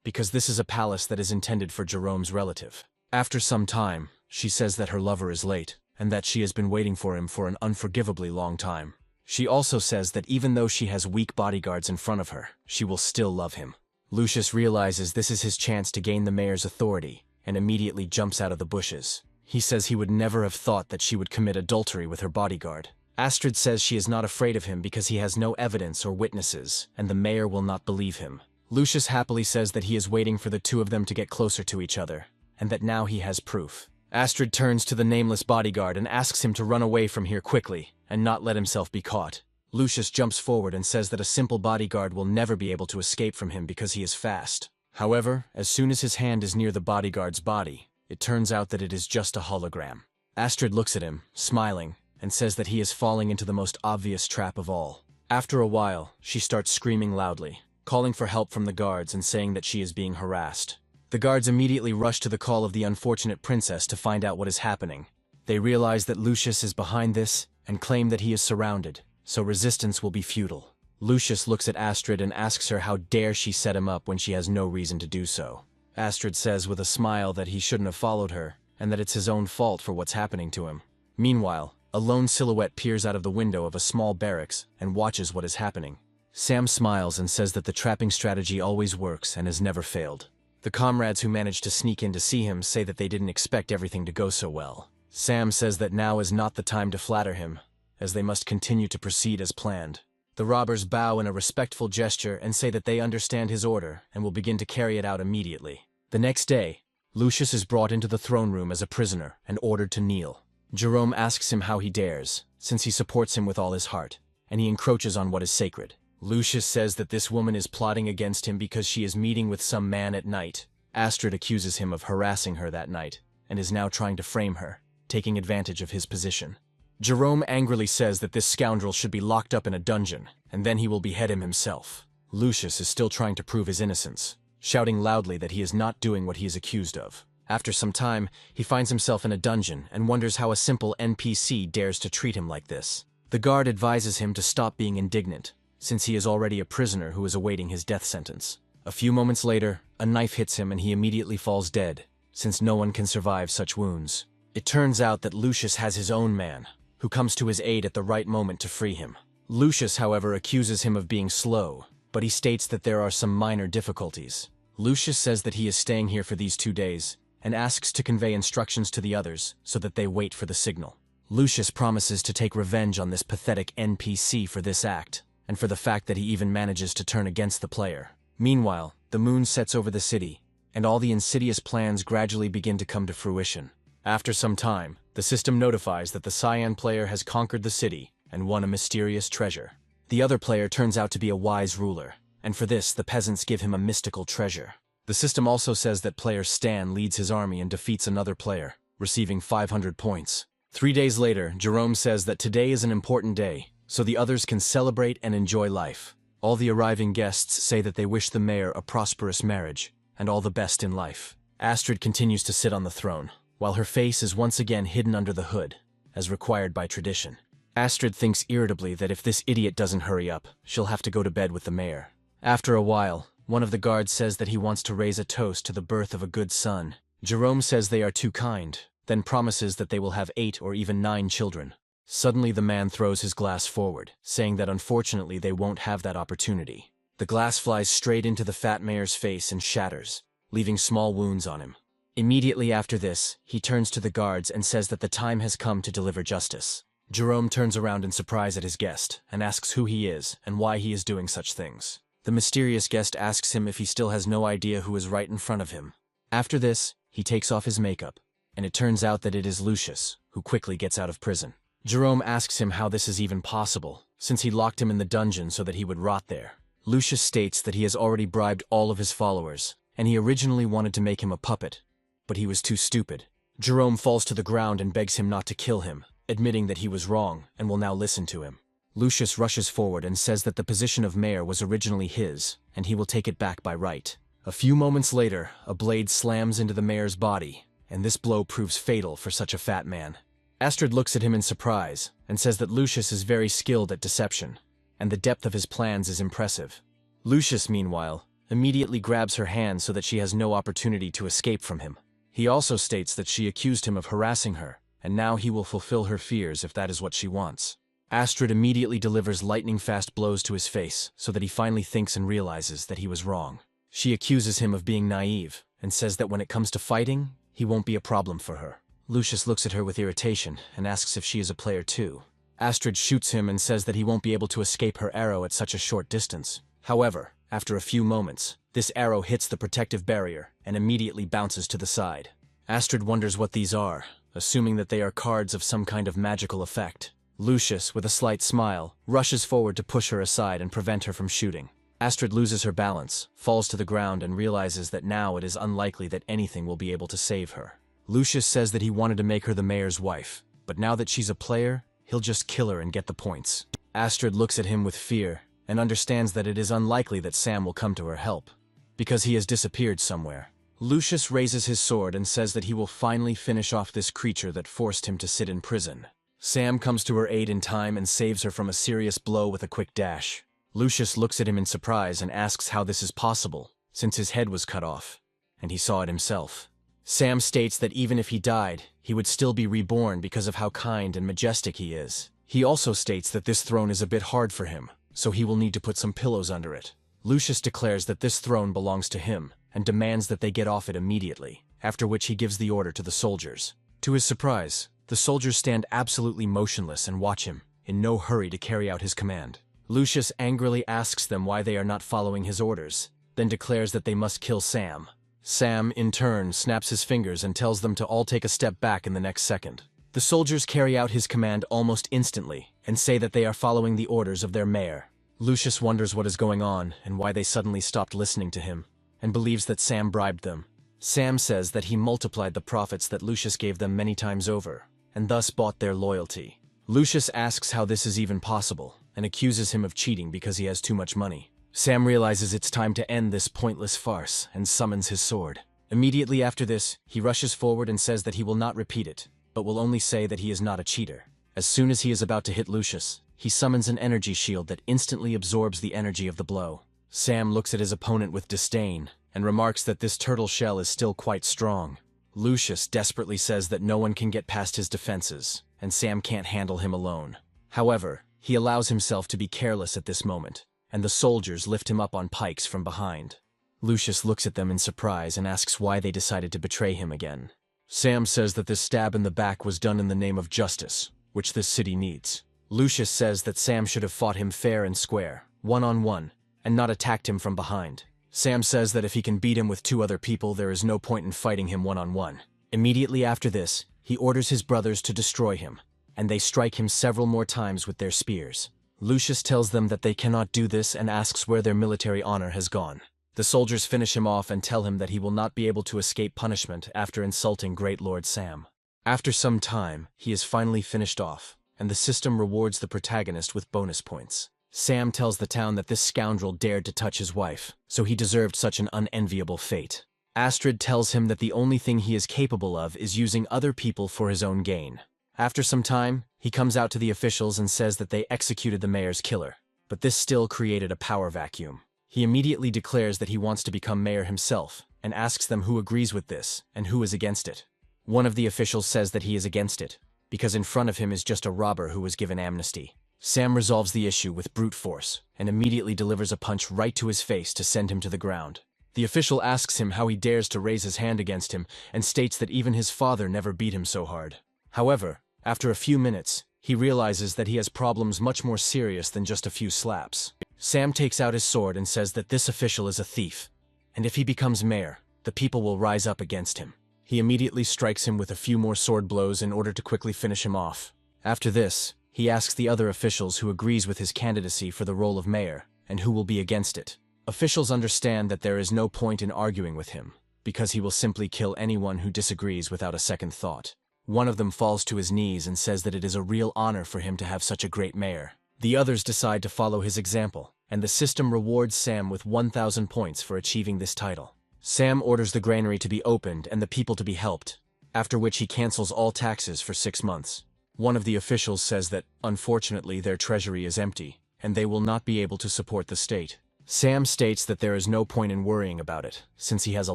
because this is a palace that is intended for Jerome's relative. After some time, she says that her lover is late, and that she has been waiting for him for an unforgivably long time. She also says that even though she has weak bodyguards in front of her, she will still love him. Lucius realizes this is his chance to gain the mayor's authority, and immediately jumps out of the bushes. He says he would never have thought that she would commit adultery with her bodyguard. Astrid says she is not afraid of him because he has no evidence or witnesses, and the mayor will not believe him. Lucius happily says that he is waiting for the two of them to get closer to each other, and that now he has proof. Astrid turns to the nameless bodyguard and asks him to run away from here quickly, and not let himself be caught. Lucius jumps forward and says that a simple bodyguard will never be able to escape from him because he is fast. However, as soon as his hand is near the bodyguard's body, it turns out that it is just a hologram. Astrid looks at him, smiling, and says that he is falling into the most obvious trap of all. After a while, she starts screaming loudly, calling for help from the guards and saying that she is being harassed. The guards immediately rush to the call of the unfortunate princess to find out what is happening. They realize that Lucius is behind this and claim that he is surrounded, so resistance will be futile. Lucius looks at Astrid and asks her how dare she set him up when she has no reason to do so. Astrid says with a smile that he shouldn't have followed her, and that it's his own fault for what's happening to him. Meanwhile, a lone silhouette peers out of the window of a small barracks and watches what is happening. Sam smiles and says that the trapping strategy always works and has never failed. The comrades who managed to sneak in to see him say that they didn't expect everything to go so well. Sam says that now is not the time to flatter him, as they must continue to proceed as planned. The robbers bow in a respectful gesture and say that they understand his order and will begin to carry it out immediately. The next day, Lucius is brought into the throne room as a prisoner and ordered to kneel. Jerome asks him how he dares, since he supports him with all his heart, and he encroaches on what is sacred. Lucius says that this woman is plotting against him because she is meeting with some man at night. Astrid accuses him of harassing her that night, and is now trying to frame her, taking advantage of his position. Jerome angrily says that this scoundrel should be locked up in a dungeon, and then he will behead him himself. Lucius is still trying to prove his innocence, shouting loudly that he is not doing what he is accused of. After some time, he finds himself in a dungeon and wonders how a simple NPC dares to treat him like this. The guard advises him to stop being indignant, since he is already a prisoner who is awaiting his death sentence. A few moments later, a knife hits him and he immediately falls dead, since no one can survive such wounds. It turns out that Lucius has his own man, who comes to his aid at the right moment to free him. Lucius, however, accuses him of being slow, but he states that there are some minor difficulties. Lucius says that he is staying here for these 2 days, and asks to convey instructions to the others so that they wait for the signal. Lucius promises to take revenge on this pathetic NPC for this act, and for the fact that he even manages to turn against the player. Meanwhile, the moon sets over the city, and all the insidious plans gradually begin to come to fruition. After some time, the system notifies that the Cyan player has conquered the city and won a mysterious treasure. The other player turns out to be a wise ruler, and for this the peasants give him a mystical treasure. The system also says that player Stan leads his army and defeats another player, receiving 500 points. 3 days later, Jerome says that today is an important day, so the others can celebrate and enjoy life. All the arriving guests say that they wish the mayor a prosperous marriage and all the best in life. Astrid continues to sit on the throne, while her face is once again hidden under the hood, as required by tradition. Astrid thinks irritably that if this idiot doesn't hurry up, she'll have to go to bed with the mayor. After a while, one of the guards says that he wants to raise a toast to the birth of a good son. Jerome says they are too kind, then promises that they will have 8 or even 9 children. Suddenly the man throws his glass forward, saying that unfortunately they won't have that opportunity. The glass flies straight into the fat mayor's face and shatters, leaving small wounds on him. Immediately after this, he turns to the guards and says that the time has come to deliver justice. Jerome turns around in surprise at his guest and asks who he is and why he is doing such things. The mysterious guest asks him if he still has no idea who is right in front of him. After this, he takes off his makeup, and it turns out that it is Lucius, who quickly gets out of prison. Jerome asks him how this is even possible, since he locked him in the dungeon so that he would rot there. Lucius states that he has already bribed all of his followers, and he originally wanted to make him a puppet, but he was too stupid. Jerome falls to the ground and begs him not to kill him, admitting that he was wrong and will now listen to him. Lucius rushes forward and says that the position of mayor was originally his, and he will take it back by right. A few moments later, a blade slams into the mayor's body, and this blow proves fatal for such a fat man. Astrid looks at him in surprise and says that Lucius is very skilled at deception, and the depth of his plans is impressive. Lucius, meanwhile, immediately grabs her hand so that she has no opportunity to escape from him. He also states that she accused him of harassing her, and now he will fulfill her fears if that is what she wants. Astrid immediately delivers lightning-fast blows to his face so that he finally thinks and realizes that he was wrong. She accuses him of being naive and says that when it comes to fighting, he won't be a problem for her. Lucius looks at her with irritation and asks if she is a player too. Astrid shoots him and says that he won't be able to escape her arrow at such a short distance. However, after a few moments, this arrow hits the protective barrier and immediately bounces to the side. Astrid wonders what these are, assuming that they are cards of some kind of magical effect. Lucius, with a slight smile, rushes forward to push her aside and prevent her from shooting. Astrid loses her balance, falls to the ground, and realizes that now it is unlikely that anything will be able to save her. Lucius says that he wanted to make her the mayor's wife, but now that she's a player, he'll just kill her and get the points. Astrid looks at him with fear and understands that it is unlikely that Sam will come to her help, because he has disappeared somewhere. Lucius raises his sword and says that he will finally finish off this creature that forced him to sit in prison. Sam comes to her aid in time and saves her from a serious blow with a quick dash. Lucius looks at him in surprise and asks how this is possible, since his head was cut off, and he saw it himself. Sam states that even if he died, he would still be reborn because of how kind and majestic he is. He also states that this throne is a bit hard for him, so he will need to put some pillows under it. Lucius declares that this throne belongs to him, and demands that they get off it immediately, after which he gives the order to the soldiers. To his surprise, the soldiers stand absolutely motionless and watch him, in no hurry to carry out his command. Lucius angrily asks them why they are not following his orders, then declares that they must kill Sam. Sam, in turn, snaps his fingers and tells them to all take a step back in the next second. The soldiers carry out his command almost instantly, and say that they are following the orders of their mayor. Lucius wonders what is going on and why they suddenly stopped listening to him, and believes that Sam bribed them. Sam says that he multiplied the profits that Lucius gave them many times over, and thus bought their loyalty. Lucius asks how this is even possible, and accuses him of cheating because he has too much money. Sam realizes it's time to end this pointless farce and summons his sword. Immediately after this, he rushes forward and says that he will not repeat it, but will only say that he is not a cheater. As soon as he is about to hit Lucius, he summons an energy shield that instantly absorbs the energy of the blow. Sam looks at his opponent with disdain and remarks that this turtle shell is still quite strong. Lucius desperately says that no one can get past his defenses, and Sam can't handle him alone. However, he allows himself to be careless at this moment, and the soldiers lift him up on pikes from behind. Lucius looks at them in surprise and asks why they decided to betray him again. Sam says that this stab in the back was done in the name of justice, which this city needs. Lucius says that Sam should have fought him fair and square, one-on-one, and not attacked him from behind. Sam says that if he can beat him with 2 other people, there is no point in fighting him one-on-one. Immediately after this, he orders his brothers to destroy him, and they strike him several more times with their spears. Lucius tells them that they cannot do this and asks where their military honor has gone. The soldiers finish him off and tell him that he will not be able to escape punishment after insulting Great Lord Sam. After some time, he is finally finished off, and the system rewards the protagonist with bonus points. Sam tells the town that this scoundrel dared to touch his wife, so he deserved such an unenviable fate. Astrid tells him that the only thing he is capable of is using other people for his own gain. After some time, he comes out to the officials and says that they executed the mayor's killer, but this still created a power vacuum. He immediately declares that he wants to become mayor himself, and asks them who agrees with this and who is against it. One of the officials says that he is against it, because in front of him is just a robber who was given amnesty. Sam resolves the issue with brute force, and immediately delivers a punch right to his face to send him to the ground. The official asks him how he dares to raise his hand against him, and states that even his father never beat him so hard. However, after a few minutes, he realizes that he has problems much more serious than just a few slaps. Sam takes out his sword and says that this official is a thief, and if he becomes mayor, the people will rise up against him. He immediately strikes him with a few more sword blows in order to quickly finish him off. After this, he asks the other officials who agrees with his candidacy for the role of mayor, and who will be against it. Officials understand that there is no point in arguing with him, because he will simply kill anyone who disagrees without a second thought. One of them falls to his knees and says that it is a real honor for him to have such a great mayor. The others decide to follow his example, and the system rewards Sam with 1,000 points for achieving this title. Sam orders the granary to be opened and the people to be helped, after which he cancels all taxes for 6 months. One of the officials says that, unfortunately, their treasury is empty, and they will not be able to support the state. Sam states that there is no point in worrying about it, since he has a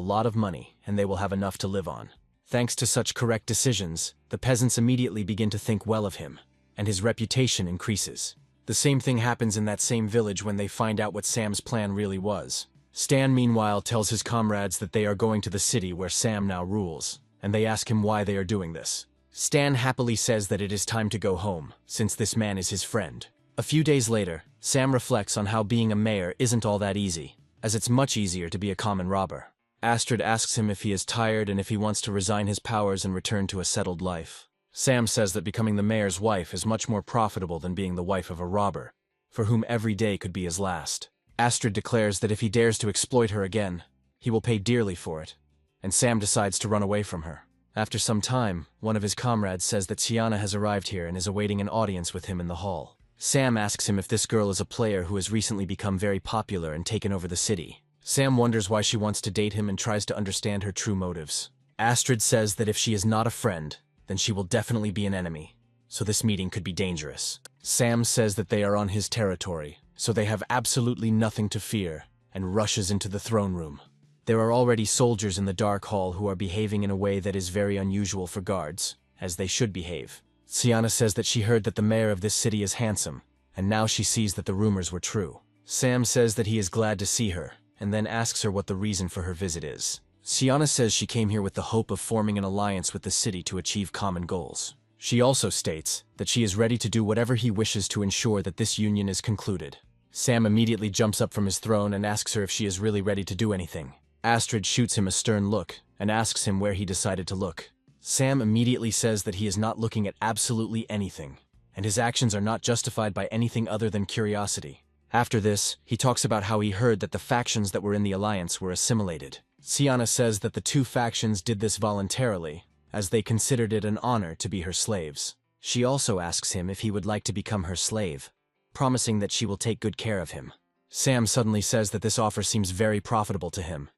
lot of money and they will have enough to live on. Thanks to such correct decisions, the peasants immediately begin to think well of him, and his reputation increases. The same thing happens in that same village when they find out what Sam's plan really was. Stan, meanwhile, tells his comrades that they are going to the city where Sam now rules, and they ask him why they are doing this. Stan happily says that it is time to go home, since this man is his friend. A few days later, Sam reflects on how being a mayor isn't all that easy, as it's much easier to be a common robber. Astrid asks him if he is tired and if he wants to resign his powers and return to a settled life. Sam says that becoming the mayor's wife is much more profitable than being the wife of a robber, for whom every day could be his last. Astrid declares that if he dares to exploit her again, he will pay dearly for it, and Sam decides to run away from her. After some time, one of his comrades says that Tiana has arrived here and is awaiting an audience with him in the hall. Sam asks him if this girl is a player who has recently become very popular and taken over the city. Sam wonders why she wants to date him and tries to understand her true motives. Astrid says that if she is not a friend, then she will definitely be an enemy, so this meeting could be dangerous. Sam says that they are on his territory, so they have absolutely nothing to fear, and rushes into the throne room. There are already soldiers in the dark hall who are behaving in a way that is very unusual for guards, as they should behave. Tiana says that she heard that the mayor of this city is handsome, and now she sees that the rumors were true. Sam says that he is glad to see her, and then asks her what the reason for her visit is. Tiana says she came here with the hope of forming an alliance with the city to achieve common goals. She also states that she is ready to do whatever he wishes to ensure that this union is concluded. Sam immediately jumps up from his throne and asks her if she is really ready to do anything. Astrid shoots him a stern look and asks him where he decided to look. Sam immediately says that he is not looking at absolutely anything, and his actions are not justified by anything other than curiosity. After this, he talks about how he heard that the factions that were in the alliance were assimilated. Tiana says that the two factions did this voluntarily, as they considered it an honor to be her slaves. She also asks him if he would like to become her slave, promising that she will take good care of him. Sam suddenly says that this offer seems very profitable to him,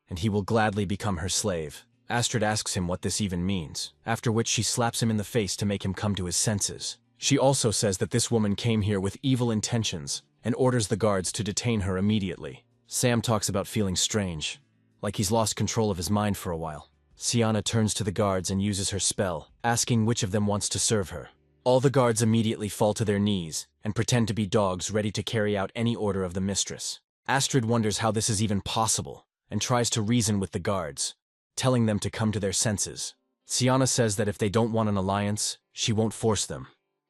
and he will gladly become her slave. Astrid asks him what this even means, after which she slaps him in the face to make him come to his senses. She also says that this woman came here with evil intentions, and orders the guards to detain her immediately. Sam talks about feeling strange, like he's lost control of his mind for a while. Tiana turns to the guards and uses her spell, asking which of them wants to serve her. All the guards immediately fall to their knees and pretend to be dogs ready to carry out any order of the mistress. Astrid wonders how this is even possible, and tries to reason with the guards, telling them to come to their senses. Tiana says that if they don't want an alliance, she won't force them,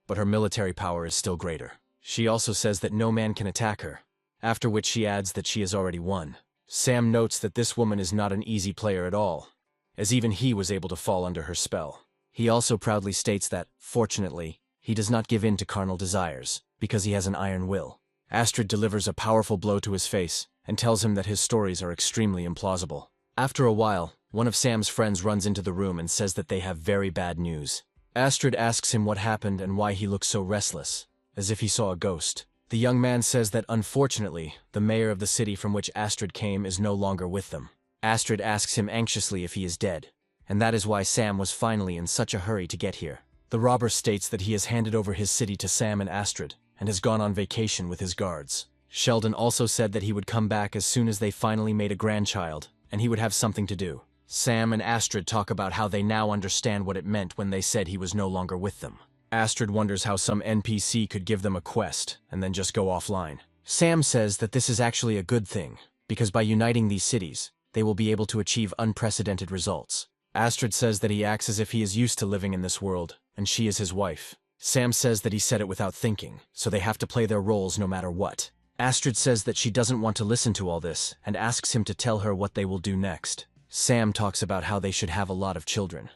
but her military power is still greater. She also says that no man can attack her, after which she adds that she has already won. Sam notes that this woman is not an easy player at all, as even he was able to fall under her spell. He also proudly states that, fortunately, he does not give in to carnal desires, because he has an iron will. Astrid delivers a powerful blow to his face, and tells him that his stories are extremely implausible. After a while, one of Sam's friends runs into the room and says that they have very bad news. Astrid asks him what happened and why he looks so restless, as if he saw a ghost. The young man says that unfortunately, the mayor of the city from which Astrid came is no longer with them. Astrid asks him anxiously if he is dead, and that is why Sam was finally in such a hurry to get here. The robber states that he has handed over his city to Sam and Astrid, and has gone on vacation with his guards. Sheldon also said that he would come back as soon as they finally made a grandchild, and he would have something to do. Sam and Astrid talk about how they now understand what it meant when they said he was no longer with them. Astrid wonders how some NPC could give them a quest, and then just go offline. Sam says that this is actually a good thing, because by uniting these cities, they will be able to achieve unprecedented results. Astrid says that he acts as if he is used to living in this world, and she is his wife. Sam says that he said it without thinking, so they have to play their roles no matter what. Astrid says that she doesn't want to listen to all this, and asks him to tell her what they will do next. Sam talks about how they should have a lot of children.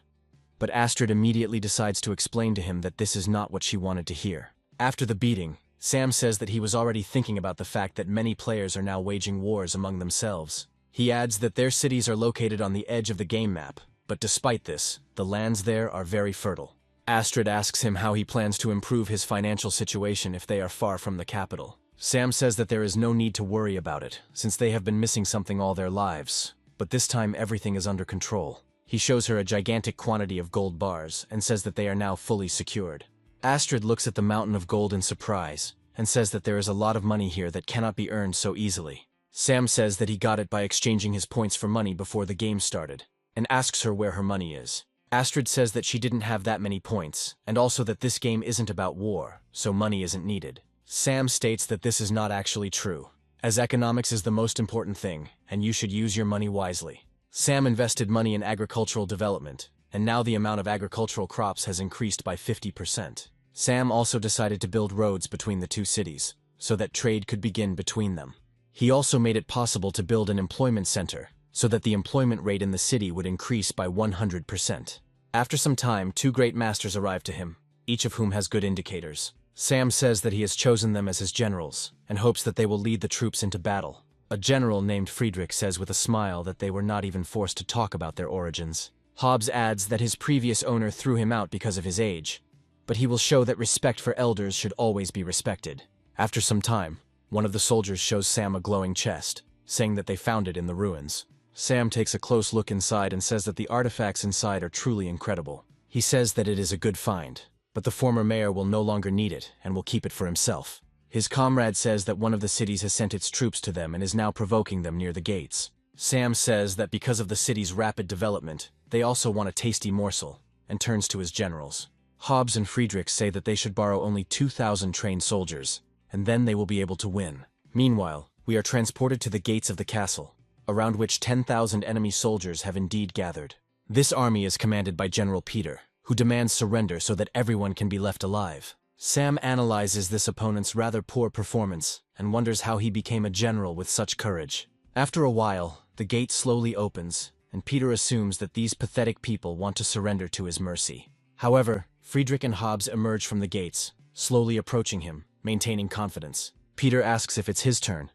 But Astrid immediately decides to explain to him that this is not what she wanted to hear. After the beating, Sam says that he was already thinking about the fact that many players are now waging wars among themselves. He adds that their cities are located on the edge of the game map, but despite this, the lands there are very fertile. Astrid asks him how he plans to improve his financial situation if they are far from the capital. Sam says that there is no need to worry about it, since they have been missing something all their lives, but this time everything is under control. He shows her a gigantic quantity of gold bars and says that they are now fully secured. Astrid looks at the mountain of gold in surprise and says that there is a lot of money here that cannot be earned so easily. Sam says that he got it by exchanging his points for money before the game started, and asks her where her money is. Astrid says that she didn't have that many points, and also that this game isn't about war, so money isn't needed. Sam states that this is not actually true, as economics is the most important thing, and you should use your money wisely. Sam invested money in agricultural development, and now the amount of agricultural crops has increased by 50%. Sam also decided to build roads between the two cities, so that trade could begin between them. He also made it possible to build an employment center, so that the employment rate in the city would increase by 100%. After some time, two great masters arrive to him, each of whom has good indicators. Sam says that he has chosen them as his generals, and hopes that they will lead the troops into battle. A general named Friedrich says with a smile that they were not even forced to talk about their origins. Hobbs adds that his previous owner threw him out because of his age, but he will show that respect for elders should always be respected. After some time, one of the soldiers shows Sam a glowing chest, saying that they found it in the ruins. Sam takes a close look inside and says that the artifacts inside are truly incredible. He says that it is a good find, but the former mayor will no longer need it and will keep it for himself. His comrade says that one of the cities has sent its troops to them and is now provoking them near the gates. Sam says that because of the city's rapid development, they also want a tasty morsel, and turns to his generals. Hobbs and Friedrich say that they should borrow only 2,000 trained soldiers, and then they will be able to win. Meanwhile, we are transported to the gates of the castle, around which 10,000 enemy soldiers have indeed gathered. This army is commanded by General Peter, who demands surrender so that everyone can be left alive. Sam analyzes this opponent's rather poor performance and wonders how he became a general with such courage. After a while, the gate slowly opens, and Peter assumes that these pathetic people want to surrender to his mercy. However, Friedrich and Hobbs emerge from the gates, slowly approaching him, maintaining confidence. Peter asks if it's his turn,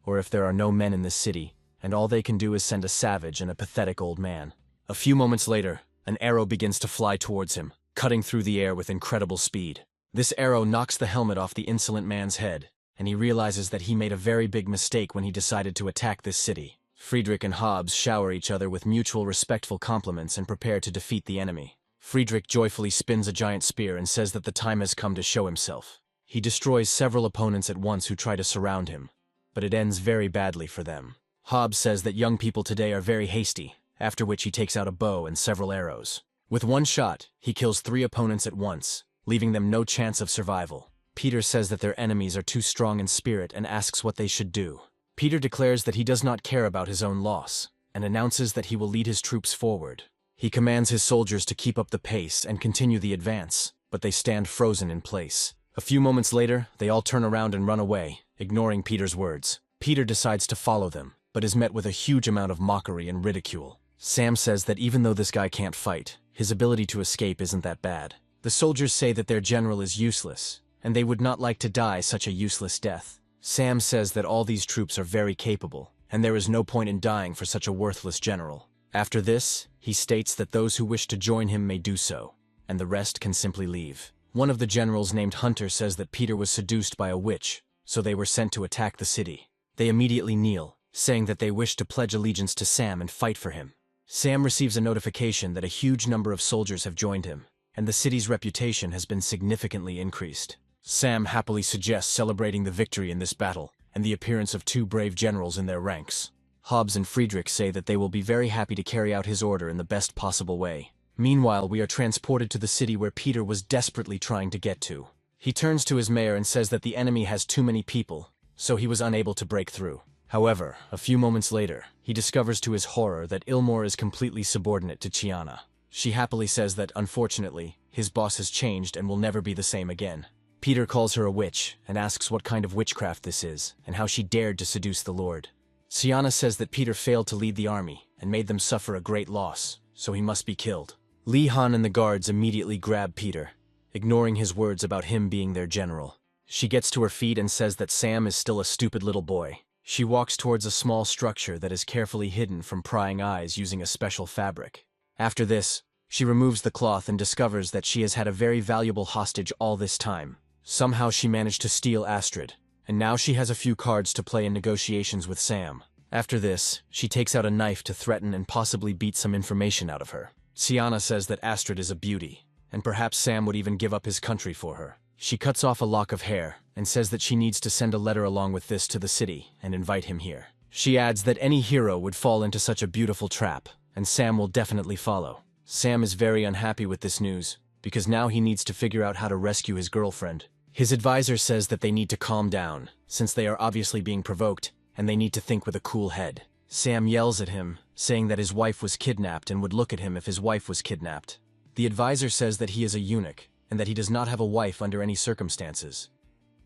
or if there are no men in this city, and all they can do is send a savage and a pathetic old man. A few moments later, an arrow begins to fly towards him, cutting through the air with incredible speed. This arrow knocks the helmet off the insolent man's head, and he realizes that he made a very big mistake when he decided to attack this city. Friedrich and Hobbs shower each other with mutual respectful compliments and prepare to defeat the enemy. Friedrich joyfully spins a giant spear and says that the time has come to show himself. He destroys several opponents at once who try to surround him, but it ends very badly for them. Hobbs says that young people today are very hasty, after which he takes out a bow and several arrows. With one shot, he kills 3 opponents at once, leaving them no chance of survival. Peter says that their enemies are too strong in spirit and asks what they should do. Peter declares that he does not care about his own loss, and announces that he will lead his troops forward. He commands his soldiers to keep up the pace and continue the advance, but they stand frozen in place. A few moments later, they all turn around and run away, ignoring Peter's words. Peter decides to follow them, but is met with a huge amount of mockery and ridicule. Sam says that even though this guy can't fight, his ability to escape isn't that bad. The soldiers say that their general is useless, and they would not like to die such a useless death. Sam says that all these troops are very capable, and there is no point in dying for such a worthless general. After this, he states that those who wish to join him may do so, and the rest can simply leave. One of the generals named Hunter says that Peter was seduced by a witch, so they were sent to attack the city. They immediately kneel, saying that they wish to pledge allegiance to Sam and fight for him. Sam receives a notification that a huge number of soldiers have joined him, and the city's reputation has been significantly increased. Sam happily suggests celebrating the victory in this battle and the appearance of 2 brave generals in their ranks. Hobbs and Friedrich say that they will be very happy to carry out his order in the best possible way. Meanwhile, we are transported to the city where Peter was desperately trying to get to. He turns to his mayor and says that the enemy has too many people, so he was unable to break through. However, a few moments later, he discovers to his horror that Ilmor is completely subordinate to Chiana. She happily says that, unfortunately, his boss has changed and will never be the same again. Peter calls her a witch and asks what kind of witchcraft this is and how she dared to seduce the Lord. Chiana says that Peter failed to lead the army and made them suffer a great loss, so he must be killed. Li Han and the guards immediately grab Peter, ignoring his words about him being their general. She gets to her feet and says that Sam is still a stupid little boy. She walks towards a small structure that is carefully hidden from prying eyes using a special fabric. After this, she removes the cloth and discovers that she has had a very valuable hostage all this time. Somehow she managed to steal Astrid, and now she has a few cards to play in negotiations with Sam. After this, she takes out a knife to threaten and possibly beat some information out of her. Chiana says that Astrid is a beauty, and perhaps Sam would even give up his country for her. She cuts off a lock of hair and says that she needs to send a letter along with this to the city and invite him here. She adds that any hero would fall into such a beautiful trap, and Sam will definitely follow. Sam is very unhappy with this news, because now he needs to figure out how to rescue his girlfriend. His advisor says that they need to calm down, since they are obviously being provoked, and they need to think with a cool head. Sam yells at him, saying that his wife was kidnapped and would look at him if his wife was kidnapped. The advisor says that he is a eunuch, and that he does not have a wife under any circumstances.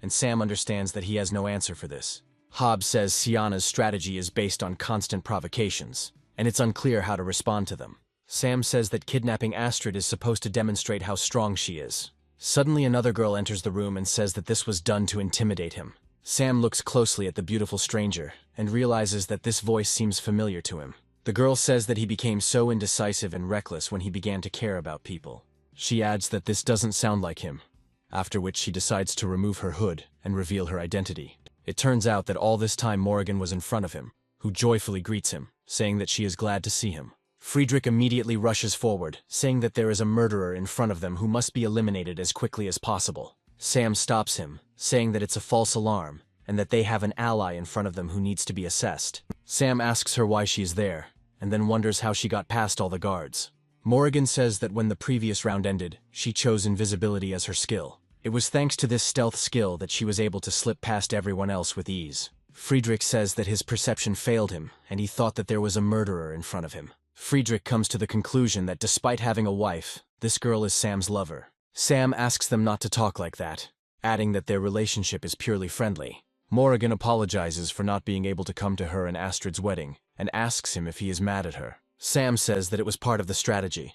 And Sam understands that he has no answer for this. Hobbs says Chiana's strategy is based on constant provocations, and it's unclear how to respond to them. Sam says that kidnapping Astrid is supposed to demonstrate how strong she is. Suddenly another girl enters the room and says that this was done to intimidate him. Sam looks closely at the beautiful stranger and realizes that this voice seems familiar to him. The girl says that he became so indecisive and reckless when he began to care about people. She adds that this doesn't sound like him, after which she decides to remove her hood and reveal her identity. It turns out that all this time Morrigan was in front of him, who joyfully greets him, saying that she is glad to see him. Friedrich immediately rushes forward, saying that there is a murderer in front of them who must be eliminated as quickly as possible. Sam stops him, saying that it's a false alarm, and that they have an ally in front of them who needs to be assessed. Sam asks her why she is there, and then wonders how she got past all the guards. Morrigan says that when the previous round ended, she chose invisibility as her skill. It was thanks to this stealth skill that she was able to slip past everyone else with ease. Friedrich says that his perception failed him, and he thought that there was a murderer in front of him. Friedrich comes to the conclusion that despite having a wife, this girl is Sam's lover. Sam asks them not to talk like that, adding that their relationship is purely friendly. Morrigan apologizes for not being able to come to her and Astrid's wedding, and asks him if he is mad at her. Sam says that it was part of the strategy,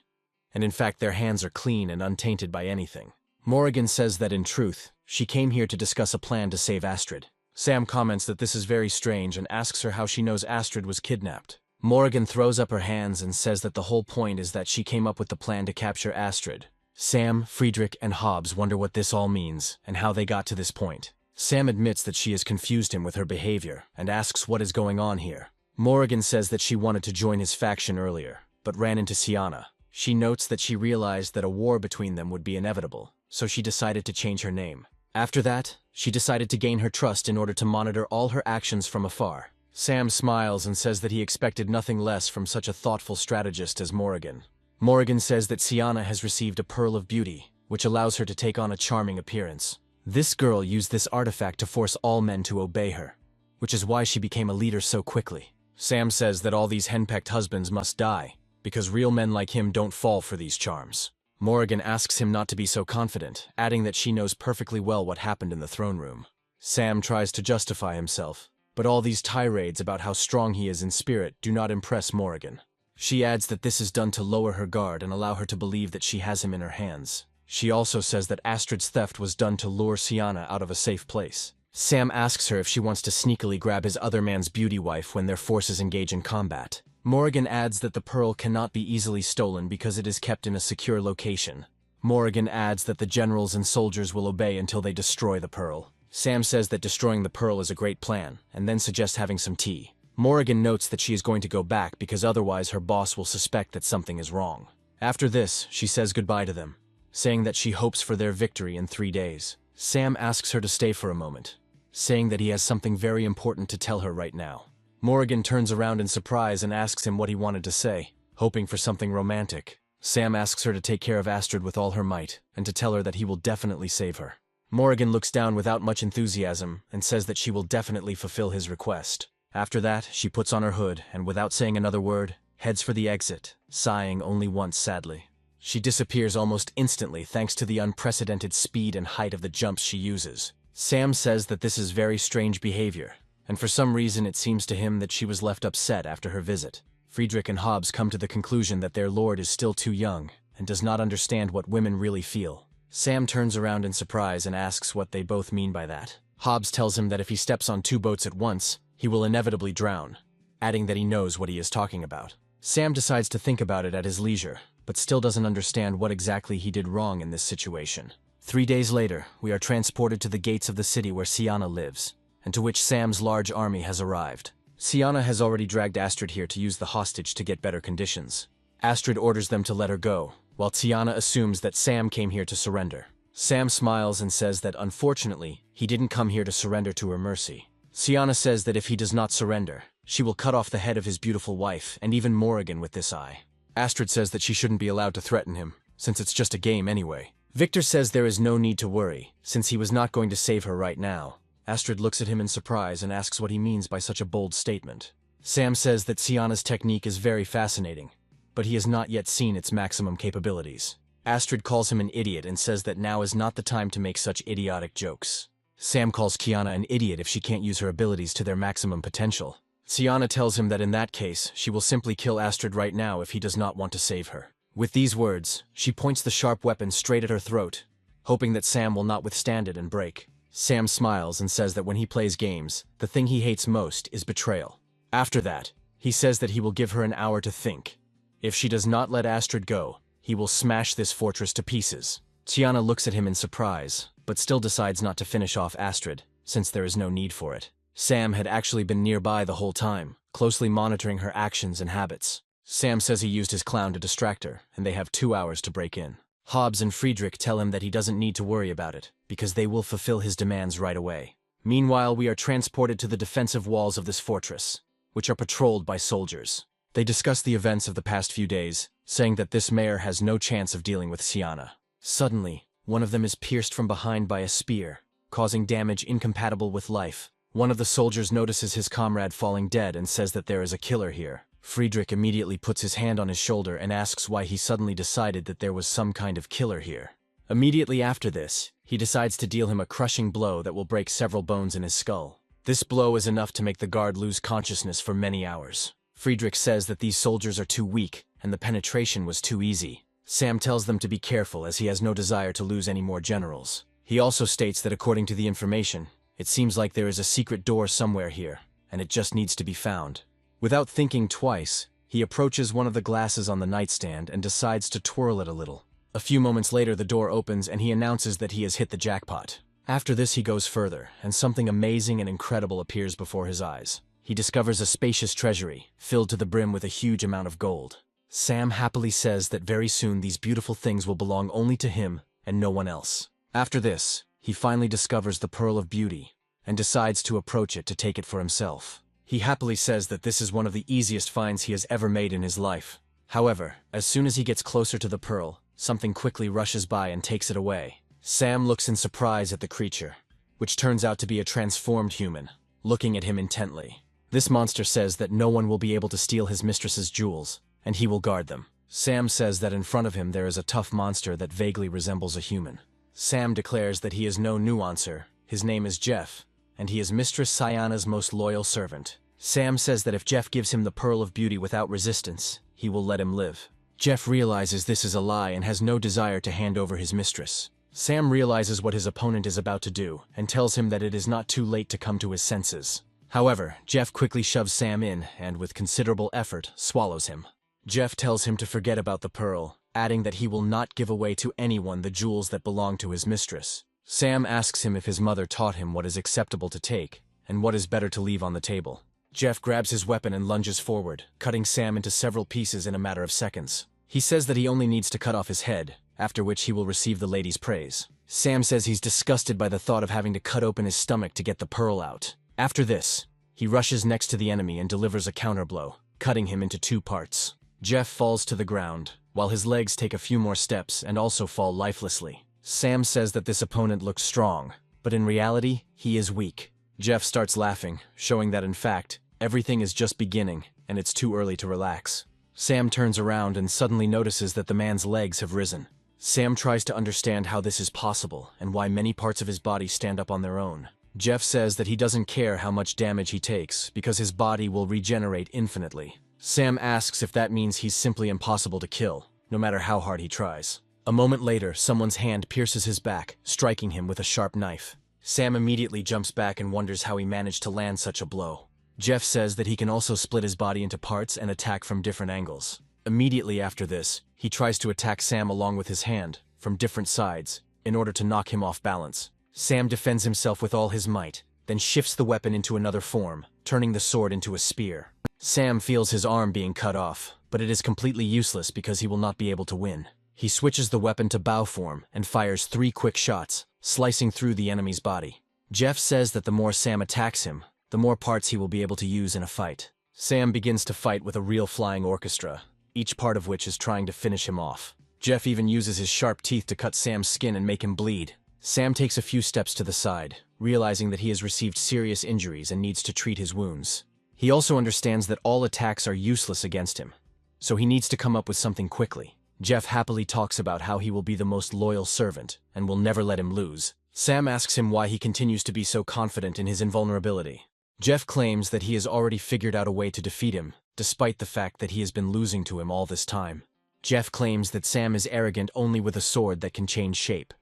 and in fact their hands are clean and untainted by anything. Morrigan says that in truth, she came here to discuss a plan to save Astrid. Sam comments that this is very strange and asks her how she knows Astrid was kidnapped. Morrigan throws up her hands and says that the whole point is that she came up with the plan to capture Astrid. Sam, Friedrich, and Hobbs wonder what this all means and how they got to this point. Sam admits that she has confused him with her behavior and asks what is going on here. Morrigan says that she wanted to join his faction earlier, but ran into Chiana. She notes that she realized that a war between them would be inevitable, so she decided to change her name. After that, she decided to gain her trust in order to monitor all her actions from afar. Sam smiles and says that he expected nothing less from such a thoughtful strategist as Morrigan. Morrigan says that Chiana has received a Pearl of Beauty, which allows her to take on a charming appearance. This girl used this artifact to force all men to obey her, which is why she became a leader so quickly. Sam says that all these henpecked husbands must die, because real men like him don't fall for these charms. Morrigan asks him not to be so confident, adding that she knows perfectly well what happened in the throne room. Sam tries to justify himself, but all these tirades about how strong he is in spirit do not impress Morrigan. She adds that this is done to lower her guard and allow her to believe that she has him in her hands. She also says that Astrid's theft was done to lure Chiana out of a safe place. Sam asks her if she wants to sneakily grab his other man's beauty wife when their forces engage in combat. Morrigan adds that the pearl cannot be easily stolen because it is kept in a secure location. Morrigan adds that the generals and soldiers will obey until they destroy the pearl. Sam says that destroying the pearl is a great plan, and then suggests having some tea. Morrigan notes that she is going to go back because otherwise her boss will suspect that something is wrong. After this, she says goodbye to them, saying that she hopes for their victory in 3 days. Sam asks her to stay for a moment, saying that he has something very important to tell her right now. Morrigan turns around in surprise and asks him what he wanted to say, hoping for something romantic. Sam asks her to take care of Astrid with all her might, and to tell her that he will definitely save her. Morrigan looks down without much enthusiasm and says that she will definitely fulfill his request. After that, she puts on her hood and, without saying another word, heads for the exit, sighing only once sadly. She disappears almost instantly thanks to the unprecedented speed and height of the jumps she uses. Sam says that this is very strange behavior, and for some reason it seems to him that she was left upset after her visit. Friedrich and Hobbs come to the conclusion that their lord is still too young and does not understand what women really feel. Sam turns around in surprise and asks what they both mean by that. Hobbs tells him that if he steps on 2 boats at once, he will inevitably drown, adding that he knows what he is talking about. Sam decides to think about it at his leisure, but still doesn't understand what exactly he did wrong in this situation. 3 days later, we are transported to the gates of the city where Sienna lives, and to which Sam's large army has arrived. Sienna has already dragged Astrid here to use the hostage to get better conditions. Astrid orders them to let her go, while Tiana assumes that Sam came here to surrender. Sam smiles and says that unfortunately, he didn't come here to surrender to her mercy. Sienna says that if he does not surrender, she will cut off the head of his beautiful wife and even Morrigan with this eye. Astrid says that she shouldn't be allowed to threaten him, since it's just a game anyway. Victor says there is no need to worry, since he was not going to save her right now. Astrid looks at him in surprise and asks what he means by such a bold statement. Sam says that Sienna's technique is very fascinating, but he has not yet seen its maximum capabilities. Astrid calls him an idiot and says that now is not the time to make such idiotic jokes. Sam calls Kiana an idiot if she can't use her abilities to their maximum potential. Sienna tells him that in that case, she will simply kill Astrid right now if he does not want to save her. With these words, she points the sharp weapon straight at her throat, hoping that Sam will not withstand it and break. Sam smiles and says that when he plays games, the thing he hates most is betrayal. After that, he says that he will give her an hour to think. If she does not let Astrid go, he will smash this fortress to pieces. Tiana looks at him in surprise, but still decides not to finish off Astrid, since there is no need for it. Sam had actually been nearby the whole time, closely monitoring her actions and habits. Sam says he used his clown to distract her, and they have 2 hours to break in. Hobbs and Friedrich tell him that he doesn't need to worry about it, because they will fulfill his demands right away. Meanwhile, we are transported to the defensive walls of this fortress, which are patrolled by soldiers. They discuss the events of the past few days, saying that this mayor has no chance of dealing with Sienna. Suddenly, one of them is pierced from behind by a spear, causing damage incompatible with life. One of the soldiers notices his comrade falling dead and says that there is a killer here. Friedrich immediately puts his hand on his shoulder and asks why he suddenly decided that there was some kind of killer here. Immediately after this, he decides to deal him a crushing blow that will break several bones in his skull. This blow is enough to make the guard lose consciousness for many hours. Friedrich says that these soldiers are too weak, and the penetration was too easy. Sam tells them to be careful as he has no desire to lose any more generals. He also states that according to the information, it seems like there is a secret door somewhere here, and it just needs to be found. Without thinking twice, he approaches one of the glasses on the nightstand and decides to twirl it a little. A few moments later, the door opens and he announces that he has hit the jackpot. After this, he goes further, and something amazing and incredible appears before his eyes. He discovers a spacious treasury, filled to the brim with a huge amount of gold. Sam happily says that very soon these beautiful things will belong only to him and no one else. After this, he finally discovers the Pearl of Beauty and decides to approach it to take it for himself. He happily says that this is one of the easiest finds he has ever made in his life. However, as soon as he gets closer to the pearl, something quickly rushes by and takes it away. Sam looks in surprise at the creature, which turns out to be a transformed human, looking at him intently. This monster says that no one will be able to steal his mistress's jewels, and he will guard them. Sam says that in front of him there is a tough monster that vaguely resembles a human. Sam declares that he is no nuancer, his name is Jeff, and he is Mistress Sienna's most loyal servant. Sam says that if Jeff gives him the Pearl of Beauty without resistance, he will let him live. Jeff realizes this is a lie and has no desire to hand over his mistress. Sam realizes what his opponent is about to do and tells him that it is not too late to come to his senses. However, Jeff quickly shoves Sam in and, with considerable effort, swallows him. Jeff tells him to forget about the pearl, adding that he will not give away to anyone the jewels that belong to his mistress. Sam asks him if his mother taught him what is acceptable to take and what is better to leave on the table. Jeff grabs his weapon and lunges forward, cutting Sam into several pieces in a matter of seconds. He says that he only needs to cut off his head, after which he will receive the lady's praise. Sam says he's disgusted by the thought of having to cut open his stomach to get the pearl out. After this, he rushes next to the enemy and delivers a counterblow, cutting him into 2 parts. Jeff falls to the ground, while his legs take a few more steps and also fall lifelessly. Sam says that this opponent looks strong, but in reality, he is weak. Jeff starts laughing, showing that in fact, everything is just beginning and it's too early to relax. Sam turns around and suddenly notices that the man's legs have risen. Sam tries to understand how this is possible and why many parts of his body stand up on their own. Jeff says that he doesn't care how much damage he takes because his body will regenerate infinitely. Sam asks if that means he's simply impossible to kill, no matter how hard he tries. A moment later, someone's hand pierces his back, striking him with a sharp knife. Sam immediately jumps back and wonders how he managed to land such a blow. Jeff says that he can also split his body into parts and attack from different angles. Immediately after this, he tries to attack Sam along with his hand, from different sides, in order to knock him off balance. Sam defends himself with all his might, then shifts the weapon into another form, turning the sword into a spear. Sam feels his arm being cut off, but it is completely useless because he will not be able to win. He switches the weapon to bow form and fires 3 quick shots, slicing through the enemy's body. Jeff says that the more Sam attacks him, the more parts he will be able to use in a fight. Sam begins to fight with a real flying orchestra, each part of which is trying to finish him off. Jeff even uses his sharp teeth to cut Sam's skin and make him bleed. Sam takes a few steps to the side, realizing that he has received serious injuries and needs to treat his wounds. He also understands that all attacks are useless against him, so he needs to come up with something quickly. Jeff happily talks about how he will be the most loyal servant and will never let him lose. Sam asks him why he continues to be so confident in his invulnerability. Jeff claims that he has already figured out a way to defeat him, despite the fact that he has been losing to him all this time. Jeff claims that Sam is arrogant only with a sword that can change shape,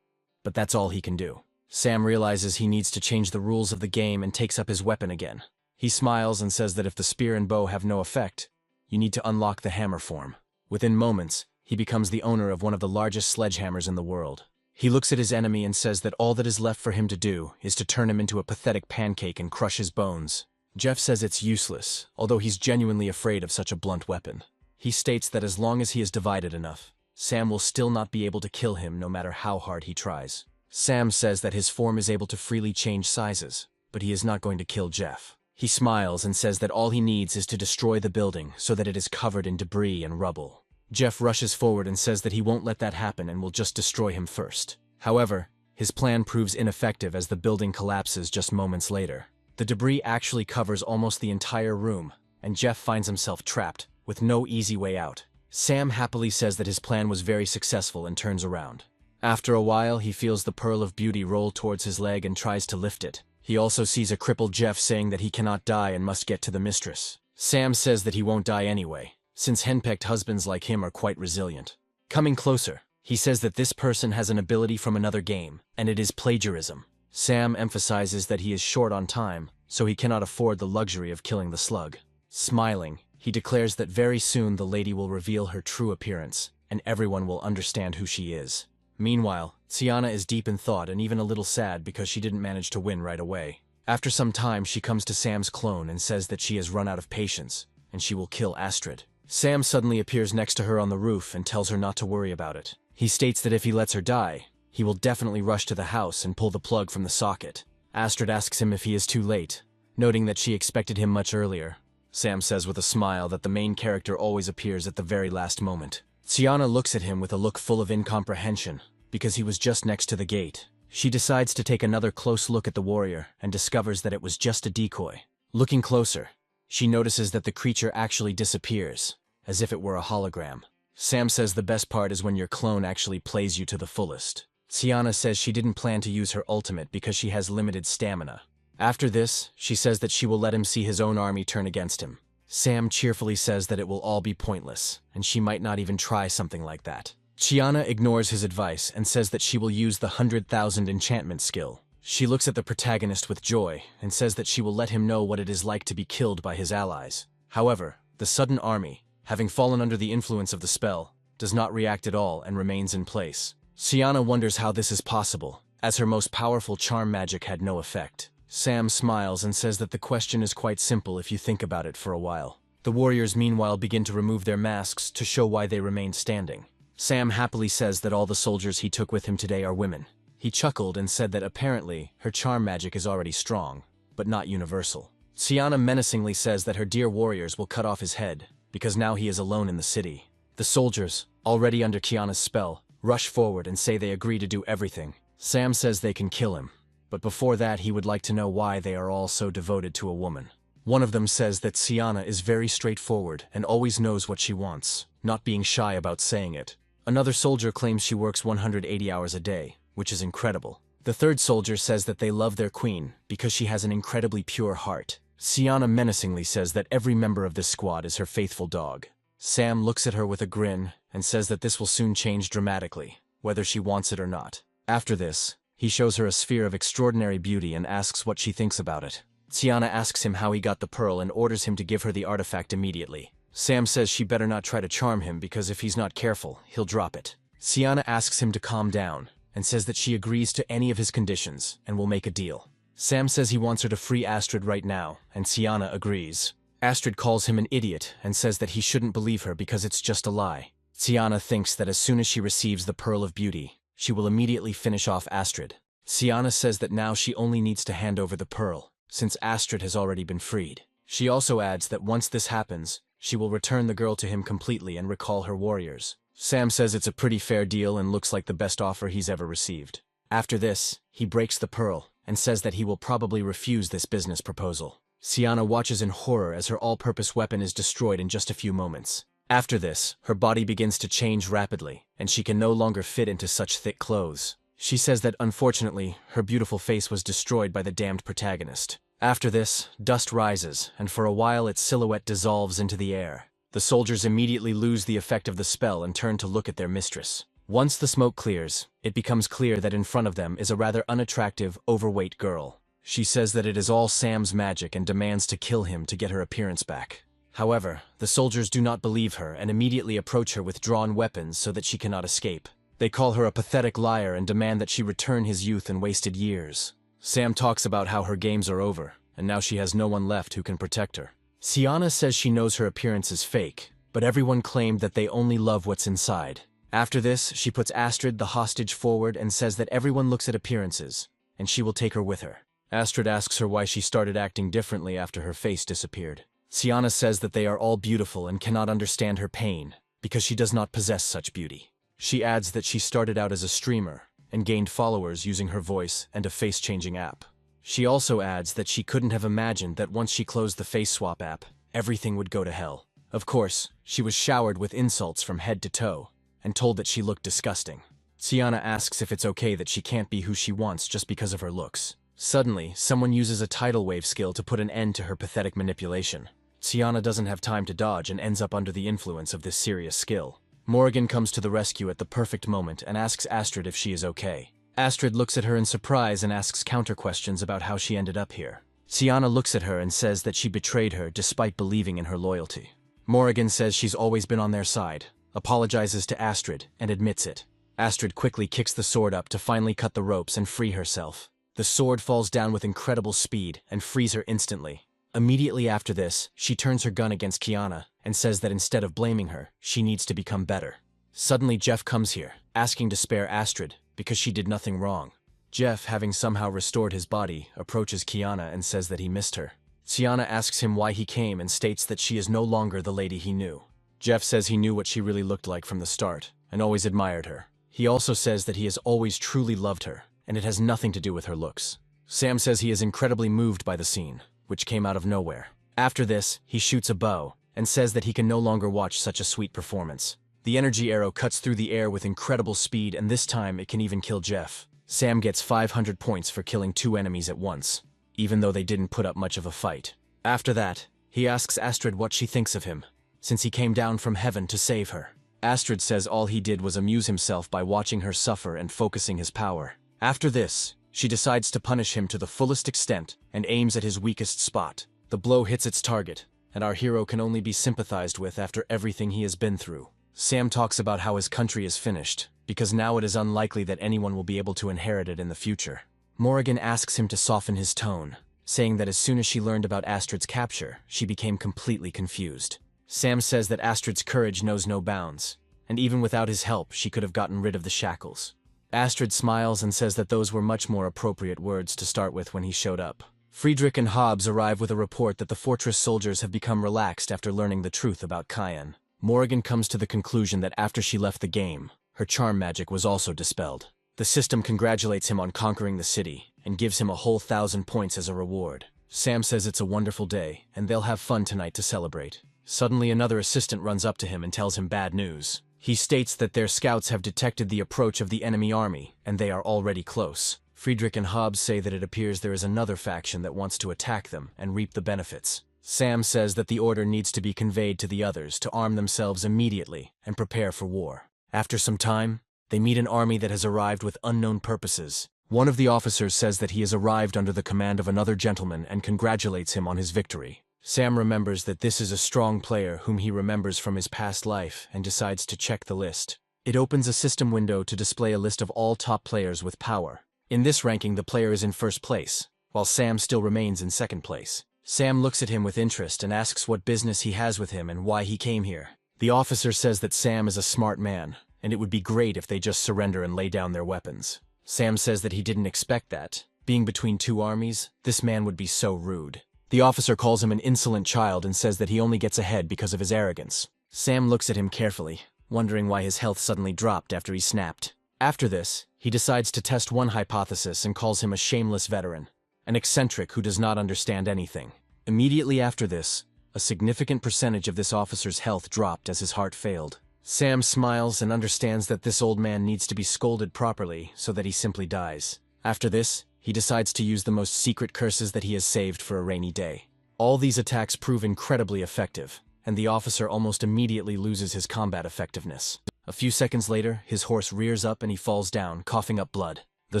but that's all he can do. Sam realizes he needs to change the rules of the game and takes up his weapon again. He smiles and says that if the spear and bow have no effect, you need to unlock the hammer form. Within moments, he becomes the owner of one of the largest sledgehammers in the world. He looks at his enemy and says that all that is left for him to do is to turn him into a pathetic pancake and crush his bones. Jeff says it's useless, although he's genuinely afraid of such a blunt weapon. He states that as long as he is divided enough, Sam will still not be able to kill him no matter how hard he tries. Sam says that his form is able to freely change sizes, but he is not going to kill Jeff. He smiles and says that all he needs is to destroy the building so that it is covered in debris and rubble. Jeff rushes forward and says that he won't let that happen and will just destroy him first. However, his plan proves ineffective as the building collapses just moments later. The debris actually covers almost the entire room, and Jeff finds himself trapped, with no easy way out. Sam happily says that his plan was very successful and turns around. After a while, he feels the pearl of beauty roll towards his leg and tries to lift it. He also sees a crippled Jeff saying that he cannot die and must get to the mistress. Sam says that he won't die anyway, since henpecked husbands like him are quite resilient. Coming closer, he says that this person has an ability from another game, and it is plagiarism. Sam emphasizes that he is short on time, so he cannot afford the luxury of killing the slug. Smiling, he declares that very soon the lady will reveal her true appearance, and everyone will understand who she is. Meanwhile, Tiana is deep in thought and even a little sad because she didn't manage to win right away. After some time, she comes to Sam's clone and says that she has run out of patience, and she will kill Astrid. Sam suddenly appears next to her on the roof and tells her not to worry about it. He states that if he lets her die, he will definitely rush to the house and pull the plug from the socket. Astrid asks him if he is too late, noting that she expected him much earlier. Sam says with a smile that the main character always appears at the very last moment. Tiana looks at him with a look full of incomprehension, because he was just next to the gate. She decides to take another close look at the warrior and discovers that it was just a decoy. Looking closer, she notices that the creature actually disappears, as if it were a hologram. Sam says the best part is when your clone actually plays you to the fullest. Tiana says she didn't plan to use her ultimate because she has limited stamina. After this, she says that she will let him see his own army turn against him. Sam cheerfully says that it will all be pointless, and she might not even try something like that. Tiana ignores his advice and says that she will use the 100,000 enchantment skill. She looks at the protagonist with joy and says that she will let him know what it is like to be killed by his allies. However, the sudden army, having fallen under the influence of the spell, does not react at all and remains in place. Tiana wonders how this is possible, as her most powerful charm magic had no effect. Sam smiles and says that the question is quite simple if you think about it for a while. The warriors meanwhile begin to remove their masks to show why they remain standing. Sam happily says that all the soldiers he took with him today are women. He chuckled and said that apparently her charm magic is already strong, but not universal. Tiana menacingly says that her dear warriors will cut off his head, because now he is alone in the city. The soldiers, already under Kiana's spell, rush forward and say they agree to do everything. Sam says they can kill him, but before that he would like to know why they are all so devoted to a woman. One of them says that Tiana is very straightforward and always knows what she wants, not being shy about saying it. Another soldier claims she works 180 hours a day, which is incredible. The third soldier says that they love their queen because she has an incredibly pure heart. Tiana menacingly says that every member of this squad is her faithful dog. Sam looks at her with a grin and says that this will soon change dramatically, whether she wants it or not. After this, he shows her a sphere of extraordinary beauty and asks what she thinks about it. Tiana asks him how he got the pearl and orders him to give her the artifact immediately. Sam says she better not try to charm him because if he's not careful, he'll drop it. Tiana asks him to calm down and says that she agrees to any of his conditions and will make a deal. Sam says he wants her to free Astrid right now, and Tiana agrees. Astrid calls him an idiot and says that he shouldn't believe her because it's just a lie. Tiana thinks that as soon as she receives the Pearl of Beauty, she will immediately finish off Astrid. Tiana says that now she only needs to hand over the pearl, since Astrid has already been freed. She also adds that once this happens, she will return the girl to him completely and recall her warriors. Sam says it's a pretty fair deal and looks like the best offer he's ever received. After this, he breaks the pearl and says that he will probably refuse this business proposal. Tiana watches in horror as her all-purpose weapon is destroyed in just a few moments. After this, her body begins to change rapidly, and she can no longer fit into such thick clothes. She says that unfortunately, her beautiful face was destroyed by the damned protagonist. After this, dust rises, and for a while its silhouette dissolves into the air. The soldiers immediately lose the effect of the spell and turn to look at their mistress. Once the smoke clears, it becomes clear that in front of them is a rather unattractive, overweight girl. She says that it is all Sam's magic and demands to kill him to get her appearance back. However, the soldiers do not believe her and immediately approach her with drawn weapons so that she cannot escape. They call her a pathetic liar and demand that she return his youth and wasted years. Sam talks about how her games are over, and now she has no one left who can protect her. Tiana says she knows her appearance is fake, but everyone claimed that they only love what's inside. After this, she puts Astrid, the hostage, forward and says that everyone looks at appearances, and she will take her with her. Astrid asks her why she started acting differently after her face disappeared. Tiana says that they are all beautiful and cannot understand her pain, because she does not possess such beauty. She adds that she started out as a streamer, and gained followers using her voice and a face-changing app. She also adds that she couldn't have imagined that once she closed the face swap app, everything would go to hell. Of course, she was showered with insults from head to toe, and told that she looked disgusting. Tiana asks if it's okay that she can't be who she wants just because of her looks. Suddenly, someone uses a tidal wave skill to put an end to her pathetic manipulation. Tiana doesn't have time to dodge and ends up under the influence of this serious skill. Morrigan comes to the rescue at the perfect moment and asks Astrid if she is okay. Astrid looks at her in surprise and asks counter-questions about how she ended up here. Tiana looks at her and says that she betrayed her despite believing in her loyalty. Morrigan says she's always been on their side, apologizes to Astrid, and admits it. Astrid quickly kicks the sword up to finally cut the ropes and free herself. The sword falls down with incredible speed and frees her instantly. Immediately after this, she turns her gun against Kiana and says that instead of blaming her, she needs to become better. Suddenly Jeff comes here, asking to spare Astrid because she did nothing wrong. Jeff, having somehow restored his body, approaches Kiana and says that he missed her. Tiana asks him why he came and states that she is no longer the lady he knew. Jeff says he knew what she really looked like from the start and always admired her. He also says that he has always truly loved her, and it has nothing to do with her looks. Sam says he is incredibly moved by the scene, which came out of nowhere. After this, he shoots a bow and says that he can no longer watch such a sweet performance. The energy arrow cuts through the air with incredible speed, and this time it can even kill Jeff. Sam gets 500 points for killing 2 enemies at once, even though they didn't put up much of a fight. After that, he asks Astrid what she thinks of him, since he came down from heaven to save her. Astrid says all he did was amuse himself by watching her suffer and focusing his power. After this, she decides to punish him to the fullest extent and aims at his weakest spot. The blow hits its target, and our hero can only be sympathized with after everything he has been through. Sam talks about how his country is finished, because now it is unlikely that anyone will be able to inherit it in the future. Morrigan asks him to soften his tone, saying that as soon as she learned about Astrid's capture, she became completely confused. Sam says that Astrid's courage knows no bounds, and even without his help, she could have gotten rid of the shackles. Astrid smiles and says that those were much more appropriate words to start with when he showed up. Friedrich and Hobbs arrive with a report that the fortress soldiers have become relaxed after learning the truth about Cayenne. Morrigan comes to the conclusion that after she left the game, her charm magic was also dispelled. The system congratulates him on conquering the city and gives him a whole 1,000 points as a reward. Sam says it's a wonderful day and they'll have fun tonight to celebrate. Suddenly another assistant runs up to him and tells him bad news. He states that their scouts have detected the approach of the enemy army and they are already close. Friedrich and Hobbs say that it appears there is another faction that wants to attack them and reap the benefits. Sam says that the order needs to be conveyed to the others to arm themselves immediately and prepare for war. After some time, they meet an army that has arrived with unknown purposes. One of the officers says that he has arrived under the command of another gentleman and congratulates him on his victory. Sam remembers that this is a strong player whom he remembers from his past life and decides to check the list. It opens a system window to display a list of all top players with power. In this ranking, the player is in first place, while Sam still remains in second place. Sam looks at him with interest and asks what business he has with him and why he came here. The officer says that Sam is a smart man, and it would be great if they just surrender and lay down their weapons. Sam says that he didn't expect that. Being between two armies, this man would be so rude. The officer calls him an insolent child and says that he only gets ahead because of his arrogance. Sam looks at him carefully, wondering why his health suddenly dropped after he snapped. After this, he decides to test one hypothesis and calls him a shameless veteran, an eccentric who does not understand anything. Immediately after this, a significant percentage of this officer's health dropped as his heart failed. Sam smiles and understands that this old man needs to be scolded properly so that he simply dies. After this, he decides to use the most secret curses that he has saved for a rainy day. All these attacks prove incredibly effective, and the officer almost immediately loses his combat effectiveness. A few seconds later, his horse rears up and he falls down, coughing up blood. The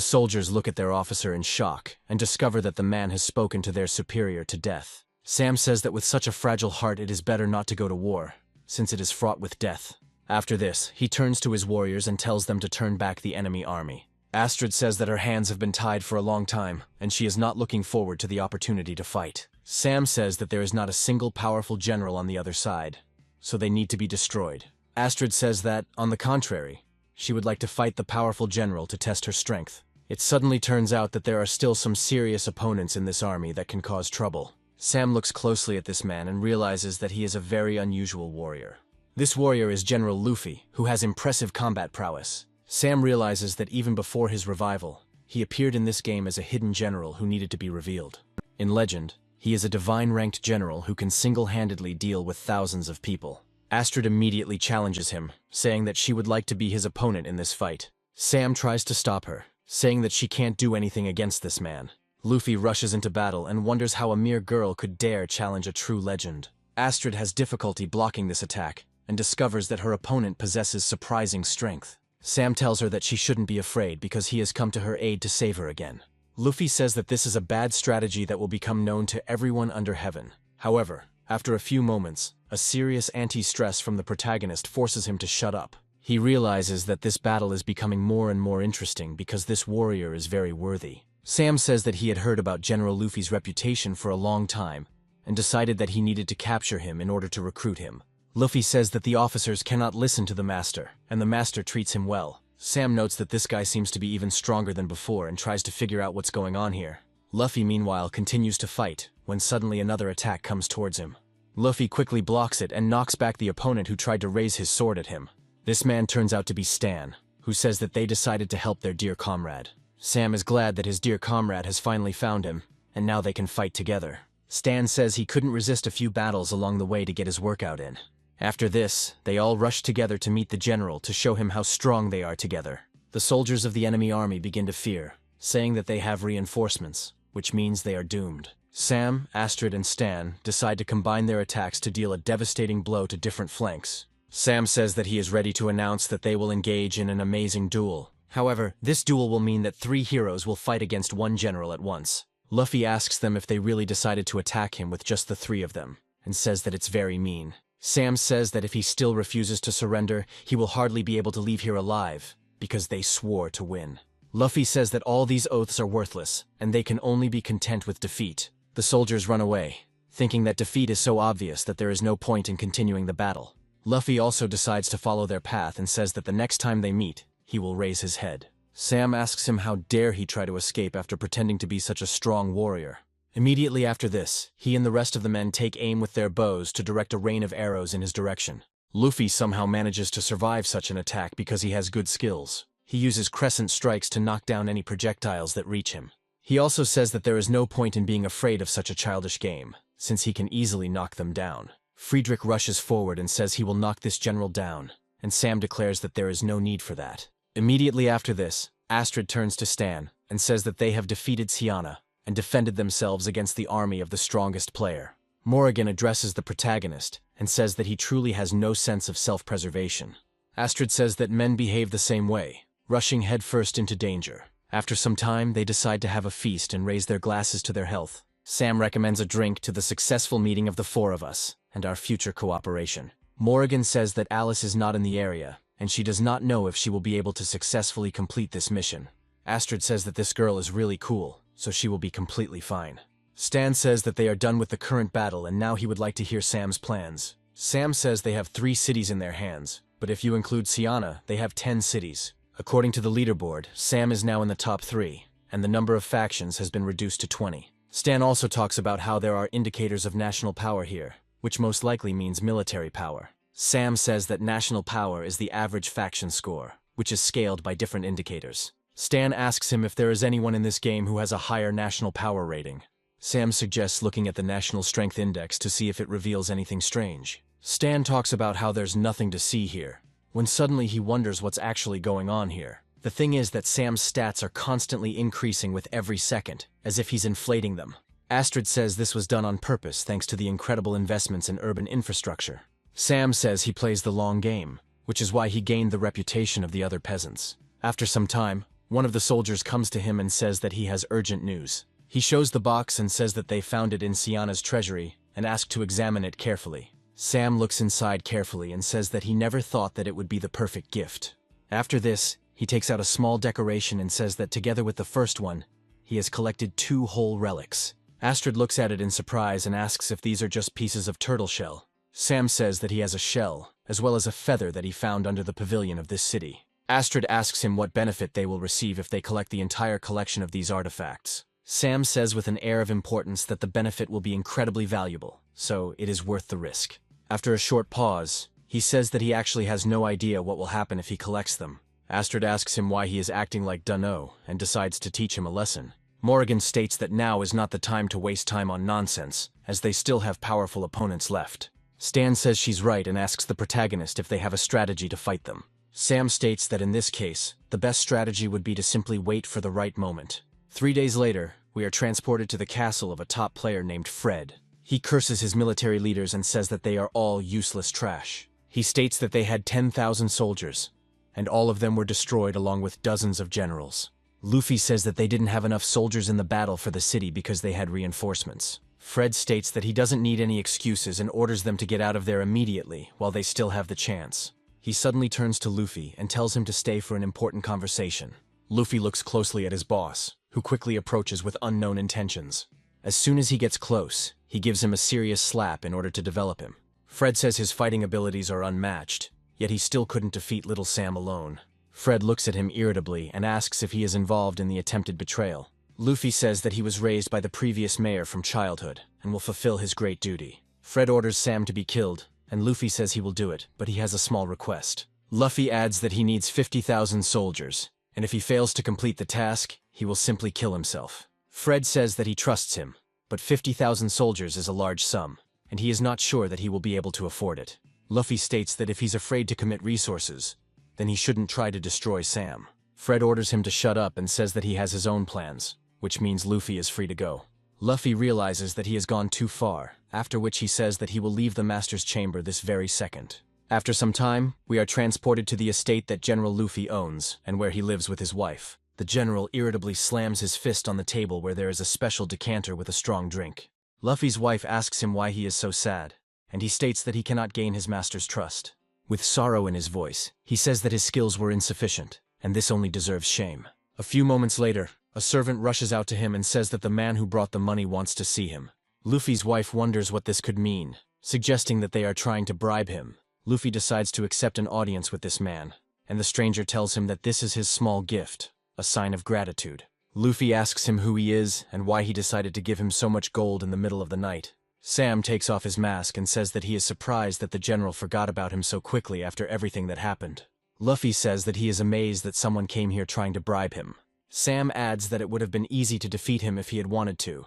soldiers look at their officer in shock and discover that the man has spoken to their superior to death. Sam says that with such a fragile heart it is better not to go to war, since it is fraught with death. After this, he turns to his warriors and tells them to turn back the enemy army. Astrid says that her hands have been tied for a long time, and she is not looking forward to the opportunity to fight. Sam says that there is not a single powerful general on the other side, so they need to be destroyed. Astrid says that, on the contrary, she would like to fight the powerful general to test her strength. It suddenly turns out that there are still some serious opponents in this army that can cause trouble. Sam looks closely at this man and realizes that he is a very unusual warrior. This warrior is General Luffy, who has impressive combat prowess. Sam realizes that even before his revival, he appeared in this game as a hidden general who needed to be revealed. In legend, he is a divine-ranked general who can single-handedly deal with thousands of people. Astrid immediately challenges him, saying that she would like to be his opponent in this fight. Sam tries to stop her, saying that she can't do anything against this man. Luffy rushes into battle and wonders how a mere girl could dare challenge a true legend. Astrid has difficulty blocking this attack, and discovers that her opponent possesses surprising strength. Sam tells her that she shouldn't be afraid because he has come to her aid to save her again. Luffy says that this is a bad strategy that will become known to everyone under heaven. However, after a few moments, a serious anti-stress from the protagonist forces him to shut up. He realizes that this battle is becoming more and more interesting because this warrior is very worthy. Sam says that he had heard about General Luffy's reputation for a long time, and decided that he needed to capture him in order to recruit him. Luffy says that the officers cannot listen to the master, and the master treats him well. Sam notes that this guy seems to be even stronger than before and tries to figure out what's going on here. Luffy, meanwhile, continues to fight, when suddenly another attack comes towards him. Luffy quickly blocks it and knocks back the opponent who tried to raise his sword at him. This man turns out to be Stan, who says that they decided to help their dear comrade. Sam is glad that his dear comrade has finally found him, and now they can fight together. Stan says he couldn't resist a few battles along the way to get his workout in. After this, they all rush together to meet the general to show him how strong they are together. The soldiers of the enemy army begin to fear, saying that they have reinforcements, which means they are doomed. Sam, Astrid, and Stan decide to combine their attacks to deal a devastating blow to different flanks. Sam says that he is ready to announce that they will engage in an amazing duel. However, this duel will mean that 3 heroes will fight against 1 general at once. Luffy asks them if they really decided to attack him with just the 3 of them, and says that it's very mean. Sam says that if he still refuses to surrender, he will hardly be able to leave here alive, because they swore to win. Luffy says that all these oaths are worthless, and they can only be content with defeat. The soldiers run away, thinking that defeat is so obvious that there is no point in continuing the battle. Luffy also decides to follow their path and says that the next time they meet, he will raise his head. Sam asks him how dare he try to escape after pretending to be such a strong warrior. Immediately after this, he and the rest of the men take aim with their bows to direct a rain of arrows in his direction. Luffy somehow manages to survive such an attack because he has good skills. He uses crescent strikes to knock down any projectiles that reach him. He also says that there is no point in being afraid of such a childish game, since he can easily knock them down. Friedrich rushes forward and says he will knock this general down, and Sam declares that there is no need for that. Immediately after this, Astrid turns to Stan and says that they have defeated Ciana and defended themselves against the army of the strongest player. Morrigan addresses the protagonist and says that he truly has no sense of self-preservation. Astrid says that men behave the same way, rushing headfirst into danger. After some time, they decide to have a feast and raise their glasses to their health. Sam recommends a drink to the successful meeting of the four of us and our future cooperation. Morrigan says that Alice is not in the area, and she does not know if she will be able to successfully complete this mission. Astrid says that this girl is really cool, so she will be completely fine. Stan says that they are done with the current battle and now he would like to hear Sam's plans. Sam says they have 3 cities in their hands, but if you include Ciana, they have 10 cities. According to the leaderboard, Sam is now in the top 3, and the number of factions has been reduced to 20. Stan also talks about how there are indicators of national power here, which most likely means military power. Sam says that national power is the average faction score, which is scaled by different indicators. Stan asks him if there is anyone in this game who has a higher national power rating. Sam suggests looking at the National Strength Index to see if it reveals anything strange. Stan talks about how there's nothing to see here, when suddenly he wonders what's actually going on here. The thing is that Sam's stats are constantly increasing with every second, as if he's inflating them. Astrid says this was done on purpose thanks to the incredible investments in urban infrastructure. Sam says he plays the long game, which is why he gained the reputation of the other peasants. After some time, one of the soldiers comes to him and says that he has urgent news. He shows the box and says that they found it in Ciana's treasury and asked to examine it carefully. Sam looks inside carefully and says that he never thought that it would be the perfect gift. After this, he takes out a small decoration and says that together with the first one, he has collected 2 whole relics. Astrid looks at it in surprise and asks if these are just pieces of turtle shell. Sam says that he has a shell, as well as a feather that he found under the pavilion of this city. Astrid asks him what benefit they will receive if they collect the entire collection of these artifacts. Sam says with an air of importance that the benefit will be incredibly valuable, so it is worth the risk. After a short pause, he says that he actually has no idea what will happen if he collects them. Astrid asks him why he is acting like dunno and decides to teach him a lesson. Morrigan states that now is not the time to waste time on nonsense, as they still have powerful opponents left. Stan says she's right and asks the protagonist if they have a strategy to fight them. Sam states that in this case, the best strategy would be to simply wait for the right moment. 3 days later, we are transported to the castle of a top player named Fred. He curses his military leaders and says that they are all useless trash. He states that they had 10,000 soldiers, and all of them were destroyed along with dozens of generals. Luffy says that they didn't have enough soldiers in the battle for the city because they had reinforcements. Fred states that he doesn't need any excuses and orders them to get out of there immediately while they still have the chance. He suddenly turns to Luffy and tells him to stay for an important conversation. Luffy looks closely at his boss, who quickly approaches with unknown intentions. As soon as he gets close, he gives him a serious slap in order to develop him. Fred says his fighting abilities are unmatched, yet he still couldn't defeat Little Sam alone. Fred looks at him irritably and asks if he is involved in the attempted betrayal. Luffy says that he was raised by the previous mayor from childhood and will fulfill his great duty. Fred orders Sam to be killed, and Luffy says he will do it, but he has a small request. Luffy adds that he needs 50,000 soldiers, and if he fails to complete the task, he will simply kill himself. Fred says that he trusts him, but 50,000 soldiers is a large sum, and he is not sure that he will be able to afford it. Luffy states that if he's afraid to commit resources, then he shouldn't try to destroy Sam. Fred orders him to shut up and says that he has his own plans, which means Luffy is free to go. Luffy realizes that he has gone too far, after which he says that he will leave the Master's chamber this very second. After some time, we are transported to the estate that General Luffy owns, and where he lives with his wife. The general irritably slams his fist on the table where there is a special decanter with a strong drink. Luffy's wife asks him why he is so sad, and he states that he cannot gain his master's trust. With sorrow in his voice, he says that his skills were insufficient, and this only deserves shame. A few moments later, a servant rushes out to him and says that the man who brought the money wants to see him. Luffy's wife wonders what this could mean, suggesting that they are trying to bribe him. Luffy decides to accept an audience with this man, and the stranger tells him that this is his small gift, a sign of gratitude. Luffy asks him who he is and why he decided to give him so much gold in the middle of the night. Sam takes off his mask and says that he is surprised that the general forgot about him so quickly after everything that happened. Luffy says that he is amazed that someone came here trying to bribe him. Sam adds that it would have been easy to defeat him if he had wanted to,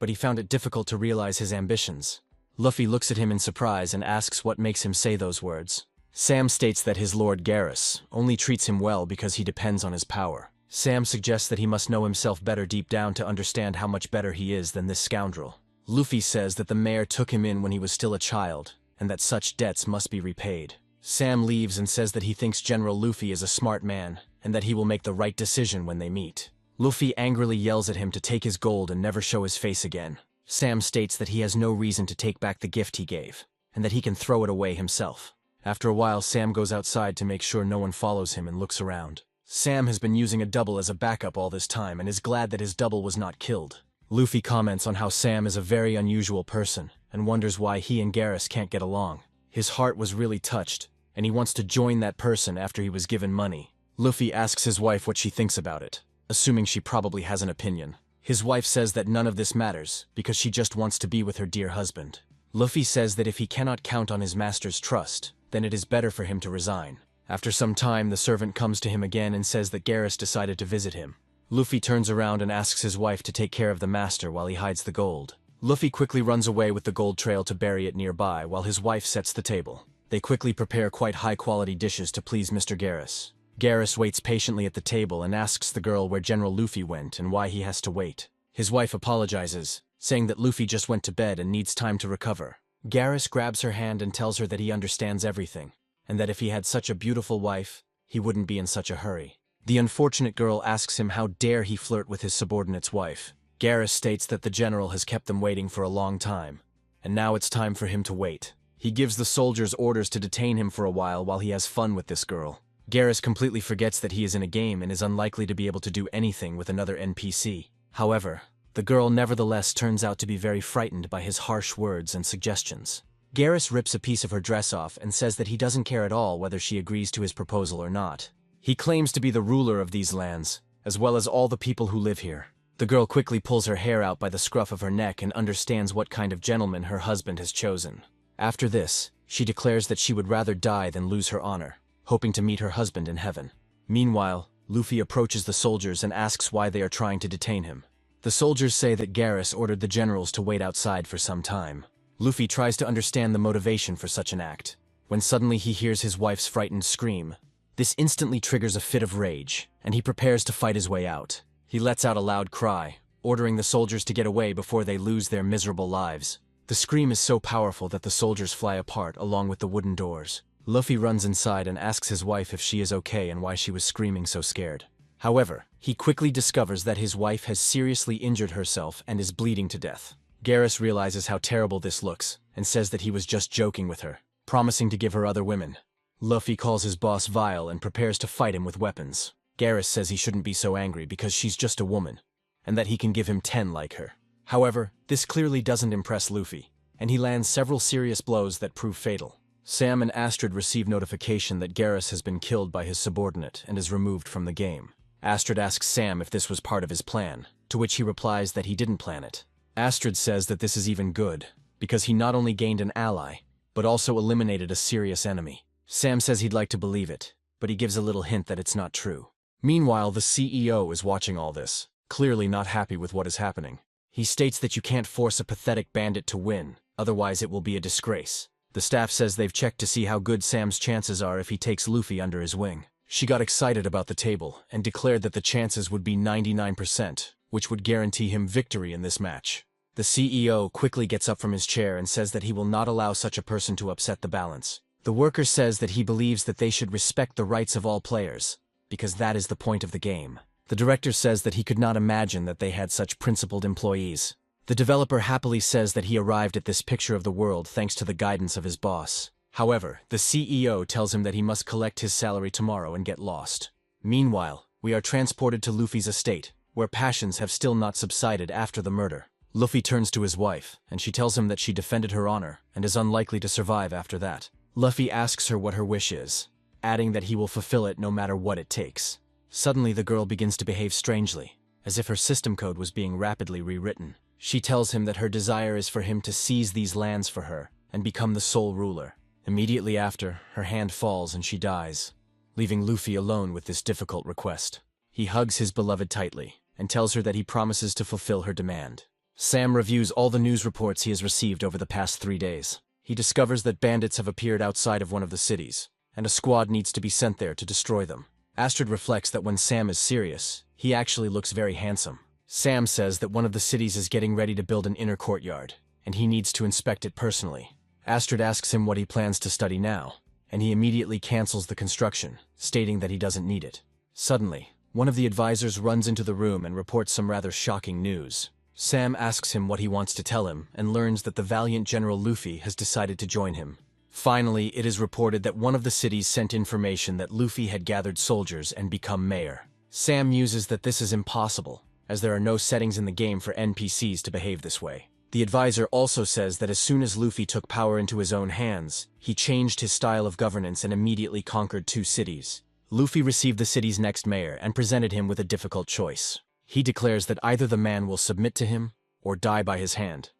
but he found it difficult to realize his ambitions. Luffy looks at him in surprise and asks what makes him say those words. Sam states that his Lord Garrus only treats him well because he depends on his power. Sam suggests that he must know himself better deep down to understand how much better he is than this scoundrel. Luffy says that the mayor took him in when he was still a child, and that such debts must be repaid. Sam leaves and says that he thinks General Luffy is a smart man, and that he will make the right decision when they meet. Luffy angrily yells at him to take his gold and never show his face again. Sam states that he has no reason to take back the gift he gave, and that he can throw it away himself. After a while, Sam goes outside to make sure no one follows him and looks around. Sam has been using a double as a backup all this time and is glad that his double was not killed. Luffy comments on how Sam is a very unusual person and wonders why he and Garrus can't get along. His heart was really touched, and he wants to join that person after he was given money. Luffy asks his wife what she thinks about it, assuming she probably has an opinion. His wife says that none of this matters because she just wants to be with her dear husband. Luffy says that if he cannot count on his master's trust, then it is better for him to resign. After some time, the servant comes to him again and says that Garrus decided to visit him. Luffy turns around and asks his wife to take care of the master while he hides the gold. Luffy quickly runs away with the gold trail to bury it nearby while his wife sets the table. They quickly prepare quite high-quality dishes to please Mr. Garrus. Garrus waits patiently at the table and asks the girl where General Luffy went and why he has to wait. His wife apologizes, saying that Luffy just went to bed and needs time to recover. Garrus grabs her hand and tells her that he understands everything, and that if he had such a beautiful wife, he wouldn't be in such a hurry. The unfortunate girl asks him how dare he flirt with his subordinate's wife. Garrus states that the general has kept them waiting for a long time, and now it's time for him to wait. He gives the soldiers orders to detain him for a while he has fun with this girl. Garrus completely forgets that he is in a game and is unlikely to be able to do anything with another NPC. However, the girl nevertheless turns out to be very frightened by his harsh words and suggestions. Garrus rips a piece of her dress off and says that he doesn't care at all whether she agrees to his proposal or not. He claims to be the ruler of these lands, as well as all the people who live here. The girl quickly pulls her hair out by the scruff of her neck and understands what kind of gentleman her husband has chosen. After this, she declares that she would rather die than lose her honor, hoping to meet her husband in heaven. Meanwhile, Luffy approaches the soldiers and asks why they are trying to detain him. The soldiers say that Garrus ordered the generals to wait outside for some time. Luffy tries to understand the motivation for such an act, when suddenly he hears his wife's frightened scream. This instantly triggers a fit of rage, and he prepares to fight his way out. He lets out a loud cry, ordering the soldiers to get away before they lose their miserable lives. The scream is so powerful that the soldiers fly apart along with the wooden doors. Luffy runs inside and asks his wife if she is okay and why she was screaming so scared. However, he quickly discovers that his wife has seriously injured herself and is bleeding to death. Garrus realizes how terrible this looks and says that he was just joking with her, promising to give her other women. Luffy calls his boss vile and prepares to fight him with weapons. Garrus says he shouldn't be so angry because she's just a woman, and that he can give him 10 like her. However, this clearly doesn't impress Luffy, and he lands several serious blows that prove fatal. Sam and Astrid receive notification that Garrus has been killed by his subordinate and is removed from the game. Astrid asks Sam if this was part of his plan, to which he replies that he didn't plan it. Astrid says that this is even good, because he not only gained an ally, but also eliminated a serious enemy. Sam says he'd like to believe it, but he gives a little hint that it's not true. Meanwhile, the CEO is watching all this, clearly not happy with what is happening. He states that you can't force a pathetic bandit to win, otherwise it will be a disgrace. The staff says they've checked to see how good Sam's chances are if he takes Luffy under his wing. She got excited about the table and declared that the chances would be 99%, which would guarantee him victory in this match. The CEO quickly gets up from his chair and says that he will not allow such a person to upset the balance. The worker says that he believes that they should respect the rights of all players, because that is the point of the game. The director says that he could not imagine that they had such principled employees. The developer happily says that he arrived at this picture of the world thanks to the guidance of his boss. However, the CEO tells him that he must collect his salary tomorrow and get lost. Meanwhile, we are transported to Luffy's estate, where passions have still not subsided after the murder. Luffy turns to his wife, and she tells him that she defended her honor and is unlikely to survive after that. Luffy asks her what her wish is, adding that he will fulfill it no matter what it takes. Suddenly, the girl begins to behave strangely, as if her system code was being rapidly rewritten. She tells him that her desire is for him to seize these lands for her and become the sole ruler. Immediately after, her hand falls and she dies, leaving Luffy alone with this difficult request. He hugs his beloved tightly and tells her that he promises to fulfill her demand. Sam reviews all the news reports he has received over the past 3 days. He discovers that bandits have appeared outside of one of the cities, and a squad needs to be sent there to destroy them. Astrid reflects that when Sam is serious, he actually looks very handsome. Sam says that one of the cities is getting ready to build an inner courtyard, and he needs to inspect it personally. Astrid asks him what he plans to study now, and he immediately cancels the construction, stating that he doesn't need it. Suddenly, one of the advisors runs into the room and reports some rather shocking news. Sam asks him what he wants to tell him and learns that the valiant General Luffy has decided to join him. Finally, it is reported that one of the cities sent information that Luffy had gathered soldiers and become mayor. Sam muses that this is impossible, as there are no settings in the game for NPCs to behave this way. The advisor also says that as soon as Luffy took power into his own hands, he changed his style of governance and immediately conquered 2 cities. Luffy received the city's next mayor and presented him with a difficult choice. He declares that either the man will submit to him or die by his hand,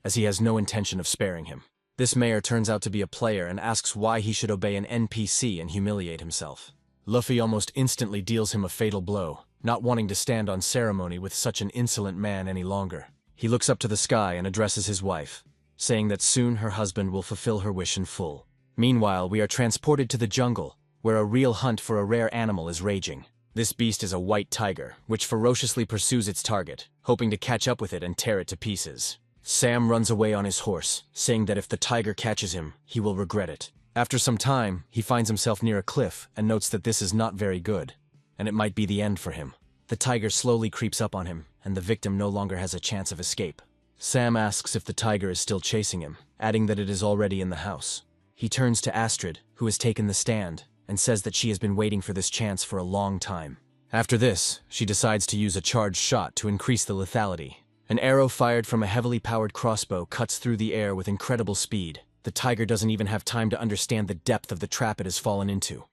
as he has no intention of sparing him. This mayor turns out to be a player and asks why he should obey an NPC and humiliate himself. Luffy almost instantly deals him a fatal blow, not wanting to stand on ceremony with such an insolent man any longer. He looks up to the sky and addresses his wife, saying that soon her husband will fulfill her wish in full. Meanwhile, we are transported to the jungle, where a real hunt for a rare animal is raging. This beast is a white tiger, which ferociously pursues its target, hoping to catch up with it and tear it to pieces. Sam runs away on his horse, saying that if the tiger catches him, he will regret it. After some time, he finds himself near a cliff and notes that this is not very good, and it might be the end for him. The tiger slowly creeps up on him, and the victim no longer has a chance of escape. Sam asks if the tiger is still chasing him, adding that it is already in the house. He turns to Astrid, who has taken the stand, and says that she has been waiting for this chance for a long time. After this, she decides to use a charged shot to increase the lethality. An arrow fired from a heavily powered crossbow cuts through the air with incredible speed. The tiger doesn't even have time to understand the depth of the trap it has fallen into.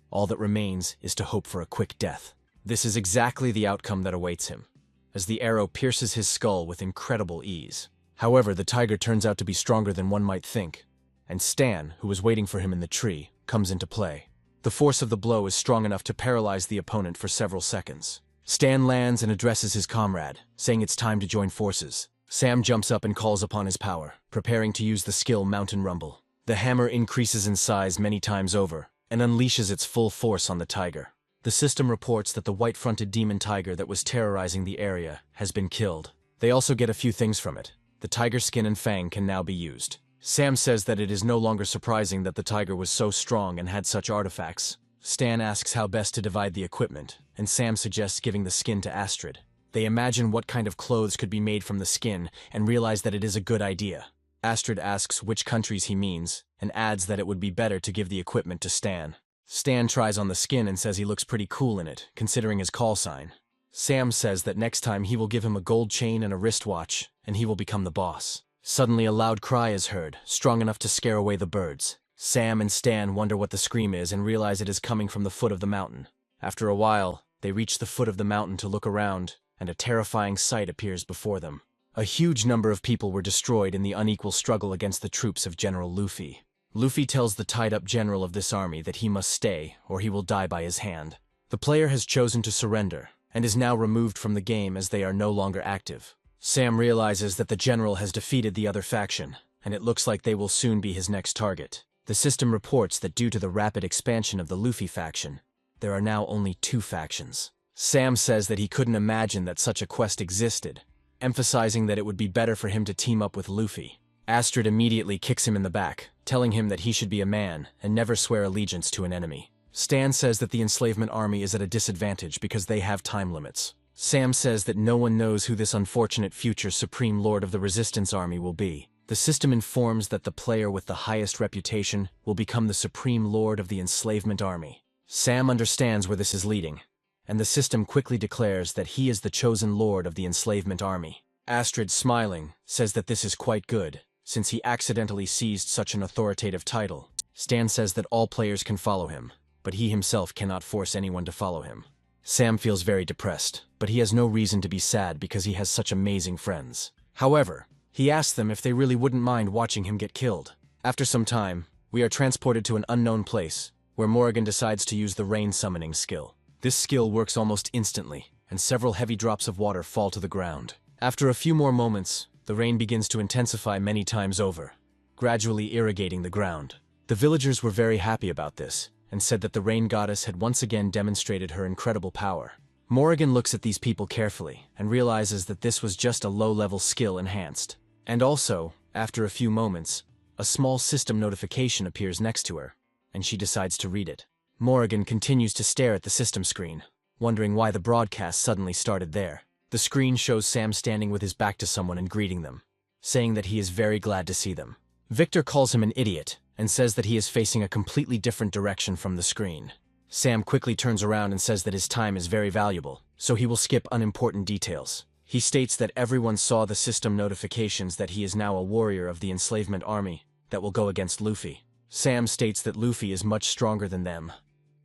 All that remains is to hope for a quick death. This is exactly the outcome that awaits him, as the arrow pierces his skull with incredible ease. However, the tiger turns out to be stronger than one might think, and Stan, who was waiting for him in the tree, comes into play. The force of the blow is strong enough to paralyze the opponent for several seconds. Stan lands and addresses his comrade, saying it's time to join forces. Sam jumps up and calls upon his power, preparing to use the skill Mountain Rumble. The hammer increases in size many times over, and unleashes its full force on the tiger. The system reports that the white-fronted demon tiger that was terrorizing the area has been killed. They also get a few things from it. The tiger skin and fang can now be used. Sam says that it is no longer surprising that the tiger was so strong and had such artifacts. Stan asks how best to divide the equipment, and Sam suggests giving the skin to Astrid. They imagine what kind of clothes could be made from the skin and realize that it is a good idea. Astrid asks which countries he means, and adds that it would be better to give the equipment to Stan. Stan tries on the skin and says he looks pretty cool in it, considering his call sign. Sam says that next time he will give him a gold chain and a wristwatch, and he will become the boss. Suddenly a loud cry is heard, strong enough to scare away the birds. Sam and Stan wonder what the scream is and realize it is coming from the foot of the mountain. After a while, they reach the foot of the mountain to look around, and a terrifying sight appears before them. A huge number of people were destroyed in the unequal struggle against the troops of General Luffy. Luffy tells the tied-up general of this army that he must stay, or he will die by his hand. The player has chosen to surrender, and is now removed from the game as they are no longer active. Sam realizes that the general has defeated the other faction, and it looks like they will soon be his next target. The system reports that due to the rapid expansion of the Luffy faction, there are now only 2 factions. Sam says that he couldn't imagine that such a quest existed, emphasizing that it would be better for him to team up with Luffy. Astrid immediately kicks him in the back, telling him that he should be a man and never swear allegiance to an enemy. Stan says that the enslavement army is at a disadvantage because they have time limits. Sam says that no one knows who this unfortunate future Supreme Lord of the Resistance Army will be. The system informs that the player with the highest reputation will become the Supreme Lord of the Enslavement Army. Sam understands where this is leading, and the system quickly declares that he is the chosen lord of the enslavement army. Astrid, smiling, says that this is quite good, since he accidentally seized such an authoritative title. Stan says that all players can follow him, but he himself cannot force anyone to follow him. Sam feels very depressed, but he has no reason to be sad because he has such amazing friends. However, he asks them if they really wouldn't mind watching him get killed. After some time, we are transported to an unknown place, where Morrigan decides to use the rain summoning skill. This skill works almost instantly, and several heavy drops of water fall to the ground. After a few more moments, the rain begins to intensify many times over, gradually irrigating the ground. The villagers were very happy about this, and said that the rain goddess had once again demonstrated her incredible power. Morrigan looks at these people carefully, and realizes that this was just a low-level skill enhanced. And also, after a few moments, a small system notification appears next to her, and she decides to read it. Morrigan continues to stare at the system screen, wondering why the broadcast suddenly started there. The screen shows Sam standing with his back to someone and greeting them, saying that he is very glad to see them. Victor calls him an idiot and says that he is facing a completely different direction from the screen. Sam quickly turns around and says that his time is very valuable, so he will skip unimportant details. He states that everyone saw the system notifications that he is now a warrior of the enslavement army that will go against Luffy. Sam states that Luffy is much stronger than them,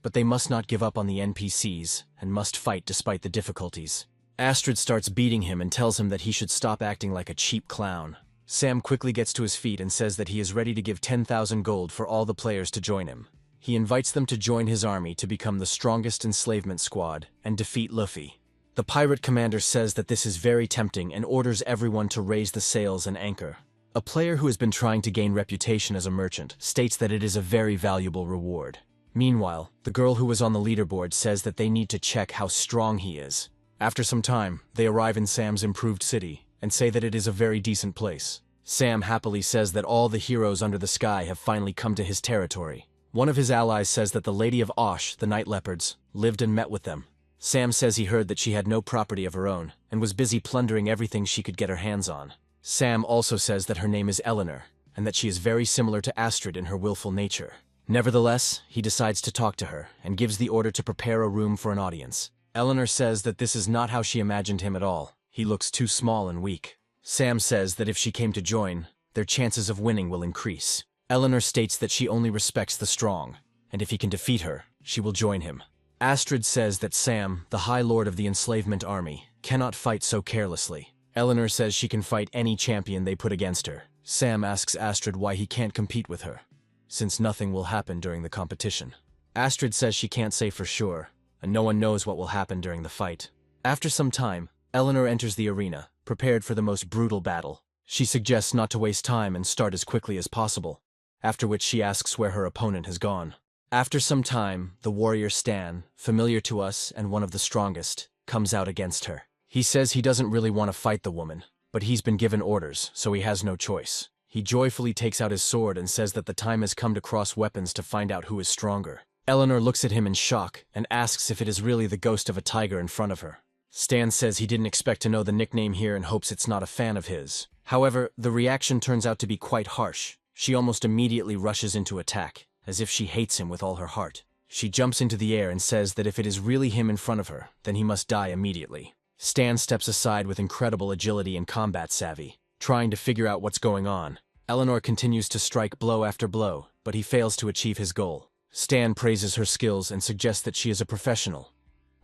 but they must not give up on the NPCs and must fight despite the difficulties. Astrid starts beating him and tells him that he should stop acting like a cheap clown. Sam quickly gets to his feet and says that he is ready to give 10,000 gold for all the players to join him. He invites them to join his army to become the strongest enslavement squad and defeat Luffy. The pirate commander says that this is very tempting and orders everyone to raise the sails and anchor. A player who has been trying to gain reputation as a merchant states that it is a very valuable reward. Meanwhile, the girl who was on the leaderboard says that they need to check how strong he is. After some time, they arrive in Sam's improved city and say that it is a very decent place. Sam happily says that all the heroes under the sky have finally come to his territory. One of his allies says that the Lady of Osh, the Night Leopards, lived and met with them. Sam says he heard that she had no property of her own and was busy plundering everything she could get her hands on. Sam also says that her name is Eleanor and that she is very similar to Astrid in her willful nature. Nevertheless, he decides to talk to her and gives the order to prepare a room for an audience. Eleanor says that this is not how she imagined him at all. He looks too small and weak. Sam says that if she came to join, their chances of winning will increase. Eleanor states that she only respects the strong, and if he can defeat her, she will join him. Astrid says that Sam, the High Lord of the enslavement army, cannot fight so carelessly. Eleanor says she can fight any champion they put against her. Sam asks Astrid why he can't compete with her, since nothing will happen during the competition. Astrid says she can't say for sure, and no one knows what will happen during the fight. After some time, Eleanor enters the arena, prepared for the most brutal battle. She suggests not to waste time and start as quickly as possible, after which she asks where her opponent has gone. After some time, the warrior Stan, familiar to us and one of the strongest, comes out against her. He says he doesn't really want to fight the woman, but he's been given orders, so he has no choice. He joyfully takes out his sword and says that the time has come to cross weapons to find out who is stronger. Eleanor looks at him in shock and asks if it is really the ghost of a tiger in front of her. Stan says he didn't expect to know the nickname here and hopes it's not a fan of his. However, the reaction turns out to be quite harsh. She almost immediately rushes into attack, as if she hates him with all her heart. She jumps into the air and says that if it is really him in front of her, then he must die immediately. Stan steps aside with incredible agility and combat savvy, trying to figure out what's going on. Eleanor continues to strike blow after blow, but he fails to achieve his goal. Stan praises her skills and suggests that she is a professional,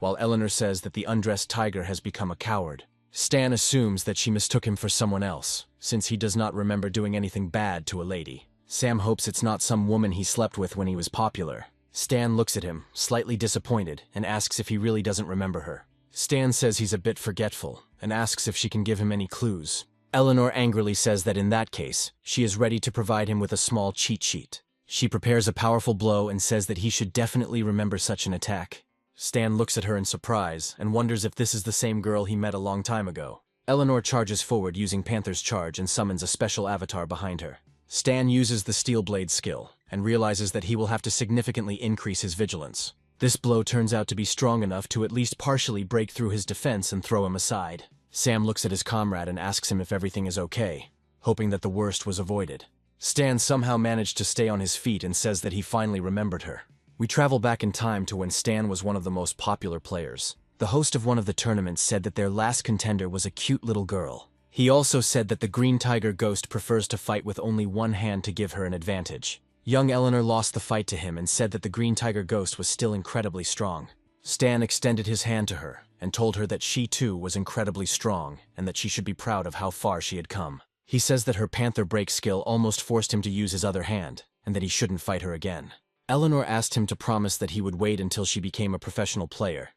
while Eleanor says that the undressed tiger has become a coward. Stan assumes that she mistook him for someone else, since he does not remember doing anything bad to a lady. Sam hopes it's not some woman he slept with when he was popular. Stan looks at him, slightly disappointed, and asks if he really doesn't remember her. Stan says he's a bit forgetful, and asks if she can give him any clues. Eleanor angrily says that in that case, she is ready to provide him with a small cheat sheet. She prepares a powerful blow and says that he should definitely remember such an attack. Stan looks at her in surprise and wonders if this is the same girl he met a long time ago. Eleanor charges forward using Panther's charge and summons a special avatar behind her. Stan uses the Steel Blade skill and realizes that he will have to significantly increase his vigilance. This blow turns out to be strong enough to at least partially break through his defense and throw him aside. Sam looks at his comrade and asks him if everything is okay, hoping that the worst was avoided. Stan somehow managed to stay on his feet and says that he finally remembered her. We travel back in time to when Stan was one of the most popular players. The host of one of the tournaments said that their last contender was a cute little girl. He also said that the Green Tiger Ghost prefers to fight with only one hand to give her an advantage. Young Eleanor lost the fight to him and said that the Green Tiger Ghost was still incredibly strong. Stan extended his hand to her and told her that she too was incredibly strong and that she should be proud of how far she had come. He says that her Panther Break skill almost forced him to use his other hand and that he shouldn't fight her again. Eleanor asked him to promise that he would wait until she became a professional player,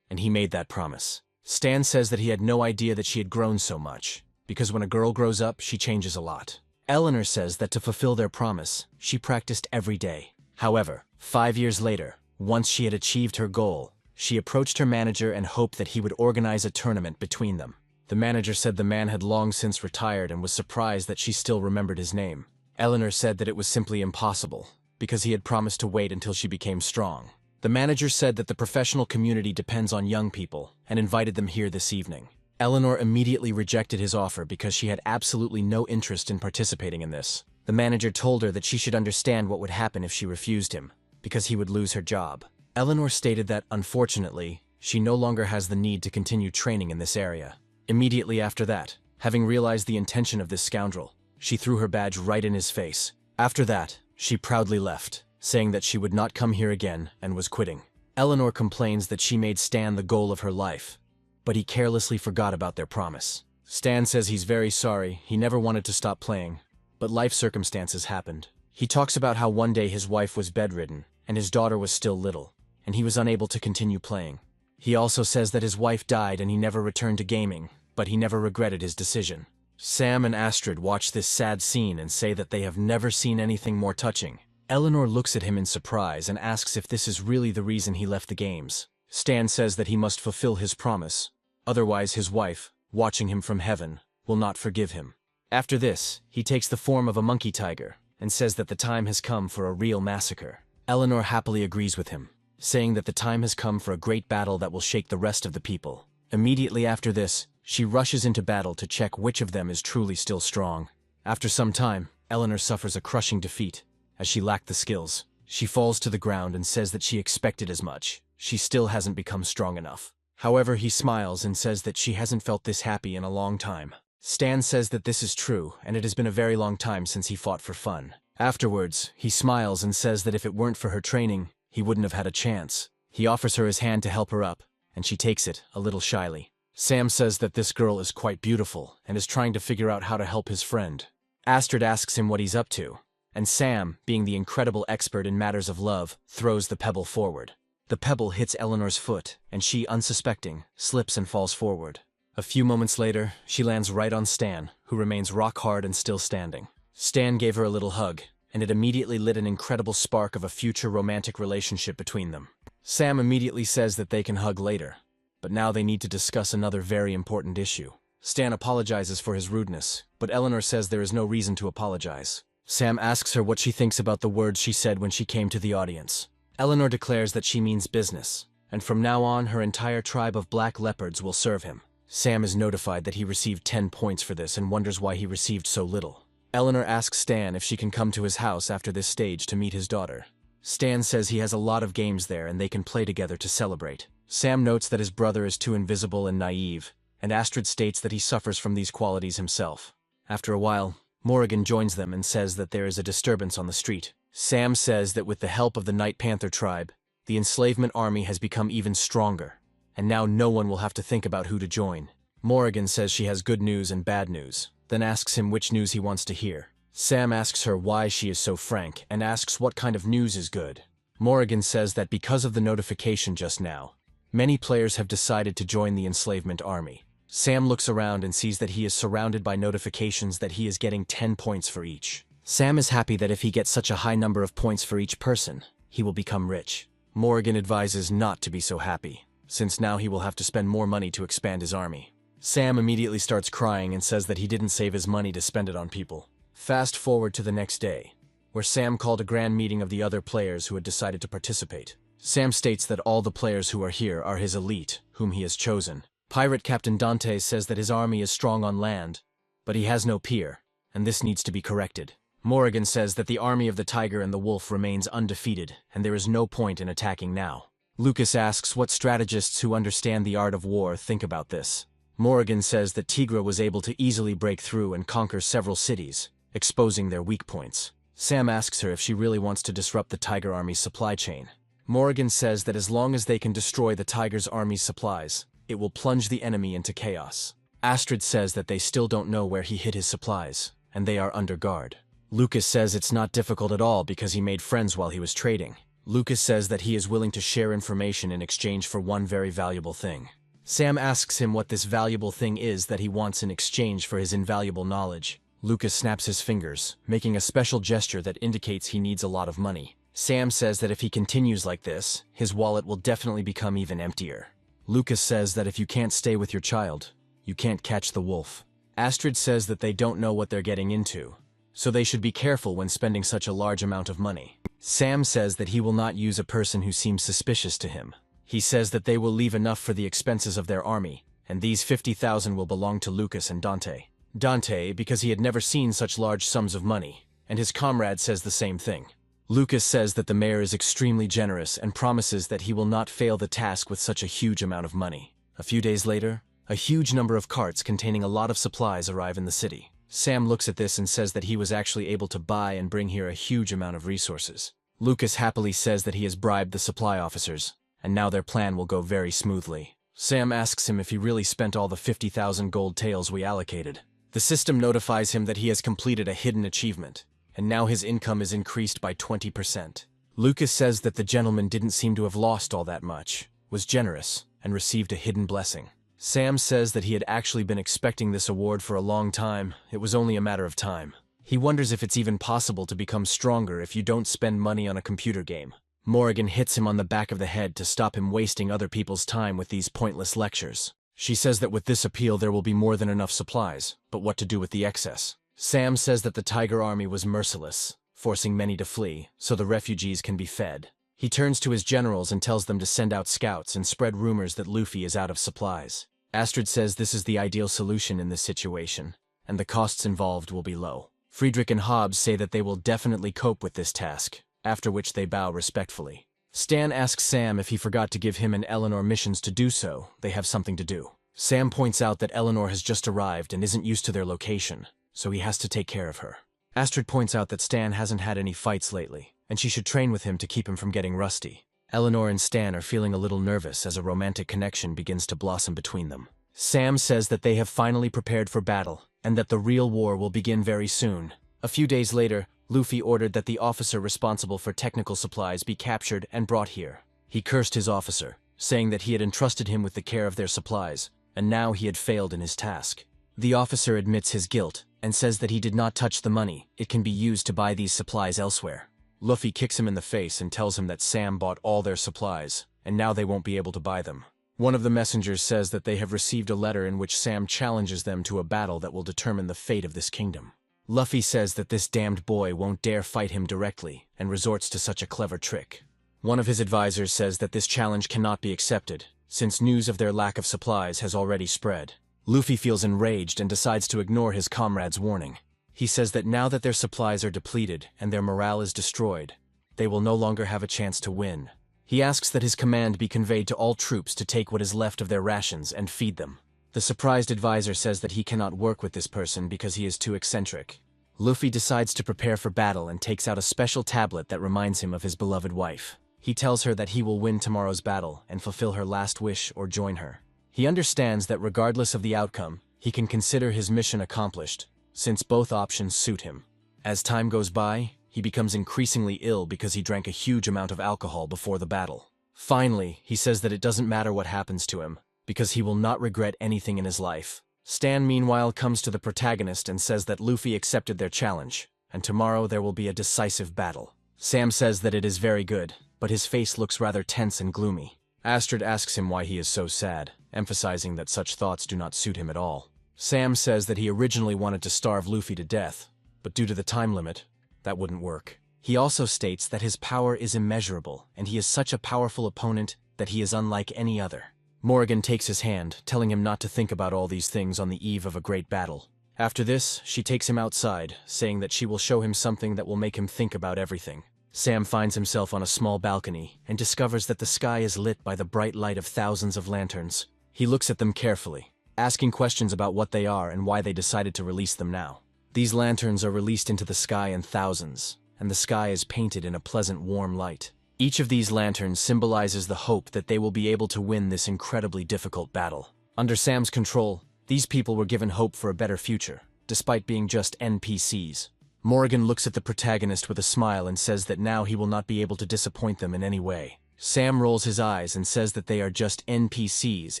and he made that promise. Stan says that he had no idea that she had grown so much, because when a girl grows up, she changes a lot. Eleanor says that to fulfill their promise, she practiced every day. However, 5 years later, once she had achieved her goal, she approached her manager and hoped that he would organize a tournament between them. The manager said the man had long since retired and was surprised that she still remembered his name. Eleanor said that it was simply impossible, because he had promised to wait until she became strong. The manager said that the professional community depends on young people and invited them here this evening. Eleanor immediately rejected his offer because she had absolutely no interest in participating in this. The manager told her that she should understand what would happen if she refused him, because he would lose her job. Eleanor stated that, unfortunately, she no longer has the need to continue training in this area. Immediately after that, having realized the intention of this scoundrel, she threw her badge right in his face. After that, she proudly left, saying that she would not come here again and was quitting. Eleanor complains that she made Stan the goal of her life, but he carelessly forgot about their promise. Stan says he's very sorry, he never wanted to stop playing, but life circumstances happened. He talks about how one day his wife was bedridden and his daughter was still little, and he was unable to continue playing. He also says that his wife died and he never returned to gaming, but he never regretted his decision. Sam and Astrid watch this sad scene and say that they have never seen anything more touching. Eleanor looks at him in surprise and asks if this is really the reason he left the games. Stan says that he must fulfill his promise, otherwise his wife, watching him from heaven, will not forgive him. After this, he takes the form of a monkey tiger and says that the time has come for a real massacre. Eleanor happily agrees with him, saying that the time has come for a great battle that will shake the rest of the people. Immediately after this, she rushes into battle to check which of them is truly still strong. After some time, Eleanor suffers a crushing defeat, as she lacked the skills. She falls to the ground and says that she expected as much. She still hasn't become strong enough. However, he smiles and says that she hasn't felt this happy in a long time. Stan says that this is true, and it has been a very long time since he fought for fun. Afterwards, he smiles and says that if it weren't for her training, he wouldn't have had a chance. He offers her his hand to help her up, and she takes it, a little shyly. Sam says that this girl is quite beautiful and is trying to figure out how to help his friend. Astrid asks him what he's up to, and Sam, being the incredible expert in matters of love, throws the pebble forward. The pebble hits Eleanor's foot, and she, unsuspecting, slips and falls forward. A few moments later, she lands right on Stan, who remains rock hard and still standing. Stan gave her a little hug, and it immediately lit an incredible spark of a future romantic relationship between them. Sam immediately says that they can hug later, but now they need to discuss another very important issue. Stan apologizes for his rudeness, but Eleanor says there is no reason to apologize. Sam asks her what she thinks about the words she said when she came to the audience. Eleanor declares that she means business, and from now on her entire tribe of black leopards will serve him. Sam is notified that he received 10 points for this and wonders why he received so little. Eleanor asks Stan if she can come to his house after this stage to meet his daughter. Stan says he has a lot of games there and they can play together to celebrate. Sam notes that his brother is too invisible and naive, and Astrid states that he suffers from these qualities himself. After a while, Morrigan joins them and says that there is a disturbance on the street. Sam says that with the help of the Night Panther tribe, the enslavement army has become even stronger, and now no one will have to think about who to join. Morrigan says she has good news and bad news, then asks him which news he wants to hear. Sam asks her why she is so frank and asks what kind of news is good. Morrigan says that because of the notification just now, many players have decided to join the enslavement army. Sam looks around and sees that he is surrounded by notifications that he is getting 10 points for each. Sam is happy that if he gets such a high number of points for each person, he will become rich. Morrigan advises not to be so happy, since now he will have to spend more money to expand his army. Sam immediately starts crying and says that he didn't save his money to spend it on people. Fast forward to the next day, where Sam called a grand meeting of the other players who had decided to participate. Sam states that all the players who are here are his elite, whom he has chosen. Pirate Captain Dante says that his army is strong on land, but he has no peer, and this needs to be corrected. Morrigan says that the army of the tiger and the wolf remains undefeated, and there is no point in attacking now. Lucas asks what strategists who understand the art of war think about this. Morrigan says that Tigra was able to easily break through and conquer several cities, exposing their weak points. Sam asks her if she really wants to disrupt the tiger army's supply chain. Morrigan says that as long as they can destroy the tiger's army's supplies, it will plunge the enemy into chaos. Astrid says that they still don't know where he hid his supplies, and they are under guard. Lucas says it's not difficult at all because he made friends while he was trading. Lucas says that he is willing to share information in exchange for one very valuable thing. Sam asks him what this valuable thing is that he wants in exchange for his invaluable knowledge. Lucas snaps his fingers, making a special gesture that indicates he needs a lot of money. Sam says that if he continues like this, his wallet will definitely become even emptier. Lucas says that if you can't stay with your child, you can't catch the wolf. Astrid says that they don't know what they're getting into, so they should be careful when spending such a large amount of money. Sam says that he will not use a person who seems suspicious to him. He says that they will leave enough for the expenses of their army, and these 50,000 will belong to Lucas and Dante. Dante, because he had never seen such large sums of money, and his comrade says the same thing. Lucas says that the mayor is extremely generous and promises that he will not fail the task with such a huge amount of money. A few days later, a huge number of carts containing a lot of supplies arrive in the city. Sam looks at this and says that he was actually able to buy and bring here a huge amount of resources. Lucas happily says that he has bribed the supply officers, and now their plan will go very smoothly. Sam asks him if he really spent all the 50,000 gold taels we allocated. The system notifies him that he has completed a hidden achievement, and now his income is increased by 20%. Lucas says that the gentleman didn't seem to have lost all that much, was generous, and received a hidden blessing. Sam says that he had actually been expecting this award for a long time. It was only a matter of time. He wonders if it's even possible to become stronger if you don't spend money on a computer game. Morrigan hits him on the back of the head to stop him wasting other people's time with these pointless lectures. She says that with this appeal there will be more than enough supplies, but what to do with the excess? Sam says that the tiger army was merciless, forcing many to flee, so the refugees can be fed. He turns to his generals and tells them to send out scouts and spread rumors that Luffy is out of supplies. Astrid says this is the ideal solution in this situation, and the costs involved will be low. Friedrich and Hobbs say that they will definitely cope with this task, after which they bow respectfully. Stan asks Sam if he forgot to give him and Eleanor missions to do so. They have something to do. Sam points out that Eleanor has just arrived and isn't used to their location, so he has to take care of her. Astrid points out that Stan hasn't had any fights lately, and she should train with him to keep him from getting rusty. Eleanor and Stan are feeling a little nervous as a romantic connection begins to blossom between them. Sam says that they have finally prepared for battle, and that the real war will begin very soon. A few days later, Luffy ordered that the officer responsible for technical supplies be captured and brought here. He cursed his officer, saying that he had entrusted him with the care of their supplies, and now he had failed in his task. The officer admits his guilt, and says that he did not touch the money. It can be used to buy these supplies elsewhere. Luffy kicks him in the face and tells him that Sam bought all their supplies, and now they won't be able to buy them. One of the messengers says that they have received a letter in which Sam challenges them to a battle that will determine the fate of this kingdom. Luffy says that this damned boy won't dare fight him directly, and resorts to such a clever trick. One of his advisors says that this challenge cannot be accepted, since news of their lack of supplies has already spread. Luffy feels enraged and decides to ignore his comrade's warning. He says that now that their supplies are depleted and their morale is destroyed, they will no longer have a chance to win. He asks that his command be conveyed to all troops to take what is left of their rations and feed them. The surprised advisor says that he cannot work with this person because he is too eccentric. Luffy decides to prepare for battle and takes out a special tablet that reminds him of his beloved wife. He tells her that he will win tomorrow's battle and fulfill her last wish or join her. He understands that regardless of the outcome, he can consider his mission accomplished, since both options suit him. As time goes by, he becomes increasingly ill because he drank a huge amount of alcohol before the battle. Finally, he says that it doesn't matter what happens to him, because he will not regret anything in his life. Stan, meanwhile, comes to the protagonist and says that Luffy accepted their challenge, and tomorrow there will be a decisive battle. Sam says that it is very good, but his face looks rather tense and gloomy. Astrid asks him why he is so sad, emphasizing that such thoughts do not suit him at all. Sam says that he originally wanted to starve Luffy to death, but due to the time limit, that wouldn't work. He also states that his power is immeasurable, and he is such a powerful opponent that he is unlike any other. Morrigan takes his hand, telling him not to think about all these things on the eve of a great battle. After this, she takes him outside, saying that she will show him something that will make him think about everything. Sam finds himself on a small balcony and discovers that the sky is lit by the bright light of thousands of lanterns. He looks at them carefully, asking questions about what they are and why they decided to release them now. These lanterns are released into the sky in thousands, and the sky is painted in a pleasant warm light. Each of these lanterns symbolizes the hope that they will be able to win this incredibly difficult battle. Under Sam's control, these people were given hope for a better future, despite being just NPCs. Morrigan looks at the protagonist with a smile and says that now he will not be able to disappoint them in any way. Sam rolls his eyes and says that they are just NPCs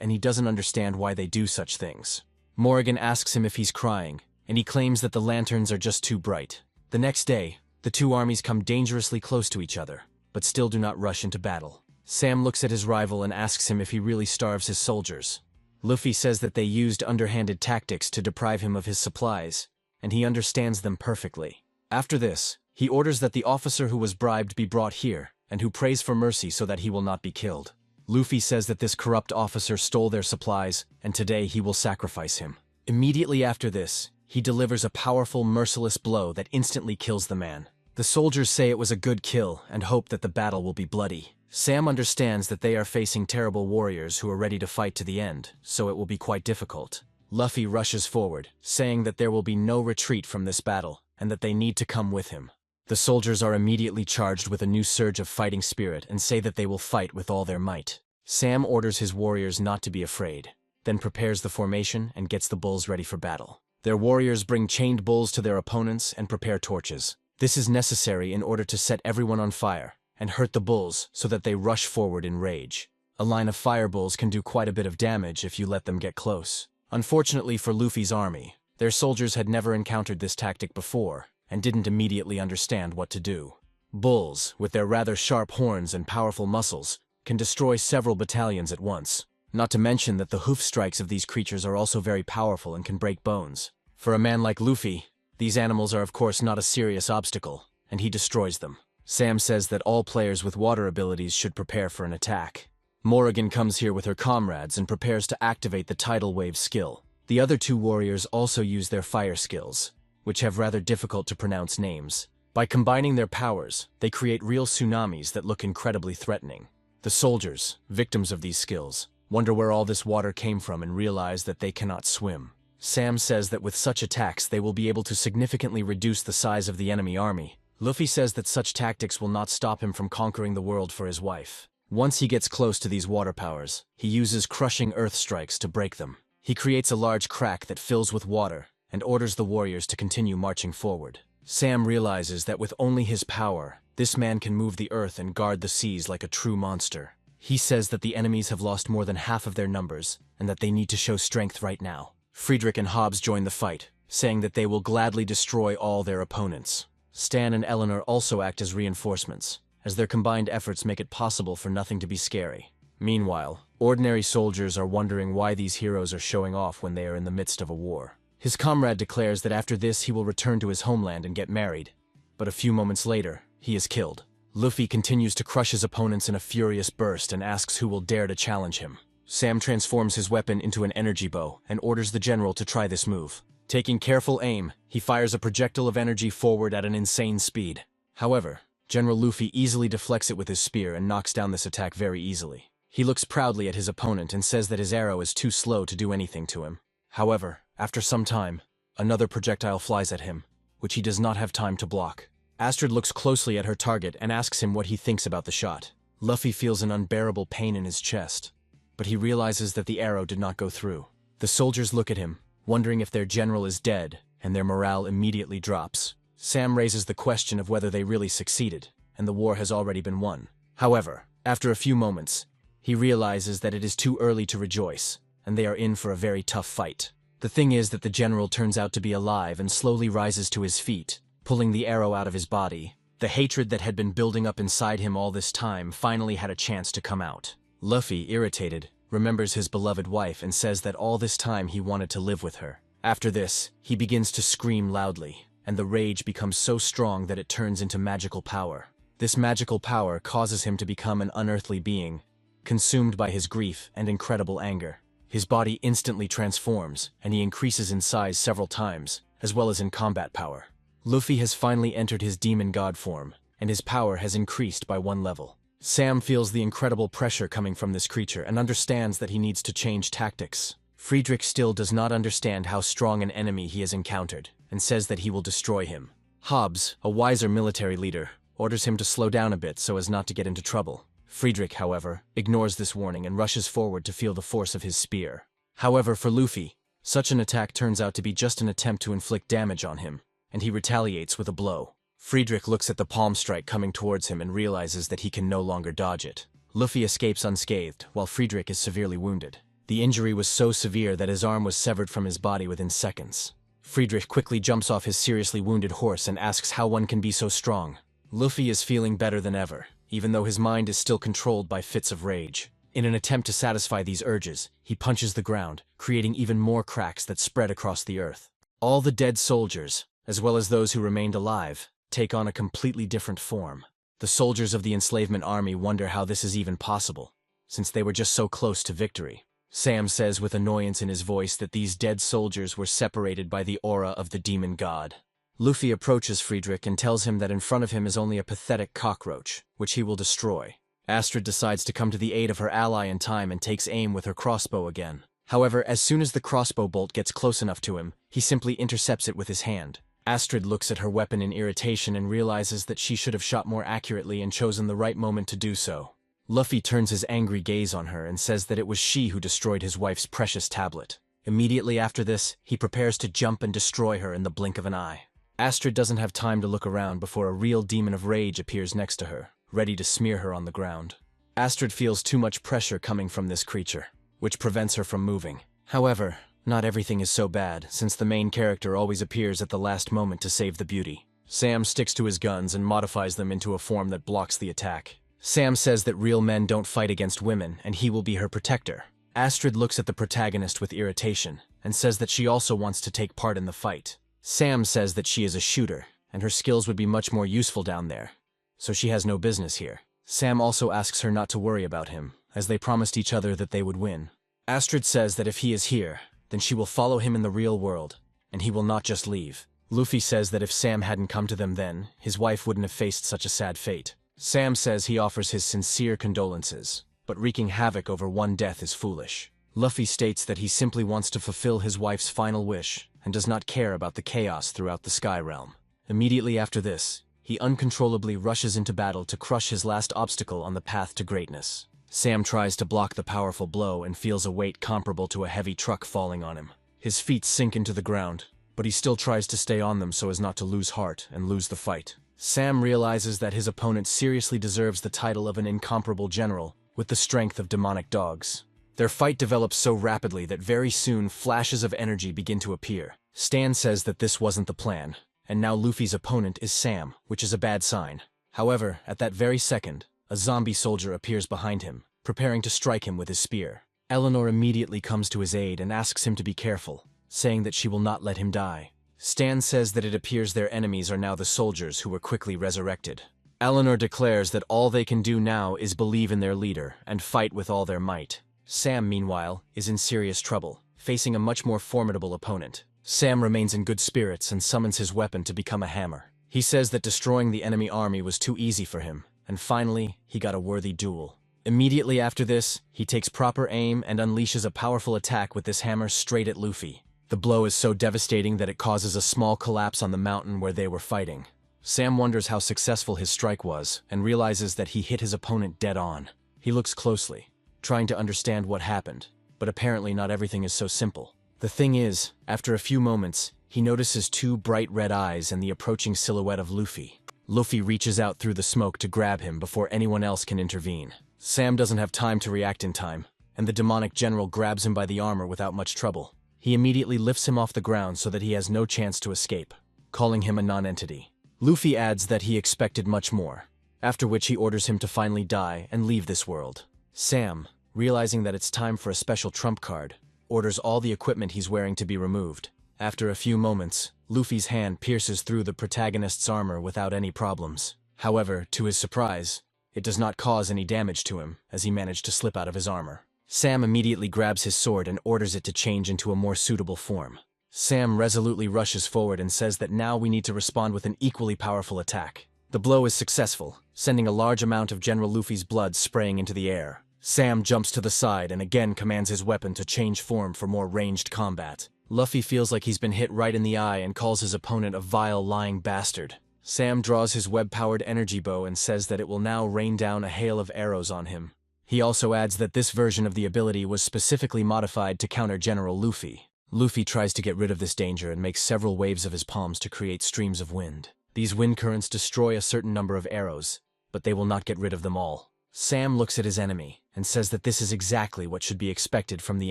and he doesn't understand why they do such things. Morrigan asks him if he's crying, and he claims that the lanterns are just too bright. The next day, the two armies come dangerously close to each other, but still do not rush into battle. Sam looks at his rival and asks him if he really starves his soldiers. Luffy says that they used underhanded tactics to deprive him of his supplies, and he understands them perfectly. After this, he orders that the officer who was bribed be brought here, and who prays for mercy so that he will not be killed. Luffy says that this corrupt officer stole their supplies, and today he will sacrifice him. Immediately after this, he delivers a powerful, merciless blow that instantly kills the man. The soldiers say it was a good kill and hope that the battle will be bloody. Sam understands that they are facing terrible warriors who are ready to fight to the end, so it will be quite difficult. Luffy rushes forward, saying that there will be no retreat from this battle, and that they need to come with him. The soldiers are immediately charged with a new surge of fighting spirit and say that they will fight with all their might. Sam orders his warriors not to be afraid, then prepares the formation and gets the bulls ready for battle. Their warriors bring chained bulls to their opponents and prepare torches. This is necessary in order to set everyone on fire and hurt the bulls so that they rush forward in rage. A line of fire bulls can do quite a bit of damage if you let them get close. Unfortunately for Luffy's army, their soldiers had never encountered this tactic before and didn't immediately understand what to do. Bulls, with their rather sharp horns and powerful muscles, can destroy several battalions at once. Not to mention that the hoof strikes of these creatures are also very powerful and can break bones. For a man like Luffy, these animals are of course not a serious obstacle, and he destroys them. Sam says that all players with water abilities should prepare for an attack. Morrigan comes here with her comrades and prepares to activate the tidal wave skill. The other two warriors also use their fire skills, which have rather difficult to pronounce names. By combining their powers, they create real tsunamis that look incredibly threatening. The soldiers, victims of these skills, wonder where all this water came from and realize that they cannot swim. Sam says that with such attacks they will be able to significantly reduce the size of the enemy army. Luffy says that such tactics will not stop him from conquering the world for his wife. Once he gets close to these water powers, he uses crushing earth strikes to break them. He creates a large crack that fills with water and orders the warriors to continue marching forward. Sam realizes that with only his power, this man can move the earth and guard the seas like a true monster. He says that the enemies have lost more than half of their numbers and that they need to show strength right now. Friedrich and Hobbs join the fight, saying that they will gladly destroy all their opponents. Stan and Eleanor also act as reinforcements, as their combined efforts make it possible for nothing to be scary. Meanwhile, ordinary soldiers are wondering why these heroes are showing off when they are in the midst of a war. His comrade declares that after this he will return to his homeland and get married, but a few moments later, he is killed. Luffy continues to crush his opponents in a furious burst and asks who will dare to challenge him. Sam transforms his weapon into an energy bow and orders the general to try this move. Taking careful aim, he fires a projectile of energy forward at an insane speed. However, General Luffy easily deflects it with his spear and knocks down this attack very easily. He looks proudly at his opponent and says that his arrow is too slow to do anything to him. However, after some time, another projectile flies at him, which he does not have time to block. Astrid looks closely at her target and asks him what he thinks about the shot. Luffy feels an unbearable pain in his chest, but he realizes that the arrow did not go through. The soldiers look at him, wondering if their general is dead, and their morale immediately drops. Sam raises the question of whether they really succeeded, and the war has already been won. However, after a few moments, he realizes that it is too early to rejoice, and they are in for a very tough fight. The thing is that the general turns out to be alive and slowly rises to his feet, pulling the arrow out of his body. The hatred that had been building up inside him all this time finally had a chance to come out. Luffy, irritated, remembers his beloved wife and says that all this time he wanted to live with her. After this, he begins to scream loudly, and the rage becomes so strong that it turns into magical power. This magical power causes him to become an unearthly being, consumed by his grief and incredible anger. His body instantly transforms, and he increases in size several times, as well as in combat power. Luffy has finally entered his demon god form, and his power has increased by 1 level. Sam feels the incredible pressure coming from this creature and understands that he needs to change tactics. Friedrich still does not understand how strong an enemy he has encountered, and says that he will destroy him. Hobbs, a wiser military leader, orders him to slow down a bit so as not to get into trouble. Friedrich, however, ignores this warning and rushes forward to feel the force of his spear. However, for Luffy, such an attack turns out to be just an attempt to inflict damage on him, and he retaliates with a blow. Friedrich looks at the palm strike coming towards him and realizes that he can no longer dodge it. Luffy escapes unscathed, while Friedrich is severely wounded. The injury was so severe that his arm was severed from his body within seconds. Friedrich quickly jumps off his seriously wounded horse and asks how one can be so strong. Luffy is feeling better than ever, even though his mind is still controlled by fits of rage. In an attempt to satisfy these urges, he punches the ground, creating even more cracks that spread across the earth. All the dead soldiers, as well as those who remained alive, take on a completely different form. The soldiers of the enslavement army wonder how this is even possible, since they were just so close to victory. Sam says with annoyance in his voice that these dead soldiers were separated by the aura of the demon god. Luffy approaches Friedrich and tells him that in front of him is only a pathetic cockroach, which he will destroy. Astrid decides to come to the aid of her ally in time and takes aim with her crossbow again. However, as soon as the crossbow bolt gets close enough to him, he simply intercepts it with his hand. Astrid looks at her weapon in irritation and realizes that she should have shot more accurately and chosen the right moment to do so. Luffy turns his angry gaze on her and says that it was she who destroyed his wife's precious tablet. Immediately after this, he prepares to jump and destroy her in the blink of an eye. Astrid doesn't have time to look around before a real demon of rage appears next to her, ready to smear her on the ground. Astrid feels too much pressure coming from this creature, which prevents her from moving. However, not everything is so bad, since the main character always appears at the last moment to save the beauty. Sam sticks to his guns and modifies them into a form that blocks the attack. Sam says that real men don't fight against women, and he will be her protector. Astrid looks at the protagonist with irritation, and says that she also wants to take part in the fight. Sam says that she is a shooter, and her skills would be much more useful down there, so she has no business here. Sam also asks her not to worry about him, as they promised each other that they would win. Astrid says that if he is here, then she will follow him in the real world, and he will not just leave. Luffy says that if Sam hadn't come to them then, his wife wouldn't have faced such a sad fate. Sam says he offers his sincere condolences, but wreaking havoc over one death is foolish. Luffy states that he simply wants to fulfill his wife's final wish, and does not care about the chaos throughout the Sky Realm. Immediately after this, he uncontrollably rushes into battle to crush his last obstacle on the path to greatness. Sam tries to block the powerful blow and feels a weight comparable to a heavy truck falling on him. His feet sink into the ground, but he still tries to stay on them so as not to lose heart and lose the fight. Sam realizes that his opponent seriously deserves the title of an incomparable general, with the strength of demonic dogs. Their fight develops so rapidly that very soon flashes of energy begin to appear. Stan says that this wasn't the plan, and now Luffy's opponent is Sam, which is a bad sign. However, at that very second, a zombie soldier appears behind him, preparing to strike him with his spear. Eleanor immediately comes to his aid and asks him to be careful, saying that she will not let him die. Stan says that it appears their enemies are now the soldiers who were quickly resurrected. Eleanor declares that all they can do now is believe in their leader and fight with all their might. Sam, meanwhile, is in serious trouble, facing a much more formidable opponent. Sam remains in good spirits and summons his weapon to become a hammer. He says that destroying the enemy army was too easy for him, and finally, he got a worthy duel. Immediately after this, he takes proper aim and unleashes a powerful attack with this hammer straight at Luffy. The blow is so devastating that it causes a small collapse on the mountain where they were fighting. Sam wonders how successful his strike was, and realizes that he hit his opponent dead on. He looks closely, trying to understand what happened, but apparently not everything is so simple. The thing is, after a few moments, he notices two bright red eyes and the approaching silhouette of Luffy. Luffy reaches out through the smoke to grab him before anyone else can intervene. Sam doesn't have time to react in time, and the demonic general grabs him by the armor without much trouble. He immediately lifts him off the ground so that he has no chance to escape, calling him a non-entity. Luffy adds that he expected much more, after which he orders him to finally die and leave this world. Sam, realizing that it's time for a special trump card, orders all the equipment he's wearing to be removed. After a few moments, Luffy's hand pierces through the protagonist's armor without any problems. However, to his surprise, it does not cause any damage to him, as he managed to slip out of his armor. Sam immediately grabs his sword and orders it to change into a more suitable form. Sam resolutely rushes forward and says that now we need to respond with an equally powerful attack. The blow is successful, sending a large amount of General Luffy's blood spraying into the air. Sam jumps to the side and again commands his weapon to change form for more ranged combat. Luffy feels like he's been hit right in the eye and calls his opponent a vile, lying bastard. Sam draws his web-powered energy bow and says that it will now rain down a hail of arrows on him. He also adds that this version of the ability was specifically modified to counter General Luffy. Luffy tries to get rid of this danger and makes several waves of his palms to create streams of wind. These wind currents destroy a certain number of arrows, but they will not get rid of them all. Sam looks at his enemy and says that this is exactly what should be expected from the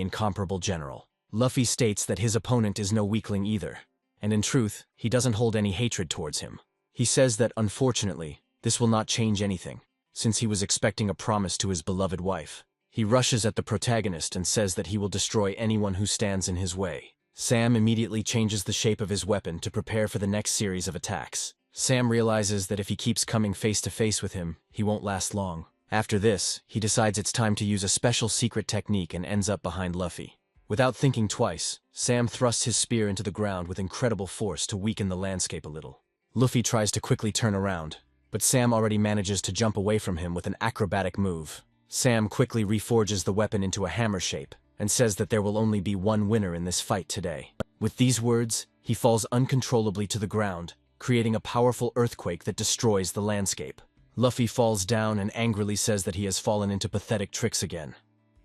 incomparable general. Luffy states that his opponent is no weakling either, and in truth, he doesn't hold any hatred towards him. He says that, unfortunately, this will not change anything, since he was expecting a promise to his beloved wife. He rushes at the protagonist and says that he will destroy anyone who stands in his way. Sam immediately changes the shape of his weapon to prepare for the next series of attacks. Sam realizes that if he keeps coming face to face with him, he won't last long. After this, he decides it's time to use a special secret technique and ends up behind Luffy. Without thinking twice, Sam thrusts his spear into the ground with incredible force to weaken the landscape a little. Luffy tries to quickly turn around, but Sam already manages to jump away from him with an acrobatic move. Sam quickly reforges the weapon into a hammer shape and says that there will only be one winner in this fight today. With these words, he falls uncontrollably to the ground, creating a powerful earthquake that destroys the landscape. Luffy falls down and angrily says that he has fallen into pathetic tricks again.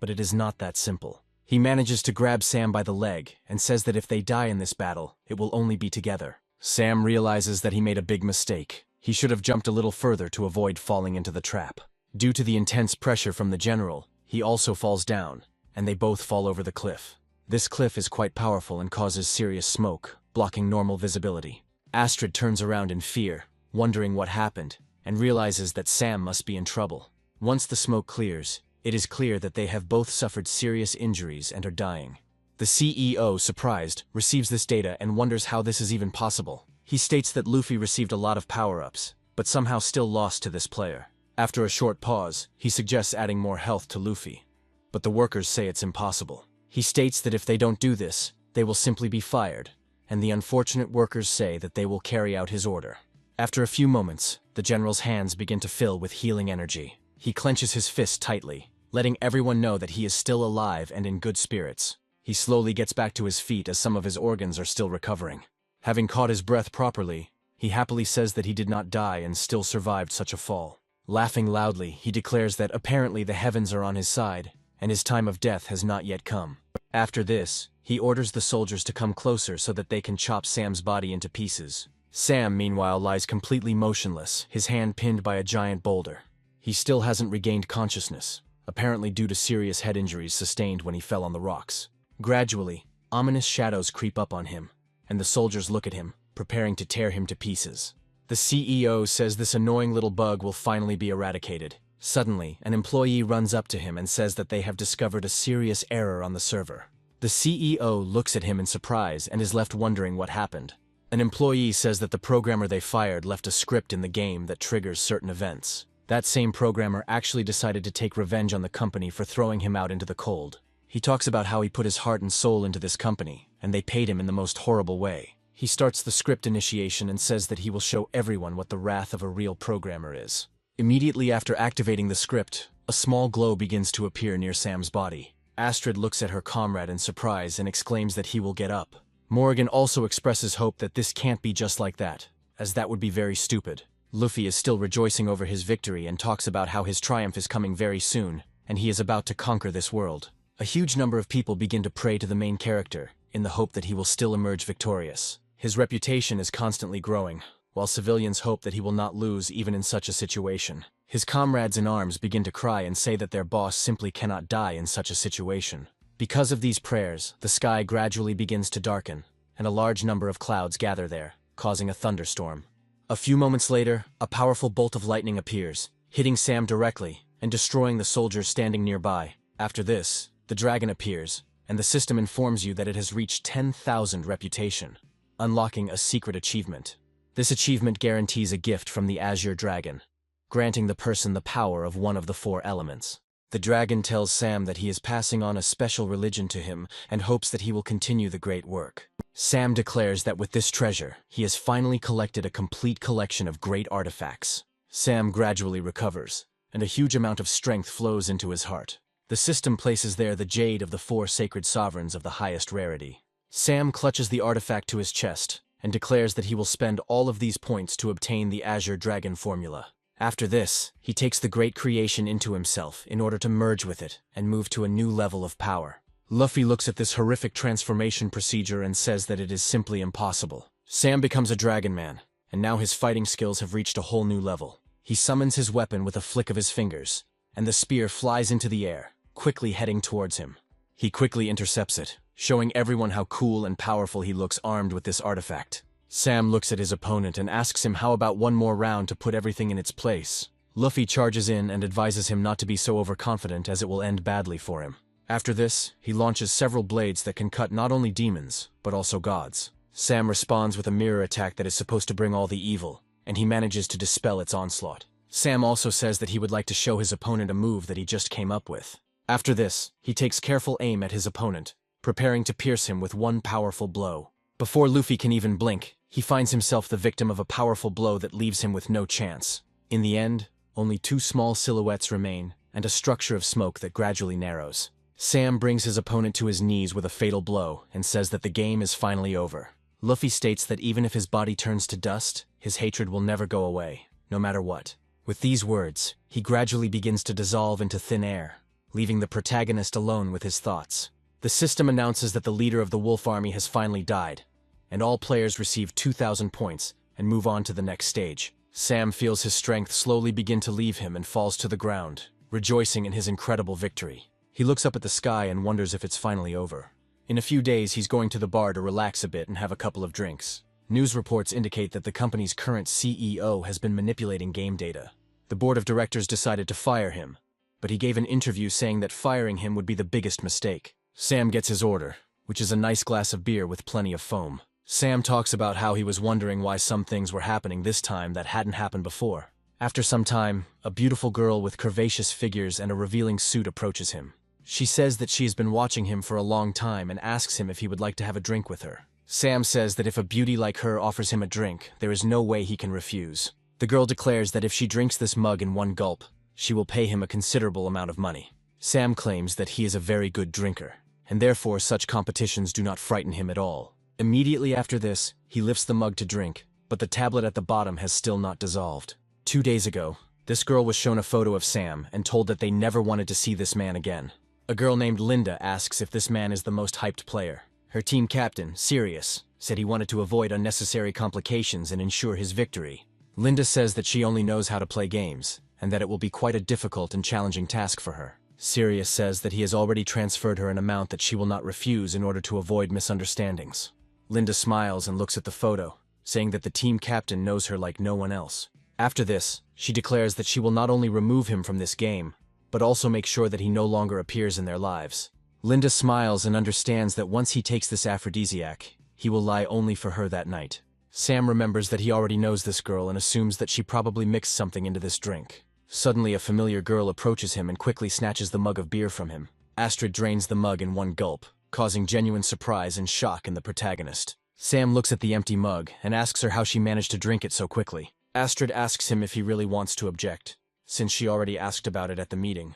But it is not that simple. He manages to grab Sam by the leg and says that if they die in this battle, it will only be together. Sam realizes that he made a big mistake. He should have jumped a little further to avoid falling into the trap. Due to the intense pressure from the general, he also falls down, and they both fall over the cliff. This cliff is quite powerful and causes serious smoke, blocking normal visibility. Astrid turns around in fear, wondering what happened, and realizes that Sam must be in trouble. Once the smoke clears, it is clear that they have both suffered serious injuries and are dying. The CEO, surprised, receives this data and wonders how this is even possible. He states that Luffy received a lot of power-ups, but somehow still lost to this player. After a short pause, he suggests adding more health to Luffy, but the workers say it's impossible. He states that if they don't do this, they will simply be fired, and the unfortunate workers say that they will carry out his order. After a few moments, the general's hands begin to fill with healing energy. He clenches his fist tightly, letting everyone know that he is still alive and in good spirits. He slowly gets back to his feet as some of his organs are still recovering. Having caught his breath properly, he happily says that he did not die and still survived such a fall. Laughing loudly, he declares that apparently the heavens are on his side, and his time of death has not yet come. After this, he orders the soldiers to come closer so that they can chop Sam's body into pieces. Sam, meanwhile, lies completely motionless, his hand pinned by a giant boulder. He still hasn't regained consciousness, apparently due to serious head injuries sustained when he fell on the rocks. Gradually, ominous shadows creep up on him, and the soldiers look at him, preparing to tear him to pieces. The CEO says this annoying little bug will finally be eradicated. Suddenly, an employee runs up to him and says that they have discovered a serious error on the server. The CEO looks at him in surprise and is left wondering what happened. An employee says that the programmer they fired left a script in the game that triggers certain events. That same programmer actually decided to take revenge on the company for throwing him out into the cold. He talks about how he put his heart and soul into this company, and they paid him in the most horrible way. He starts the script initiation and says that he will show everyone what the wrath of a real programmer is. Immediately after activating the script, a small glow begins to appear near Sam's body. Astrid looks at her comrade in surprise and exclaims that he will get up. Morgan also expresses hope that this can't be just like that, as that would be very stupid. Luffy is still rejoicing over his victory and talks about how his triumph is coming very soon, and he is about to conquer this world. A huge number of people begin to pray to the main character, in the hope that he will still emerge victorious. His reputation is constantly growing, while civilians hope that he will not lose even in such a situation. His comrades in arms begin to cry and say that their boss simply cannot die in such a situation. Because of these prayers, the sky gradually begins to darken, and a large number of clouds gather there, causing a thunderstorm. A few moments later, a powerful bolt of lightning appears, hitting Sam directly and destroying the soldiers standing nearby. After this, the dragon appears, and the system informs you that it has reached 10,000 reputation, unlocking a secret achievement. This achievement guarantees a gift from the Azure Dragon, granting the person the power of one of the 4 elements. The dragon tells Sam that he is passing on a special religion to him and hopes that he will continue the great work. Sam declares that with this treasure, he has finally collected a complete collection of great artifacts. Sam gradually recovers, and a huge amount of strength flows into his heart. The system places there the jade of the 4 sacred sovereigns of the highest rarity. Sam clutches the artifact to his chest and declares that he will spend all of these points to obtain the Azure Dragon formula. After this, he takes the great creation into himself in order to merge with it and move to a new level of power. Luffy looks at this horrific transformation procedure and says that it is simply impossible. Sam becomes a Dragon Man, and now his fighting skills have reached a whole new level. He summons his weapon with a flick of his fingers, and the spear flies into the air, quickly heading towards him. He quickly intercepts it, showing everyone how cool and powerful he looks armed with this artifact. Sam looks at his opponent and asks him how about one more round to put everything in its place. Luffy charges in and advises him not to be so overconfident as it will end badly for him. After this, he launches several blades that can cut not only demons, but also gods. Sam responds with a mirror attack that is supposed to bring all the evil, and he manages to dispel its onslaught. Sam also says that he would like to show his opponent a move that he just came up with. After this, he takes careful aim at his opponent, preparing to pierce him with one powerful blow. Before Luffy can even blink, he finds himself the victim of a powerful blow that leaves him with no chance. In the end, only 2 small silhouettes remain, and a structure of smoke that gradually narrows. Sam brings his opponent to his knees with a fatal blow and says that the game is finally over. Luffy states that even if his body turns to dust, his hatred will never go away, no matter what. With these words, he gradually begins to dissolve into thin air, leaving the protagonist alone with his thoughts. The system announces that the leader of the wolf army has finally died, and all players receive 2,000 points and move on to the next stage. Sam feels his strength slowly begin to leave him and falls to the ground, rejoicing in his incredible victory. He looks up at the sky and wonders if it's finally over. In a few days, he's going to the bar to relax a bit and have a couple of drinks. News reports indicate that the company's current CEO has been manipulating game data. The board of directors decided to fire him, but he gave an interview saying that firing him would be the biggest mistake. Sam gets his order, which is a nice glass of beer with plenty of foam. Sam talks about how he was wondering why some things were happening this time that hadn't happened before. After some time, a beautiful girl with curvaceous figures and a revealing suit approaches him. She says that she has been watching him for a long time and asks him if he would like to have a drink with her. Sam says that if a beauty like her offers him a drink, there is no way he can refuse. The girl declares that if she drinks this mug in one gulp, she will pay him a considerable amount of money. Sam claims that he is a very good drinker, and therefore such competitions do not frighten him at all. Immediately after this, he lifts the mug to drink, but the tablet at the bottom has still not dissolved. 2 days ago, this girl was shown a photo of Sam and told that they never wanted to see this man again. A girl named Linda asks if this man is the most hyped player. Her team captain, Sirius, said he wanted to avoid unnecessary complications and ensure his victory. Linda says that she only knows how to play games, and that it will be quite a difficult and challenging task for her. Sirius says that he has already transferred her an amount that she will not refuse in order to avoid misunderstandings. Linda smiles and looks at the photo, saying that the team captain knows her like no one else. After this, she declares that she will not only remove him from this game, but also make sure that he no longer appears in their lives. Linda smiles and understands that once he takes this aphrodisiac, he will lie only for her that night. Sam remembers that he already knows this girl and assumes that she probably mixed something into this drink. Suddenly, a familiar girl approaches him and quickly snatches the mug of beer from him. Astrid drains the mug in one gulp, causing genuine surprise and shock in the protagonist. Sam looks at the empty mug and asks her how she managed to drink it so quickly. Astrid asks him if he really wants to object, since she already asked about it at the meeting.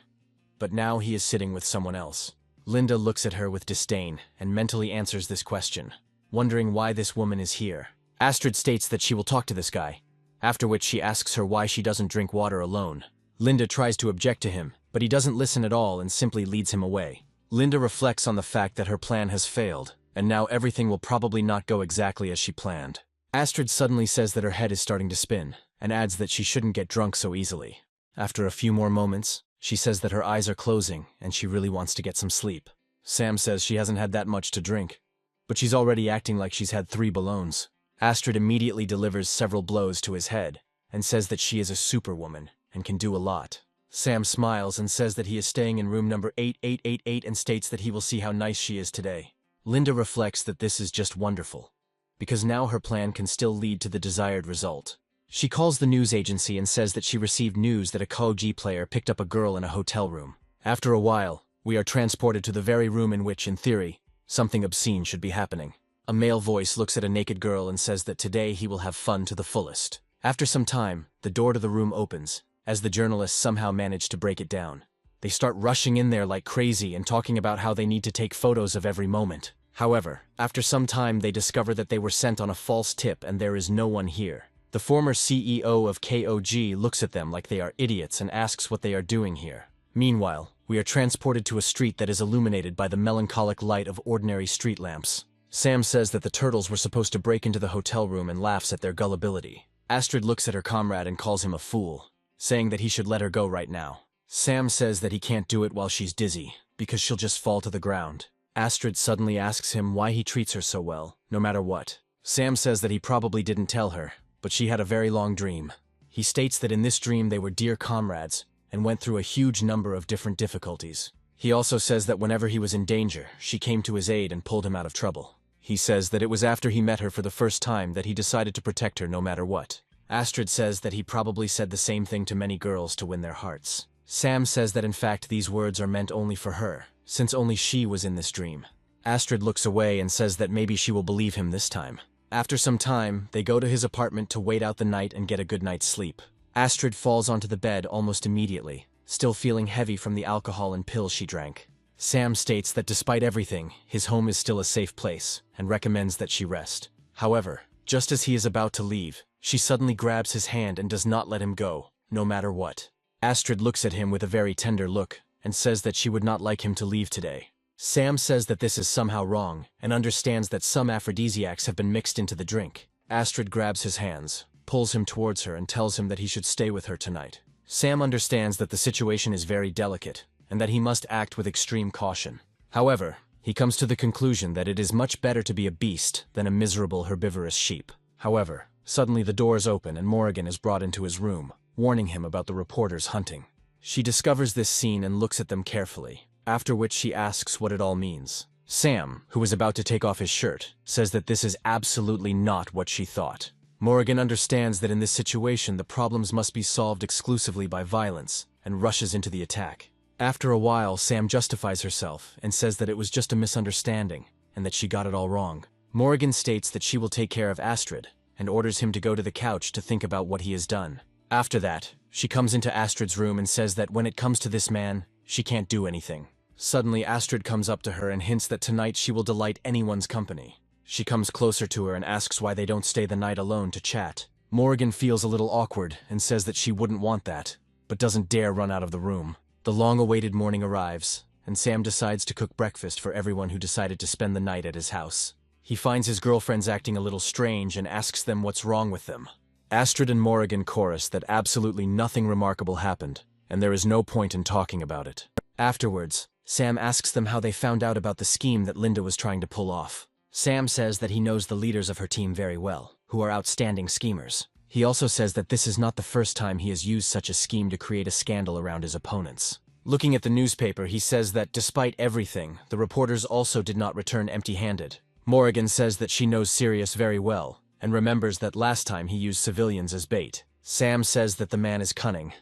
But now he is sitting with someone else. Linda looks at her with disdain and mentally answers this question, wondering why this woman is here. Astrid states that she will talk to this guy, after which she asks her why she doesn't drink water alone. Linda tries to object to him, but he doesn't listen at all and simply leads him away. Linda reflects on the fact that her plan has failed, and now everything will probably not go exactly as she planned. Astrid suddenly says that her head is starting to spin, and adds that she shouldn't get drunk so easily. After a few more moments, she says that her eyes are closing and she really wants to get some sleep. Sam says she hasn't had that much to drink, but she's already acting like she's had 3 bolognas. Astrid immediately delivers several blows to his head, and says that she is a superwoman and can do a lot. Sam smiles and says that he is staying in room number 8888 and states that he will see how nice she is today. Linda reflects that this is just wonderful, because now her plan can still lead to the desired result. She calls the news agency and says that she received news that a COG player picked up a girl in a hotel room, After a while, we are transported to the very room in which, in theory, something obscene should be happening. A male voice looks at a naked girl and says that today he will have fun to the fullest. After some time, the door to the room opens, as the journalists somehow manage to break it down. They start rushing in there like crazy and talking about how they need to take photos of every moment. However, after some time they discover that they were sent on a false tip and there is no one here. The former CEO of KOG looks at them like they are idiots and asks what they are doing here. Meanwhile, we are transported to a street that is illuminated by the melancholic light of ordinary street lamps. Sam says that the turtles were supposed to break into the hotel room and laughs at their gullibility. Astrid looks at her comrade and calls him a fool, saying that he should let her go right now. Sam says that he can't do it while she's dizzy, because she'll just fall to the ground. Astrid suddenly asks him why he treats her so well, no matter what. Sam says that he probably didn't tell her, but she had a very long dream. He states that in this dream they were dear comrades, and went through a huge number of different difficulties. He also says that whenever he was in danger, she came to his aid and pulled him out of trouble. He says that it was after he met her for the first time that he decided to protect her no matter what. Astrid says that he probably said the same thing to many girls to win their hearts. Sam says that in fact these words are meant only for her, since only she was in this dream. Astrid looks away and says that maybe she will believe him this time. After some time, they go to his apartment to wait out the night and get a good night's sleep. Astrid falls onto the bed almost immediately, still feeling heavy from the alcohol and pills she drank. Sam states that despite everything, his home is still a safe place, and recommends that she rest. However, just as he is about to leave, she suddenly grabs his hand and does not let him go, no matter what. Astrid looks at him with a very tender look, and says that she would not like him to leave today. Sam says that this is somehow wrong, and understands that some aphrodisiacs have been mixed into the drink. Astrid grabs his hands, pulls him towards her and tells him that he should stay with her tonight. Sam understands that the situation is very delicate, and that he must act with extreme caution. However, he comes to the conclusion that it is much better to be a beast than a miserable herbivorous sheep. However, suddenly the doors open and Morrigan is brought into his room, warning him about the reporters hunting. She discovers this scene and looks at them carefully, after which she asks what it all means. Sam, who is about to take off his shirt, says that this is absolutely not what she thought. Morrigan understands that in this situation the problems must be solved exclusively by violence, and rushes into the attack. After a while, Sam justifies herself and says that it was just a misunderstanding, and that she got it all wrong. Morrigan states that she will take care of Astrid, and orders him to go to the couch to think about what he has done. After that, she comes into Astrid's room and says that when it comes to this man, she can't do anything. Suddenly, Astrid comes up to her and hints that tonight she will delight anyone's company. She comes closer to her and asks why they don't stay the night alone to chat. Morrigan feels a little awkward and says that she wouldn't want that, but doesn't dare run out of the room. The long-awaited morning arrives, and Sam decides to cook breakfast for everyone who decided to spend the night at his house. He finds his girlfriends acting a little strange and asks them what's wrong with them. Astrid and Morrigan chorus that absolutely nothing remarkable happened, and there is no point in talking about it. Afterwards, Sam asks them how they found out about the scheme that Linda was trying to pull off. Sam says that he knows the leaders of her team very well, who are outstanding schemers. He also says that this is not the first time he has used such a scheme to create a scandal around his opponents. Looking at the newspaper, he says that despite everything, the reporters also did not return empty-handed. Morrigan says that she knows Sirius very well, and remembers that last time he used civilians as bait. Sam says that the man is cunning,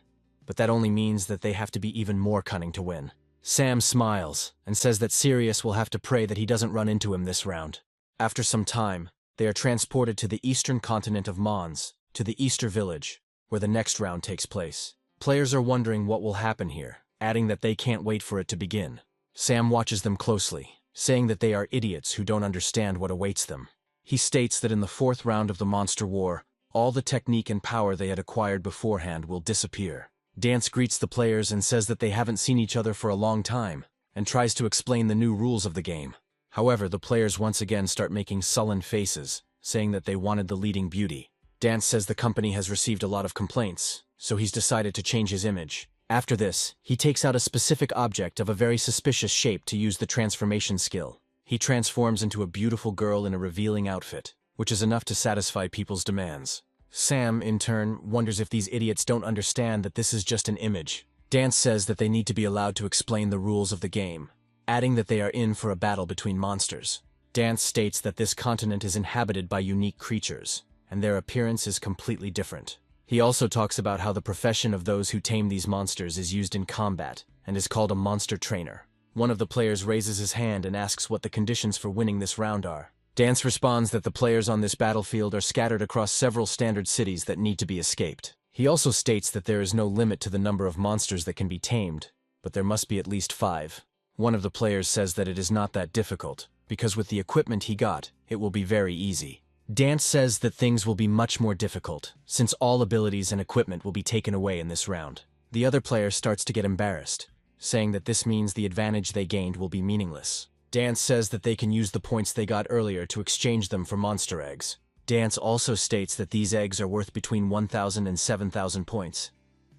but that only means that they have to be even more cunning to win. Sam smiles, and says that Sirius will have to pray that he doesn't run into him this round. After some time, they are transported to the eastern continent of Mons, to the Easter Village, where the next round takes place. Players are wondering what will happen here, adding that they can't wait for it to begin. Sam watches them closely, saying that they are idiots who don't understand what awaits them. He states that in the fourth round of the Monster War, all the technique and power they had acquired beforehand will disappear. Dance greets the players and says that they haven't seen each other for a long time, and tries to explain the new rules of the game. However, the players once again start making sullen faces, saying that they wanted the leading beauty. Dance says the company has received a lot of complaints, so he's decided to change his image. After this, he takes out a specific object of a very suspicious shape to use the transformation skill. He transforms into a beautiful girl in a revealing outfit, which is enough to satisfy people's demands. Sam, in turn, wonders if these idiots don't understand that this is just an image. Dance says that they need to be allowed to explain the rules of the game, adding that they are in for a battle between monsters. Dance states that this continent is inhabited by unique creatures, and their appearance is completely different. He also talks about how the profession of those who tame these monsters is used in combat, and is called a monster trainer. One of the players raises his hand and asks what the conditions for winning this round are. Dance responds that the players on this battlefield are scattered across several standard cities that need to be escaped. He also states that there is no limit to the number of monsters that can be tamed, but there must be at least 5. One of the players says that it is not that difficult, because with the equipment he got, it will be very easy. Dance says that things will be much more difficult, since all abilities and equipment will be taken away in this round. The other player starts to get embarrassed, saying that this means the advantage they gained will be meaningless. Dance says that they can use the points they got earlier to exchange them for monster eggs. Dance also states that these eggs are worth between 1,000 and 7,000 points,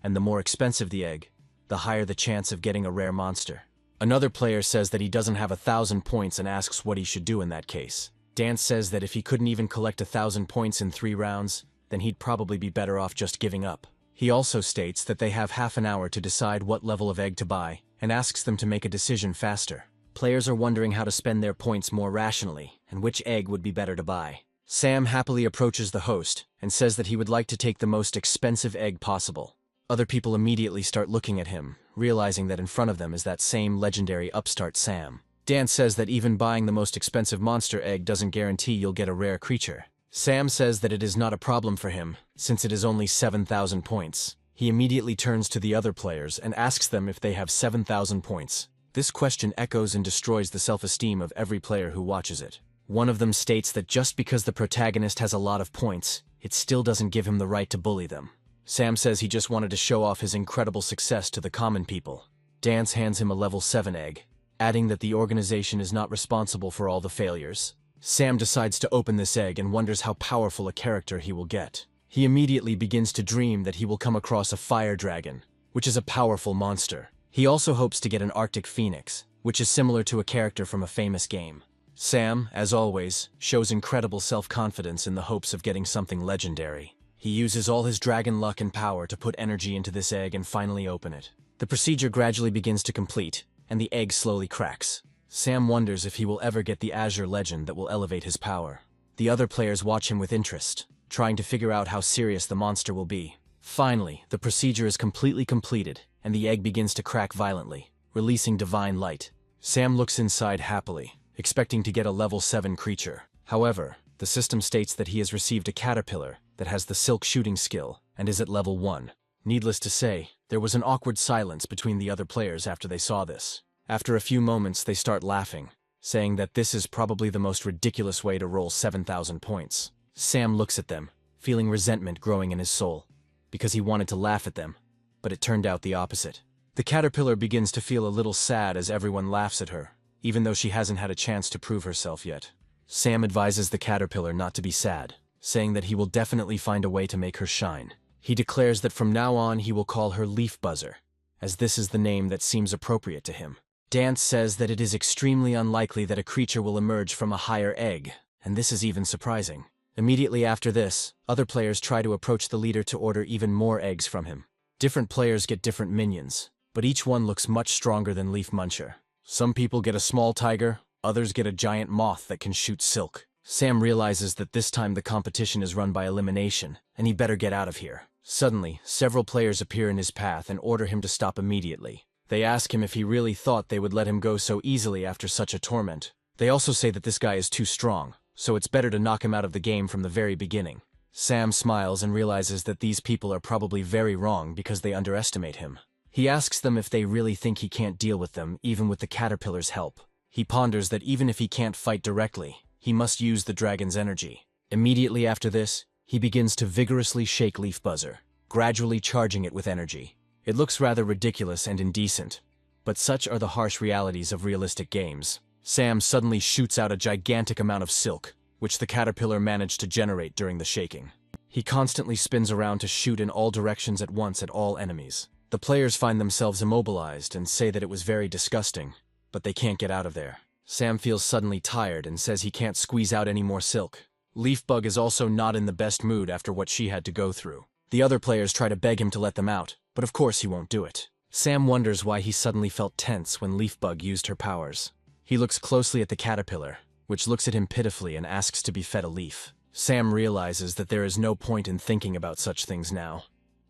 and the more expensive the egg, the higher the chance of getting a rare monster. Another player says that he doesn't have 1,000 points and asks what he should do in that case. Dance says that if he couldn't even collect 1,000 points in 3 rounds, then he'd probably be better off just giving up. He also states that they have half an hour to decide what level of egg to buy, and asks them to make a decision faster. Players are wondering how to spend their points more rationally, and which egg would be better to buy. Sam happily approaches the host, and says that he would like to take the most expensive egg possible. Other people immediately start looking at him, realizing that in front of them is that same legendary upstart Sam. Dance says that even buying the most expensive monster egg doesn't guarantee you'll get a rare creature. Sam says that it is not a problem for him, since it is only 7,000 points. He immediately turns to the other players and asks them if they have 7,000 points. This question echoes and destroys the self-esteem of every player who watches it. One of them states that just because the protagonist has a lot of points, it still doesn't give him the right to bully them. Sam says he just wanted to show off his incredible success to the common people. Dance hands him a level 7 egg, adding that the organization is not responsible for all the failures. Sam decides to open this egg and wonders how powerful a character he will get. He immediately begins to dream that he will come across a fire dragon, which is a powerful monster. He also hopes to get an Arctic Phoenix, which is similar to a character from a famous game. Sam, as always, shows incredible self-confidence in the hopes of getting something legendary. He uses all his dragon luck and power to put energy into this egg and finally open it. The procedure gradually begins to complete, and the egg slowly cracks. Sam wonders if he will ever get the Azure legend that will elevate his power. The other players watch him with interest, trying to figure out how serious the monster will be. Finally, the procedure is completely completed, and the egg begins to crack violently, releasing divine light. Sam looks inside happily, expecting to get a level 7 creature. However, the system states that he has received a caterpillar that has the silk shooting skill and is at level 1. Needless to say, there was an awkward silence between the other players after they saw this. After a few moments, they start laughing, saying that this is probably the most ridiculous way to roll 7,000 points. Sam looks at them, feeling resentment growing in his soul, because he wanted to laugh at them, but it turned out the opposite. The caterpillar begins to feel a little sad as everyone laughs at her, even though she hasn't had a chance to prove herself yet. Sam advises the caterpillar not to be sad, saying that he will definitely find a way to make her shine. He declares that from now on he will call her Leaf Buzzer, as this is the name that seems appropriate to him. Dance says that it is extremely unlikely that a creature will emerge from a higher egg, and this is even surprising. Immediately after this, other players try to approach the leader to order even more eggs from him. Different players get different minions, but each one looks much stronger than Leaf Muncher. Some people get a small tiger, others get a giant moth that can shoot silk. Sam realizes that this time the competition is run by elimination, and he better get out of here. Suddenly, several players appear in his path and order him to stop immediately. They ask him if he really thought they would let him go so easily after such a torment. They also say that this guy is too strong, so it's better to knock him out of the game from the very beginning. Sam smiles and realizes that these people are probably very wrong because they underestimate him. He asks them if they really think he can't deal with them, even with the caterpillar's help. He ponders that even if he can't fight directly, he must use the dragon's energy. Immediately after this, he begins to vigorously shake Leaf Buzzer, gradually charging it with energy. It looks rather ridiculous and indecent, but such are the harsh realities of realistic games. Sam suddenly shoots out a gigantic amount of silk, which the caterpillar managed to generate during the shaking. He constantly spins around to shoot in all directions at once at all enemies. The players find themselves immobilized and say that it was very disgusting, but they can't get out of there. Sam feels suddenly tired and says he can't squeeze out any more silk. Leafbug is also not in the best mood after what she had to go through. The other players try to beg him to let them out, but of course he won't do it. Sam wonders why he suddenly felt tense when Leafbug used her powers. He looks closely at the caterpillar, which looks at him pitifully and asks to be fed a leaf. Sam realizes that there is no point in thinking about such things now,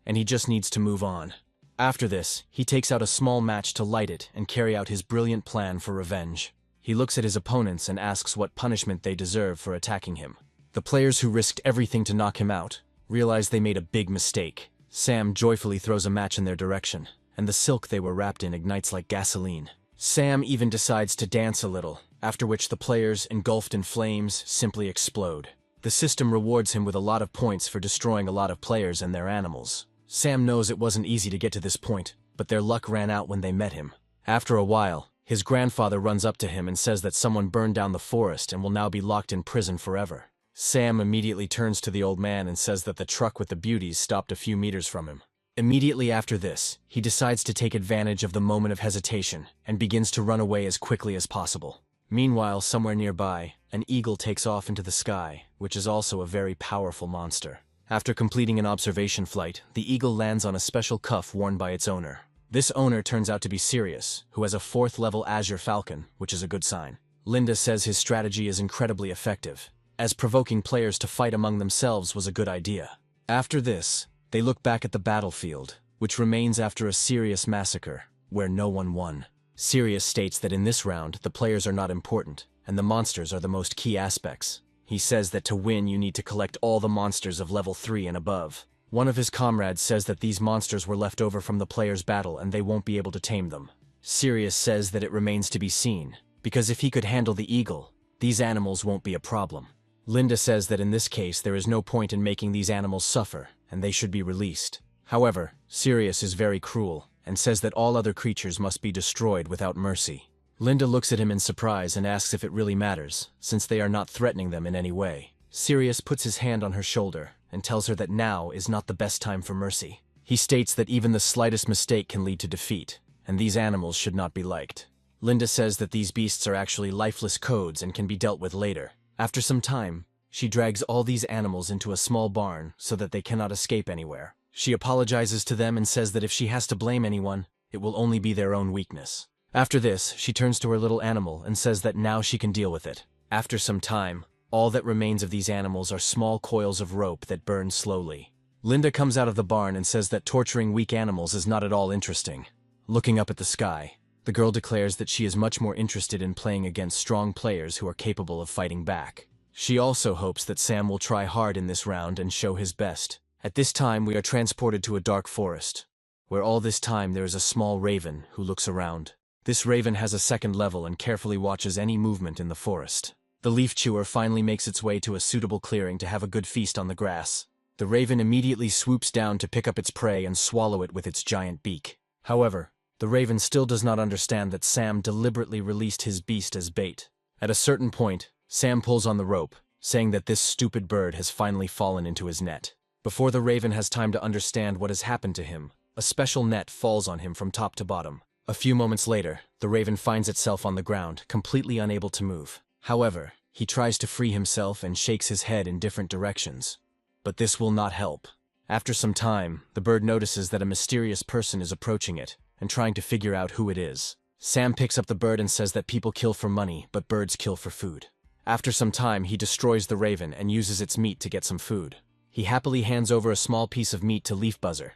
and he just needs to move on. After this, he takes out a small match to light it and carry out his brilliant plan for revenge. He looks at his opponents and asks what punishment they deserve for attacking him. The players who risked everything to knock him out realize they made a big mistake. Sam joyfully throws a match in their direction, and the silk they were wrapped in ignites like gasoline. Sam even decides to dance a little, after which the players, engulfed in flames, simply explode. The system rewards him with a lot of points for destroying a lot of players and their animals. Sam knows it wasn't easy to get to this point, but their luck ran out when they met him. After a while, his grandfather runs up to him and says that someone burned down the forest and will now be locked in prison forever. Sam immediately turns to the old man and says that the truck with the beauties stopped a few meters from him. Immediately after this, he decides to take advantage of the moment of hesitation and begins to run away as quickly as possible. Meanwhile, somewhere nearby, an eagle takes off into the sky, which is also a very powerful monster. After completing an observation flight, the eagle lands on a special cuff worn by its owner. This owner turns out to be Sirius, who has a 4th level Azure Falcon, which is a good sign. Linda says his strategy is incredibly effective, as provoking players to fight among themselves was a good idea. After this, they look back at the battlefield, which remains after a serious massacre, where no one won. Sirius states that in this round, the players are not important, and the monsters are the most key aspects. He says that to win you need to collect all the monsters of level 3 and above. One of his comrades says that these monsters were left over from the players' battle and they won't be able to tame them. Sirius says that it remains to be seen, because if he could handle the eagle, these animals won't be a problem. Linda says that in this case there is no point in making these animals suffer, and they should be released. However, Sirius is very cruel, and says that all other creatures must be destroyed without mercy. Linda looks at him in surprise and asks if it really matters, since they are not threatening them in any way. Sirius puts his hand on her shoulder and tells her that now is not the best time for mercy. He states that even the slightest mistake can lead to defeat, and these animals should not be liked. Linda says that these beasts are actually lifeless codes and can be dealt with later. After some time, she drags all these animals into a small barn so that they cannot escape anywhere. She apologizes to them and says that if she has to blame anyone, it will only be their own weakness. After this, she turns to her little animal and says that now she can deal with it. After some time, all that remains of these animals are small coils of rope that burn slowly. Linda comes out of the barn and says that torturing weak animals is not at all interesting. Looking up at the sky, the girl declares that she is much more interested in playing against strong players who are capable of fighting back. She also hopes that Sam will try hard in this round and show his best. At this time, we are transported to a dark forest, where all this time there is a small raven who looks around. This raven has a 2nd level and carefully watches any movement in the forest. The leaf chewer finally makes its way to a suitable clearing to have a good feast on the grass. The raven immediately swoops down to pick up its prey and swallow it with its giant beak. However, the raven still does not understand that Sam deliberately released his beast as bait. At a certain point, Sam pulls on the rope, saying that this stupid bird has finally fallen into his net. Before the raven has time to understand what has happened to him, a special net falls on him from top to bottom. A few moments later, the raven finds itself on the ground, completely unable to move. However, he tries to free himself and shakes his head in different directions. But this will not help. After some time, the bird notices that a mysterious person is approaching it and trying to figure out who it is. Sam picks up the bird and says that people kill for money, but birds kill for food. After some time, he destroys the raven and uses its meat to get some food. He happily hands over a small piece of meat to Leaf Buzzer,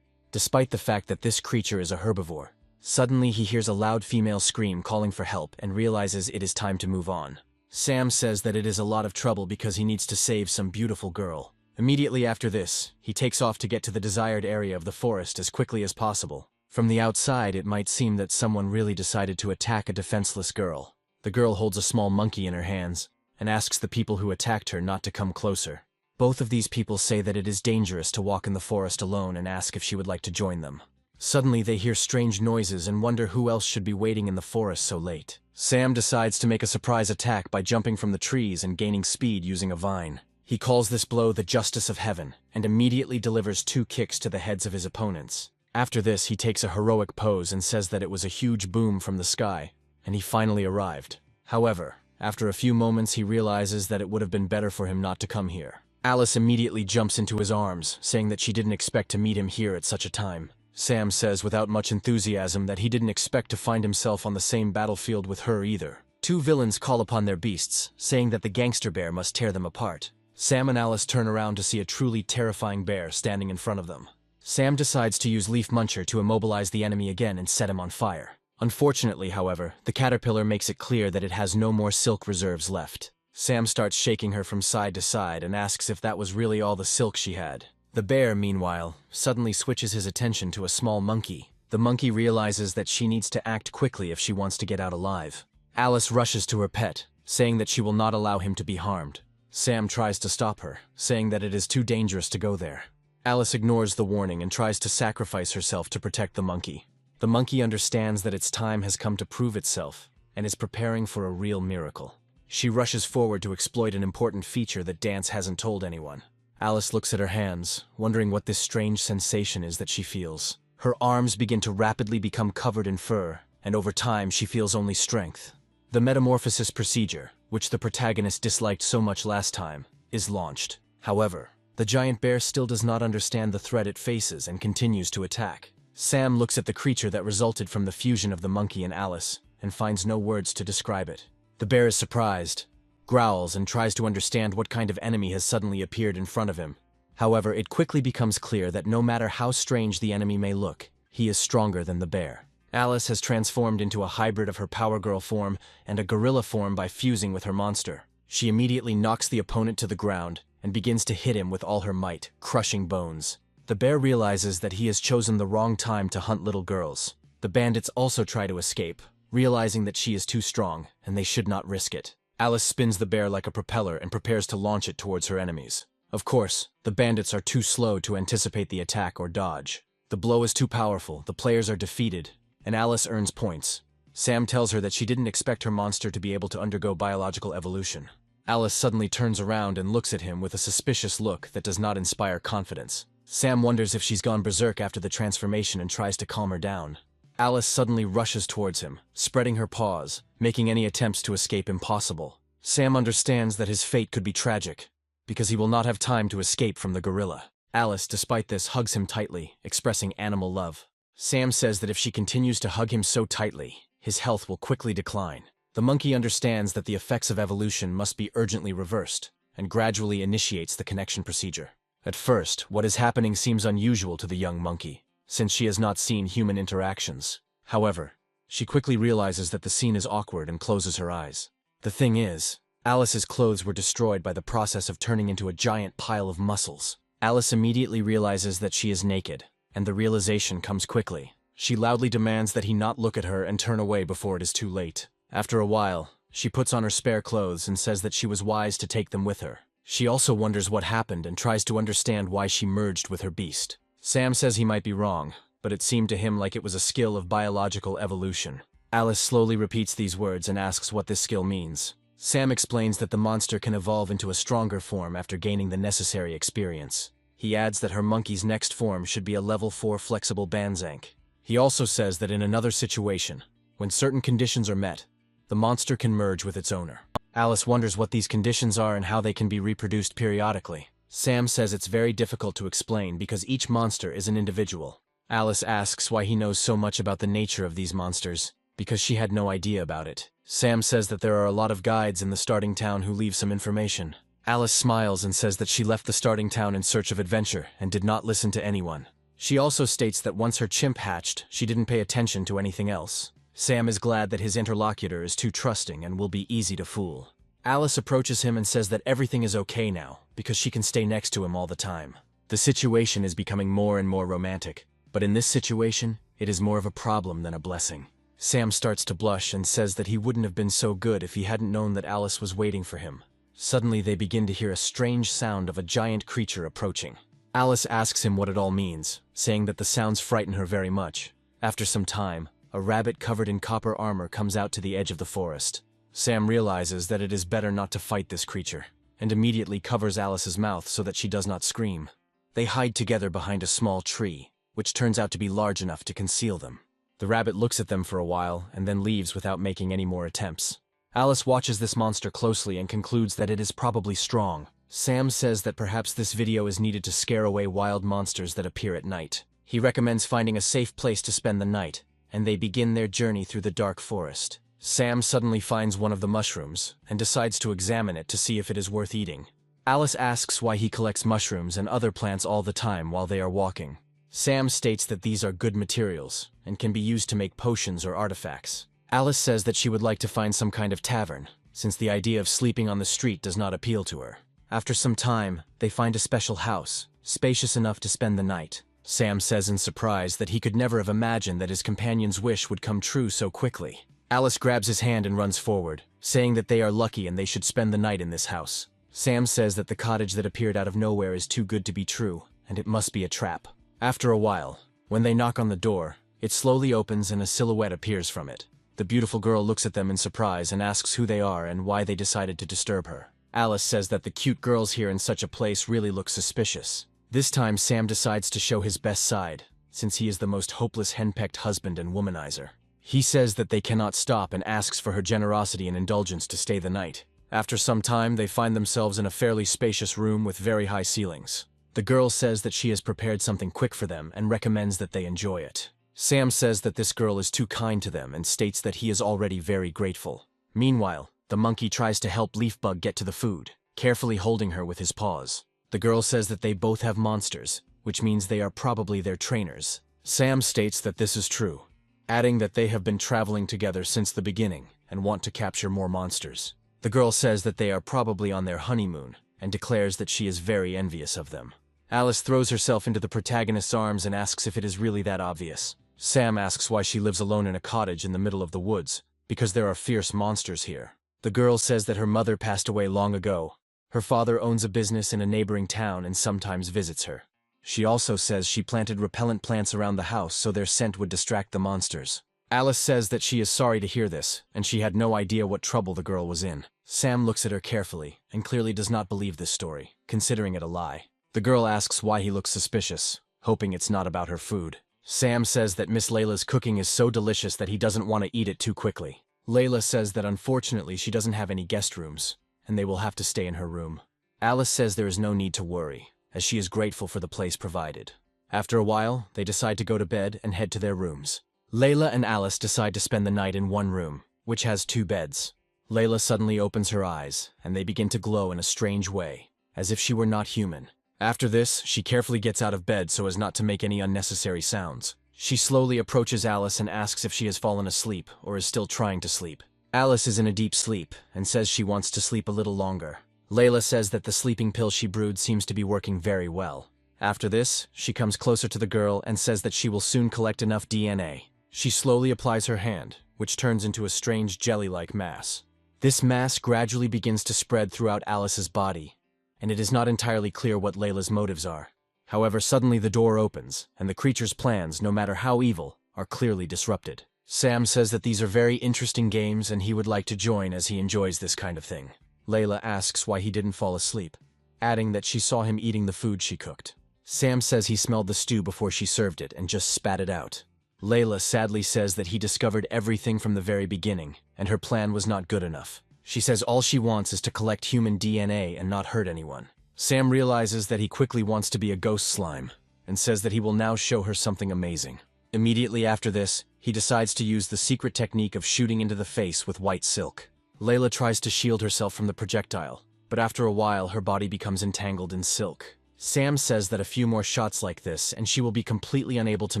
despite the fact that this creature is a herbivore. Suddenly, he hears a loud female scream calling for help and realizes it is time to move on. Sam says that it is a lot of trouble because he needs to save some beautiful girl. Immediately after this, he takes off to get to the desired area of the forest as quickly as possible. From the outside, it might seem that someone really decided to attack a defenseless girl. The girl holds a small monkey in her hands and asks the people who attacked her not to come closer. Both of these people say that it is dangerous to walk in the forest alone and ask if she would like to join them. Suddenly, they hear strange noises and wonder who else should be waiting in the forest so late. Sam decides to make a surprise attack by jumping from the trees and gaining speed using a vine. He calls this blow the Justice of Heaven and immediately delivers 2 kicks to the heads of his opponents. After this, he takes a heroic pose and says that it was a huge boom from the sky, and he finally arrived. However, after a few moments, he realizes that it would have been better for him not to come here. Alice immediately jumps into his arms, saying that she didn't expect to meet him here at such a time. Sam says without much enthusiasm that he didn't expect to find himself on the same battlefield with her either. 2 villains call upon their beasts, saying that the gangster bear must tear them apart. Sam and Alice turn around to see a truly terrifying bear standing in front of them. Sam decides to use Leaf Muncher to immobilize the enemy again and set him on fire. Unfortunately, however, the caterpillar makes it clear that it has no more silk reserves left. Sam starts shaking her from side to side and asks if that was really all the silk she had. The bear, meanwhile, suddenly switches his attention to a small monkey. The monkey realizes that she needs to act quickly if she wants to get out alive. Alice rushes to her pet, saying that she will not allow him to be harmed. Sam tries to stop her, saying that it is too dangerous to go there. Alice ignores the warning and tries to sacrifice herself to protect the monkey. The monkey understands that its time has come to prove itself and is preparing for a real miracle. She rushes forward to exploit an important feature that Dance hasn't told anyone. Alice looks at her hands, wondering what this strange sensation is that she feels. Her arms begin to rapidly become covered in fur, and over time she feels only strength. The metamorphosis procedure, which the protagonist disliked so much last time, is launched. However, the giant bear still does not understand the threat it faces and continues to attack. Sam looks at the creature that resulted from the fusion of the monkey and Alice, and finds no words to describe it. The bear is surprised, growls, and tries to understand what kind of enemy has suddenly appeared in front of him. However, it quickly becomes clear that no matter how strange the enemy may look, he is stronger than the bear. Alice has transformed into a hybrid of her Power Girl form and a gorilla form by fusing with her monster. She immediately knocks the opponent to the ground and begins to hit him with all her might, crushing bones. The bear realizes that he has chosen the wrong time to hunt little girls. The bandits also try to escape, realizing that she is too strong and they should not risk it. Alice spins the bear like a propeller and prepares to launch it towards her enemies. Of course, the bandits are too slow to anticipate the attack or dodge. The blow is too powerful, the players are defeated, and Alice earns points. Sam tells her that she didn't expect her monster to be able to undergo biological evolution. Alice suddenly turns around and looks at him with a suspicious look that does not inspire confidence. Sam wonders if she's gone berserk after the transformation and tries to calm her down. Alice suddenly rushes towards him, spreading her paws, making any attempts to escape impossible. Sam understands that his fate could be tragic, because he will not have time to escape from the gorilla. Alice, despite this, hugs him tightly, expressing animal love. Sam says that if she continues to hug him so tightly, his health will quickly decline. The monkey understands that the effects of evolution must be urgently reversed, and gradually initiates the connection procedure. At first, what is happening seems unusual to the young monkey, since she has not seen human interactions. However, she quickly realizes that the scene is awkward and closes her eyes. The thing is, Alice's clothes were destroyed by the process of turning into a giant pile of muscles. Alice immediately realizes that she is naked, and the realization comes quickly. She loudly demands that he not look at her and turn away before it is too late. After a while, she puts on her spare clothes and says that she was wise to take them with her. She also wonders what happened and tries to understand why she merged with her beast. Sam says he might be wrong, but it seemed to him like it was a skill of biological evolution. Alice slowly repeats these words and asks what this skill means. Sam explains that the monster can evolve into a stronger form after gaining the necessary experience. He adds that her monkey's next form should be a level 4 flexible Banzank. He also says that in another situation, when certain conditions are met, the monster can merge with its owner. Alice wonders what these conditions are and how they can be reproduced periodically. Sam says it's very difficult to explain because each monster is an individual. Alice asks why he knows so much about the nature of these monsters, because she had no idea about it. Sam says that there are a lot of guides in the starting town who leave some information. Alice smiles and says that she left the starting town in search of adventure and did not listen to anyone. She also states that once her chimp hatched, she didn't pay attention to anything else. Sam is glad that his interlocutor is too trusting and will be easy to fool. Alice approaches him and says that everything is okay now, because she can stay next to him all the time. The situation is becoming more and more romantic, but in this situation, it is more of a problem than a blessing. Sam starts to blush and says that he wouldn't have been so good if he hadn't known that Alice was waiting for him. Suddenly they begin to hear a strange sound of a giant creature approaching. Alice asks him what it all means, saying that the sounds frighten her very much. After some time, a rabbit covered in copper armor comes out to the edge of the forest. Sam realizes that it is better not to fight this creature, and immediately covers Alice's mouth so that she does not scream. They hide together behind a small tree, which turns out to be large enough to conceal them. The rabbit looks at them for a while and then leaves without making any more attempts. Alice watches this monster closely and concludes that it is probably strong. Sam says that perhaps this video is needed to scare away wild monsters that appear at night. He recommends finding a safe place to spend the night, and they begin their journey through the dark forest. Sam suddenly finds one of the mushrooms and decides to examine it to see if it is worth eating. Alice asks why he collects mushrooms and other plants all the time while they are walking. Sam states that these are good materials and can be used to make potions or artifacts. Alice says that she would like to find some kind of tavern, since the idea of sleeping on the street does not appeal to her. After some time, they find a special house, spacious enough to spend the night. Sam says in surprise that he could never have imagined that his companion's wish would come true so quickly. Alice grabs his hand and runs forward, saying that they are lucky and they should spend the night in this house. Sam says that the cottage that appeared out of nowhere is too good to be true, and it must be a trap. After a while, when they knock on the door, it slowly opens and a silhouette appears from it. The beautiful girl looks at them in surprise and asks who they are and why they decided to disturb her. Alice says that the cute girls here in such a place really look suspicious. This time Sam decides to show his best side, since he is the most hopeless henpecked husband and womanizer. He says that they cannot stop and asks for her generosity and indulgence to stay the night. After some time, they find themselves in a fairly spacious room with very high ceilings. The girl says that she has prepared something quick for them and recommends that they enjoy it. Sam says that this girl is too kind to them and states that he is already very grateful. Meanwhile, the monkey tries to help Leafbug get to the food, carefully holding her with his paws. The girl says that they both have monsters, which means they are probably their trainers. Sam states that this is true, adding that they have been traveling together since the beginning and want to capture more monsters. The girl says that they are probably on their honeymoon and declares that she is very envious of them. Alice throws herself into the protagonist's arms and asks if it is really that obvious. Sam asks why she lives alone in a cottage in the middle of the woods, because there are fierce monsters here. The girl says that her mother passed away long ago. Her father owns a business in a neighboring town and sometimes visits her. She also says she planted repellent plants around the house so their scent would distract the monsters. Alice says that she is sorry to hear this, and she had no idea what trouble the girl was in. Sam looks at her carefully, and clearly does not believe this story, considering it a lie. The girl asks why he looks suspicious, hoping it's not about her food. Sam says that Miss Layla's cooking is so delicious that he doesn't want to eat it too quickly. Layla says that unfortunately she doesn't have any guest rooms, and they will have to stay in her room. Alice says there is no need to worry, as she is grateful for the place provided. After a while, they decide to go to bed and head to their rooms. Layla and Alice decide to spend the night in one room, which has 2 beds. Layla suddenly opens her eyes, and they begin to glow in a strange way, as if she were not human. After this, she carefully gets out of bed so as not to make any unnecessary sounds. She slowly approaches Alice and asks if she has fallen asleep or is still trying to sleep. Alice is in a deep sleep and says she wants to sleep a little longer. Layla says that the sleeping pill she brewed seems to be working very well. After this, she comes closer to the girl and says that she will soon collect enough DNA. She slowly applies her hand, which turns into a strange jelly-like mass. This mass gradually begins to spread throughout Alice's body, and it is not entirely clear what Layla's motives are. However, suddenly the door opens, and the creature's plans, no matter how evil, are clearly disrupted. Sam says that these are very interesting games and he would like to join as he enjoys this kind of thing. Layla asks why he didn't fall asleep, adding that she saw him eating the food she cooked. Sam says he smelled the stew before she served it and just spat it out. Layla sadly says that he discovered everything from the very beginning, and her plan was not good enough. She says all she wants is to collect human DNA and not hurt anyone. Sam realizes that he quickly wants to be a ghost slime, and says that he will now show her something amazing. Immediately after this, he decides to use the secret technique of shooting into the face with white silk. Layla tries to shield herself from the projectile, but after a while her body becomes entangled in silk. Sam says that a few more shots like this and she will be completely unable to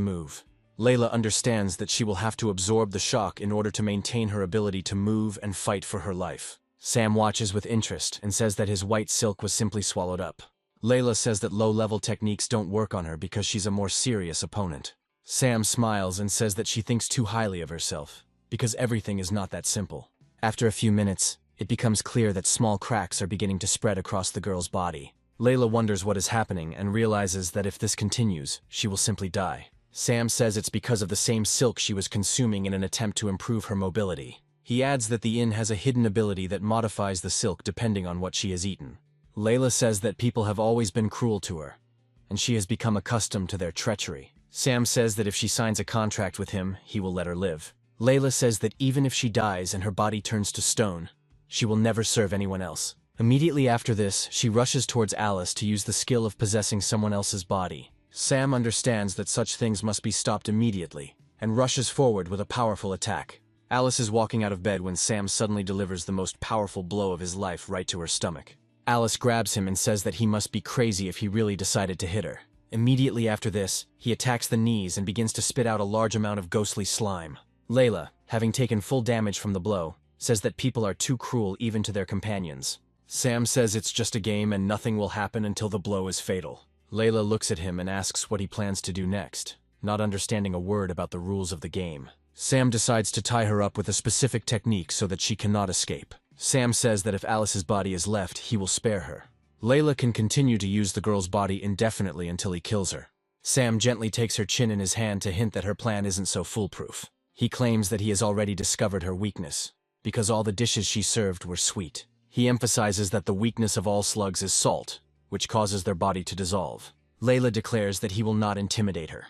move. Layla understands that she will have to absorb the shock in order to maintain her ability to move and fight for her life. Sam watches with interest and says that his white silk was simply swallowed up. Layla says that low-level techniques don't work on her because she's a more serious opponent. Sam smiles and says that she thinks too highly of herself, because everything is not that simple. After a few minutes, it becomes clear that small cracks are beginning to spread across the girl's body. Layla wonders what is happening and realizes that if this continues, she will simply die. Sam says it's because of the same silk she was consuming in an attempt to improve her mobility. He adds that the inn has a hidden ability that modifies the silk depending on what she has eaten. Layla says that people have always been cruel to her, and she has become accustomed to their treachery. Sam says that if she signs a contract with him, he will let her live. Layla says that even if she dies and her body turns to stone, she will never serve anyone else. Immediately after this, she rushes towards Alice to use the skill of possessing someone else's body. Sam understands that such things must be stopped immediately, and rushes forward with a powerful attack. Alice is walking out of bed when Sam suddenly delivers the most powerful blow of his life right to her stomach. Alice grabs him and says that he must be crazy if he really decided to hit her. Immediately after this, he attacks the knees and begins to spit out a large amount of ghostly slime. Layla, having taken full damage from the blow, says that people are too cruel even to their companions. Sam says it's just a game and nothing will happen until the blow is fatal. Layla looks at him and asks what he plans to do next, not understanding a word about the rules of the game. Sam decides to tie her up with a specific technique so that she cannot escape. Sam says that if Alice's body is left, he will spare her. Layla can continue to use the girl's body indefinitely until he kills her. Sam gently takes her chin in his hand to hint that her plan isn't so foolproof. He claims that he has already discovered her weakness, because all the dishes she served were sweet. He emphasizes that the weakness of all slugs is salt, which causes their body to dissolve. Layla declares that he will not intimidate her,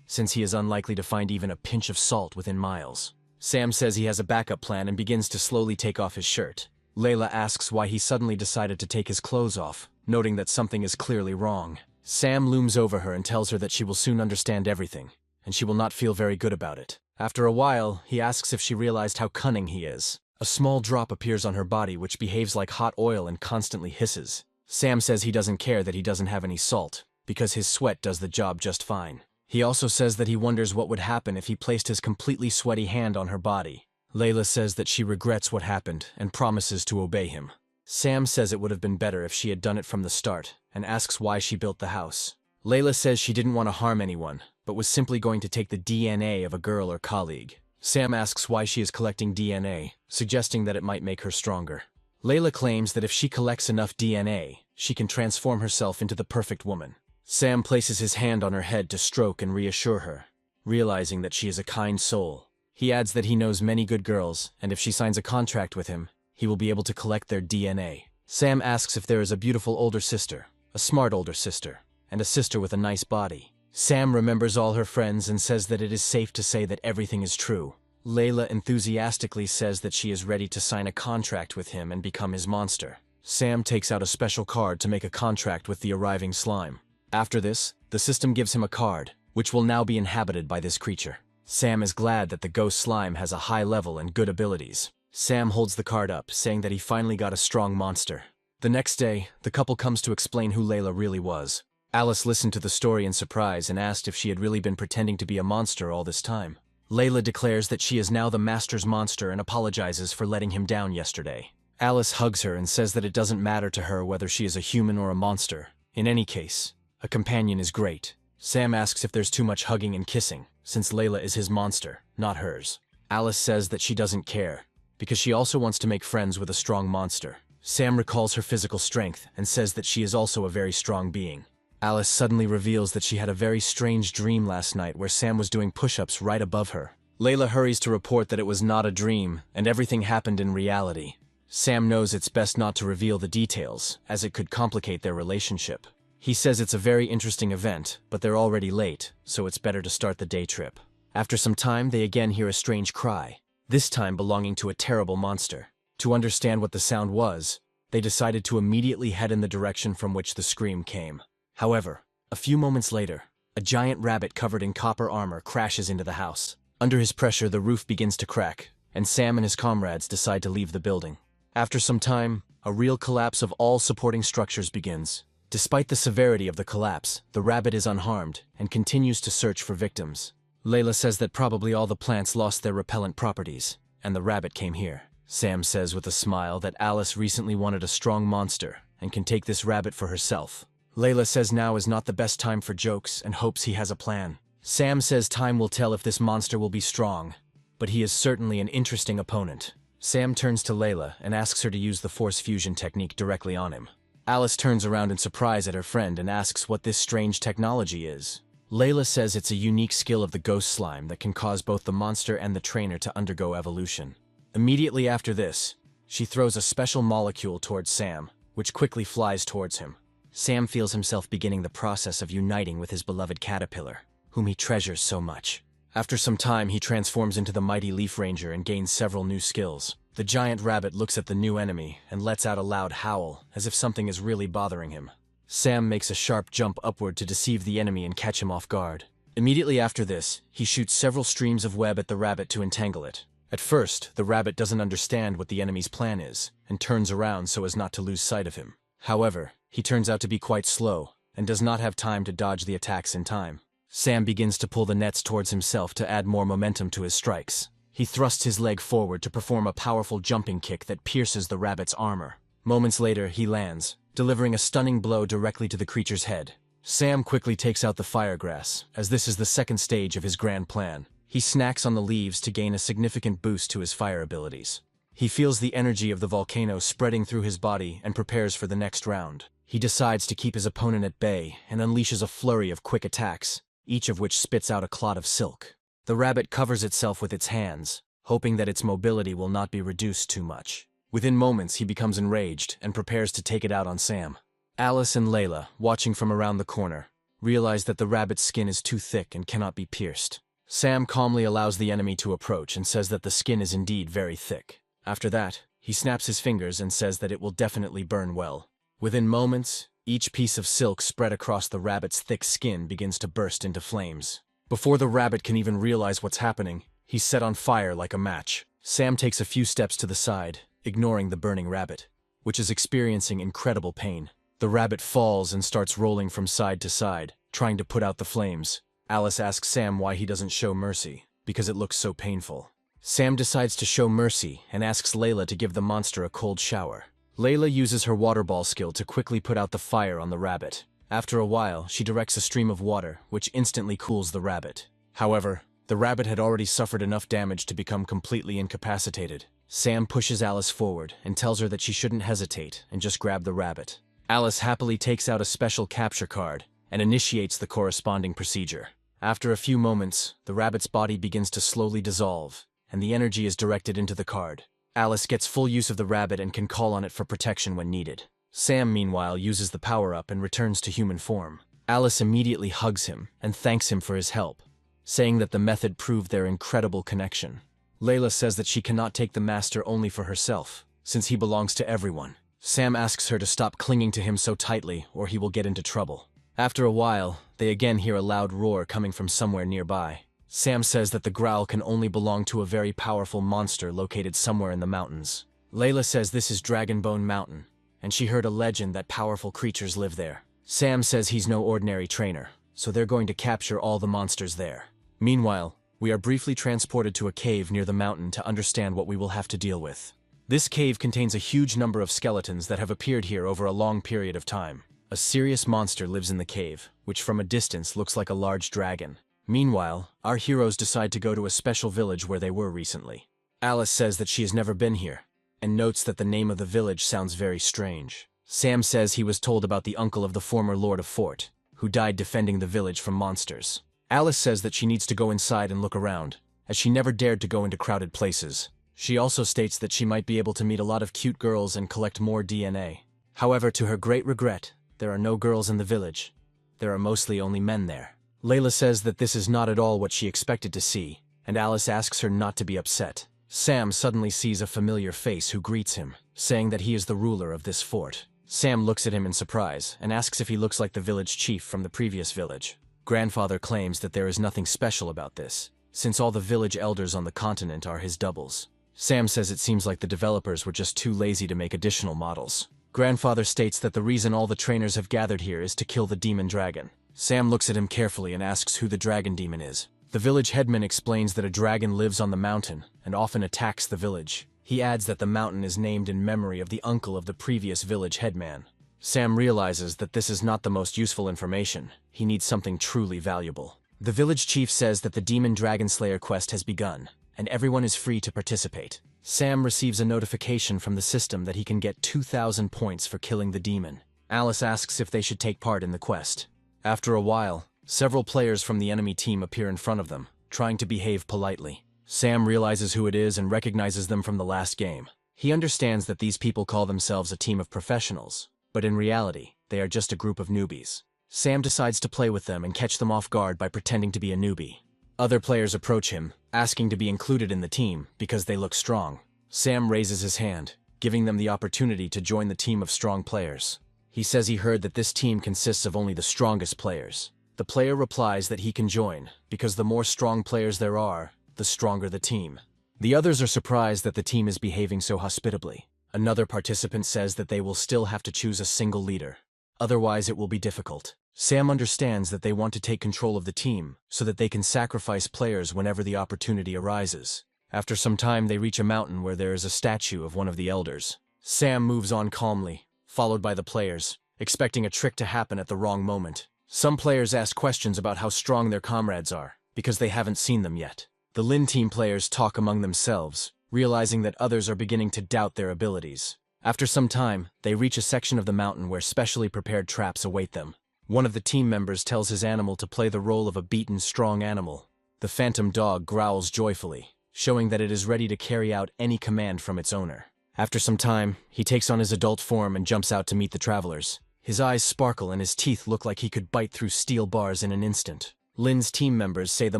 since he is unlikely to find even a pinch of salt within miles. Sam says he has a backup plan and begins to slowly take off his shirt. Layla asks why he suddenly decided to take his clothes off, noting that something is clearly wrong. Sam looms over her and tells her that she will soon understand everything, and she will not feel very good about it. After a while, he asks if she realized how cunning he is. A small drop appears on her body which behaves like hot oil and constantly hisses. Sam says he doesn't care that he doesn't have any salt, because his sweat does the job just fine. He also says that he wonders what would happen if he placed his completely sweaty hand on her body. Layla says that she regrets what happened and promises to obey him. Sam says it would have been better if she had done it from the start, and asks why she built the house. Layla says she didn't want to harm anyone, but was simply going to take the DNA of a girl or colleague. Sam asks why she is collecting DNA, suggesting that it might make her stronger. Layla claims that if she collects enough DNA, she can transform herself into the perfect woman. Sam places his hand on her head to stroke and reassure her, realizing that she is a kind soul. He adds that he knows many good girls, and if she signs a contract with him, he will be able to collect their DNA. Sam asks if there is a beautiful older sister, a smart older sister, and a sister with a nice body. Sam remembers all her friends and says that it is safe to say that everything is true. Layla enthusiastically says that she is ready to sign a contract with him and become his monster. Sam takes out a special card to make a contract with the arriving slime. After this, the system gives him a card, which will now be inhabited by this creature. Sam is glad that the ghost slime has a high level and good abilities. Sam holds the card up, saying that he finally got a strong monster. The next day, the couple comes to explain who Layla really was. Alice listened to the story in surprise and asked if she had really been pretending to be a monster all this time. Layla declares that she is now the master's monster and apologizes for letting him down yesterday. Alice hugs her and says that it doesn't matter to her whether she is a human or a monster. In any case, a companion is great. Sam asks if there's too much hugging and kissing, since Layla is his monster, not hers. Alice says that she doesn't care, because she also wants to make friends with a strong monster. Sam recalls her physical strength and says that she is also a very strong being. Alice suddenly reveals that she had a very strange dream last night where Sam was doing push-ups right above her. Layla hurries to report that it was not a dream and everything happened in reality. Sam knows it's best not to reveal the details, as it could complicate their relationship. He says it's a very interesting event, but they're already late, so it's better to start the day trip. After some time, they again hear a strange cry, this time belonging to a terrible monster. To understand what the sound was, they decided to immediately head in the direction from which the scream came. However, a few moments later, a giant rabbit covered in copper armor crashes into the house. Under his pressure, the roof begins to crack, and Sam and his comrades decide to leave the building. After some time, a real collapse of all supporting structures begins. Despite the severity of the collapse, the rabbit is unharmed and continues to search for victims. Layla says that probably all the plants lost their repellent properties, and the rabbit came here. Sam says with a smile that Alice recently wanted a strong monster and can take this rabbit for herself. Layla says now is not the best time for jokes and hopes he has a plan. Sam says time will tell if this monster will be strong, but he is certainly an interesting opponent. Sam turns to Layla and asks her to use the force fusion technique directly on him. Alice turns around in surprise at her friend and asks what this strange technology is. Layla says it's a unique skill of the ghost slime that can cause both the monster and the trainer to undergo evolution. Immediately after this, she throws a special molecule towards Sam, which quickly flies towards him. Sam feels himself beginning the process of uniting with his beloved caterpillar, whom he treasures so much. After some time, he transforms into the mighty Leaf Ranger and gains several new skills. The giant rabbit looks at the new enemy and lets out a loud howl, as if something is really bothering him. Sam makes a sharp jump upward to deceive the enemy and catch him off guard. Immediately after this, he shoots several streams of web at the rabbit to entangle it. At first, the rabbit doesn't understand what the enemy's plan is, and turns around so as not to lose sight of him. However, he turns out to be quite slow, and does not have time to dodge the attacks in time. Sam begins to pull the nets towards himself to add more momentum to his strikes. He thrusts his leg forward to perform a powerful jumping kick that pierces the rabbit's armor. Moments later, he lands, delivering a stunning blow directly to the creature's head. Sam quickly takes out the firegrass, as this is the second stage of his grand plan. He snacks on the leaves to gain a significant boost to his fire abilities. He feels the energy of the volcano spreading through his body and prepares for the next round. He decides to keep his opponent at bay and unleashes a flurry of quick attacks, each of which spits out a clot of silk. The rabbit covers itself with its hands, hoping that its mobility will not be reduced too much. Within moments, he becomes enraged and prepares to take it out on Sam. Alice and Layla, watching from around the corner, realize that the rabbit's skin is too thick and cannot be pierced. Sam calmly allows the enemy to approach and says that the skin is indeed very thick. After that, he snaps his fingers and says that it will definitely burn well. Within moments, each piece of silk spread across the rabbit's thick skin begins to burst into flames. Before the rabbit can even realize what's happening, he's set on fire like a match. Sam takes a few steps to the side, ignoring the burning rabbit, which is experiencing incredible pain. The rabbit falls and starts rolling from side to side, trying to put out the flames. Alice asks Sam why he doesn't show mercy, because it looks so painful. Sam decides to show mercy and asks Layla to give the monster a cold shower. Layla uses her water ball skill to quickly put out the fire on the rabbit. After a while, she directs a stream of water, which instantly cools the rabbit. However, the rabbit had already suffered enough damage to become completely incapacitated. Sam pushes Alice forward and tells her that she shouldn't hesitate and just grab the rabbit. Alice happily takes out a special capture card and initiates the corresponding procedure. After a few moments, the rabbit's body begins to slowly dissolve, and the energy is directed into the card. Alice gets full use of the rabbit and can call on it for protection when needed. Sam, meanwhile, uses the power-up and returns to human form. Alice immediately hugs him and thanks him for his help, saying that the method proved their incredible connection. Layla says that she cannot take the master only for herself, since he belongs to everyone. Sam asks her to stop clinging to him so tightly or he will get into trouble. After a while, they again hear a loud roar coming from somewhere nearby. Sam says that the growl can only belong to a very powerful monster located somewhere in the mountains. Layla says this is Dragonbone Mountain, and she heard a legend that powerful creatures live there. Sam says he's no ordinary trainer, so they're going to capture all the monsters there. Meanwhile, we are briefly transported to a cave near the mountain to understand what we will have to deal with. This cave contains a huge number of skeletons that have appeared here over a long period of time. A serious monster lives in the cave, which from a distance looks like a large dragon. Meanwhile, our heroes decide to go to a special village where they were recently. Alice says that she has never been here, and notes that the name of the village sounds very strange. Sam says he was told about the uncle of the former Lord of Fort, who died defending the village from monsters. Alice says that she needs to go inside and look around, as she never dared to go into crowded places. She also states that she might be able to meet a lot of cute girls and collect more DNA. However, to her great regret, there are no girls in the village. There are mostly only men there. Layla says that this is not at all what she expected to see, and Alice asks her not to be upset. Sam suddenly sees a familiar face who greets him, saying that he is the ruler of this fort. Sam looks at him in surprise and asks if he looks like the village chief from the previous village. Grandfather claims that there is nothing special about this, since all the village elders on the continent are his doubles. Sam says it seems like the developers were just too lazy to make additional models. Grandfather states that the reason all the trainers have gathered here is to kill the demon dragon. Sam looks at him carefully and asks who the dragon demon is. The village headman explains that a dragon lives on the mountain and often attacks the village. He adds that the mountain is named in memory of the uncle of the previous village headman. Sam realizes that this is not the most useful information. He needs something truly valuable. The village chief says that the Demon Dragon Slayer quest has begun, and everyone is free to participate. Sam receives a notification from the system that he can get 2,000 points for killing the demon. Alice asks if they should take part in the quest. After a while, several players from the enemy team appear in front of them, trying to behave politely. Sam realizes who it is and recognizes them from the last game. He understands that these people call themselves a team of professionals, but in reality, they are just a group of newbies. Sam decides to play with them and catch them off guard by pretending to be a newbie. Other players approach him, asking to be included in the team because they look strong. Sam raises his hand, giving them the opportunity to join the team of strong players. He says he heard that this team consists of only the strongest players. The player replies that he can join, because the more strong players there are, the stronger the team. The others are surprised that the team is behaving so hospitably. Another participant says that they will still have to choose a single leader. Otherwise, it will be difficult. Sam understands that they want to take control of the team so that they can sacrifice players whenever the opportunity arises. After some time, they reach a mountain where there is a statue of one of the elders. Sam moves on calmly, followed by the players, expecting a trick to happen at the wrong moment. Some players ask questions about how strong their comrades are, because they haven't seen them yet. The Lin team players talk among themselves, realizing that others are beginning to doubt their abilities. After some time, they reach a section of the mountain where specially prepared traps await them. One of the team members tells his animal to play the role of a beaten, strong animal. The phantom dog growls joyfully, showing that it is ready to carry out any command from its owner. After some time, he takes on his adult form and jumps out to meet the travelers. His eyes sparkle and his teeth look like he could bite through steel bars in an instant. Lin's team members say the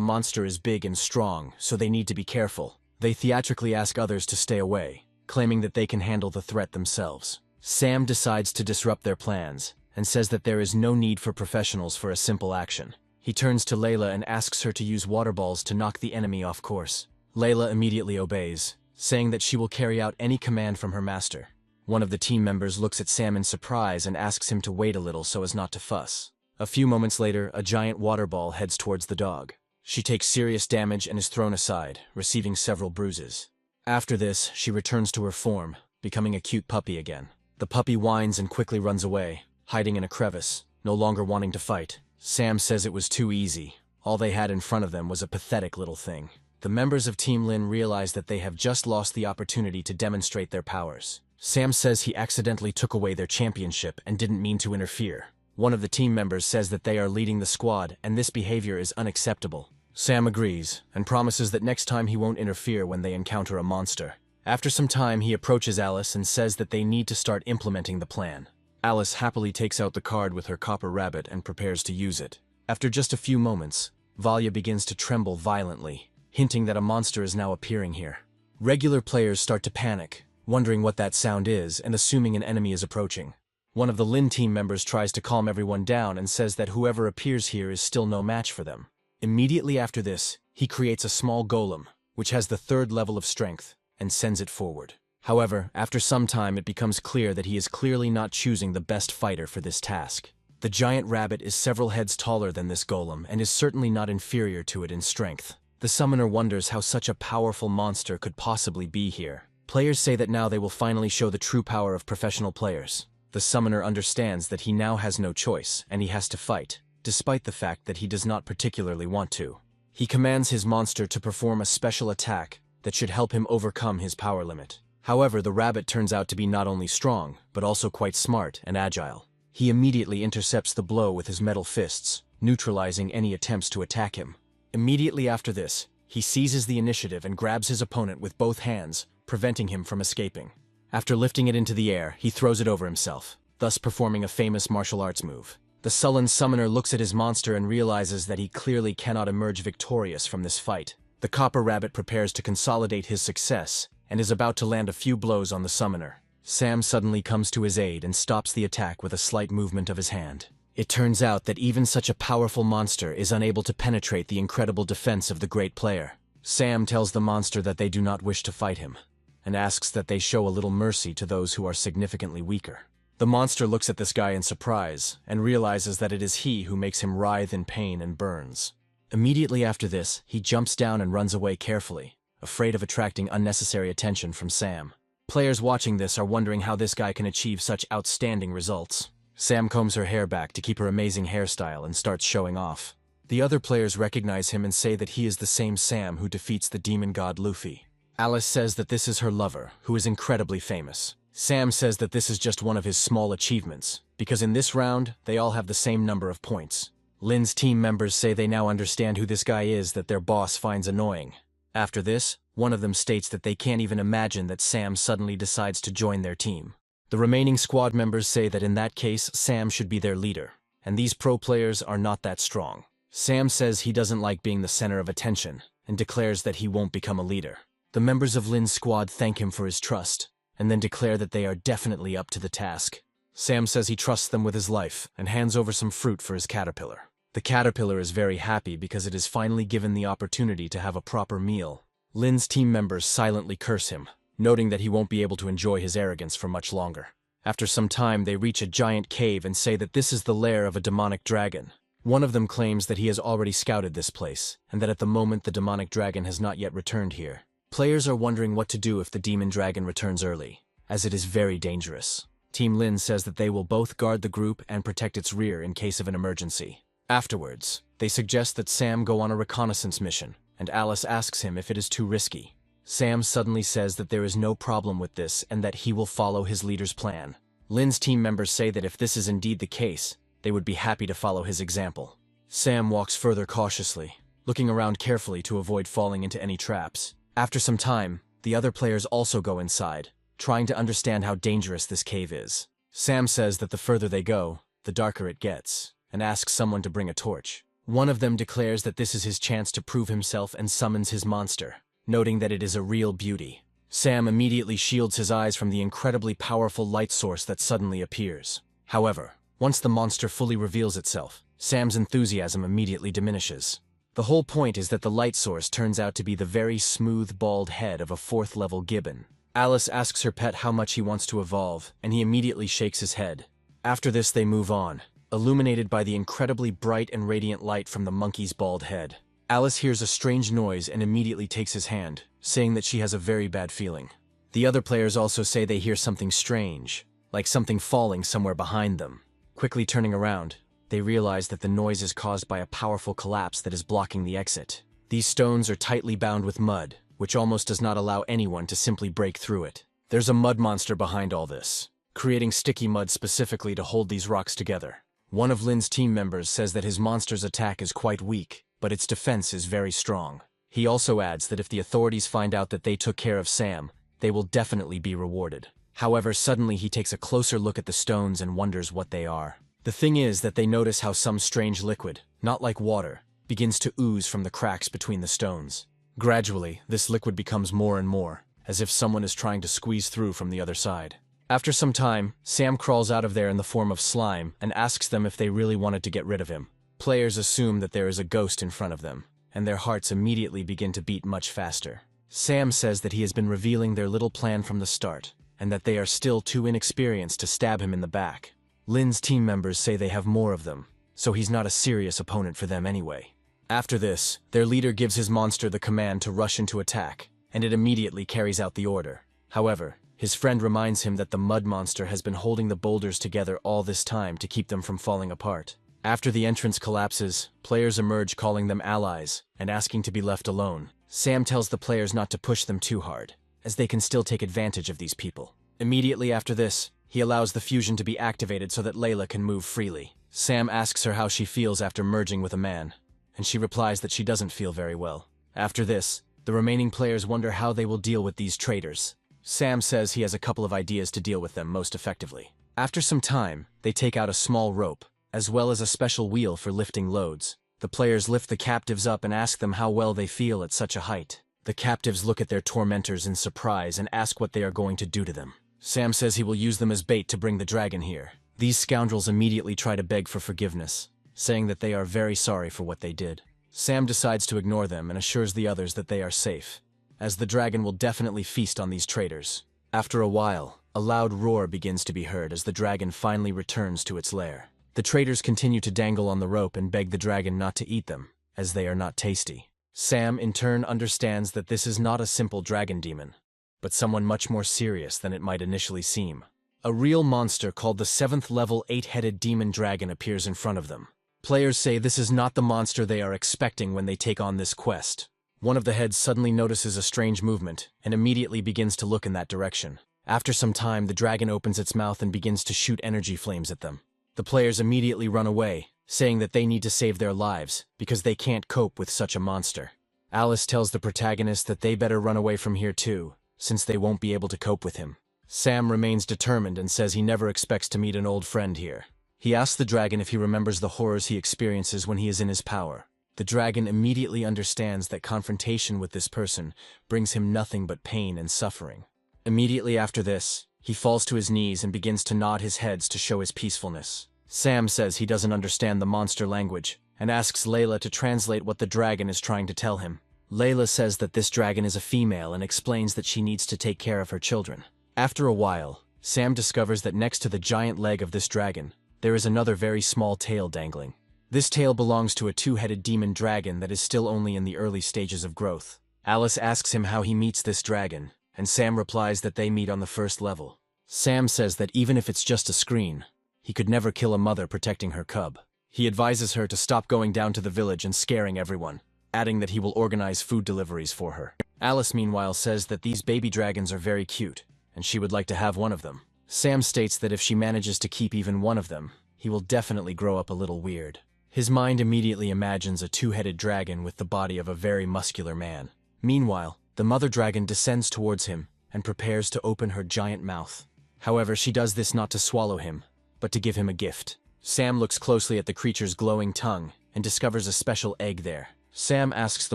monster is big and strong, so they need to be careful. They theatrically ask others to stay away, claiming that they can handle the threat themselves. Sam decides to disrupt their plans, and says that there is no need for professionals for a simple action. He turns to Layla and asks her to use water balls to knock the enemy off course. Layla immediately obeys, saying that she will carry out any command from her master. One of the team members looks at Sam in surprise and asks him to wait a little so as not to fuss. A few moments later, a giant water ball heads towards the dog. She takes serious damage and is thrown aside, receiving several bruises. After this, she returns to her form, becoming a cute puppy again. The puppy whines and quickly runs away, hiding in a crevice, no longer wanting to fight. Sam says it was too easy. All they had in front of them was a pathetic little thing. The members of Team Lin realize that they have just lost the opportunity to demonstrate their powers. Sam says he accidentally took away their championship and didn't mean to interfere. One of the team members says that they are leading the squad and this behavior is unacceptable. Sam agrees and promises that next time he won't interfere when they encounter a monster. After some time, he approaches Alice and says that they need to start implementing the plan. Alice happily takes out the card with her copper rabbit and prepares to use it. After just a few moments, Valya begins to tremble violently, hinting that a monster is now appearing here. Regular players start to panic, wondering what that sound is and assuming an enemy is approaching. One of the Lin team members tries to calm everyone down and says that whoever appears here is still no match for them. Immediately after this, he creates a small golem, which has the 3rd level of strength, and sends it forward. However, after some time it becomes clear that he is clearly not choosing the best fighter for this task. The giant rabbit is several heads taller than this golem and is certainly not inferior to it in strength. The summoner wonders how such a powerful monster could possibly be here. Players say that now they will finally show the true power of professional players. The summoner understands that he now has no choice and he has to fight, despite the fact that he does not particularly want to. He commands his monster to perform a special attack that should help him overcome his power limit. However, the rabbit turns out to be not only strong, but also quite smart and agile. He immediately intercepts the blow with his metal fists, neutralizing any attempts to attack him. Immediately after this, he seizes the initiative and grabs his opponent with both hands, preventing him from escaping. After lifting it into the air, he throws it over himself, thus performing a famous martial arts move. The sullen summoner looks at his monster and realizes that he clearly cannot emerge victorious from this fight. The copper rabbit prepares to consolidate his success and is about to land a few blows on the summoner. Sam suddenly comes to his aid and stops the attack with a slight movement of his hand. It turns out that even such a powerful monster is unable to penetrate the incredible defense of the great player. Sam tells the monster that they do not wish to fight him, and asks that they show a little mercy to those who are significantly weaker. The monster looks at this guy in surprise and realizes that it is he who makes him writhe in pain and burns. Immediately after this, he jumps down and runs away carefully, afraid of attracting unnecessary attention from Sam. Players watching this are wondering how this guy can achieve such outstanding results. Sam combs her hair back to keep her amazing hairstyle and starts showing off. The other players recognize him and say that he is the same Sam who defeats the demon god Luffy. Alice says that this is her lover, who is incredibly famous. Sam says that this is just one of his small achievements, because in this round, they all have the same number of points. Lin's team members say they now understand who this guy is that their boss finds annoying. After this, one of them states that they can't even imagine that Sam suddenly decides to join their team. The remaining squad members say that in that case, Sam should be their leader, and these pro players are not that strong. Sam says he doesn't like being the center of attention, and declares that he won't become a leader. The members of Lin's squad thank him for his trust, and then declare that they are definitely up to the task. Sam says he trusts them with his life, and hands over some fruit for his caterpillar. The caterpillar is very happy because it is finally given the opportunity to have a proper meal. Lin's team members silently curse him, noting that he won't be able to enjoy his arrogance for much longer. After some time, they reach a giant cave and say that this is the lair of a demonic dragon. One of them claims that he has already scouted this place, and that at the moment the demonic dragon has not yet returned here. Players are wondering what to do if the demon dragon returns early, as it is very dangerous. Team Lin says that they will both guard the group and protect its rear in case of an emergency. Afterwards, they suggest that Sam go on a reconnaissance mission, and Alice asks him if it is too risky. Sam suddenly says that there is no problem with this and that he will follow his leader's plan. Lin's team members say that if this is indeed the case, they would be happy to follow his example. Sam walks further cautiously, looking around carefully to avoid falling into any traps. After some time, the other players also go inside, trying to understand how dangerous this cave is. Sam says that the further they go, the darker it gets, and asks someone to bring a torch. One of them declares that this is his chance to prove himself and summons his monster, noting that it is a real beauty. Sam immediately shields his eyes from the incredibly powerful light source that suddenly appears. However, once the monster fully reveals itself, Sam's enthusiasm immediately diminishes. The whole point is that the light source turns out to be the very smooth, bald head of a 4th-level gibbon. Alice asks her pet how much he wants to evolve, and he immediately shakes his head. After this, they move on, illuminated by the incredibly bright and radiant light from the monkey's bald head. Alice hears a strange noise and immediately takes his hand, saying that she has a very bad feeling. The other players also say they hear something strange, like something falling somewhere behind them. Quickly turning around, they realize that the noise is caused by a powerful collapse that is blocking the exit. These stones are tightly bound with mud, which almost does not allow anyone to simply break through it. There's a mud monster behind all this, creating sticky mud specifically to hold these rocks together. One of Lin's team members says that his monster's attack is quite weak, but its defense is very strong. He also adds that if the authorities find out that they took care of Sam, they will definitely be rewarded. However, suddenly he takes a closer look at the stones and wonders what they are. The thing is that they notice how some strange liquid, not like water, begins to ooze from the cracks between the stones. Gradually, this liquid becomes more and more, as if someone is trying to squeeze through from the other side. After some time, Sam crawls out of there in the form of slime and asks them if they really wanted to get rid of him. Players assume that there is a ghost in front of them, and their hearts immediately begin to beat much faster. Sam says that he has been revealing their little plan from the start, and that they are still too inexperienced to stab him in the back. Lin's team members say they have more of them, so he's not a serious opponent for them anyway. After this, their leader gives his monster the command to rush into attack, and it immediately carries out the order. However, his friend reminds him that the mud monster has been holding the boulders together all this time to keep them from falling apart. After the entrance collapses, players emerge calling them allies and asking to be left alone. Sam tells the players not to push them too hard, as they can still take advantage of these people. Immediately after this, he allows the fusion to be activated so that Layla can move freely. Sam asks her how she feels after merging with a man, and she replies that she doesn't feel very well. After this, the remaining players wonder how they will deal with these traitors. Sam says he has a couple of ideas to deal with them most effectively. After some time, they take out a small rope, as well as a special wheel for lifting loads. The players lift the captives up and ask them how well they feel at such a height. The captives look at their tormentors in surprise and ask what they are going to do to them. Sam says he will use them as bait to bring the dragon here. These scoundrels immediately try to beg for forgiveness, saying that they are very sorry for what they did. Sam decides to ignore them and assures the others that they are safe, as the dragon will definitely feast on these traitors. After a while, a loud roar begins to be heard as the dragon finally returns to its lair. The traitors continue to dangle on the rope and beg the dragon not to eat them, as they are not tasty. Sam, in turn, understands that this is not a simple dragon demon, but someone much more serious than it might initially seem. A real monster called the 7th-level 8-headed demon dragon appears in front of them. Players say this is not the monster they are expecting when they take on this quest. One of the heads suddenly notices a strange movement and immediately begins to look in that direction. After some time, the dragon opens its mouth and begins to shoot energy flames at them. The players immediately run away, saying that they need to save their lives because they can't cope with such a monster. Alice tells the protagonist that they better run away from here too, since they won't be able to cope with him. Sam remains determined and says he never expects to meet an old friend here. He asks the dragon if he remembers the horrors he experiences when he is in his power. The dragon immediately understands that confrontation with this person brings him nothing but pain and suffering. Immediately after this, he falls to his knees and begins to nod his heads to show his peacefulness. Sam says he doesn't understand the monster language and asks Layla to translate what the dragon is trying to tell him. Layla says that this dragon is a female and explains that she needs to take care of her children. After a while, Sam discovers that next to the giant leg of this dragon, there is another very small tail dangling. This tail belongs to a two-headed demon dragon that is still only in the early stages of growth. Alice asks him how he meets this dragon, and Sam replies that they meet on the first level. Sam says that even if it's just a screen, he could never kill a mother protecting her cub. He advises her to stop going down to the village and scaring everyone, adding that he will organize food deliveries for her. Alice, meanwhile, says that these baby dragons are very cute, and she would like to have one of them. Sam states that if she manages to keep even one of them, he will definitely grow up a little weird. His mind immediately imagines a two-headed dragon with the body of a very muscular man. Meanwhile, the mother dragon descends towards him and prepares to open her giant mouth. However, she does this not to swallow him, but to give him a gift. Sam looks closely at the creature's glowing tongue and discovers a special egg there. Sam asks the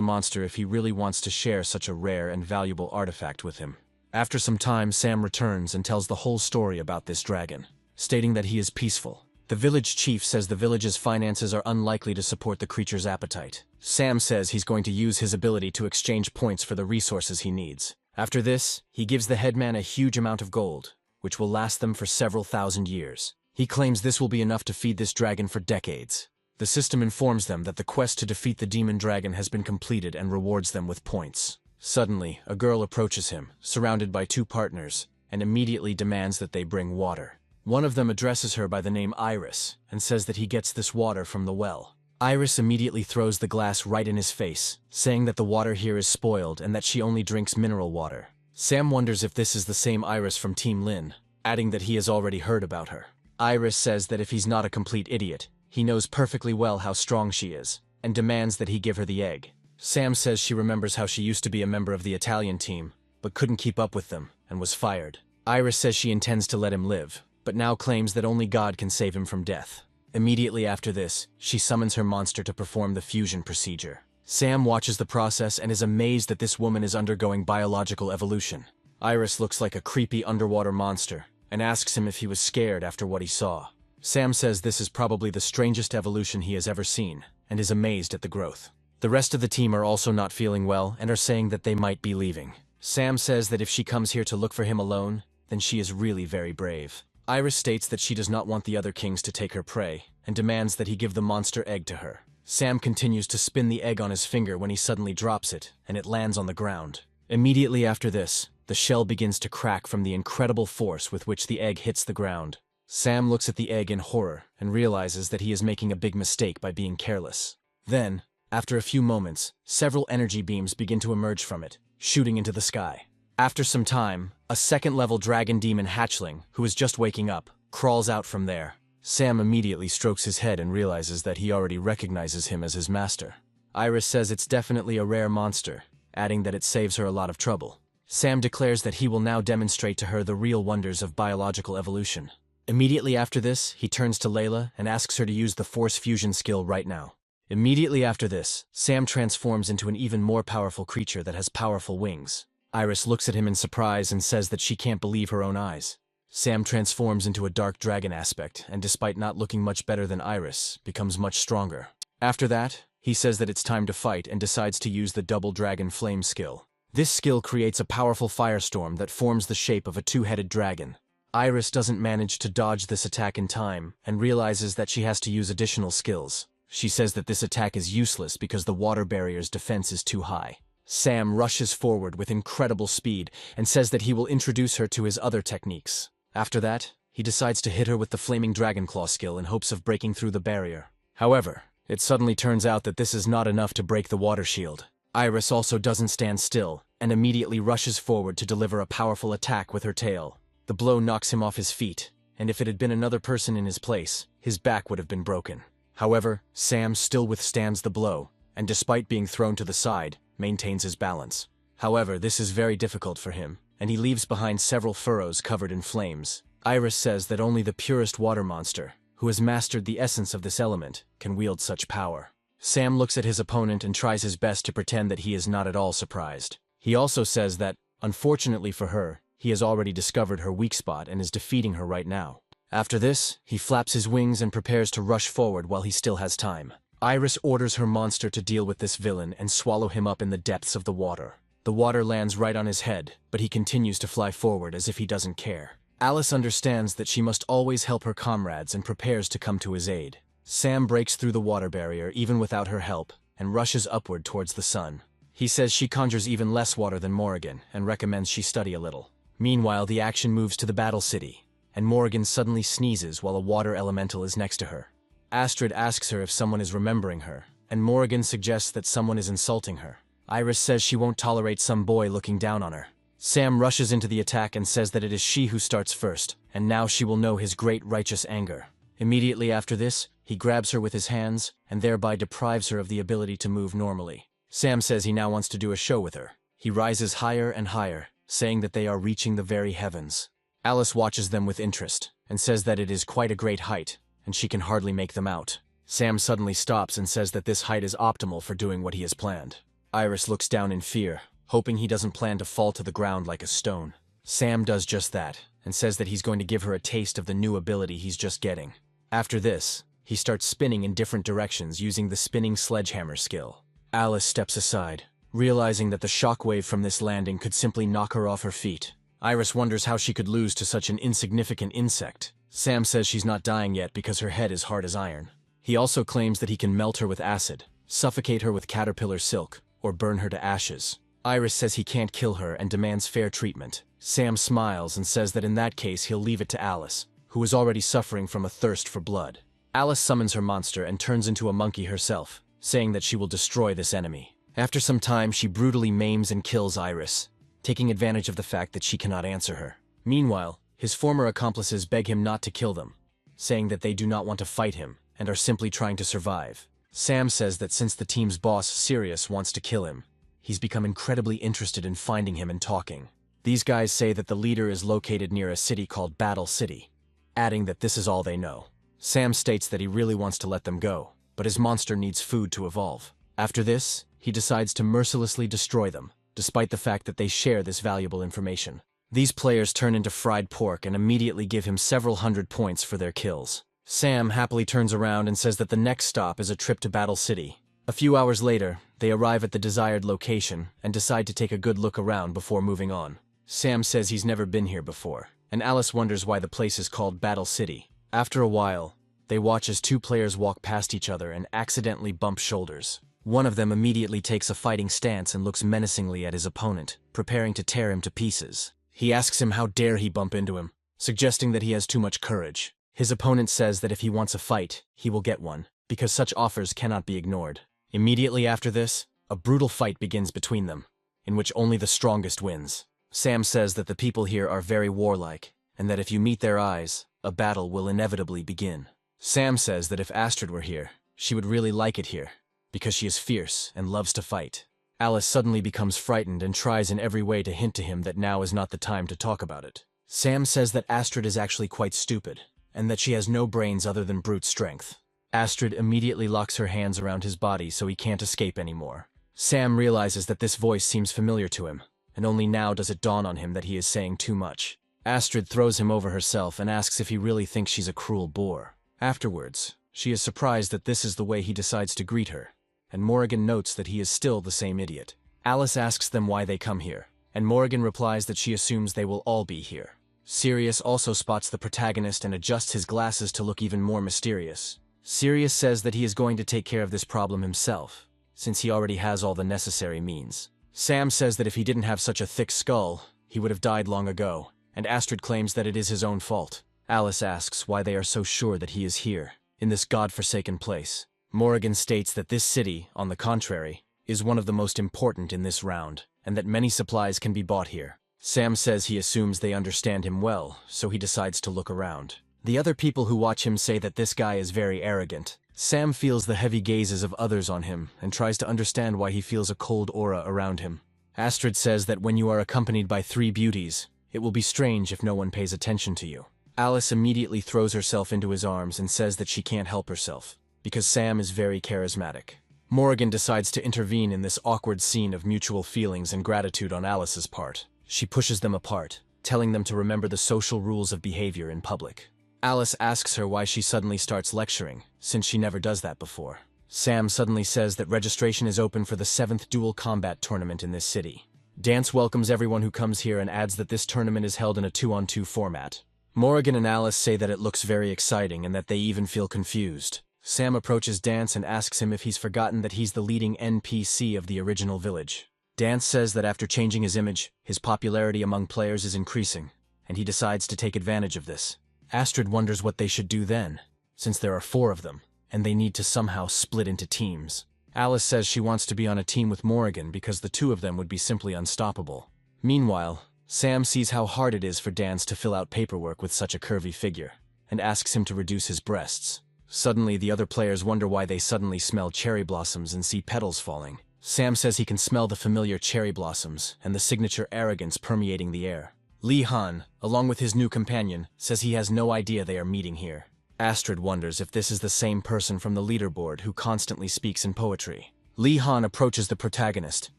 monster if he really wants to share such a rare and valuable artifact with him. After some time, Sam returns and tells the whole story about this dragon, stating that he is peaceful. The village chief says the village's finances are unlikely to support the creature's appetite. Sam says he's going to use his ability to exchange points for the resources he needs. After this, he gives the headman a huge amount of gold, which will last them for several thousand years. He claims this will be enough to feed this dragon for decades. The system informs them that the quest to defeat the demon dragon has been completed and rewards them with points. Suddenly, a girl approaches him, surrounded by two partners, and immediately demands that they bring water. One of them addresses her by the name Iris, and says that he gets this water from the well. Iris immediately throws the glass right in his face, saying that the water here is spoiled and that she only drinks mineral water. Sam wonders if this is the same Iris from Team Lin, adding that he has already heard about her. Iris says that if he's not a complete idiot, he knows perfectly well how strong she is, and demands that he give her the egg. Sam says she remembers how she used to be a member of the Italian team, but couldn't keep up with them, and was fired. Iris says she intends to let him live, but now claims that only God can save him from death. Immediately after this, she summons her monster to perform the fusion procedure. Sam watches the process and is amazed that this woman is undergoing biological evolution. Iris looks like a creepy underwater monster, and asks him if he was scared after what he saw. Sam says this is probably the strangest evolution he has ever seen, and is amazed at the growth. The rest of the team are also not feeling well and are saying that they might be leaving. Sam says that if she comes here to look for him alone, then she is really very brave. Iris states that she does not want the other kings to take her prey, and demands that he give the monster egg to her. Sam continues to spin the egg on his finger when he suddenly drops it, and it lands on the ground. Immediately after this, the shell begins to crack from the incredible force with which the egg hits the ground. Sam looks at the egg in horror and realizes that he is making a big mistake by being careless. Then, after a few moments, several energy beams begin to emerge from it, shooting into the sky. After some time, a second-level dragon demon hatchling, who is just waking up, crawls out from there. Sam immediately strokes his head and realizes that he already recognizes him as his master. Iris says it's definitely a rare monster, adding that it saves her a lot of trouble. Sam declares that he will now demonstrate to her the real wonders of biological evolution. Immediately after this, he turns to Layla and asks her to use the Force Fusion skill right now. Immediately after this, Sam transforms into an even more powerful creature that has powerful wings. Iris looks at him in surprise and says that she can't believe her own eyes. Sam transforms into a dark dragon aspect, and despite not looking much better than Iris, becomes much stronger. After that, he says that it's time to fight and decides to use the Double Dragon Flame skill. This skill creates a powerful firestorm that forms the shape of a two-headed dragon. Iris doesn't manage to dodge this attack in time, and realizes that she has to use additional skills. She says that this attack is useless because the water barrier's defense is too high. Sam rushes forward with incredible speed and says that he will introduce her to his other techniques. After that, he decides to hit her with the Flaming Dragon Claw skill in hopes of breaking through the barrier. However, it suddenly turns out that this is not enough to break the water shield. Iris also doesn't stand still, and immediately rushes forward to deliver a powerful attack with her tail. The blow knocks him off his feet, and if it had been another person in his place, his back would have been broken. However, Sam still withstands the blow, and despite being thrown to the side, maintains his balance. However, this is very difficult for him, and he leaves behind several furrows covered in flames. Iris says that only the purest water monster, who has mastered the essence of this element, can wield such power. Sam looks at his opponent and tries his best to pretend that he is not at all surprised. He also says that, unfortunately for her, he has already discovered her weak spot and is defeating her right now. After this, he flaps his wings and prepares to rush forward while he still has time. Iris orders her monster to deal with this villain and swallow him up in the depths of the water. The water lands right on his head, but he continues to fly forward as if he doesn't care. Alice understands that she must always help her comrades and prepares to come to his aid. Sam breaks through the water barrier even without her help and rushes upward towards the sun. He says she conjures even less water than Morrigan and recommends she study a little. Meanwhile, the action moves to the battle city, and Morrigan suddenly sneezes while a water elemental is next to her. Astrid asks her if someone is remembering her, and Morrigan suggests that someone is insulting her. Iris says she won't tolerate some boy looking down on her. Sam rushes into the attack and says that it is she who starts first, and now she will know his great righteous anger. Immediately after this, he grabs her with his hands and thereby deprives her of the ability to move normally. Sam says he now wants to do a show with her. He rises higher and higher, saying that they are reaching the very heavens. Alice watches them with interest and says that it is quite a great height, and she can hardly make them out. Sam suddenly stops and says that this height is optimal for doing what he has planned. Iris looks down in fear, hoping he doesn't plan to fall to the ground like a stone. Sam does just that, and says that he's going to give her a taste of the new ability he's just getting. After this, he starts spinning in different directions using the spinning sledgehammer skill. Alice steps aside, realizing that the shockwave from this landing could simply knock her off her feet. Iris wonders how she could lose to such an insignificant insect. Sam says she's not dying yet because her head is hard as iron. He also claims that he can melt her with acid, suffocate her with caterpillar silk, or burn her to ashes. Iris says he can't kill her and demands fair treatment. Sam smiles and says that in that case he'll leave it to Alice, who is already suffering from a thirst for blood. Alice summons her monster and turns into a monkey herself, saying that she will destroy this enemy. After some time, she brutally maims and kills Iris, taking advantage of the fact that she cannot answer her. Meanwhile, his former accomplices beg him not to kill them, saying that they do not want to fight him and are simply trying to survive. Sam says that since the team's boss, Sirius, wants to kill him, he's become incredibly interested in finding him and talking. These guys say that the leader is located near a city called Battle City, adding that this is all they know. Sam states that he really wants to let them go, but his monster needs food to evolve. After this, he decides to mercilessly destroy them, despite the fact that they share this valuable information. These players turn into fried pork and immediately give him several hundred points for their kills. Sam happily turns around and says that the next stop is a trip to Battle City. A few hours later, they arrive at the desired location and decide to take a good look around before moving on. Sam says he's never been here before, and Alice wonders why the place is called Battle City. After a while, they watch as two players walk past each other and accidentally bump shoulders. One of them immediately takes a fighting stance and looks menacingly at his opponent, preparing to tear him to pieces. He asks him how dare he bump into him, suggesting that he has too much courage. His opponent says that if he wants a fight, he will get one, because such offers cannot be ignored. Immediately after this, a brutal fight begins between them, in which only the strongest wins. Sam says that the people here are very warlike, and that if you meet their eyes, a battle will inevitably begin. Sam says that if Astrid were here, she would really like it here, because she is fierce and loves to fight. Alice suddenly becomes frightened and tries in every way to hint to him that now is not the time to talk about it. Sam says that Astrid is actually quite stupid, and that she has no brains other than brute strength. Astrid immediately locks her hands around his body so he can't escape anymore. Sam realizes that this voice seems familiar to him, and only now does it dawn on him that he is saying too much. Astrid throws him over herself and asks if he really thinks she's a cruel bore. Afterwards, she is surprised that this is the way he decides to greet her, and Morrigan notes that he is still the same idiot. Alice asks them why they come here, and Morrigan replies that she assumes they will all be here. Sirius also spots the protagonist and adjusts his glasses to look even more mysterious. Sirius says that he is going to take care of this problem himself, since he already has all the necessary means. Sam says that if he didn't have such a thick skull, he would have died long ago, and Astrid claims that it is his own fault. Alice asks why they are so sure that he is here, in this godforsaken place. Morrigan states that this city, on the contrary, is one of the most important in this round, and that many supplies can be bought here. Sam says he assumes they understand him well, so he decides to look around. The other people who watch him say that this guy is very arrogant. Sam feels the heavy gazes of others on him and tries to understand why he feels a cold aura around him. Astrid says that when you are accompanied by three beauties, it will be strange if no one pays attention to you. Alice immediately throws herself into his arms and says that she can't help herself, because Sam is very charismatic. Morrigan decides to intervene in this awkward scene of mutual feelings and gratitude on Alice's part. She pushes them apart, telling them to remember the social rules of behavior in public. Alice asks her why she suddenly starts lecturing, since she never does that before. Sam suddenly says that registration is open for the 7th dual combat tournament in this city. Dance welcomes everyone who comes here and adds that this tournament is held in a 2-on-2 format. Morrigan and Alice say that it looks very exciting and that they even feel confused. Sam approaches Dance and asks him if he's forgotten that he's the leading NPC of the original village. Dance says that after changing his image, his popularity among players is increasing, and he decides to take advantage of this. Astrid wonders what they should do then, since there are 4 of them, and they need to somehow split into teams. Alice says she wants to be on a team with Morrigan because the 2 of them would be simply unstoppable. Meanwhile, Sam sees how hard it is for Dance to fill out paperwork with such a curvy figure, and asks him to reduce his breasts. Suddenly, the other players wonder why they suddenly smell cherry blossoms and see petals falling. Sam says he can smell the familiar cherry blossoms and the signature arrogance permeating the air. Lee Han, along with his new companion, says he has no idea they are meeting here. Astrid wonders if this is the same person from the leaderboard who constantly speaks in poetry. Lee Han approaches the protagonist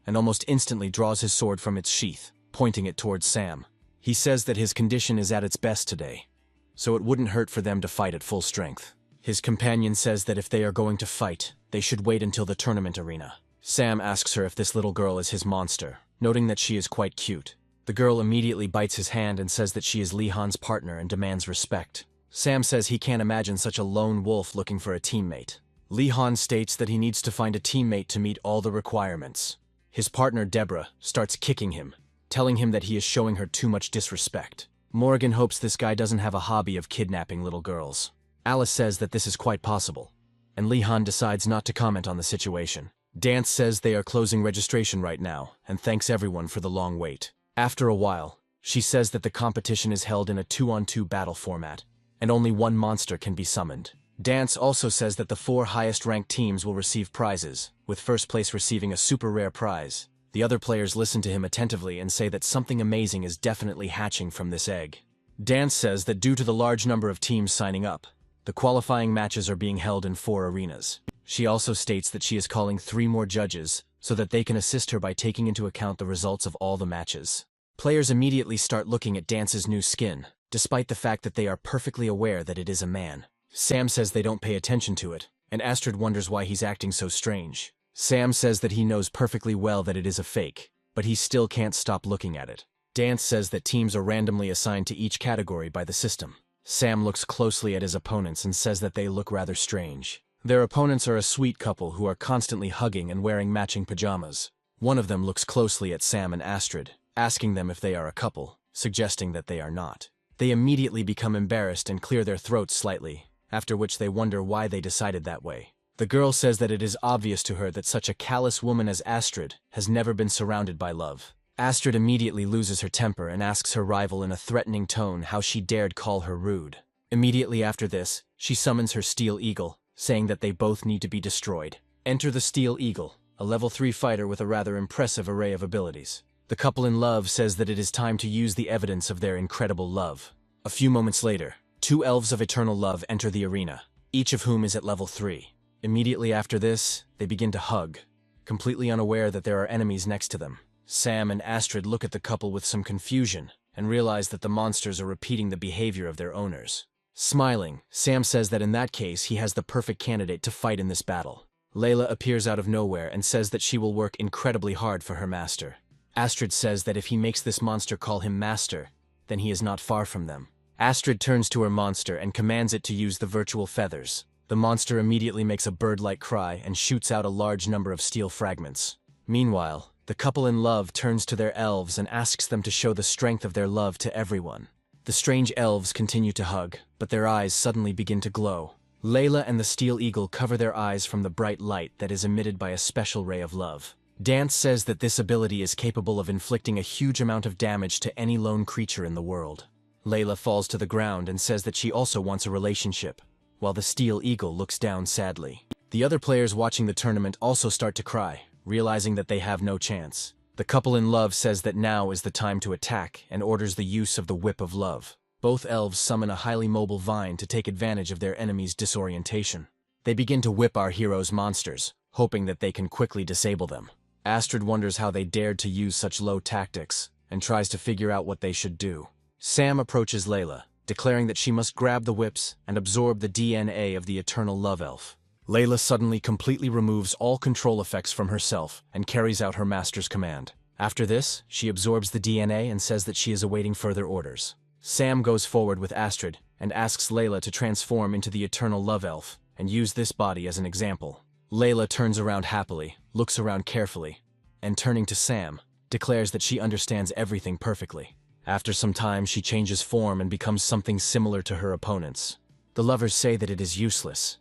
and almost instantly draws his sword from its sheath, pointing it towards Sam. He says that his condition is at its best today, so it wouldn't hurt for them to fight at full strength. His companion says that if they are going to fight, they should wait until the tournament arena. Sam asks her if this little girl is his monster, noting that she is quite cute. The girl immediately bites his hand and says that she is Lee Han's partner and demands respect. Sam says he can't imagine such a lone wolf looking for a teammate. Lee Han states that he needs to find a teammate to meet all the requirements. His partner, Deborah, starts kicking him, telling him that he is showing her too much disrespect. Morrigan hopes this guy doesn't have a hobby of kidnapping little girls. Alice says that this is quite possible, and Lee Han decides not to comment on the situation. Dance says they are closing registration right now, and thanks everyone for the long wait. After a while, she says that the competition is held in a 2-on-2 battle format, and only 1 monster can be summoned. Dance also says that the 4 highest-ranked teams will receive prizes, with first place receiving a super rare prize. The other players listen to him attentively and say that something amazing is definitely hatching from this egg. Dance says that due to the large number of teams signing up, the qualifying matches are being held in 4 arenas. She also states that she is calling 3 more judges so that they can assist her by taking into account the results of all the matches. Players immediately start looking at Dance's new skin, despite the fact that they are perfectly aware that it is a man. Sam says they don't pay attention to it, and Astrid wonders why he's acting so strange. Sam says that he knows perfectly well that it is a fake, but he still can't stop looking at it. Dance says that teams are randomly assigned to each category by the system. Sam looks closely at his opponents and says that they look rather strange. Their opponents are a sweet couple who are constantly hugging and wearing matching pajamas. One of them looks closely at Sam and Astrid, asking them if they are a couple, suggesting that they are not. They immediately become embarrassed and clear their throats slightly, after which they wonder why they decided that way. The girl says that it is obvious to her that such a callous woman as Astrid has never been surrounded by love. Astrid immediately loses her temper and asks her rival in a threatening tone how she dared call her rude. Immediately after this, she summons her Steel Eagle, saying that they both need to be destroyed. Enter the Steel Eagle, a level 3 fighter with a rather impressive array of abilities. The couple in love says that it is time to use the evidence of their incredible love. A few moments later, 2 elves of eternal love enter the arena, each of whom is at level 3. Immediately after this, they begin to hug, completely unaware that there are enemies next to them. Sam and Astrid look at the couple with some confusion and realize that the monsters are repeating the behavior of their owners. Smiling, Sam says that in that case he has the perfect candidate to fight in this battle. Layla appears out of nowhere and says that she will work incredibly hard for her master. Astrid says that if he makes this monster call him master, then he is not far from them. Astrid turns to her monster and commands it to use the virtual feathers. The monster immediately makes a bird-like cry and shoots out a large number of steel fragments. Meanwhile, the couple in love turns to their elves and asks them to show the strength of their love to everyone. The strange elves continue to hug, but their eyes suddenly begin to glow. Layla and the Steel Eagle cover their eyes from the bright light that is emitted by a special ray of love. Dance says that this ability is capable of inflicting a huge amount of damage to any lone creature in the world. Layla falls to the ground and says that she also wants a relationship, while the Steel Eagle looks down sadly. The other players watching the tournament also start to cry, realizing that they have no chance. The couple in love says that now is the time to attack and orders the use of the Whip of Love. Both elves summon a highly mobile vine to take advantage of their enemy's disorientation. They begin to whip our heroes' monsters, hoping that they can quickly disable them. Astrid wonders how they dared to use such low tactics, and tries to figure out what they should do. Sam approaches Layla, declaring that she must grab the whips and absorb the DNA of the Eternal Love Elf. Layla suddenly completely removes all control effects from herself and carries out her master's command. After this, she absorbs the DNA and says that she is awaiting further orders. Sam goes forward with Astrid and asks Layla to transform into the eternal love elf and use this body as an example. Layla turns around happily, looks around carefully, and turning to Sam, declares that she understands everything perfectly. After some time, she changes form and becomes something similar to her opponents. The lovers say that it is useless,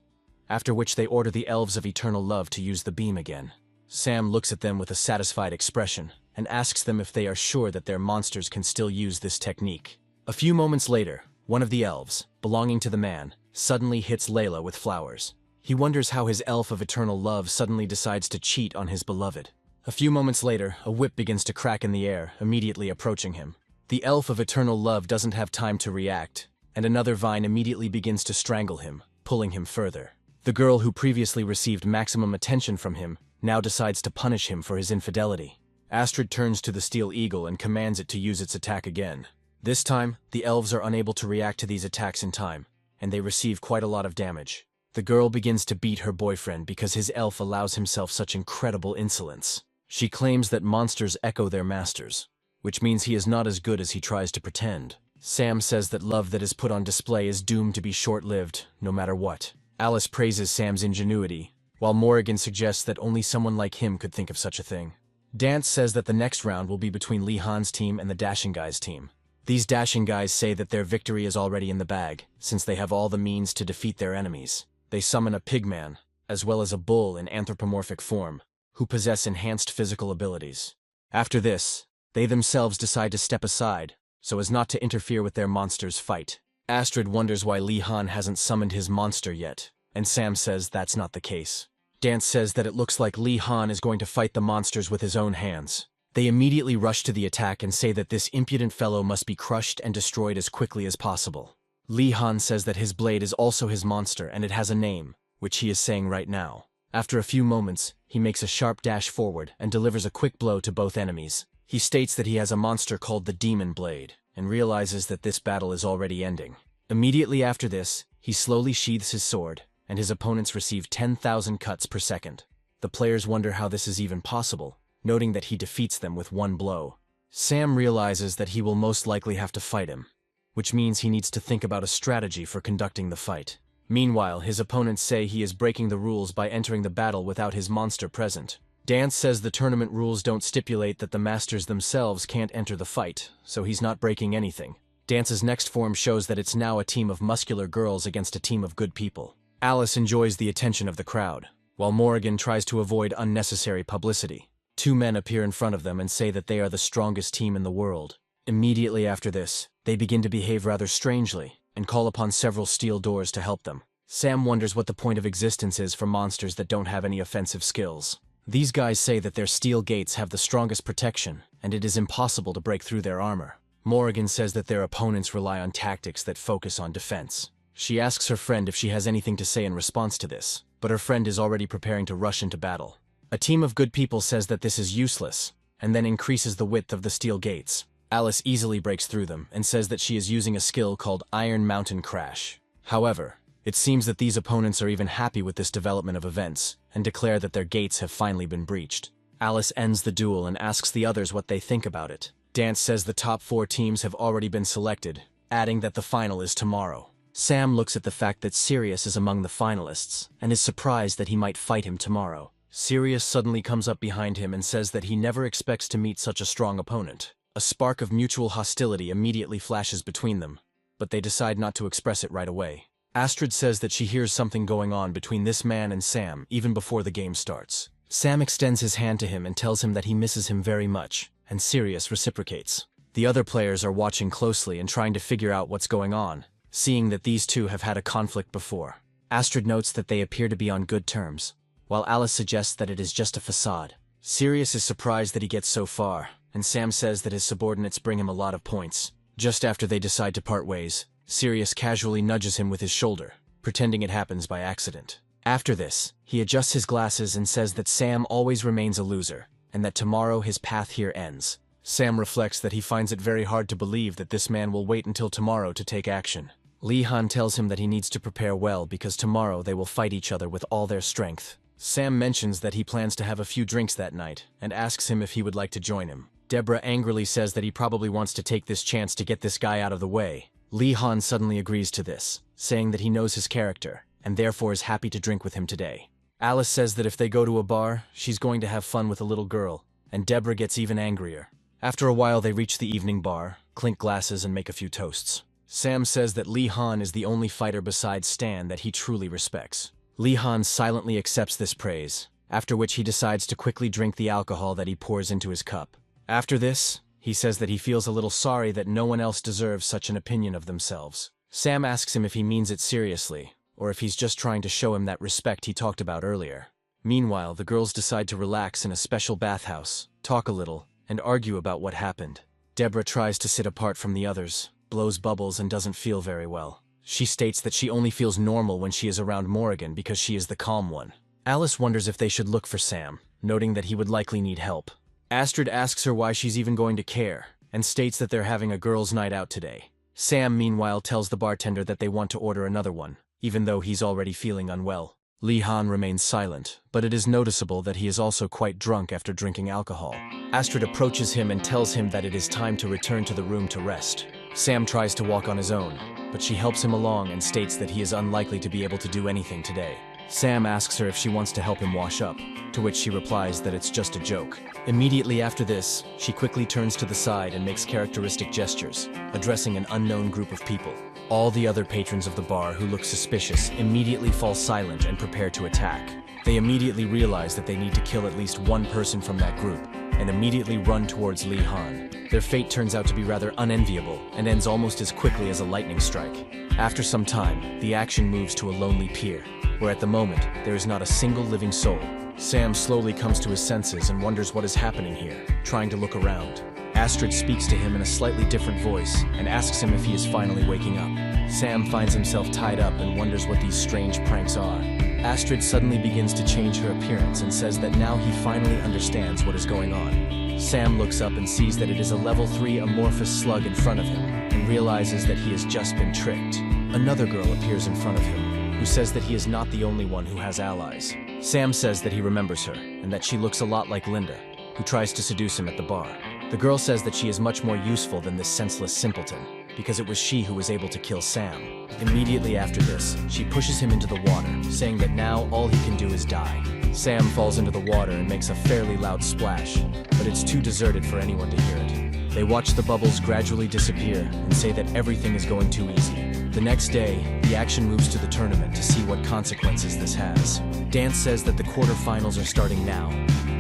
after which they order the elves of eternal love to use the beam again. Sam looks at them with a satisfied expression and asks them if they are sure that their monsters can still use this technique. A few moments later, one of the elves, belonging to the man, suddenly hits Layla with flowers. He wonders how his elf of eternal love suddenly decides to cheat on his beloved. A few moments later, a whip begins to crack in the air, immediately approaching him. The elf of eternal love doesn't have time to react, and another vine immediately begins to strangle him, pulling him further. The girl who previously received maximum attention from him now decides to punish him for his infidelity. Astrid turns to the steel eagle and commands it to use its attack again. This time, the elves are unable to react to these attacks in time, and they receive quite a lot of damage. The girl begins to beat her boyfriend because his elf allows himself such incredible insolence. She claims that monsters echo their masters, which means he is not as good as he tries to pretend. Sam says that love that is put on display is doomed to be short-lived, no matter what. Alice praises Sam's ingenuity, while Morrigan suggests that only someone like him could think of such a thing. Dance says that the next round will be between Lee Han's team and the Dashing Guys team. These Dashing Guys say that their victory is already in the bag, since they have all the means to defeat their enemies. They summon a pigman, as well as a bull in anthropomorphic form, who possess enhanced physical abilities. After this, they themselves decide to step aside, so as not to interfere with their monster's fight. Astrid wonders why Lee Han hasn't summoned his monster yet, and Sam says that's not the case. Dance says that it looks like Lee Han is going to fight the monsters with his own hands. They immediately rush to the attack and say that this impudent fellow must be crushed and destroyed as quickly as possible. Lee Han says that his blade is also his monster and it has a name, which he is saying right now. After a few moments, he makes a sharp dash forward and delivers a quick blow to both enemies. He states that he has a monster called the Demon Blade, and realizes that this battle is already ending. Immediately after this, he slowly sheathes his sword, and his opponents receive 10,000 cuts per second. The players wonder how this is even possible, noting that he defeats them with one blow. Sam realizes that he will most likely have to fight him, which means he needs to think about a strategy for conducting the fight. Meanwhile, his opponents say he is breaking the rules by entering the battle without his monster present. Dance says the tournament rules don't stipulate that the masters themselves can't enter the fight, so he's not breaking anything. Dance's next form shows that it's now a team of muscular girls against a team of good people. Alice enjoys the attention of the crowd, while Morrigan tries to avoid unnecessary publicity. Two men appear in front of them and say that they are the strongest team in the world. Immediately after this, they begin to behave rather strangely and call upon several steel doors to help them. Sam wonders what the point of existence is for monsters that don't have any offensive skills. These guys say that their steel gates have the strongest protection, and it is impossible to break through their armor. Morrigan says that their opponents rely on tactics that focus on defense. She asks her friend if she has anything to say in response to this, but her friend is already preparing to rush into battle. A team of good people says that this is useless, and then increases the width of the steel gates. Alice easily breaks through them and says that she is using a skill called Iron Mountain Crash. However, it seems that these opponents are even happy with this development of events, and declare that their gates have finally been breached. Alice ends the duel and asks the others what they think about it. Dance says the top 4 teams have already been selected, adding that the final is tomorrow. Sam looks at the fact that Sirius is among the finalists, and is surprised that he might fight him tomorrow. Sirius suddenly comes up behind him and says that he never expects to meet such a strong opponent. A spark of mutual hostility immediately flashes between them, but they decide not to express it right away. Astrid says that she hears something going on between this man and Sam even before the game starts. Sam extends his hand to him and tells him that he misses him very much, and Sirius reciprocates. The other players are watching closely and trying to figure out what's going on, seeing that these two have had a conflict before. Astrid notes that they appear to be on good terms, while Alice suggests that it is just a facade. Sirius is surprised that he gets so far, and Sam says that his subordinates bring him a lot of points. Just after they decide to part ways, Sirius casually nudges him with his shoulder, pretending it happens by accident. After this, he adjusts his glasses and says that Sam always remains a loser, and that tomorrow his path here ends. Sam reflects that he finds it very hard to believe that this man will wait until tomorrow to take action. Lee Han tells him that he needs to prepare well because tomorrow they will fight each other with all their strength. Sam mentions that he plans to have a few drinks that night, and asks him if he would like to join him. Deborah angrily says that he probably wants to take this chance to get this guy out of the way. Lee Han suddenly agrees to this, saying that he knows his character, and therefore is happy to drink with him today. Alice says that if they go to a bar, she's going to have fun with a little girl, and Deborah gets even angrier. After a while they reach the evening bar, clink glasses and make a few toasts. Sam says that Lee Han is the only fighter besides Stan that he truly respects. Lee Han silently accepts this praise, after which he decides to quickly drink the alcohol that he pours into his cup. After this, he says that he feels a little sorry that no one else deserves such an opinion of themselves. Sam asks him if he means it seriously, or if he's just trying to show him that respect he talked about earlier. Meanwhile, the girls decide to relax in a special bathhouse, talk a little, and argue about what happened. Deborah tries to sit apart from the others, blows bubbles and doesn't feel very well. She states that she only feels normal when she is around Morrigan because she is the calm one. Alice wonders if they should look for Sam, noting that he would likely need help. Astrid asks her why she's even going to care, and states that they're having a girls' night out today. Sam, meanwhile, tells the bartender that they want to order another one, even though he's already feeling unwell. Lee Han remains silent, but it is noticeable that he is also quite drunk after drinking alcohol. Astrid approaches him and tells him that it is time to return to the room to rest. Sam tries to walk on his own, but she helps him along and states that he is unlikely to be able to do anything today. Sam asks her if she wants to help him wash up, to which she replies that it's just a joke. Immediately after this, she quickly turns to the side and makes characteristic gestures, addressing an unknown group of people. All the other patrons of the bar who look suspicious immediately fall silent and prepare to attack. They immediately realize that they need to kill at least one person from that group, and immediately run towards Lee Han. Their fate turns out to be rather unenviable and ends almost as quickly as a lightning strike. After some time, the action moves to a lonely pier, where at the moment, there is not a single living soul. Sam slowly comes to his senses and wonders what is happening here, trying to look around. Astrid speaks to him in a slightly different voice and asks him if he is finally waking up. Sam finds himself tied up and wonders what these strange pranks are. Astrid suddenly begins to change her appearance and says that now he finally understands what is going on. Sam looks up and sees that it is a level 3 amorphous slug in front of him and realizes that he has just been tricked. Another girl appears in front of him, who says that he is not the only one who has allies. Sam says that he remembers her and that she looks a lot like Linda, who tries to seduce him at the bar. The girl says that she is much more useful than this senseless simpleton, because it was she who was able to kill Sam. Immediately after this, she pushes him into the water, saying that now all he can do is die. Sam falls into the water and makes a fairly loud splash, but it's too deserted for anyone to hear it. They watch the bubbles gradually disappear and say that everything is going too easy. The next day, the action moves to the tournament to see what consequences this has. Dance says that the quarterfinals are starting now.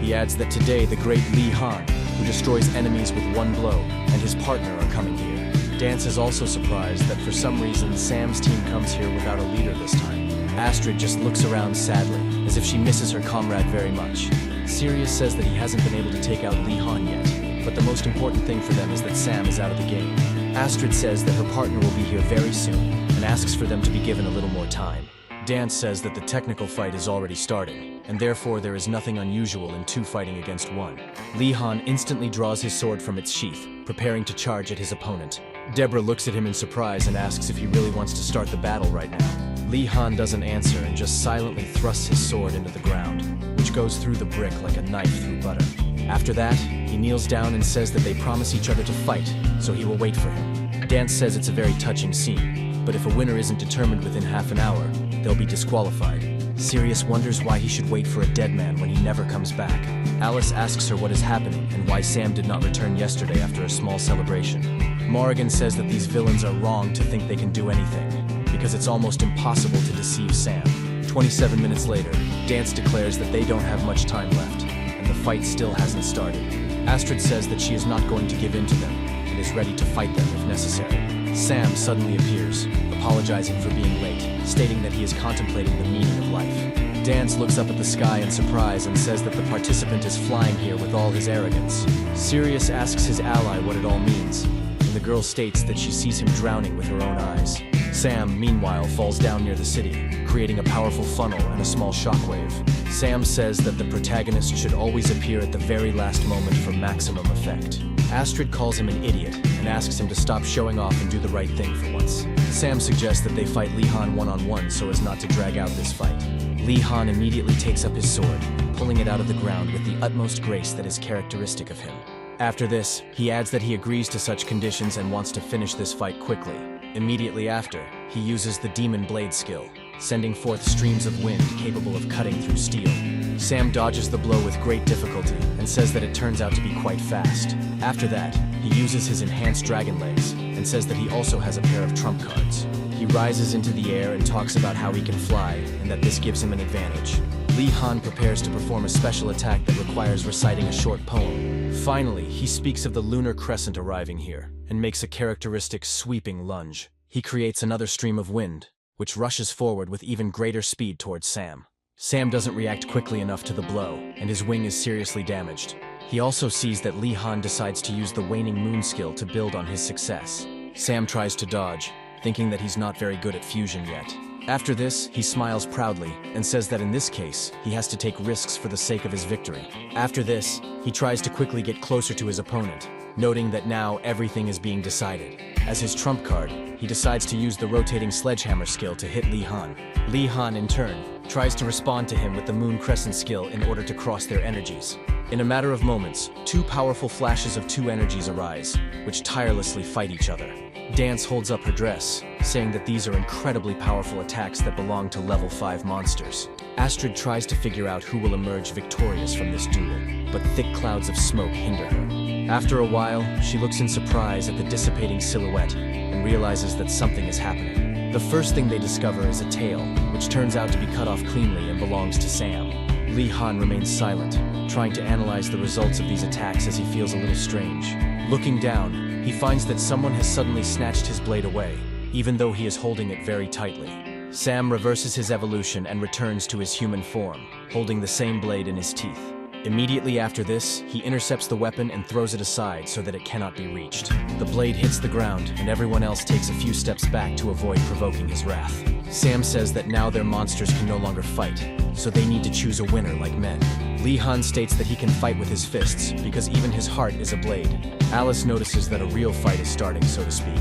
He adds that today the great Lee Han, who destroys enemies with one blow, and his partner are coming here. Dance is also surprised that for some reason Sam's team comes here without a leader this time. Astrid just looks around sadly, as if she misses her comrade very much. Sirius says that he hasn't been able to take out Lee Han yet, but the most important thing for them is that Sam is out of the game. Astrid says that her partner will be here very soon, and asks for them to be given a little more time. Dance says that the technical fight is already starting, and therefore there is nothing unusual in two fighting against one. Lee Han instantly draws his sword from its sheath, preparing to charge at his opponent. Deborah looks at him in surprise and asks if he really wants to start the battle right now. Lee Han doesn't answer and just silently thrusts his sword into the ground, which goes through the brick like a knife through butter. After that, he kneels down and says that they promise each other to fight, so he will wait for him. Dance says it's a very touching scene, but if a winner isn't determined within half an hour, they'll be disqualified. Sirius wonders why he should wait for a dead man when he never comes back. Alice asks her what is happening and why Sam did not return yesterday after a small celebration. Morrigan says that these villains are wrong to think they can do anything, because it's almost impossible to deceive Sam. 27 minutes later, Dance declares that they don't have much time left, and the fight still hasn't started. Astrid says that she is not going to give in to them, and is ready to fight them if necessary. Sam suddenly appears, apologizing for being late, stating that he is contemplating the meaning of life. Dance looks up at the sky in surprise and says that the participant is flying here with all his arrogance. Sirius asks his ally what it all means, and the girl states that she sees him drowning with her own eyes. Sam, meanwhile, falls down near the city, creating a powerful funnel and a small shockwave. Sam says that the protagonist should always appear at the very last moment for maximum effect. Astrid calls him an idiot and asks him to stop showing off and do the right thing for once. Sam suggests that they fight Lee Han one-on-one so as not to drag out this fight. Lee Han immediately takes up his sword, pulling it out of the ground with the utmost grace that is characteristic of him. After this, he adds that he agrees to such conditions and wants to finish this fight quickly. Immediately after, he uses the Demon Blade skill, sending forth streams of wind capable of cutting through steel. Sam dodges the blow with great difficulty and says that it turns out to be quite fast. After that, he uses his enhanced dragon legs and says that he also has a pair of trump cards. He rises into the air and talks about how he can fly and that this gives him an advantage. Li Han prepares to perform a special attack that requires reciting a short poem. Finally, he speaks of the lunar crescent arriving here and makes a characteristic sweeping lunge. He creates another stream of wind, which rushes forward with even greater speed towards Sam. Sam doesn't react quickly enough to the blow, and his wing is seriously damaged. He also sees that Li Han decides to use the waning moon skill to build on his success. Sam tries to dodge, thinking that he's not very good at fusion yet. After this, he smiles proudly and says that in this case, he has to take risks for the sake of his victory. After this, he tries to quickly get closer to his opponent, noting that now everything is being decided. As his trump card, he decides to use the rotating sledgehammer skill to hit Li Han. Li Han, in turn, tries to respond to him with the moon crescent skill in order to cross their energies. In a matter of moments, two powerful flashes of two energies arise, which tirelessly fight each other. Dance holds up her dress, saying that these are incredibly powerful attacks that belong to level 5 monsters. Astrid tries to figure out who will emerge victorious from this duel, but thick clouds of smoke hinder her. After a while, she looks in surprise at the dissipating silhouette and realizes that something is happening. The first thing they discover is a tail, which turns out to be cut off cleanly and belongs to Sam. Li Han remains silent, trying to analyze the results of these attacks as he feels a little strange. Looking down, he finds that someone has suddenly snatched his blade away, even though he is holding it very tightly. Sam reverses his evolution and returns to his human form, holding the same blade in his teeth. Immediately after this, he intercepts the weapon and throws it aside so that it cannot be reached. The blade hits the ground, and everyone else takes a few steps back to avoid provoking his wrath. Sam says that now their monsters can no longer fight, so they need to choose a winner like men. Li Han states that he can fight with his fists, because even his heart is a blade. Alice notices that a real fight is starting, so to speak,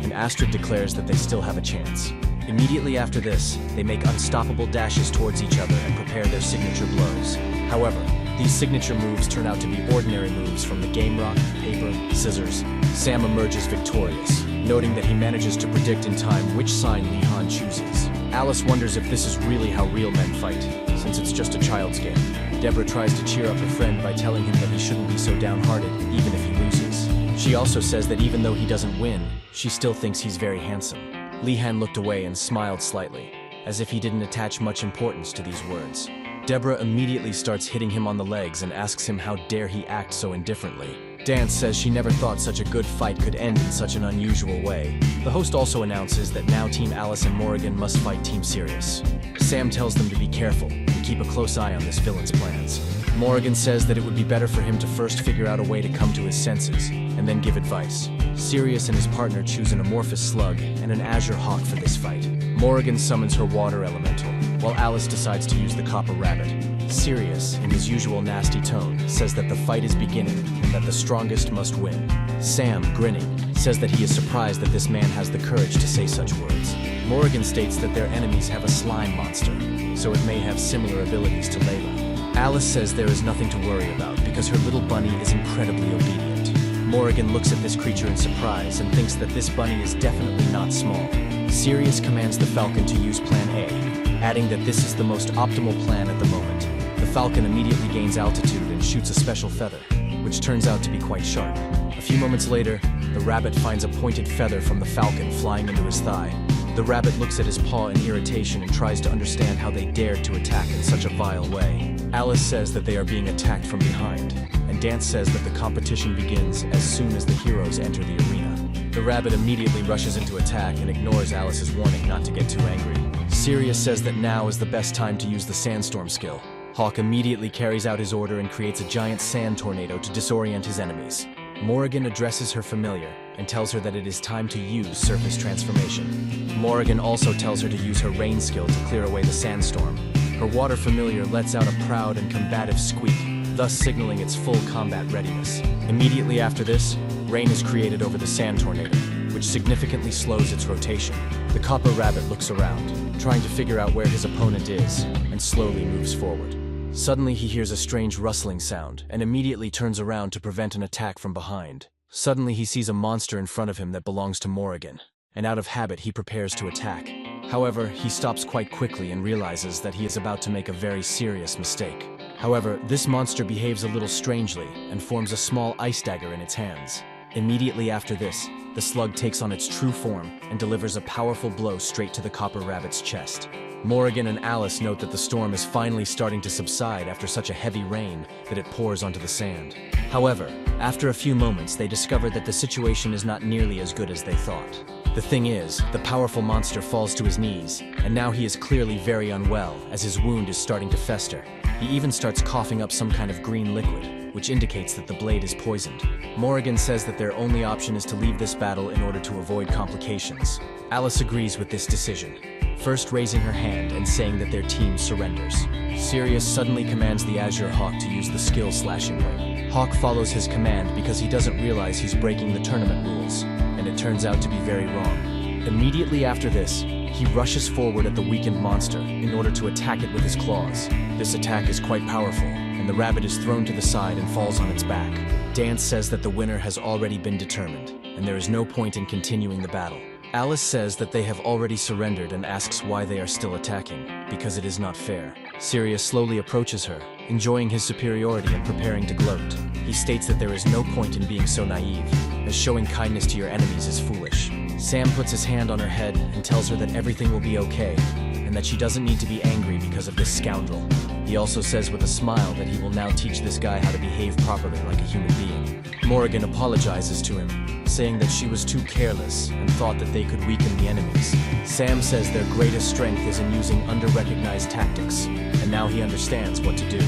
and Astrid declares that they still have a chance. Immediately after this, they make unstoppable dashes towards each other and prepare their signature blows. However, these signature moves turn out to be ordinary moves from the game rock, paper, scissors. Sam emerges victorious, noting that he manages to predict in time which sign Li Han chooses. Alice wonders if this is really how real men fight, since it's just a child's game. Deborah tries to cheer up her friend by telling him that he shouldn't be so downhearted, even if he loses. She also says that even though he doesn't win, she still thinks he's very handsome. Li Han looked away and smiled slightly, as if he didn't attach much importance to these words. Deborah immediately starts hitting him on the legs and asks him how dare he act so indifferently. Dance says she never thought such a good fight could end in such an unusual way. The host also announces that now Team Alice and Morrigan must fight Team Sirius. Sam tells them to be careful and keep a close eye on this villain's plans. Morrigan says that it would be better for him to first figure out a way to come to his senses, and then give advice. Sirius and his partner choose an amorphous slug and an azure hawk for this fight. Morrigan summons her water elemental, while Alice decides to use the copper rabbit. Sirius, in his usual nasty tone, says that the fight is beginning and that the strongest must win. Sam, grinning, says that he is surprised that this man has the courage to say such words. Morrigan states that their enemies have a slime monster, so it may have similar abilities to Layla. Alice says there is nothing to worry about because her little bunny is incredibly obedient. Morrigan looks at this creature in surprise and thinks that this bunny is definitely not small. Sirius commands the Falcon to use Plan A, adding that this is the most optimal plan at the moment. The Falcon immediately gains altitude and shoots a special feather, which turns out to be quite sharp. A few moments later, the rabbit finds a pointed feather from the Falcon flying into his thigh. The rabbit looks at his paw in irritation and tries to understand how they dared to attack in such a vile way. Alice says that they are being attacked from behind, and Dance says that the competition begins as soon as the heroes enter the arena. The rabbit immediately rushes into attack and ignores Alice's warning not to get too angry. Sirius says that now is the best time to use the sandstorm skill. Hawk immediately carries out his order and creates a giant sand tornado to disorient his enemies. Morrigan addresses her familiar and tells her that it is time to use surface transformation. Morrigan also tells her to use her rain skill to clear away the sandstorm. Her water familiar lets out a proud and combative squeak, thus signaling its full combat readiness. Immediately after this, rain is created over the sand tornado, which significantly slows its rotation. The copper rabbit looks around, trying to figure out where his opponent is, and slowly moves forward. Suddenly he hears a strange rustling sound and immediately turns around to prevent an attack from behind. Suddenly he sees a monster in front of him that belongs to Morrigan, and out of habit he prepares to attack. However, he stops quite quickly and realizes that he is about to make a very serious mistake. However, this monster behaves a little strangely and forms a small ice dagger in its hands. Immediately after this, the slug takes on its true form and delivers a powerful blow straight to the copper rabbit's chest. Morrigan and Alice note that the storm is finally starting to subside after such a heavy rain that it pours onto the sand. However, after a few moments they discover that the situation is not nearly as good as they thought. The thing is, the powerful monster falls to his knees, and now he is clearly very unwell as his wound is starting to fester. He even starts coughing up some kind of green liquid, which indicates that the blade is poisoned. Morrigan says that their only option is to leave this battle in order to avoid complications. Alice agrees with this decision, first raising her hand and saying that their team surrenders. Sirius suddenly commands the Azure Hawk to use the skill Slashing Wing. Hawk follows his command because he doesn't realize he's breaking the tournament rules, and it turns out to be very wrong. Immediately after this, he rushes forward at the weakened monster in order to attack it with his claws. This attack is quite powerful, and the rabbit is thrown to the side and falls on its back. Dance says that the winner has already been determined, and there is no point in continuing the battle. Alice says that they have already surrendered and asks why they are still attacking, because it is not fair. Sirius slowly approaches her, enjoying his superiority and preparing to gloat. He states that there is no point in being so naive, as showing kindness to your enemies is foolish. Sam puts his hand on her head and tells her that everything will be okay, and that she doesn't need to be angry because of this scoundrel. He also says with a smile that he will now teach this guy how to behave properly like a human being. Morrigan apologizes to him, saying that she was too careless and thought that they could weaken the enemies. Sam says their greatest strength is in using under-recognized tactics, and now he understands what to do.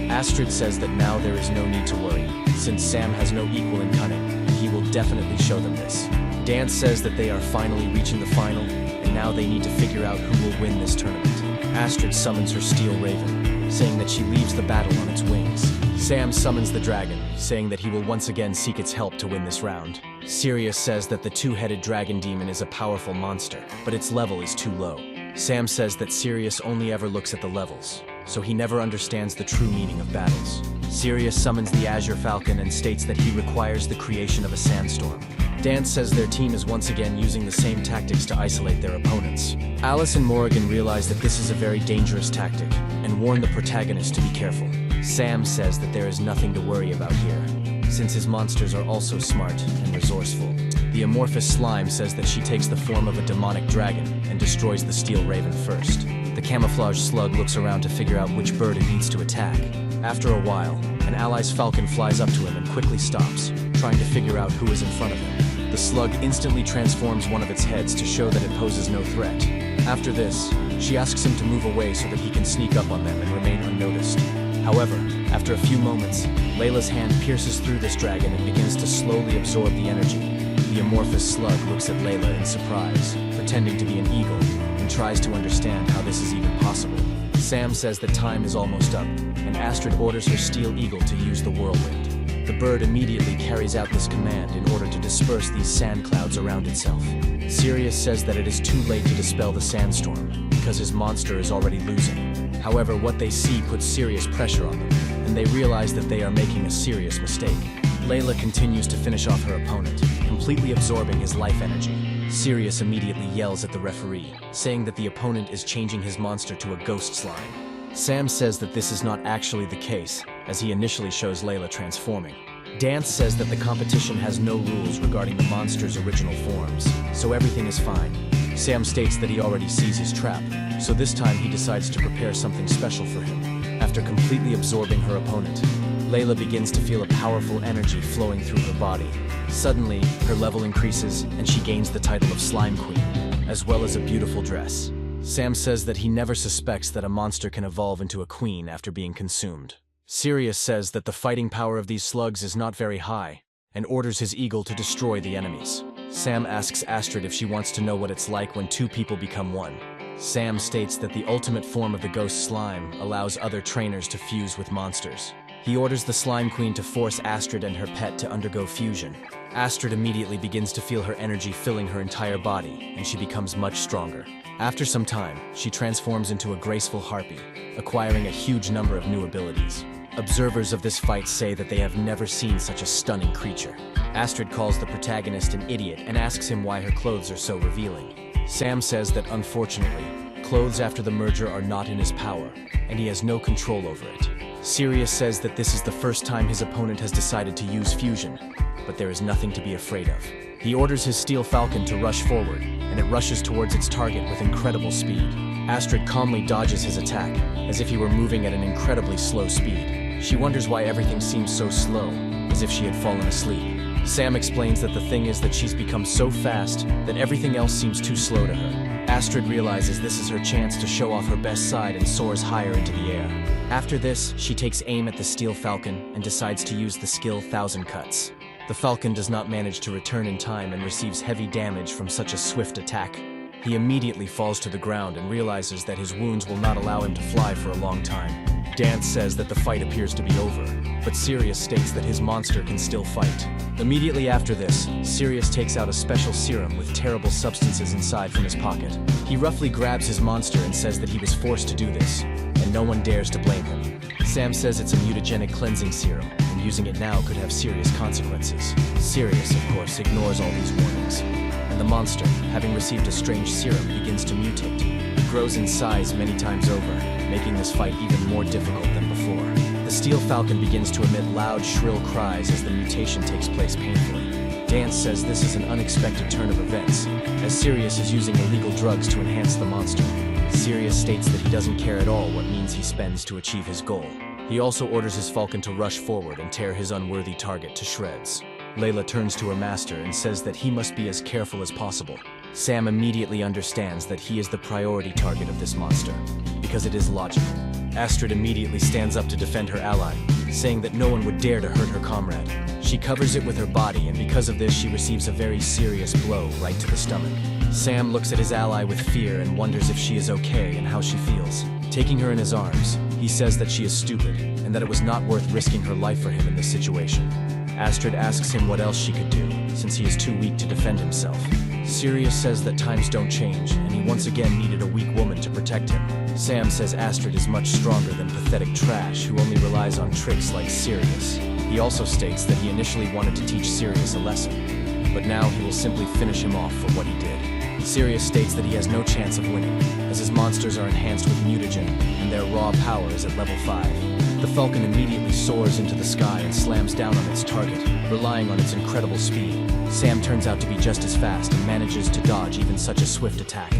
Astrid says that now there is no need to worry, since Sam has no equal in cunning, and he will definitely show them this. Dance says that they are finally reaching the final, and now they need to figure out who will win this tournament. Astrid summons her steel raven, saying that she leaves the battle on its wings. Sam summons the dragon, saying that he will once again seek its help to win this round. Sirius says that the two-headed dragon demon is a powerful monster, but its level is too low. Sam says that Sirius only ever looks at the levels, so he never understands the true meaning of battles. Sirius summons the Azure Falcon and states that he requires the creation of a sandstorm. Dance says their team is once again using the same tactics to isolate their opponents. Alice and Morrigan realize that this is a very dangerous tactic and warn the protagonist to be careful. Sam says that there is nothing to worry about here, since his monsters are also smart and resourceful. The amorphous slime says that she takes the form of a demonic dragon and destroys the steel raven first. The camouflage slug looks around to figure out which bird it needs to attack. After a while, an ally's falcon flies up to him and quickly stops, trying to figure out who is in front of him. The slug instantly transforms one of its heads to show that it poses no threat. After this, she asks him to move away so that he can sneak up on them and remain unnoticed. However, after a few moments, Layla's hand pierces through this dragon and begins to slowly absorb the energy. The amorphous slug looks at Layla in surprise, pretending to be an eagle, and tries to understand how this is even possible. Sam says that time is almost up, and Astrid orders her steel eagle to use the whirlwind. The bird immediately carries out this command in order to disperse these sand clouds around itself. Sirius says that it is too late to dispel the sandstorm, because his monster is already losing. However, what they see puts serious pressure on them, and they realize that they are making a serious mistake. Layla continues to finish off her opponent, completely absorbing his life energy. Sirius immediately yells at the referee, saying that the opponent is changing his monster to a ghost slime. Sam says that this is not actually the case, as he initially shows Layla transforming. Dance says that the competition has no rules regarding the monster's original forms, so everything is fine. Sam states that he already sees his trap, so this time he decides to prepare something special for him. After completely absorbing her opponent, Layla begins to feel a powerful energy flowing through her body. Suddenly, her level increases and she gains the title of Slime Queen, as well as a beautiful dress. Sam says that he never suspects that a monster can evolve into a queen after being consumed. Sirius says that the fighting power of these slugs is not very high, and orders his eagle to destroy the enemies. Sam asks Astrid if she wants to know what it's like when two people become one. Sam states that the ultimate form of the ghost slime allows other trainers to fuse with monsters. He orders the Slime Queen to force Astrid and her pet to undergo fusion. Astrid immediately begins to feel her energy filling her entire body, and she becomes much stronger. After some time, she transforms into a graceful harpy, acquiring a huge number of new abilities. Observers of this fight say that they have never seen such a stunning creature. Astrid calls the protagonist an idiot and asks him why her clothes are so revealing. Sam says that unfortunately, clothes after the merger are not in his power, and he has no control over it. Sirius says that this is the first time his opponent has decided to use fusion, but there is nothing to be afraid of. He orders his Steel Falcon to rush forward, and it rushes towards its target with incredible speed. Astrid calmly dodges his attack, as if he were moving at an incredibly slow speed. She wonders why everything seems so slow, as if she had fallen asleep. Sam explains that the thing is that she's become so fast that everything else seems too slow to her. Astrid realizes this is her chance to show off her best side and soars higher into the air. After this, she takes aim at the Steel Falcon and decides to use the skill 1000 Cuts. The Falcon does not manage to return in time and receives heavy damage from such a swift attack. He immediately falls to the ground and realizes that his wounds will not allow him to fly for a long time. Dance says that the fight appears to be over, but Sirius states that his monster can still fight. Immediately after this, Sirius takes out a special serum with terrible substances inside from his pocket. He roughly grabs his monster and says that he was forced to do this, and no one dares to blame him. Sam says it's a mutagenic cleansing serum, and using it now could have serious consequences. Sirius, of course, ignores all these warnings, and the monster, having received a strange serum, begins to mutate. It grows in size many times over, making this fight even more difficult than before. The Steel Falcon begins to emit loud, shrill cries as the mutation takes place painfully. Dance says this is an unexpected turn of events, as Sirius is using illegal drugs to enhance the monster. Sirius states that he doesn't care at all what means he spends to achieve his goal. He also orders his Falcon to rush forward and tear his unworthy target to shreds. Layla turns to her master and says that he must be as careful as possible. Sam immediately understands that he is the priority target of this monster, because it is logical. Astrid immediately stands up to defend her ally, saying that no one would dare to hurt her comrade. She covers it with her body, and because of this she receives a very serious blow right to the stomach. Sam looks at his ally with fear and wonders if she is okay and how she feels. Taking her in his arms, he says that she is stupid, and that it was not worth risking her life for him in this situation. Astrid asks him what else she could do, since he is too weak to defend himself. Sirius says that times don't change, and he once again needed a weak woman to protect him. Sam says Astrid is much stronger than pathetic trash who only relies on tricks like Sirius. He also states that he initially wanted to teach Sirius a lesson, but now he will simply finish him off for what he did. Sirius states that he has no chance of winning, as his monsters are enhanced with mutagen, and their raw power is at level 5. The Falcon immediately soars into the sky and slams down on its target, relying on its incredible speed. Sam turns out to be just as fast and manages to dodge even such a swift attack.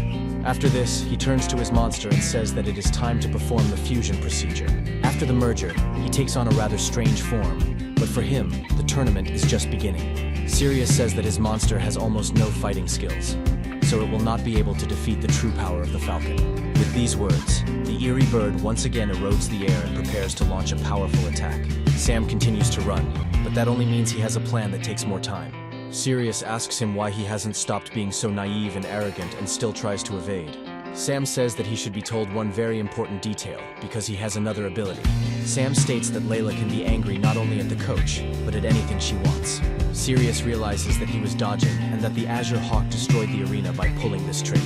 After this, he turns to his monster and says that it is time to perform the fusion procedure. After the merger, he takes on a rather strange form, but for him, the tournament is just beginning. Sirius says that his monster has almost no fighting skills, so it will not be able to defeat the true power of the Falcon. With these words, the eerie bird once again erodes the air and prepares to launch a powerful attack. Sam continues to run, but that only means he has a plan that takes more time. Sirius asks him why he hasn't stopped being so naive and arrogant and still tries to evade. Sam says that he should be told one very important detail, because he has another ability. Sam states that Layla can be angry not only at the coach, but at anything she wants. Sirius realizes that he was dodging and that the Azure Hawk destroyed the arena by pulling this trick.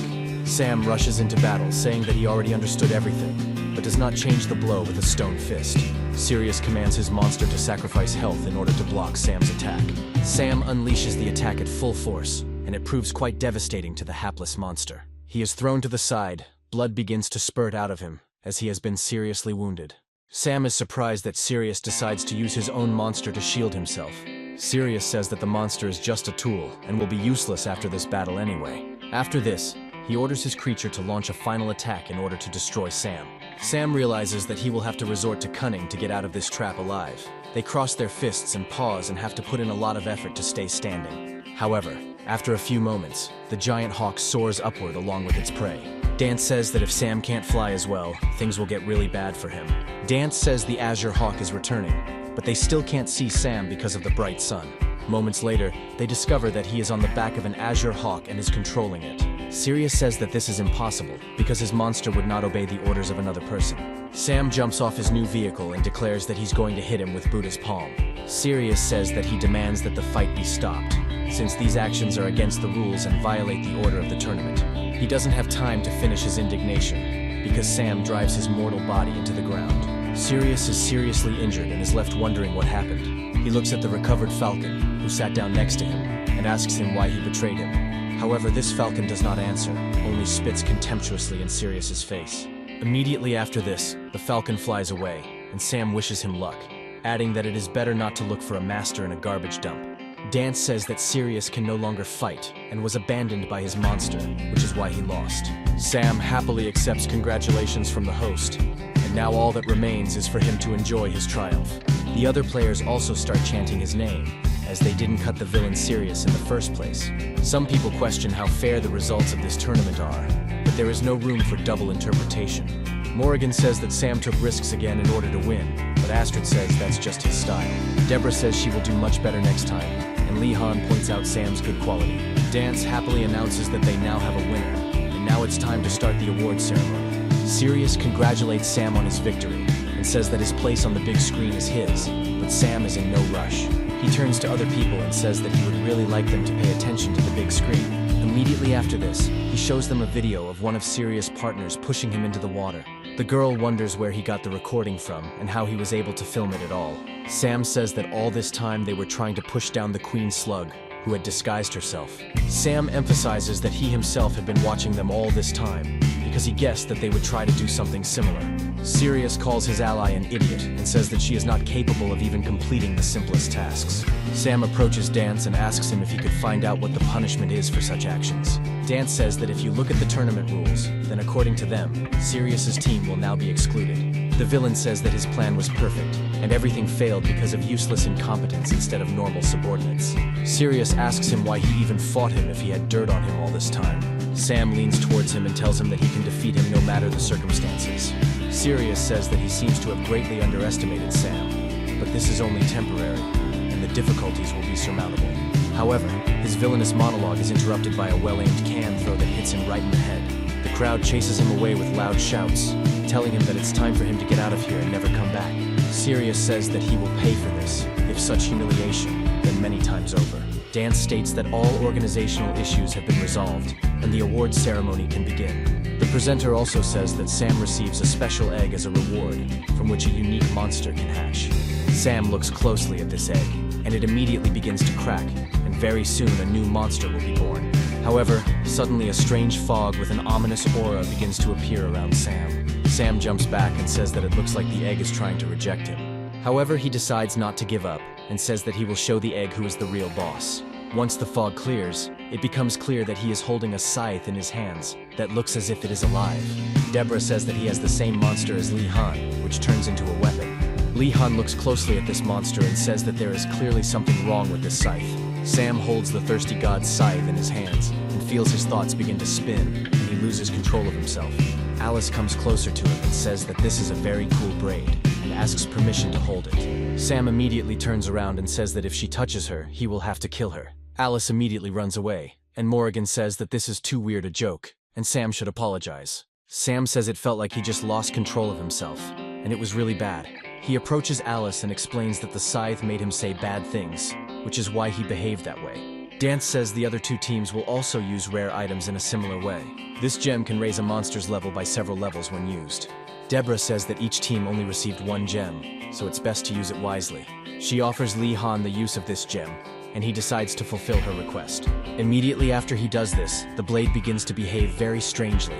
Sam rushes into battle, saying that he already understood everything, but does not change the blow with a stone fist. Sirius commands his monster to sacrifice health in order to block Sam's attack. Sam unleashes the attack at full force, and it proves quite devastating to the hapless monster. He is thrown to the side, blood begins to spurt out of him, as he has been seriously wounded. Sam is surprised that Sirius decides to use his own monster to shield himself. Sirius says that the monster is just a tool, and will be useless after this battle anyway. After this, he orders his creature to launch a final attack in order to destroy Sam. Sam realizes that he will have to resort to cunning to get out of this trap alive. They cross their fists and paws and have to put in a lot of effort to stay standing. However, after a few moments, the giant hawk soars upward along with its prey. Dance says that if Sam can't fly as well, things will get really bad for him. Dance says the Azure Hawk is returning, but they still can't see Sam because of the bright sun. Moments later, they discover that he is on the back of an Azure Hawk and is controlling it. Sirius says that this is impossible, because his monster would not obey the orders of another person. Sam jumps off his new vehicle and declares that he's going to hit him with Buddha's palm. Sirius says that he demands that the fight be stopped, since these actions are against the rules and violate the order of the tournament. He doesn't have time to finish his indignation, because Sam drives his mortal body into the ground. Sirius is seriously injured and is left wondering what happened. He looks at the recovered Falcon, who sat down next to him, and asks him why he betrayed him. However, this Falcon does not answer, only spits contemptuously in Sirius's face. Immediately after this, the Falcon flies away, and Sam wishes him luck, adding that it is better not to look for a master in a garbage dump. Dance says that Sirius can no longer fight and was abandoned by his monster, which is why he lost. Sam happily accepts congratulations from the host, and now all that remains is for him to enjoy his triumph. The other players also start chanting his name, as they didn't cut the villain Sirius in the first place. Some people question how fair the results of this tournament are, but there is no room for double interpretation. Morrigan says that Sam took risks again in order to win, but Astrid says that's just his style. Deborah says she will do much better next time, and Lee Han points out Sam's good quality. Dance happily announces that they now have a winner, and now it's time to start the award ceremony. Sirius congratulates Sam on his victory, and says that his place on the big screen is his, but Sam is in no rush. He turns to other people and says that he would really like them to pay attention to the big screen. Immediately after this, he shows them a video of one of Sirius' partners pushing him into the water. The girl wonders where he got the recording from and how he was able to film it at all. Sam says that all this time they were trying to push down the Queen Slug, who had disguised herself. Sam emphasizes that he himself had been watching them all this time, because he guessed that they would try to do something similar. Sirius calls his ally an idiot and says that she is not capable of even completing the simplest tasks. Sam approaches Dance and asks him if he could find out what the punishment is for such actions. Dance says that if you look at the tournament rules, then according to them, Sirius's team will now be excluded. The villain says that his plan was perfect, and everything failed because of useless incompetence instead of normal subordinates. Sirius asks him why he even fought him if he had dirt on him all this time. Sam leans towards him and tells him that he can defeat him no matter the circumstances. Sirius says that he seems to have greatly underestimated Sam, but this is only temporary, and the difficulties will be surmountable. However, his villainous monologue is interrupted by a well-aimed can throw that hits him right in the head. The crowd chases him away with loud shouts, telling him that it's time for him to get out of here and never come back. Sirius says that he will pay for this, if such humiliation, then many times over. Dance states that all organizational issues have been resolved, and the award ceremony can begin. The presenter also says that Sam receives a special egg as a reward, from which a unique monster can hatch. Sam looks closely at this egg, and it immediately begins to crack, and very soon a new monster will be born. However, suddenly a strange fog with an ominous aura begins to appear around Sam. Sam jumps back and says that it looks like the egg is trying to reject him. However, he decides not to give up, and says that he will show the egg who is the real boss. Once the fog clears, it becomes clear that he is holding a scythe in his hands that looks as if it is alive. Deborah says that he has the same monster as Lee Han, which turns into a weapon. Lee Han looks closely at this monster and says that there is clearly something wrong with this scythe. Sam holds the thirsty god's scythe in his hands and feels his thoughts begin to spin, and he loses control of himself. Alice comes closer to him and says that this is a very cool braid, and asks permission to hold it. Sam immediately turns around and says that if she touches her, he will have to kill her. Alice immediately runs away, and Morrigan says that this is too weird a joke, and Sam should apologize. Sam says it felt like he just lost control of himself, and it was really bad. He approaches Alice and explains that the scythe made him say bad things, which is why he behaved that way. Dance says the other two teams will also use rare items in a similar way. This gem can raise a monster's level by several levels when used. Deborah says that each team only received one gem, so it's best to use it wisely. She offers Lee Han the use of this gem, and he decides to fulfill her request. Immediately after he does this, the blade begins to behave very strangely,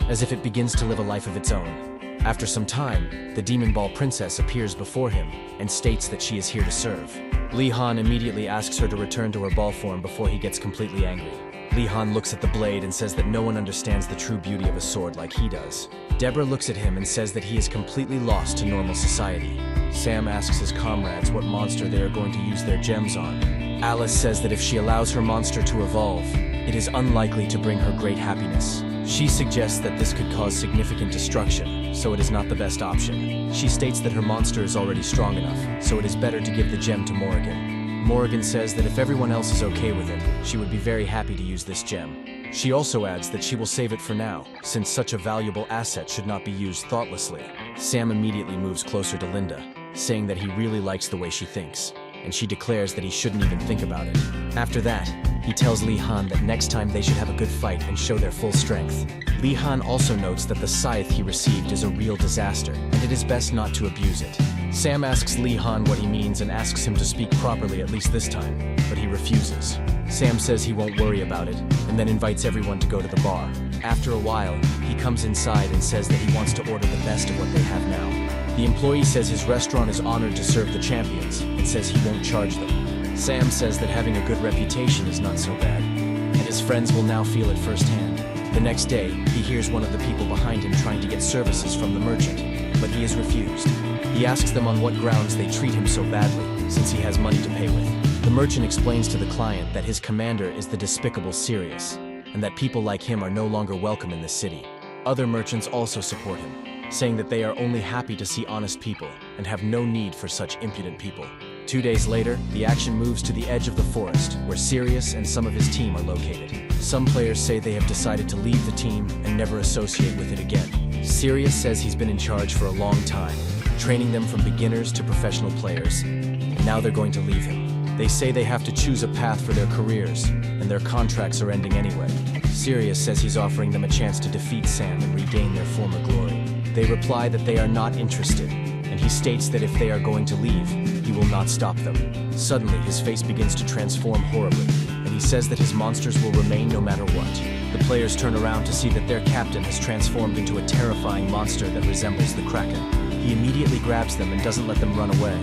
as if it begins to live a life of its own. After some time, the Demon Ball Princess appears before him and states that she is here to serve. Lee Han immediately asks her to return to her ball form before he gets completely angry. Lee Han looks at the blade and says that no one understands the true beauty of a sword like he does. Deborah looks at him and says that he is completely lost to normal society. Sam asks his comrades what monster they are going to use their gems on. Alice says that if she allows her monster to evolve, it is unlikely to bring her great happiness. She suggests that this could cause significant destruction, so it is not the best option. She states that her monster is already strong enough, so it is better to give the gem to Morrigan. Morrigan says that if everyone else is okay with it, she would be very happy to use this gem. She also adds that she will save it for now, since such a valuable asset should not be used thoughtlessly. Sam immediately moves closer to Linda, saying that he really likes the way she thinks. and she declares that he shouldn't even think about it. After that, he tells Li Han that next time they should have a good fight and show their full strength. Li Han also notes that the scythe he received is a real disaster, and it is best not to abuse it. Sam asks Li Han what he means and asks him to speak properly at least this time, but he refuses. Sam says he won't worry about it, and then invites everyone to go to the bar. After a while, he comes inside and says that he wants to order the best of what they have now. The employee says his restaurant is honored to serve the champions, and says he won't charge them. Sam says that having a good reputation is not so bad, and his friends will now feel it firsthand. The next day, he hears one of the people behind him trying to get services from the merchant, but he is refused. He asks them on what grounds they treat him so badly, since he has money to pay with. The merchant explains to the client that his commander is the despicable Sirius, and that people like him are no longer welcome in the city. Other merchants also support him, saying that they are only happy to see honest people and have no need for such impudent people. 2 days later, the action moves to the edge of the forest, where Sirius and some of his team are located. Some players say they have decided to leave the team and never associate with it again. Sirius says he's been in charge for a long time, training them from beginners to professional players, and now they're going to leave him. They say they have to choose a path for their careers, and their contracts are ending anyway. Sirius says he's offering them a chance to defeat Sam and regain their former glory. They reply that they are not interested, and he states that if they are going to leave, he will not stop them. Suddenly, his face begins to transform horribly, and he says that his monsters will remain no matter what. The players turn around to see that their captain has transformed into a terrifying monster that resembles the Kraken. He immediately grabs them and doesn't let them run away,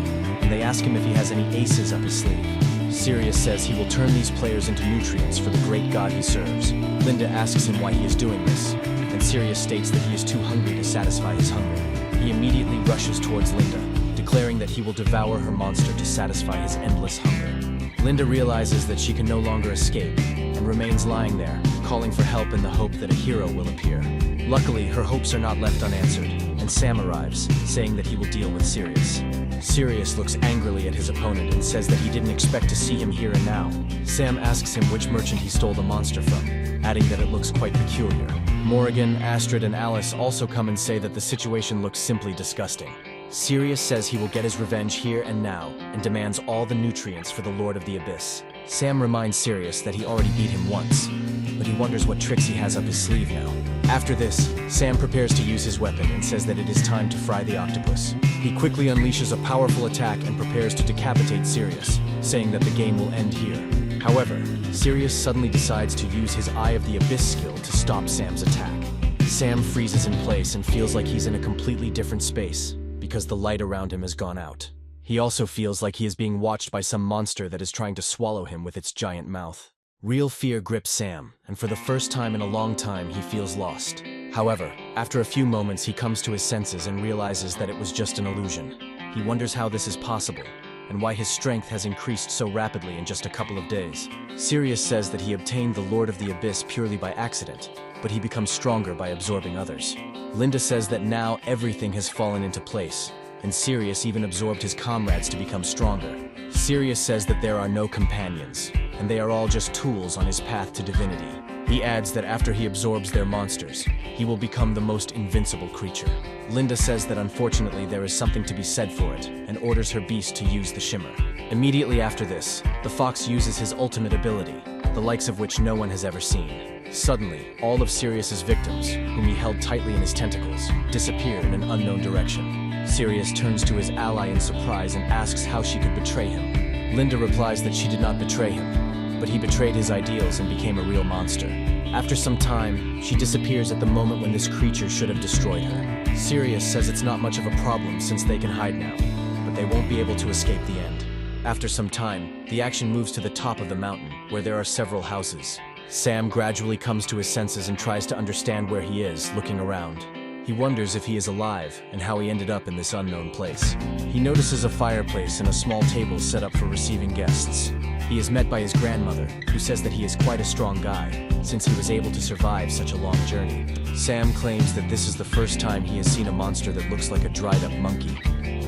and they ask him if he has any aces up his sleeve. Sirius says he will turn these players into nutrients for the great god he serves. Linda asks him why he is doing this, and Sirius states that he is too hungry to satisfy his hunger. He immediately rushes towards Linda, declaring that he will devour her monster to satisfy his endless hunger. Linda realizes that she can no longer escape, and remains lying there, calling for help in the hope that a hero will appear. Luckily, her hopes are not left unanswered, and Sam arrives, saying that he will deal with Sirius. Sirius looks angrily at his opponent and says that he didn't expect to see him here and now. Sam asks him which merchant he stole the monster from, adding that it looks quite peculiar. Morrigan, Astrid, and Alice also come and say that the situation looks simply disgusting. Sirius says he will get his revenge here and now, and demands all the nutrients for the Lord of the Abyss. Sam reminds Sirius that he already beat him once, but he wonders what tricks he has up his sleeve now. After this, Sam prepares to use his weapon and says that it is time to fry the octopus. He quickly unleashes a powerful attack and prepares to decapitate Sirius, saying that the game will end here. However, Sirius suddenly decides to use his Eye of the Abyss skill to stop Sam's attack. Sam freezes in place and feels like he's in a completely different space, because the light around him has gone out. He also feels like he is being watched by some monster that is trying to swallow him with its giant mouth. Real fear grips Sam, and for the first time in a long time he feels lost. However, after a few moments he comes to his senses and realizes that it was just an illusion. He wonders how this is possible, and why his strength has increased so rapidly in just a couple of days. Sirius says that he obtained the Lord of the Abyss purely by accident, but he becomes stronger by absorbing others. Linda says that now everything has fallen into place, and Sirius even absorbed his comrades to become stronger. Sirius says that there are no companions, and they are all just tools on his path to divinity. He adds that after he absorbs their monsters, he will become the most invincible creature. Linda says that unfortunately there is something to be said for it, and orders her beast to use the shimmer. Immediately after this, the fox uses his ultimate ability, the likes of which no one has ever seen. Suddenly, all of Sirius's victims, whom he held tightly in his tentacles, disappear in an unknown direction. Sirius turns to his ally in surprise and asks how she could betray him. Linda replies that she did not betray him, but he betrayed his ideals and became a real monster. After some time, she disappears at the moment when this creature should have destroyed her. Sirius says it's not much of a problem since they can hide now, but they won't be able to escape the end. After some time, the action moves to the top of the mountain, where there are several houses. Sam gradually comes to his senses and tries to understand where he is, looking around. He wonders if he is alive and how he ended up in this unknown place. He notices a fireplace and a small table set up for receiving guests. He is met by his grandmother, who says that he is quite a strong guy, since he was able to survive such a long journey. Sam claims that this is the first time he has seen a monster that looks like a dried-up monkey,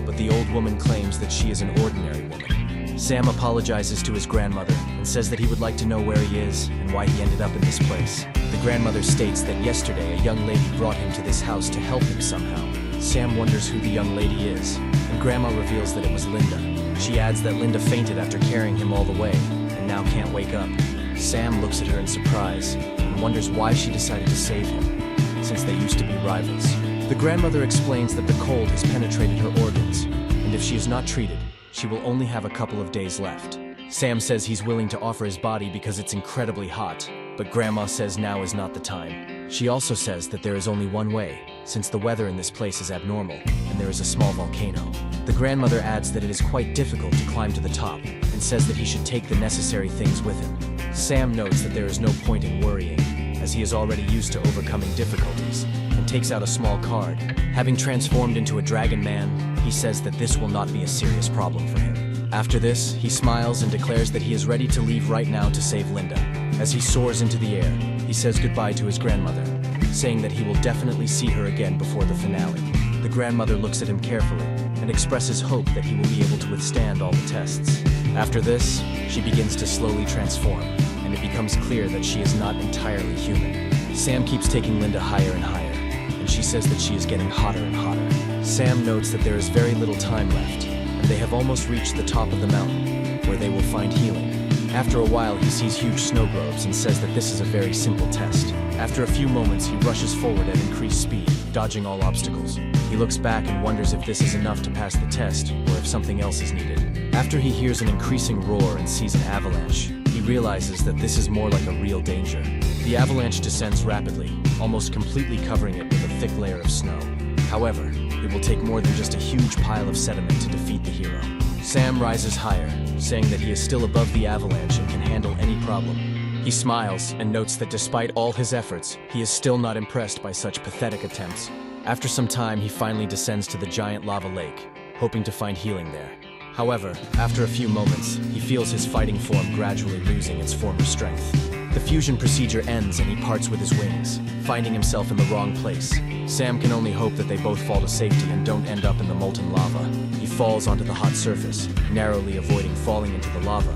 but the old woman claims that she is an ordinary woman. Sam apologizes to his grandmother and says that he would like to know where he is and why he ended up in this place. The grandmother states that yesterday a young lady brought him to this house to help him somehow. Sam wonders who the young lady is, and Grandma reveals that it was Linda. She adds that Linda fainted after carrying him all the way, and now can't wake up. Sam looks at her in surprise, and wonders why she decided to save him, since they used to be rivals. The grandmother explains that the cold has penetrated her organs, and if she is not treated, she will only have a couple of days left. Sam says he's willing to offer his body because it's incredibly hot, but Grandma says now is not the time. She also says that there is only one way, since the weather in this place is abnormal, and there is a small volcano. The grandmother adds that it is quite difficult to climb to the top, and says that he should take the necessary things with him. Sam notes that there is no point in worrying, as he is already used to overcoming difficulties, and takes out a small card. Having transformed into a dragon man, he says that this will not be a serious problem for him. After this, he smiles and declares that he is ready to leave right now to save Linda. As he soars into the air, he says goodbye to his grandmother, saying that he will definitely see her again before the finale. The grandmother looks at him carefully and expresses hope that he will be able to withstand all the tests. After this, she begins to slowly transform, and it becomes clear that she is not entirely human. Sam keeps taking Linda higher and higher, and she says that she is getting hotter and hotter. Sam notes that there is very little time left, and they have almost reached the top of the mountain, where they will find healing. After a while, he sees huge snow globes and says that this is a very simple test. After a few moments, he rushes forward at increased speed, dodging all obstacles. He looks back and wonders if this is enough to pass the test, or if something else is needed. After he hears an increasing roar and sees an avalanche, he realizes that this is more like a real danger. The avalanche descends rapidly, almost completely covering it with a thick layer of snow. However, it will take more than just a huge pile of sediment to defeat the hero. Sam rises higher, saying that he is still above the avalanche and can handle any problem. He smiles and notes that despite all his efforts, he is still not impressed by such pathetic attempts. After some time, he finally descends to the giant lava lake, hoping to find healing there. However, after a few moments, he feels his fighting form gradually losing its former strength. The fusion procedure ends and he parts with his wings, finding himself in the wrong place. Sam can only hope that they both fall to safety and don't end up in the molten lava. He falls onto the hot surface, narrowly avoiding falling into the lava,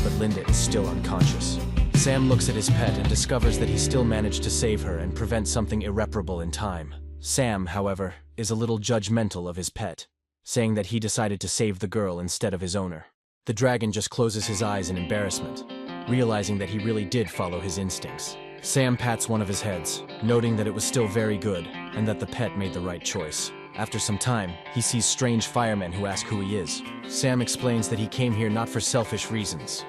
but Linda is still unconscious. Sam looks at his pet and discovers that he still managed to save her and prevent something irreparable in time. Sam, however, is a little judgmental of his pet, saying that he decided to save the girl instead of his owner. The dragon just closes his eyes in embarrassment, realizing that he really did follow his instincts. Sam pats one of his heads, noting that it was still very good and that the pet made the right choice. After some time, he sees strange firemen who ask who he is. Sam explains that he came here not for selfish reasons,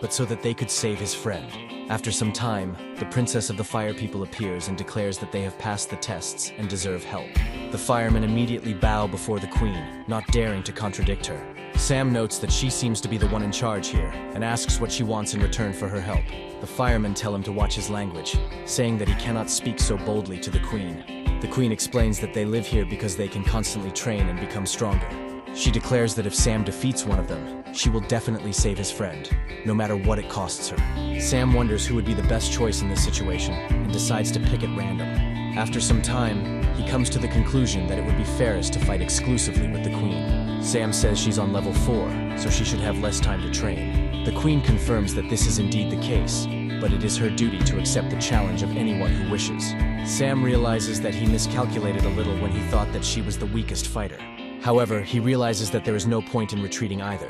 but so that they could save his friend. After some time, the princess of the fire people appears and declares that they have passed the tests and deserve help. The firemen immediately bow before the queen, not daring to contradict her. Sam notes that she seems to be the one in charge here and asks what she wants in return for her help. The firemen tell him to watch his language, saying that he cannot speak so boldly to the queen. The queen explains that they live here because they can constantly train and become stronger. She declares that if Sam defeats one of them, she will definitely save his friend, no matter what it costs her. Sam wonders who would be the best choice in this situation and decides to pick at random. After some time, he comes to the conclusion that it would be fairest to fight exclusively with the queen. Sam says she's on level 4, so she should have less time to train. The queen confirms that this is indeed the case, but it is her duty to accept the challenge of anyone who wishes. Sam realizes that he miscalculated a little when he thought that she was the weakest fighter. However, he realizes that there is no point in retreating either,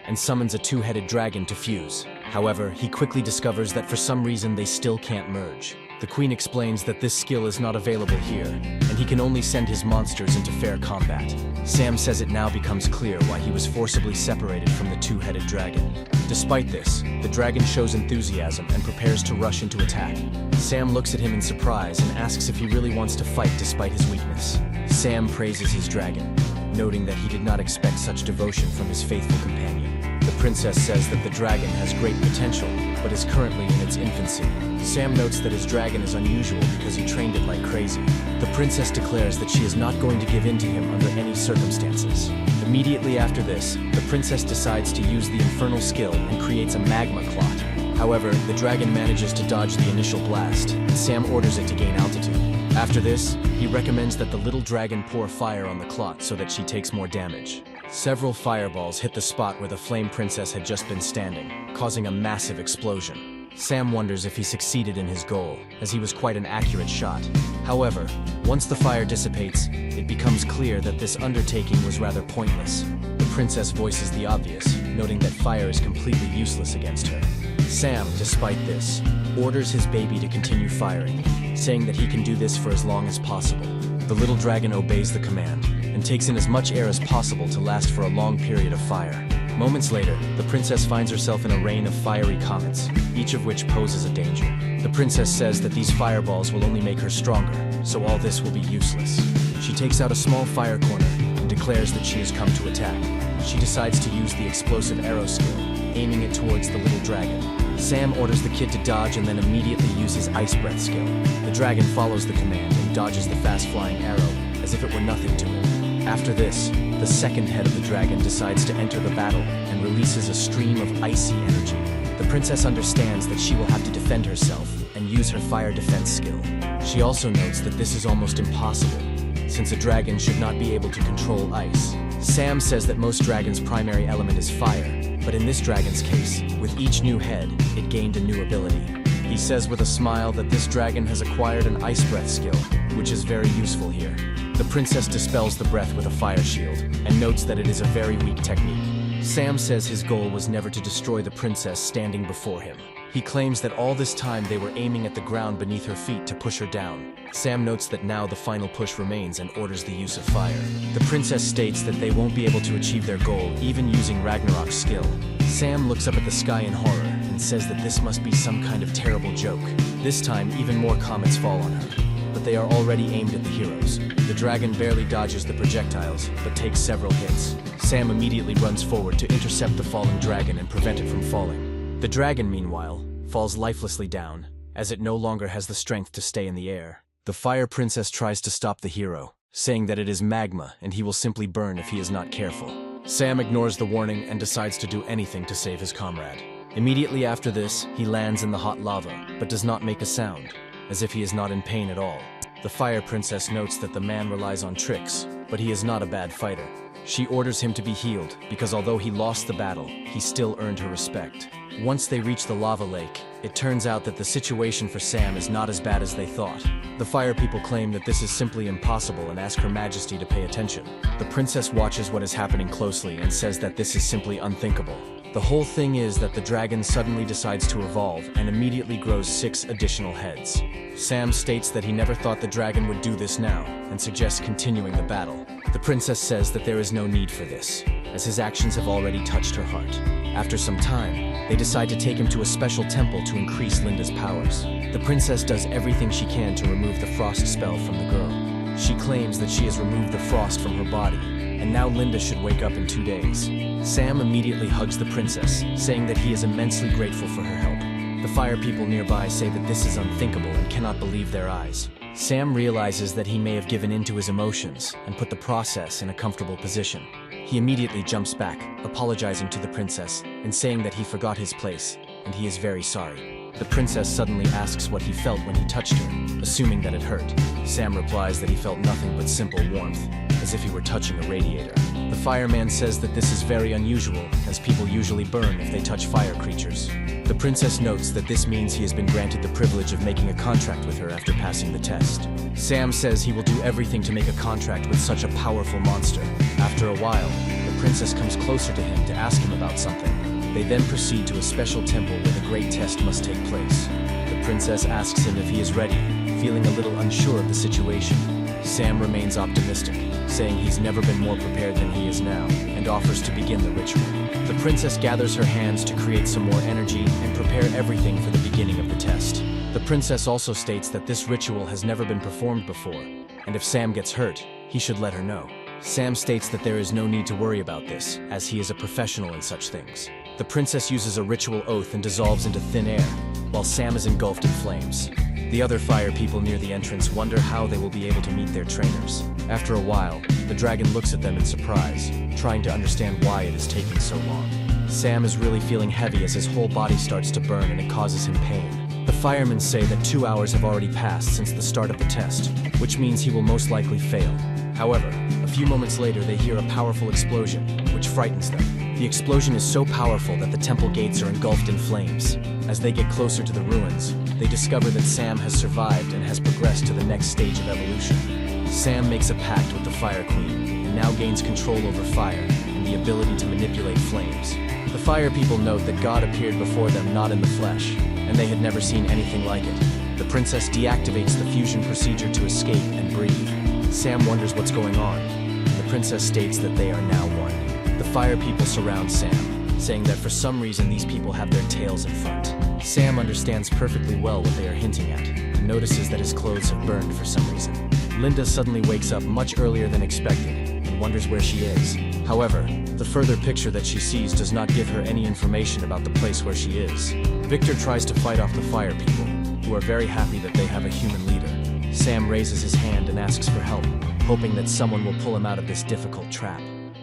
and summons a two-headed dragon to fuse. However, he quickly discovers that for some reason they still can't merge. The queen explains that this skill is not available here, and he can only send his monsters into fair combat. Sam says it now becomes clear why he was forcibly separated from the two-headed dragon. Despite this, the dragon shows enthusiasm and prepares to rush into attack. Sam looks at him in surprise and asks if he really wants to fight despite his weakness. Sam praises his dragon, noting that he did not expect such devotion from his faithful companion. The princess says that the dragon has great potential, but is currently in its infancy. Sam notes that his dragon is unusual because he trained it like crazy. The princess declares that she is not going to give in to him under any circumstances. Immediately after this, the princess decides to use the infernal skill and creates a magma clot. However, the dragon manages to dodge the initial blast, and Sam orders it to gain altitude. After this, he recommends that the little dragon pour fire on the clot so that she takes more damage. Several fireballs hit the spot where the flame princess had just been standing, causing a massive explosion. Sam wonders if he succeeded in his goal, as he was quite an accurate shot. However, once the fire dissipates, it becomes clear that this undertaking was rather pointless. The princess voices the obvious, noting that fire is completely useless against her. Sam, despite this, orders his baby to continue firing, saying that he can do this for as long as possible. The little dragon obeys the command and takes in as much air as possible to last for a long period of fire. Moments later, the princess finds herself in a rain of fiery comets, each of which poses a danger. The princess says that these fireballs will only make her stronger, so all this will be useless. She takes out a small fire corner and declares that she has come to attack. She decides to use the explosive arrow skill, aiming it towards the little dragon. Sam orders the kid to dodge and then immediately use his ice breath skill. The dragon follows the command and dodges the fast-flying arrow as if it were nothing to it. After this, the second head of the dragon decides to enter the battle and releases a stream of icy energy. The princess understands that she will have to defend herself and use her fire defense skill. She also notes that this is almost impossible, since a dragon should not be able to control ice. Sam says that most dragons' primary element is fire, but in this dragon's case, with each new head, it gained a new ability. He says with a smile that this dragon has acquired an ice breath skill, which is very useful here. The princess dispels the breath with a fire shield, and notes that it is a very weak technique. Sam says his goal was never to destroy the princess standing before him. He claims that all this time they were aiming at the ground beneath her feet to push her down. Sam notes that now the final push remains and orders the use of fire. The princess states that they won't be able to achieve their goal even using Ragnarok's skill. Sam looks up at the sky in horror and says that this must be some kind of terrible joke. This time, even more comets fall on her, but they are already aimed at the heroes. The dragon barely dodges the projectiles, but takes several hits. Sam immediately runs forward to intercept the falling dragon and prevent it from falling. The dragon, meanwhile, falls lifelessly down, as it no longer has the strength to stay in the air. The fire princess tries to stop the hero, saying that it is magma and he will simply burn if he is not careful. Sam ignores the warning and decides to do anything to save his comrade. Immediately after this, he lands in the hot lava, but does not make a sound, as if he is not in pain at all. The fire princess notes that the man relies on tricks, but he is not a bad fighter. She orders him to be healed, because although he lost the battle, he still earned her respect. Once they reach the lava lake, it turns out that the situation for Sam is not as bad as they thought. The fire people claim that this is simply impossible and ask Her Majesty to pay attention. The princess watches what is happening closely and says that this is simply unthinkable. The whole thing is that the dragon suddenly decides to evolve and immediately grows 6 additional heads. Sam states that he never thought the dragon would do this now and suggests continuing the battle. The princess says that there is no need for this, as his actions have already touched her heart. After some time, they decide to take him to a special temple to increase Linda's powers. The princess does everything she can to remove the frost spell from the girl. She claims that she has removed the frost from her body, and now Linda should wake up in 2 days. Sam immediately hugs the princess, saying that he is immensely grateful for her help. The fire people nearby say that this is unthinkable and cannot believe their eyes. Sam realizes that he may have given in to his emotions and put the process in a comfortable position. He immediately jumps back, apologizing to the princess and saying that he forgot his place and he is very sorry. The princess suddenly asks what he felt when he touched her, assuming that it hurt. Sam replies that he felt nothing but simple warmth, as if he were touching a radiator. The fireman says that this is very unusual, as people usually burn if they touch fire creatures. The princess notes that this means he has been granted the privilege of making a contract with her after passing the test. Sam says he will do everything to make a contract with such a powerful monster. After a while, the princess comes closer to him to ask him about something. They then proceed to a special temple where the great test must take place. The princess asks him if he is ready, feeling a little unsure of the situation. Sam remains optimistic, saying he's never been more prepared than he is now, and offers to begin the ritual. The princess gathers her hands to create some more energy and prepare everything for the beginning of the test. The princess also states that this ritual has never been performed before, and if Sam gets hurt, he should let her know. Sam states that there is no need to worry about this, as he is a professional in such things. The princess uses a ritual oath and dissolves into thin air, while Sam is engulfed in flames. The other fire people near the entrance wonder how they will be able to meet their trainers. After a while, the dragon looks at them in surprise, trying to understand why it is taking so long. Sam is really feeling heavy as his whole body starts to burn and it causes him pain. The firemen say that 2 hours have already passed since the start of the test, which means he will most likely fail. However, a few moments later they hear a powerful explosion, which frightens them. The explosion is so powerful that the temple gates are engulfed in flames. As they get closer to the ruins, they discover that Sam has survived and has progressed to the next stage of evolution. Sam makes a pact with the Fire Queen and now gains control over fire and the ability to manipulate flames. The fire people note that God appeared before them not in the flesh, and they had never seen anything like it. The princess deactivates the fusion procedure to escape and breathe. Sam wonders what's going on. The princess states that they are now one. The fire people surround Sam, saying that for some reason these people have their tails in front. Sam understands perfectly well what they are hinting at, and notices that his clothes have burned for some reason. Linda suddenly wakes up much earlier than expected, and wonders where she is. However, the further picture that she sees does not give her any information about the place where she is. Victor tries to fight off the fire people, who are very happy that they have a human leader. Sam raises his hand and asks for help, hoping that someone will pull him out of this difficult trap.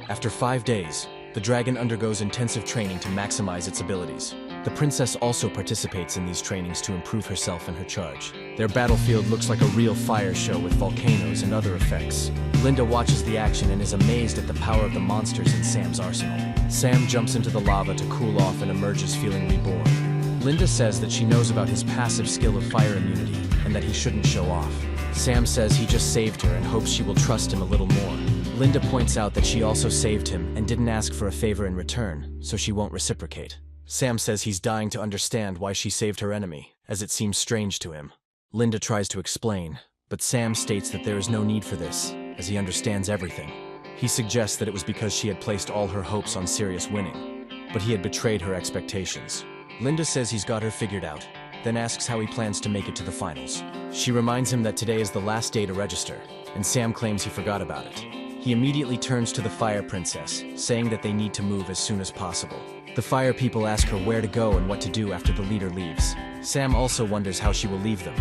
After 5 days, the dragon undergoes intensive training to maximize its abilities. The princess also participates in these trainings to improve herself and her charge. Their battlefield looks like a real fire show with volcanoes and other effects. Linda watches the action and is amazed at the power of the monsters in Sam's arsenal. Sam jumps into the lava to cool off and emerges feeling reborn. Linda says that she knows about his passive skill of fire immunity and that he shouldn't show off. Sam says he just saved her and hopes she will trust him a little more. Linda points out that she also saved him and didn't ask for a favor in return, so she won't reciprocate. Sam says he's dying to understand why she saved her enemy, as it seems strange to him. Linda tries to explain, but Sam states that there is no need for this, as he understands everything. He suggests that it was because she had placed all her hopes on Sirius winning, but he had betrayed her expectations. Linda says he's got her figured out, then asks how he plans to make it to the finals. She reminds him that today is the last day to register, and Sam claims he forgot about it. He immediately turns to the Fire Princess, saying that they need to move as soon as possible. The fire people ask her where to go and what to do after the leader leaves. Sam also wonders how she will leave them,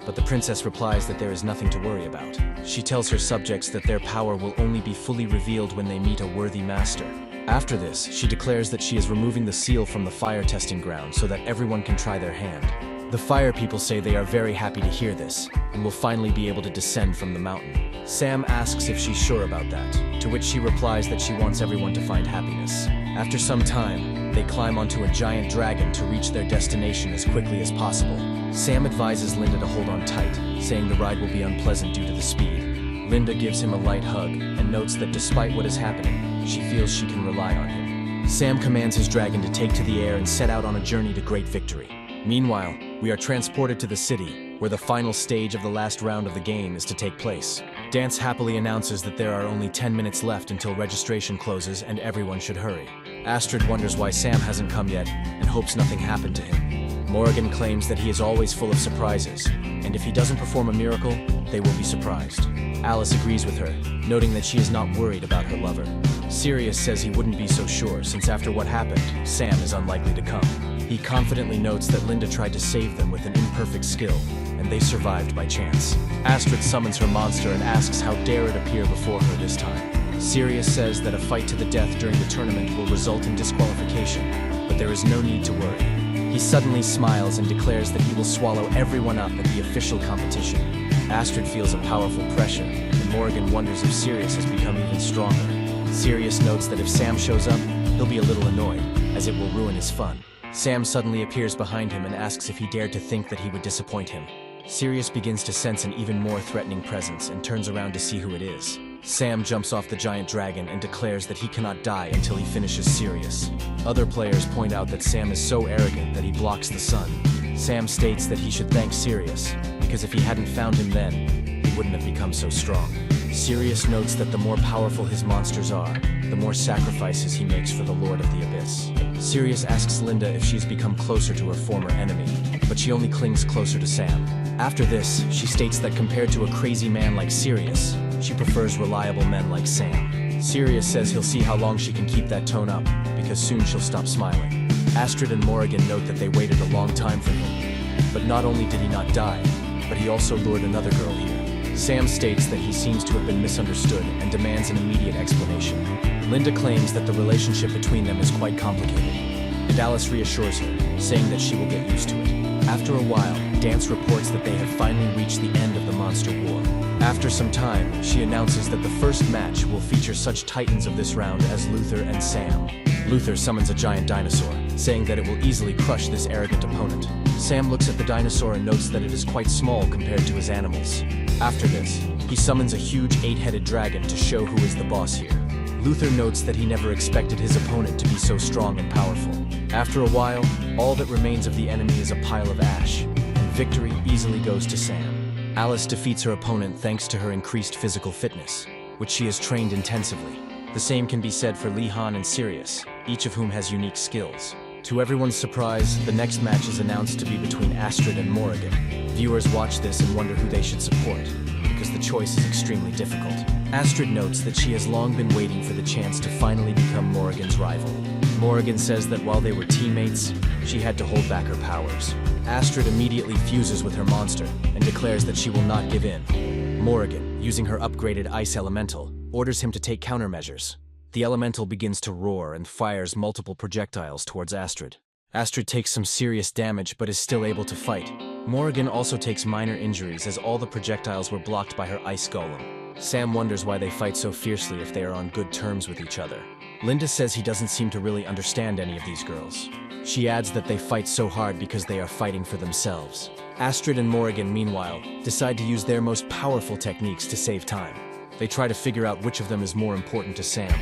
but the princess replies that there is nothing to worry about. She tells her subjects that their power will only be fully revealed when they meet a worthy master. After this, she declares that she is removing the seal from the fire testing ground so that everyone can try their hand. The fire people say they are very happy to hear this, and will finally be able to descend from the mountain. Sam asks if she's sure about that, to which she replies that she wants everyone to find happiness. After some time, they climb onto a giant dragon to reach their destination as quickly as possible. Sam advises Linda to hold on tight, saying the ride will be unpleasant due to the speed. Linda gives him a light hug and notes that despite what is happening, she feels she can rely on him. Sam commands his dragon to take to the air and set out on a journey to great victory. Meanwhile, we are transported to the city, where the final stage of the last round of the game is to take place. Dance happily announces that there are only 10 minutes left until registration closes and everyone should hurry. Astrid wonders why Sam hasn't come yet and hopes nothing happened to him. Morrigan claims that he is always full of surprises, and if he doesn't perform a miracle, they will be surprised. Alice agrees with her, noting that she is not worried about her lover. Sirius says he wouldn't be so sure since after what happened, Sam is unlikely to come. He confidently notes that Linda tried to save them with an imperfect skill, and they survived by chance. Astrid summons her monster and asks how dare it appear before her this time. Sirius says that a fight to the death during the tournament will result in disqualification, but there is no need to worry. He suddenly smiles and declares that he will swallow everyone up at the official competition. Astrid feels a powerful pressure, and Morrigan wonders if Sirius has become even stronger. Sirius notes that if Sam shows up, he'll be a little annoyed, as it will ruin his fun. Sam suddenly appears behind him and asks if he dared to think that he would disappoint him. Sirius begins to sense an even more threatening presence and turns around to see who it is. Sam jumps off the giant dragon and declares that he cannot die until he finishes Sirius. Other players point out that Sam is so arrogant that he blocks the sun. Sam states that he should thank Sirius, because if he hadn't found him then, he wouldn't have become so strong. Sirius notes that the more powerful his monsters are, the more sacrifices he makes for the Lord of the Abyss. Sirius asks Linda if she's become closer to her former enemy, but she only clings closer to Sam. After this, she states that compared to a crazy man like Sirius, she prefers reliable men like Sam. Sirius says he'll see how long she can keep that tone up, because soon she'll stop smiling. Astrid and Morrigan note that they waited a long time for him, but not only did he not die, but he also lured another girl here. Sam states that he seems to have been misunderstood and demands an immediate explanation. Linda claims that the relationship between them is quite complicated, and Alice reassures her, saying that she will get used to it. After a while, Dance reports that they have finally reached the end of the monster war. After some time, she announces that the first match will feature such titans of this round as Luther and Sam. Luther summons a giant dinosaur, saying that it will easily crush this arrogant opponent. Sam looks at the dinosaur and notes that it is quite small compared to his animals. After this, he summons a huge 8-headed dragon to show who is the boss here. Luther notes that he never expected his opponent to be so strong and powerful. After a while, all that remains of the enemy is a pile of ash, and victory easily goes to Sam. Alice defeats her opponent thanks to her increased physical fitness, which she has trained intensively. The same can be said for Li-Han and Sirius, each of whom has unique skills. To everyone's surprise, the next match is announced to be between Astrid and Morrigan. Viewers watch this and wonder who they should support, because the choice is extremely difficult. Astrid notes that she has long been waiting for the chance to finally become Morrigan's rival. Morrigan says that while they were teammates, she had to hold back her powers. Astrid immediately fuses with her monster and declares that she will not give in. Morrigan, using her upgraded ice elemental, orders him to take countermeasures. The elemental begins to roar and fires multiple projectiles towards Astrid. Astrid takes some serious damage but is still able to fight. Morrigan also takes minor injuries as all the projectiles were blocked by her ice golem. Sam wonders why they fight so fiercely if they are on good terms with each other. Linda says he doesn't seem to really understand any of these girls. She adds that they fight so hard because they are fighting for themselves. Astrid and Morrigan, meanwhile, decide to use their most powerful techniques to save time. They try to figure out which of them is more important to Sam,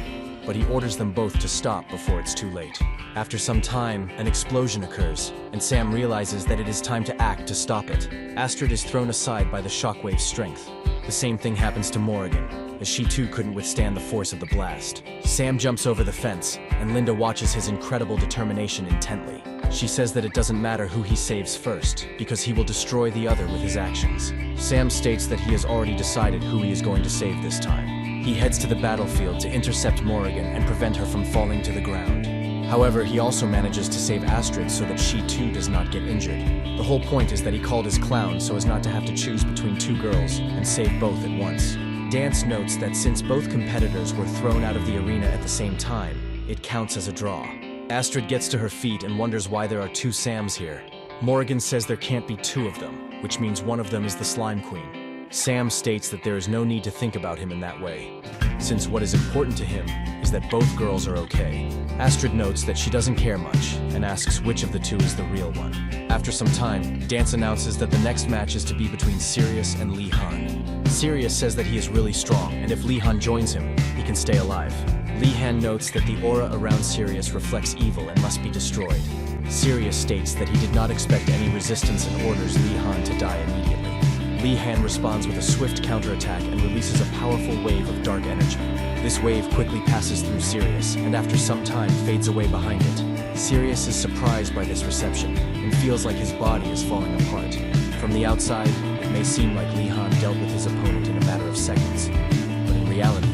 but he orders them both to stop before it's too late. After some time, an explosion occurs, and Sam realizes that it is time to act to stop it. Astrid is thrown aside by the shockwave's strength. The same thing happens to Morrigan, as she too couldn't withstand the force of the blast. Sam jumps over the fence, and Linda watches his incredible determination intently. She says that it doesn't matter who he saves first, because he will destroy the other with his actions. Sam states that he has already decided who he is going to save this time. He heads to the battlefield to intercept Morrigan and prevent her from falling to the ground. However, he also manages to save Astrid so that she too does not get injured. The whole point is that he called his clown so as not to have to choose between two girls and save both at once. Dance notes that since both competitors were thrown out of the arena at the same time, it counts as a draw. Astrid gets to her feet and wonders why there are two Sams here. Morrigan says there can't be two of them, which means one of them is the Slime Queen. Sam states that there is no need to think about him in that way, since what is important to him is that both girls are okay. Astrid notes that she doesn't care much and asks which of the two is the real one. After some time, Dance announces that the next match is to be between Sirius and Li-Han. Sirius says that he is really strong, and if Li-Han joins him, he can stay alive. Li-Han notes that the aura around Sirius reflects evil and must be destroyed. Sirius states that he did not expect any resistance and orders Li-Han to die immediately. Li-Han responds with a swift counterattack and releases a powerful wave of dark energy. This wave quickly passes through Sirius, and after some time fades away behind it. Sirius is surprised by this reception, and feels like his body is falling apart. From the outside, it may seem like Li-Han dealt with his opponent in a matter of seconds. But in reality,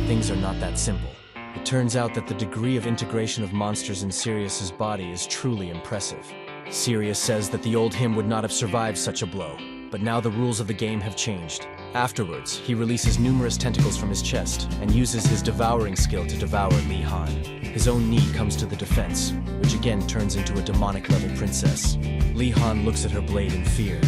things are not that simple. It turns out that the degree of integration of monsters in Sirius's body is truly impressive. Sirius says that the old him would not have survived such a blow, but now the rules of the game have changed. Afterwards, he releases numerous tentacles from his chest and uses his devouring skill to devour Li-Han. His own knee comes to the defense, which again turns into a demonic-level princess. Li-Han looks at her blade in fear,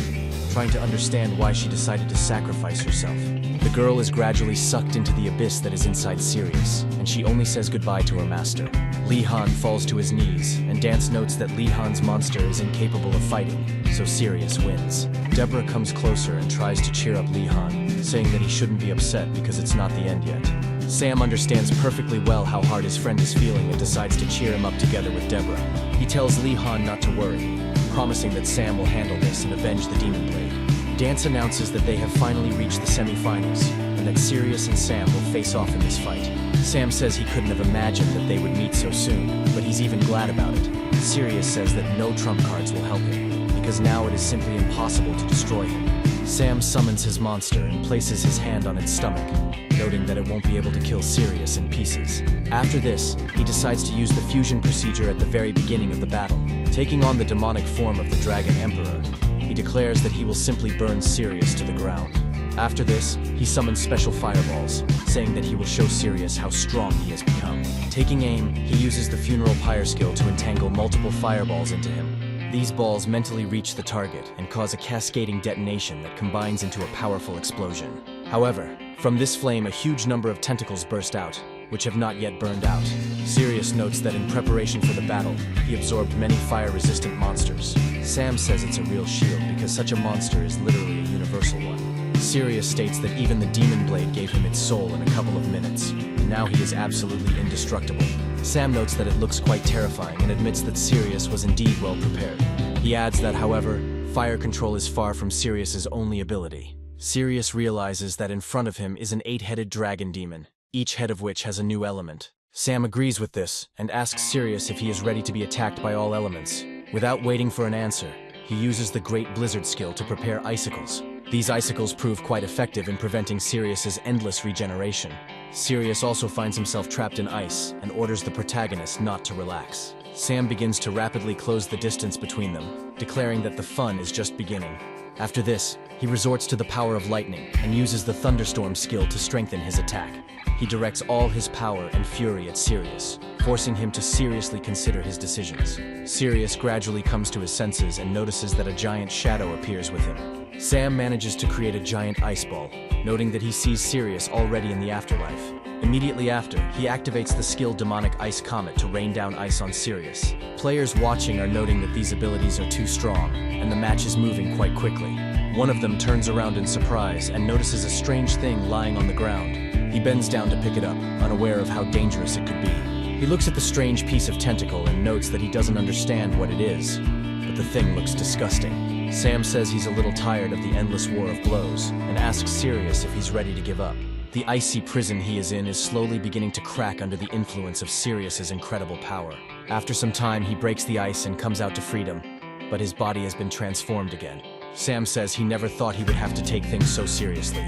trying to understand why she decided to sacrifice herself. The girl is gradually sucked into the abyss that is inside Sirius, and she only says goodbye to her master. Li-Han falls to his knees, and Dance notes that Li-Han's monster is incapable of fighting, so Sirius wins. Deborah comes closer and tries to cheer up Li-Han, saying that he shouldn't be upset because it's not the end yet. Sam understands perfectly well how hard his friend is feeling and decides to cheer him up together with Deborah. He tells Li-Han not to worry, promising that Sam will handle this and avenge the Demon Blade. Dance announces that they have finally reached the semi-finals, and that Sirius and Sam will face off in this fight. Sam says he couldn't have imagined that they would meet so soon, but he's even glad about it. Sirius says that no trump cards will help him, because now it is simply impossible to destroy him. Sam summons his monster and places his hand on its stomach, noting that it won't be able to kill Sirius in pieces. After this, he decides to use the fusion procedure at the very beginning of the battle. Taking on the demonic form of the Dragon Emperor, he declares that he will simply burn Sirius to the ground. After this, he summons special fireballs, saying that he will show Sirius how strong he has become. Taking aim, he uses the funeral pyre skill to entangle multiple fireballs into him. These balls mentally reach the target and cause a cascading detonation that combines into a powerful explosion. However, from this flame a huge number of tentacles burst out, which have not yet burned out. Sirius notes that in preparation for the battle, he absorbed many fire-resistant monsters. Sam says it's a real shield because such a monster is literally a universal one. Sirius states that even the demon blade gave him its soul in a couple of minutes, and now he is absolutely indestructible. Sam notes that it looks quite terrifying and admits that Sirius was indeed well prepared. He adds that, however, fire control is far from Sirius's only ability. Sirius realizes that in front of him is an 8-headed dragon demon, each head of which has a new element. Sam agrees with this and asks Sirius if he is ready to be attacked by all elements. Without waiting for an answer, he uses the Great Blizzard skill to prepare icicles. These icicles prove quite effective in preventing Sirius's endless regeneration. Sirius also finds himself trapped in ice and orders the protagonist not to relax. Sam begins to rapidly close the distance between them, declaring that the fun is just beginning. After this, he resorts to the power of lightning and uses the thunderstorm skill to strengthen his attack. He directs all his power and fury at Sirius, forcing him to seriously consider his decisions. Sirius gradually comes to his senses and notices that a giant shadow appears with him. Sam manages to create a giant ice ball, noting that he sees Sirius already in the afterlife. Immediately after, he activates the skill Demonic Ice Comet to rain down ice on Sirius. Players watching are noting that these abilities are too strong, and the match is moving quite quickly. One of them turns around in surprise and notices a strange thing lying on the ground. He bends down to pick it up, unaware of how dangerous it could be. He looks at the strange piece of tentacle and notes that he doesn't understand what it is, but the thing looks disgusting. Sam says he's a little tired of the endless war of blows and asks Sirius if he's ready to give up. The icy prison he is in is slowly beginning to crack under the influence of Sirius's incredible power. After some time, he breaks the ice and comes out to freedom, but his body has been transformed again. Sam says he never thought he would have to take things so seriously,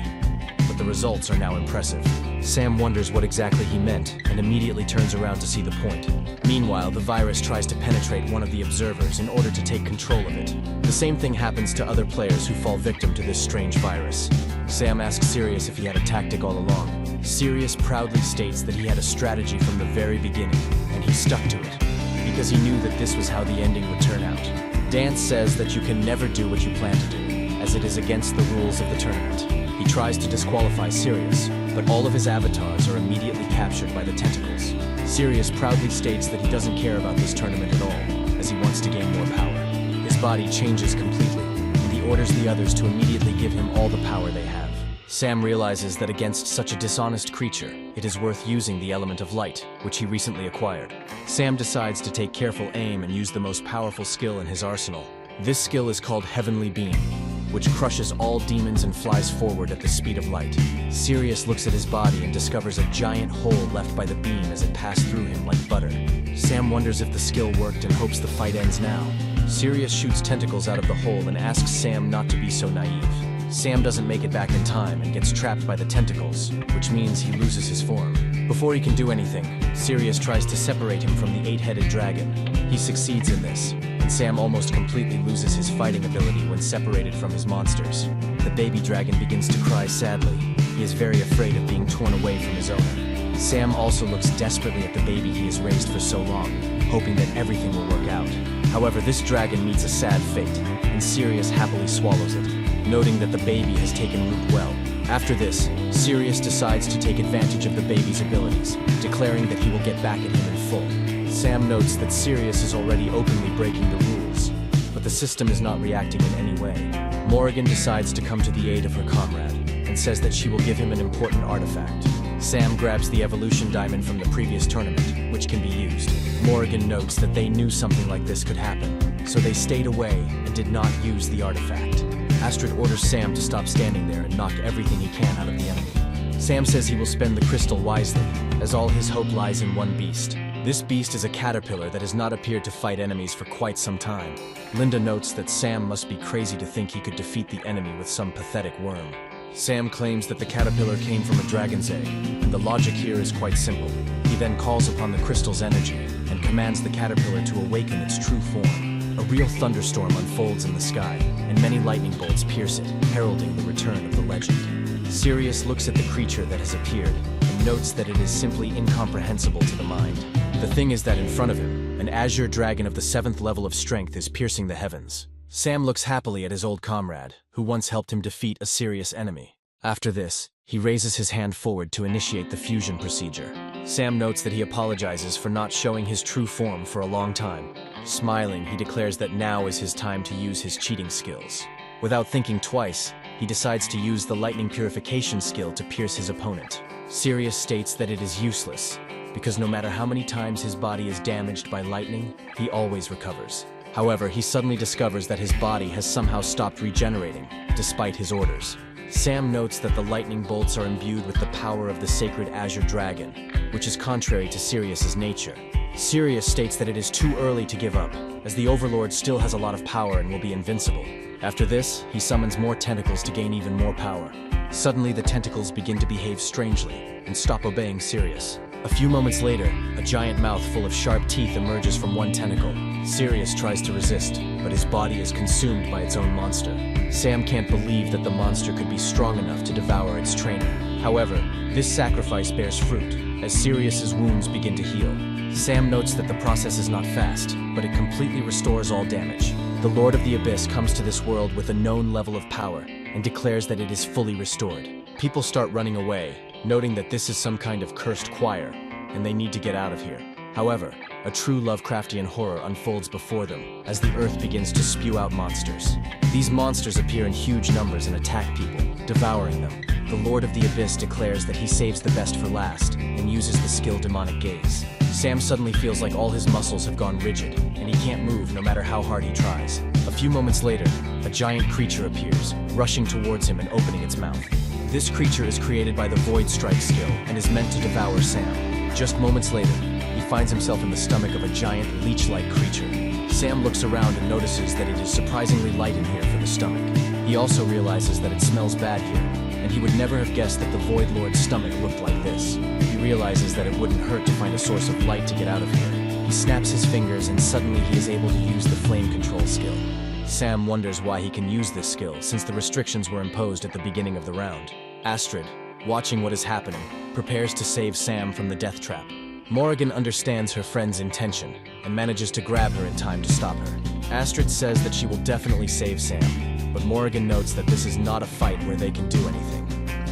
but the results are now impressive. Sam wonders what exactly he meant and immediately turns around to see the point. Meanwhile, the virus tries to penetrate one of the observers in order to take control of it. The same thing happens to other players who fall victim to this strange virus. Sam asks Sirius if he had a tactic all along. Sirius proudly states that he had a strategy from the very beginning, and he stuck to it, because he knew that this was how the ending would turn out. Dance says that you can never do what you plan to do, as it is against the rules of the tournament. He tries to disqualify Sirius, but all of his avatars are immediately captured by the tentacles. Sirius proudly states that he doesn't care about this tournament at all, as he wants to gain more power. His body changes completely, and he orders the others to immediately give him all the power they have. Sam realizes that against such a dishonest creature, it is worth using the element of light, which he recently acquired. Sam decides to take careful aim and use the most powerful skill in his arsenal. This skill is called Heavenly Beam, which crushes all demons and flies forward at the speed of light. Sirius looks at his body and discovers a giant hole left by the beam as it passed through him like butter. Sam wonders if the skill worked and hopes the fight ends now. Sirius shoots tentacles out of the hole and asks Sam not to be so naive. Sam doesn't make it back in time and gets trapped by the tentacles, which means he loses his form. Before he can do anything, Sirius tries to separate him from the 8-headed dragon. He succeeds in this, and Sam almost completely loses his fighting ability when separated from his monsters. The baby dragon begins to cry sadly. He is very afraid of being torn away from his owner. Sam also looks desperately at the baby he has raised for so long, hoping that everything will work out. However, this dragon meets a sad fate, and Sirius happily swallows it, noting that the baby has taken root well. After this, Sirius decides to take advantage of the baby's abilities, declaring that he will get back at him in full. Sam notes that Sirius is already openly breaking the rules, but the system is not reacting in any way. Morrigan decides to come to the aid of her comrade, and says that she will give him an important artifact. Sam grabs the evolution diamond from the previous tournament, which can be used. Morrigan notes that they knew something like this could happen, so they stayed away and did not use the artifact. Astrid orders Sam to stop standing there and knock everything he can out of the enemy. Sam says he will spend the crystal wisely, as all his hope lies in one beast. This beast is a caterpillar that has not appeared to fight enemies for quite some time. Linda notes that Sam must be crazy to think he could defeat the enemy with some pathetic worm. Sam claims that the caterpillar came from a dragon's egg, and the logic here is quite simple. He then calls upon the crystal's energy and commands the caterpillar to awaken its true form. A real thunderstorm unfolds in the sky, and many lightning bolts pierce it, heralding the return of the legend. Sirius looks at the creature that has appeared and notes that it is simply incomprehensible to the mind. The thing is that in front of him, an azure dragon of the 7th level of strength is piercing the heavens. Sam looks happily at his old comrade, who once helped him defeat a serious enemy. After this, he raises his hand forward to initiate the fusion procedure. Sam notes that he apologizes for not showing his true form for a long time. Smiling, he declares that now is his time to use his cheating skills. Without thinking twice, he decides to use the lightning purification skill to pierce his opponent. Sirius states that it is useless, because no matter how many times his body is damaged by lightning, he always recovers. However, he suddenly discovers that his body has somehow stopped regenerating, despite his orders. Sam notes that the lightning bolts are imbued with the power of the sacred azure dragon, which is contrary to Sirius's nature. Sirius states that it is too early to give up, as the Overlord still has a lot of power and will be invincible. After this, he summons more tentacles to gain even more power. Suddenly, the tentacles begin to behave strangely and stop obeying Sirius. A few moments later, a giant mouth full of sharp teeth emerges from one tentacle. Sirius tries to resist, but his body is consumed by its own monster. Sam can't believe that the monster could be strong enough to devour its trainer. However, this sacrifice bears fruit, as Sirius's wounds begin to heal. Sam notes that the process is not fast, but it completely restores all damage. The Lord of the Abyss comes to this world with a known level of power and declares that it is fully restored. People start running away, noting that this is some kind of cursed choir, and they need to get out of here. However, a true Lovecraftian horror unfolds before them as the earth begins to spew out monsters. These monsters appear in huge numbers and attack people, devouring them. The Lord of the Abyss declares that he saves the best for last and uses the skill Demonic Gaze. Sam suddenly feels like all his muscles have gone rigid, and he can't move no matter how hard he tries. A few moments later, a giant creature appears, rushing towards him and opening its mouth. This creature is created by the Void Strike skill and is meant to devour Sam. Just moments later, he finds himself in the stomach of a giant leech-like creature. Sam looks around and notices that it is surprisingly light in here for the stomach. He also realizes that it smells bad here, and he would never have guessed that the Void Lord's stomach looked like this. He realizes that it wouldn't hurt to find a source of light to get out of here. He snaps his fingers and suddenly he is able to use the flame control skill. Sam wonders why he can use this skill since the restrictions were imposed at the beginning of the round. Astrid, watching what is happening, prepares to save Sam from the death trap. Morrigan understands her friend's intention and manages to grab her in time to stop her. Astrid says that she will definitely save Sam, but Morrigan notes that this is not a fight where they can do anything.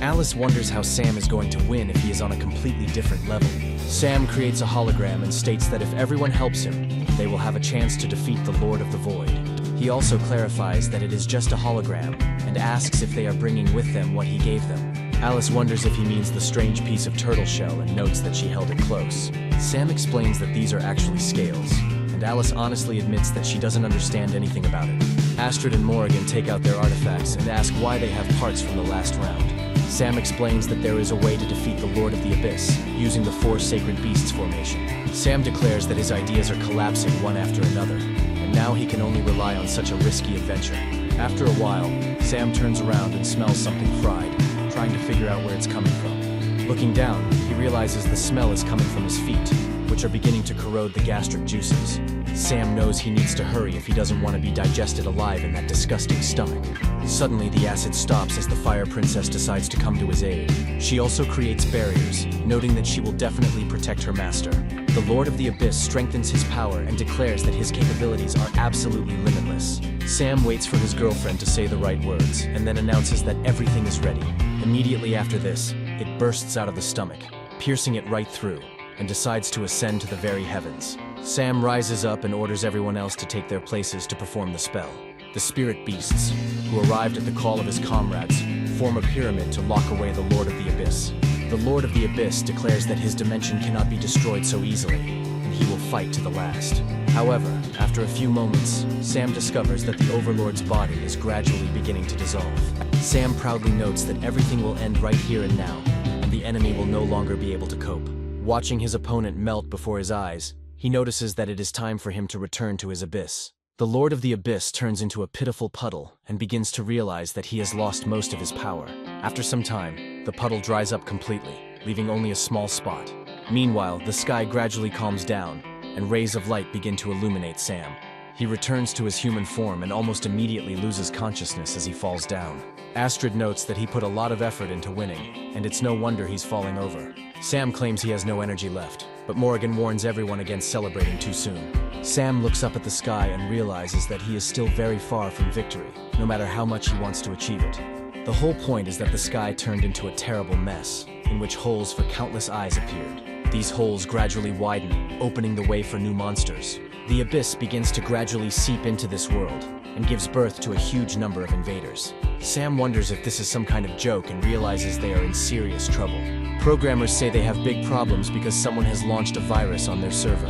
Alice wonders how Sam is going to win if he is on a completely different level. Sam creates a hologram and states that if everyone helps him, they will have a chance to defeat the Lord of the Void. He also clarifies that it is just a hologram and asks if they are bringing with them what he gave them. Alice wonders if he means the strange piece of turtle shell and notes that she held it close. Sam explains that these are actually scales, and Alice honestly admits that she doesn't understand anything about it. Astrid and Morrigan take out their artifacts and ask why they have parts from the last round. Sam explains that there is a way to defeat the Lord of the Abyss, using the 4 Sacred Beasts formation. Sam declares that his ideas are collapsing one after another, and now he can only rely on such a risky adventure. After a while, Sam turns around and smells something fried, trying to figure out where it's coming from. Looking down, he realizes the smell is coming from his feet, which are beginning to corrode the gastric juices. Sam knows he needs to hurry if he doesn't want to be digested alive in that disgusting stomach. Suddenly, the acid stops as the Fire Princess decides to come to his aid. She also creates barriers, noting that she will definitely protect her master. The Lord of the Abyss strengthens his power and declares that his capabilities are absolutely limitless. Sam waits for his girlfriend to say the right words, and then announces that everything is ready. Immediately after this, it bursts out of the stomach, piercing it right through, and decides to ascend to the very heavens. Sam rises up and orders everyone else to take their places to perform the spell. The spirit beasts, who arrived at the call of his comrades, form a pyramid to lock away the Lord of the Abyss. The Lord of the Abyss declares that his dimension cannot be destroyed so easily, and he will fight to the last. However, after a few moments, Sam discovers that the Overlord's body is gradually beginning to dissolve. Sam proudly notes that everything will end right here and now, and the enemy will no longer be able to cope. Watching his opponent melt before his eyes, he notices that it is time for him to return to his abyss. The Lord of the Abyss turns into a pitiful puddle and begins to realize that he has lost most of his power. After some time, the puddle dries up completely, leaving only a small spot. Meanwhile, the sky gradually calms down, and rays of light begin to illuminate Sam. He returns to his human form and almost immediately loses consciousness as he falls down. Astrid notes that he put a lot of effort into winning, and it's no wonder he's falling over. Sam claims he has no energy left, but Morrigan warns everyone against celebrating too soon. Sam looks up at the sky and realizes that he is still very far from victory, no matter how much he wants to achieve it. The whole point is that the sky turned into a terrible mess, in which holes for countless eyes appeared. These holes gradually widen, opening the way for new monsters. The abyss begins to gradually seep into this world, and gives birth to a huge number of invaders. Sam wonders if this is some kind of joke and realizes they are in serious trouble. Programmers say they have big problems because someone has launched a virus on their server.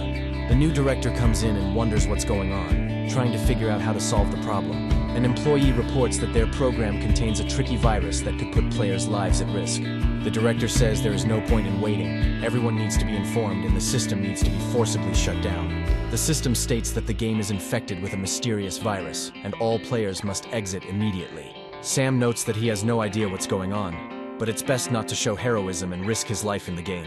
The new director comes in and wonders what's going on, trying to figure out how to solve the problem. An employee reports that their program contains a tricky virus that could put players' lives at risk. The director says there is no point in waiting. Everyone needs to be informed and the system needs to be forcibly shut down. The system states that the game is infected with a mysterious virus, and all players must exit immediately. Sam notes that he has no idea what's going on, but it's best not to show heroism and risk his life in the game.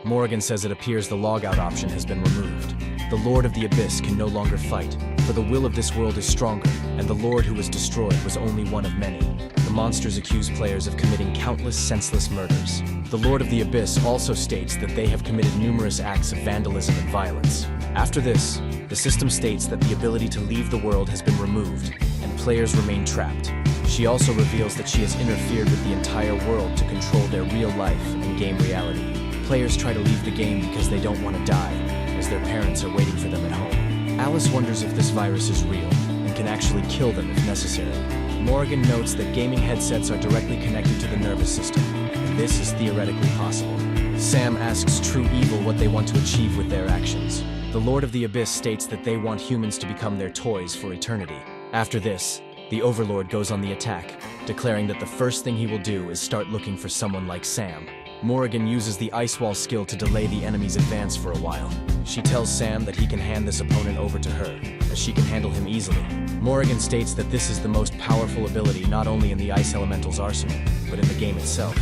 Morrigan says it appears the logout option has been removed. The Lord of the Abyss can no longer fight, for the will of this world is stronger, and the Lord who was destroyed was only one of many. The monsters accuse players of committing countless senseless murders. The Lord of the Abyss also states that they have committed numerous acts of vandalism and violence. After this, the system states that the ability to leave the world has been removed, and players remain trapped. She also reveals that she has interfered with the entire world to control their real life and game reality. Players try to leave the game because they don't want to die, as their parents are waiting for them at home. Alice wonders if this virus is real, and can actually kill them if necessary. Morrigan notes that gaming headsets are directly connected to the nervous system, and this is theoretically possible. Sam asks True Evil what they want to achieve with their actions. The Lord of the Abyss states that they want humans to become their toys for eternity. After this, the Overlord goes on the attack, declaring that the first thing he will do is start looking for someone like Sam. Morrigan uses the Ice Wall skill to delay the enemy's advance for a while. She tells Sam that he can hand this opponent over to her, as she can handle him easily. Morrigan states that this is the most powerful ability not only in the Ice Elemental's arsenal, but in the game itself.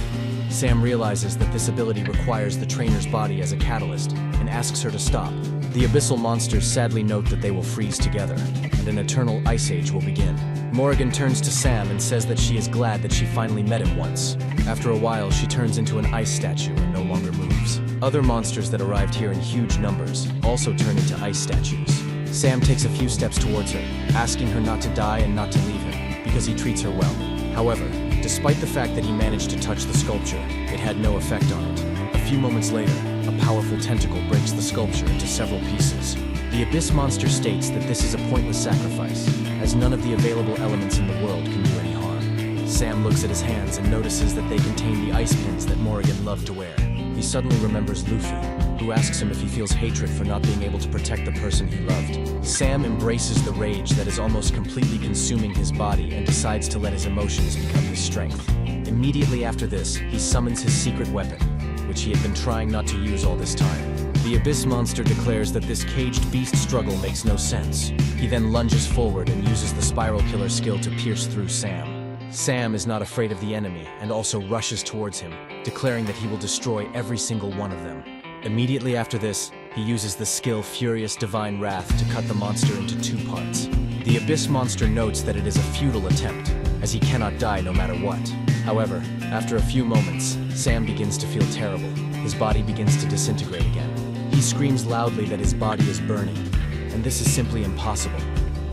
Sam realizes that this ability requires the trainer's body as a catalyst, and asks her to stop. The abyssal monsters sadly note that they will freeze together, and an eternal ice age will begin. Morrigan turns to Sam and says that she is glad that she finally met him once. After a while, she turns into an ice statue and no longer moves. Other monsters that arrived here in huge numbers also turn into ice statues. Sam takes a few steps towards her, asking her not to die and not to leave him, because he treats her well. However, despite the fact that he managed to touch the sculpture, it had no effect on it. A few moments later, a powerful tentacle breaks the sculpture into several pieces. The Abyss monster states that this is a pointless sacrifice, as none of the available elements in the world can do any harm. Sam looks at his hands and notices that they contain the ice pins that Morrigan loved to wear. He suddenly remembers Luffy, who asks him if he feels hatred for not being able to protect the person he loved. Sam embraces the rage that is almost completely consuming his body and decides to let his emotions become his strength. Immediately after this, he summons his secret weapon, which he had been trying not to use all this time. The Abyss monster declares that this caged beast struggle makes no sense. He then lunges forward and uses the Spiral Killer skill to pierce through Sam. Sam is not afraid of the enemy and also rushes towards him, declaring that he will destroy every single one of them. Immediately after this, he uses the skill Furious Divine Wrath to cut the monster into 2 parts. The Abyss monster notes that it is a futile attempt, as he cannot die no matter what. However, after a few moments, Sam begins to feel terrible. His body begins to disintegrate again. He screams loudly that his body is burning, and this is simply impossible,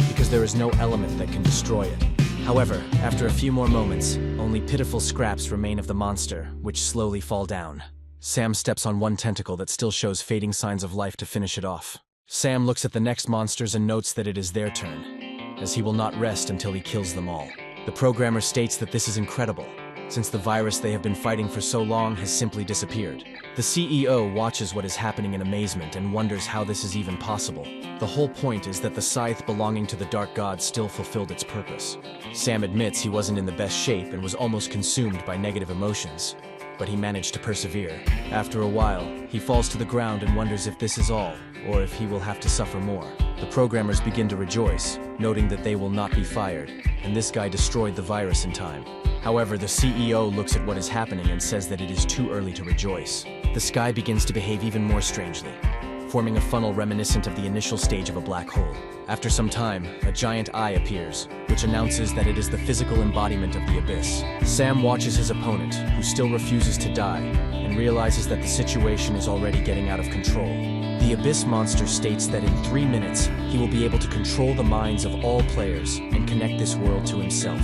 because there is no element that can destroy it. However, after a few more moments, only pitiful scraps remain of the monster, which slowly fall down. Sam steps on one tentacle that still shows fading signs of life to finish it off. Sam looks at the next monsters and notes that it is their turn, as he will not rest until he kills them all. The programmer states that this is incredible, since the virus they have been fighting for so long has simply disappeared. The CEO watches what is happening in amazement and wonders how this is even possible. The whole point is that the scythe belonging to the Dark God still fulfilled its purpose. Sam admits he wasn't in the best shape and was almost consumed by negative emotions, but he managed to persevere. After a while, he falls to the ground and wonders if this is all, or if he will have to suffer more. The programmers begin to rejoice, noting that they will not be fired, and this guy destroyed the virus in time. However, the CEO looks at what is happening and says that it is too early to rejoice. The sky begins to behave even more strangely, forming a funnel reminiscent of the initial stage of a black hole. After some time, a giant eye appears, which announces that it is the physical embodiment of the Abyss. Sam watches his opponent, who still refuses to die, and realizes that the situation is already getting out of control. The Abyss monster states that in 3 minutes, he will be able to control the minds of all players and connect this world to himself.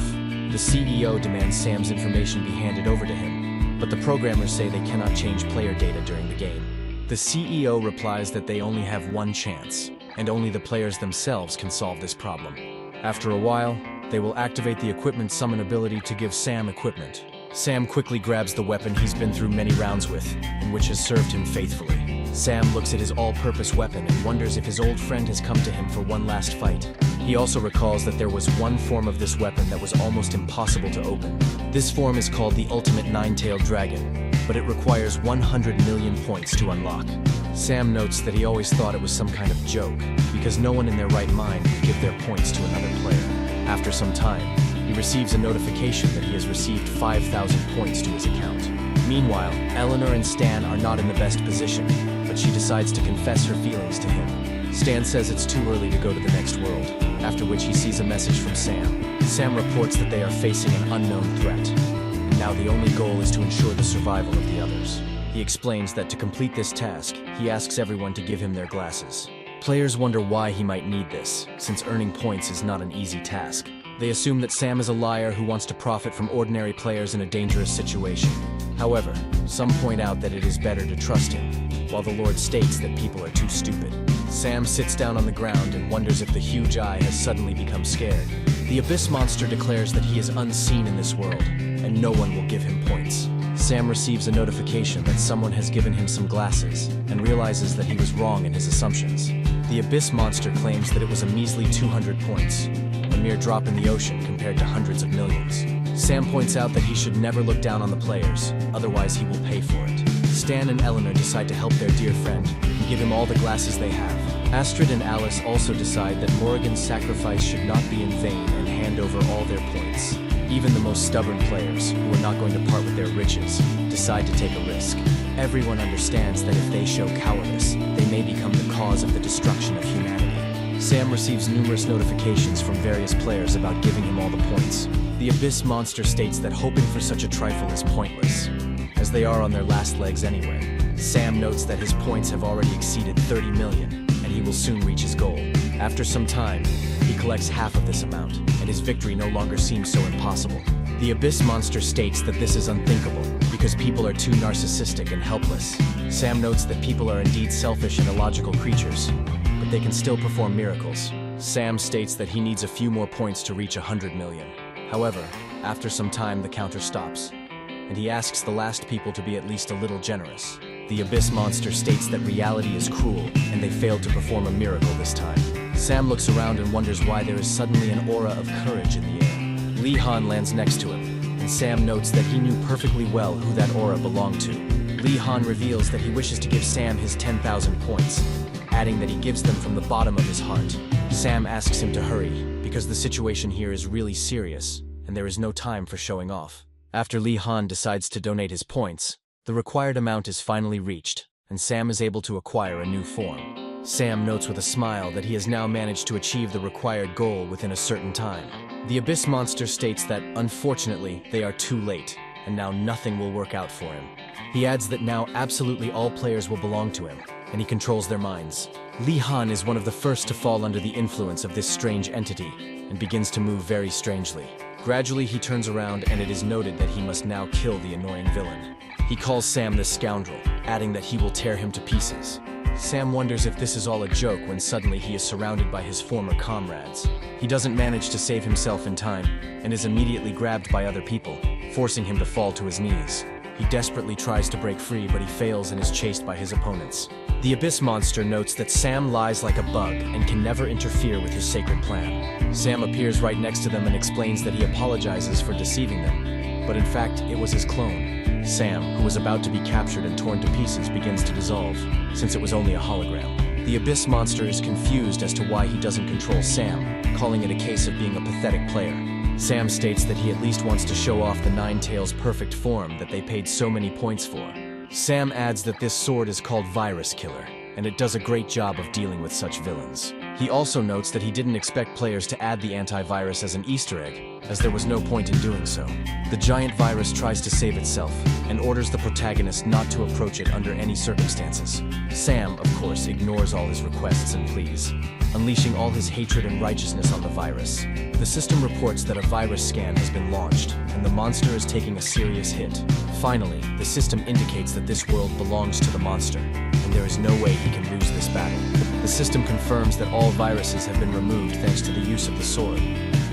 The CEO demands Sam's information be handed over to him, but the programmers say they cannot change player data during the game. The CEO replies that they only have one chance, and only the players themselves can solve this problem. After a while, they will activate the equipment summon ability to give Sam equipment. Sam quickly grabs the weapon he's been through many rounds with, and which has served him faithfully. Sam looks at his all-purpose weapon and wonders if his old friend has come to him for one last fight. He also recalls that there was one form of this weapon that was almost impossible to open. This form is called the Ultimate Nine-Tailed Dragon, but it requires 100 million points to unlock. Sam notes that he always thought it was some kind of joke, because no one in their right mind would give their points to another player. After some time, he receives a notification that he has received 5,000 points to his account. Meanwhile, Eleanor and Stan are not in the best position, but she decides to confess her feelings to him. Stan says it's too early to go to the next world, after which he sees a message from Sam. Sam reports that they are facing an unknown threat, and now the only goal is to ensure the survival of the others. He explains that to complete this task, he asks everyone to give him their glasses. Players wonder why he might need this, since earning points is not an easy task. They assume that Sam is a liar who wants to profit from ordinary players in a dangerous situation. However, some point out that it is better to trust him, while the Lord states that people are too stupid. Sam sits down on the ground and wonders if the huge eye has suddenly become scared. The Abyss Monster declares that he is unseen in this world, and no one will give him points. Sam receives a notification that someone has given him some glasses, and realizes that he was wrong in his assumptions. The Abyss Monster claims that it was a measly 200 points, a mere drop in the ocean compared to hundreds of millions. Sam points out that he should never look down on the players, otherwise he will pay for it. Stan and Eleanor decide to help their dear friend and give him all the glasses they have. Astrid and Alice also decide that Morrigan's sacrifice should not be in vain and hand over all their points. Even the most stubborn players, who are not going to part with their riches, decide to take a risk. Everyone understands that if they show cowardice, they may become the cause of the destruction of humanity. Sam receives numerous notifications from various players about giving him all the points. The Abyss Monster states that hoping for such a trifle is pointless, as they are on their last legs anyway. Sam notes that his points have already exceeded 30 million, and he will soon reach his goal. After some time, he collects half of this amount, and his victory no longer seems so impossible. The Abyss Monster states that this is unthinkable, because people are too narcissistic and helpless. Sam notes that people are indeed selfish and illogical creatures, but they can still perform miracles. Sam states that he needs a few more points to reach 100 million. However, after some time the counter stops, and he asks the last people to be at least a little generous. The Abyss Monster states that reality is cruel, and they failed to perform a miracle this time. Sam looks around and wonders why there is suddenly an aura of courage in the air. Lee Han lands next to him, and Sam notes that he knew perfectly well who that aura belonged to. Lee Han reveals that he wishes to give Sam his 10,000 points, adding that he gives them from the bottom of his heart. Sam asks him to hurry, because the situation here is really serious, and there is no time for showing off. After Lee Han decides to donate his points, the required amount is finally reached, and Sam is able to acquire a new form. Sam notes with a smile that he has now managed to achieve the required goal within a certain time. The Abyss Monster states that, unfortunately, they are too late, and now nothing will work out for him. He adds that now absolutely all players will belong to him, and he controls their minds. Lee Han is one of the first to fall under the influence of this strange entity, and begins to move very strangely. Gradually he turns around, and it is noted that he must now kill the annoying villain. He calls Sam the scoundrel, adding that he will tear him to pieces. Sam wonders if this is all a joke when suddenly he is surrounded by his former comrades. He doesn't manage to save himself in time, and is immediately grabbed by other people, forcing him to fall to his knees. He desperately tries to break free, but he fails and is chased by his opponents. The Abyss Monster notes that Sam lies like a bug and can never interfere with his sacred plan. Sam appears right next to them and explains that he apologizes for deceiving them, but in fact it was his clone. Sam, who was about to be captured and torn to pieces, begins to dissolve, since it was only a hologram. The Abyss Monster is confused as to why he doesn't control Sam, calling it a case of being a pathetic player. Sam states that he at least wants to show off the Nine Tails' perfect form that they paid so many points for. Sam adds that this sword is called Virus Killer, and it does a great job of dealing with such villains. He also notes that he didn't expect players to add the antivirus as an Easter egg, as there was no point in doing so. The giant virus tries to save itself, and orders the protagonist not to approach it under any circumstances. Sam, of course, ignores all his requests and pleas, unleashing all his hatred and righteousness on the virus. The system reports that a virus scan has been launched, and the monster is taking a serious hit. Finally, the system indicates that this world belongs to the monster, and there is no way he can lose this battle. The system confirms that all viruses have been removed thanks to the use of the sword,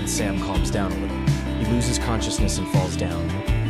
and Sam calms down a little. He loses consciousness and falls down,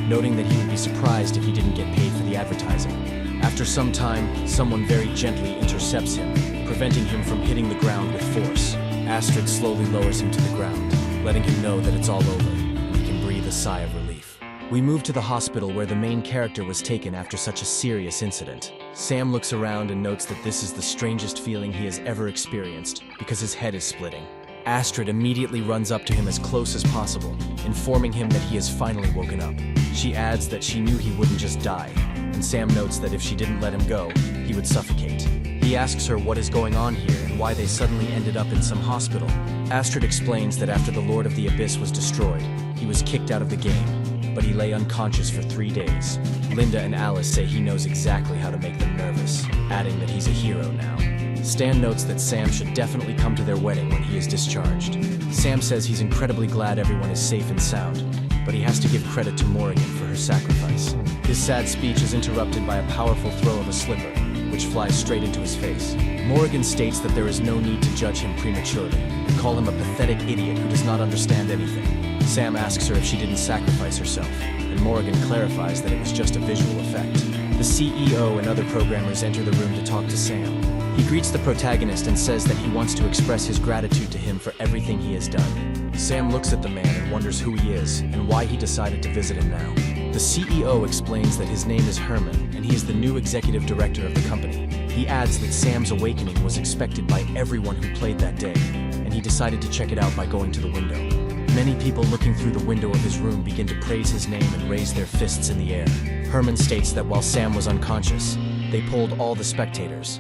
noting that he would be surprised if he didn't get paid for the advertising. After some time, someone very gently intercepts him, preventing him from hitting the ground with force. Astrid slowly lowers him to the ground, letting him know that it's all over, and he can breathe a sigh of relief. We move to the hospital where the main character was taken after such a serious incident. Sam looks around and notes that this is the strangest feeling he has ever experienced, because his head is splitting. Astrid immediately runs up to him as close as possible, informing him that he has finally woken up. She adds that she knew he wouldn't just die, and Sam notes that if she didn't let him go, he would suffocate. He asks her what is going on here and why they suddenly ended up in some hospital. Astrid explains that after the Lord of the Abyss was destroyed, he was kicked out of the game, but he lay unconscious for 3 days. Linda and Alice say he knows exactly how to make them nervous, adding that he's a hero now. Stan notes that Sam should definitely come to their wedding when he is discharged. Sam says he's incredibly glad everyone is safe and sound, but he has to give credit to Morrigan for her sacrifice. His sad speech is interrupted by a powerful throw of a slipper, which flies straight into his face. Morrigan states that there is no need to judge him prematurely and call him a pathetic idiot who does not understand anything. Sam asks her if she didn't sacrifice herself, and Morrigan clarifies that it was just a visual effect. The CEO and other programmers enter the room to talk to Sam. He greets the protagonist and says that he wants to express his gratitude to him for everything he has done. Sam looks at the man and wonders who he is and why he decided to visit him now. The CEO explains that his name is Herman and he is the new executive director of the company. He adds that Sam's awakening was expected by everyone who played that day, and he decided to check it out by going to the window. Many people looking through the window of his room begin to praise his name and raise their fists in the air. Herman states that while Sam was unconscious, they polled all the spectators,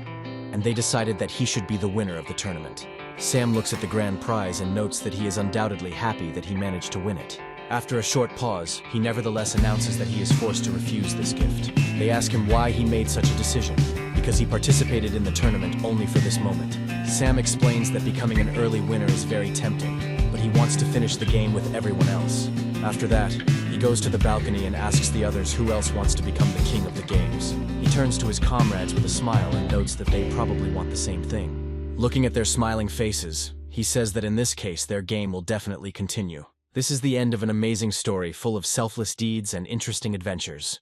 and they decided that he should be the winner of the tournament. Sam looks at the grand prize and notes that he is undoubtedly happy that he managed to win it. After a short pause, he nevertheless announces that he is forced to refuse this gift. They ask him why he made such a decision, because he participated in the tournament only for this moment. Sam explains that becoming an early winner is very tempting, but he wants to finish the game with everyone else. After that, he goes to the balcony and asks the others who else wants to become the king of the games. He turns to his comrades with a smile and notes that they probably want the same thing. Looking at their smiling faces, he says that in this case their game will definitely continue. This is the end of an amazing story full of selfless deeds and interesting adventures.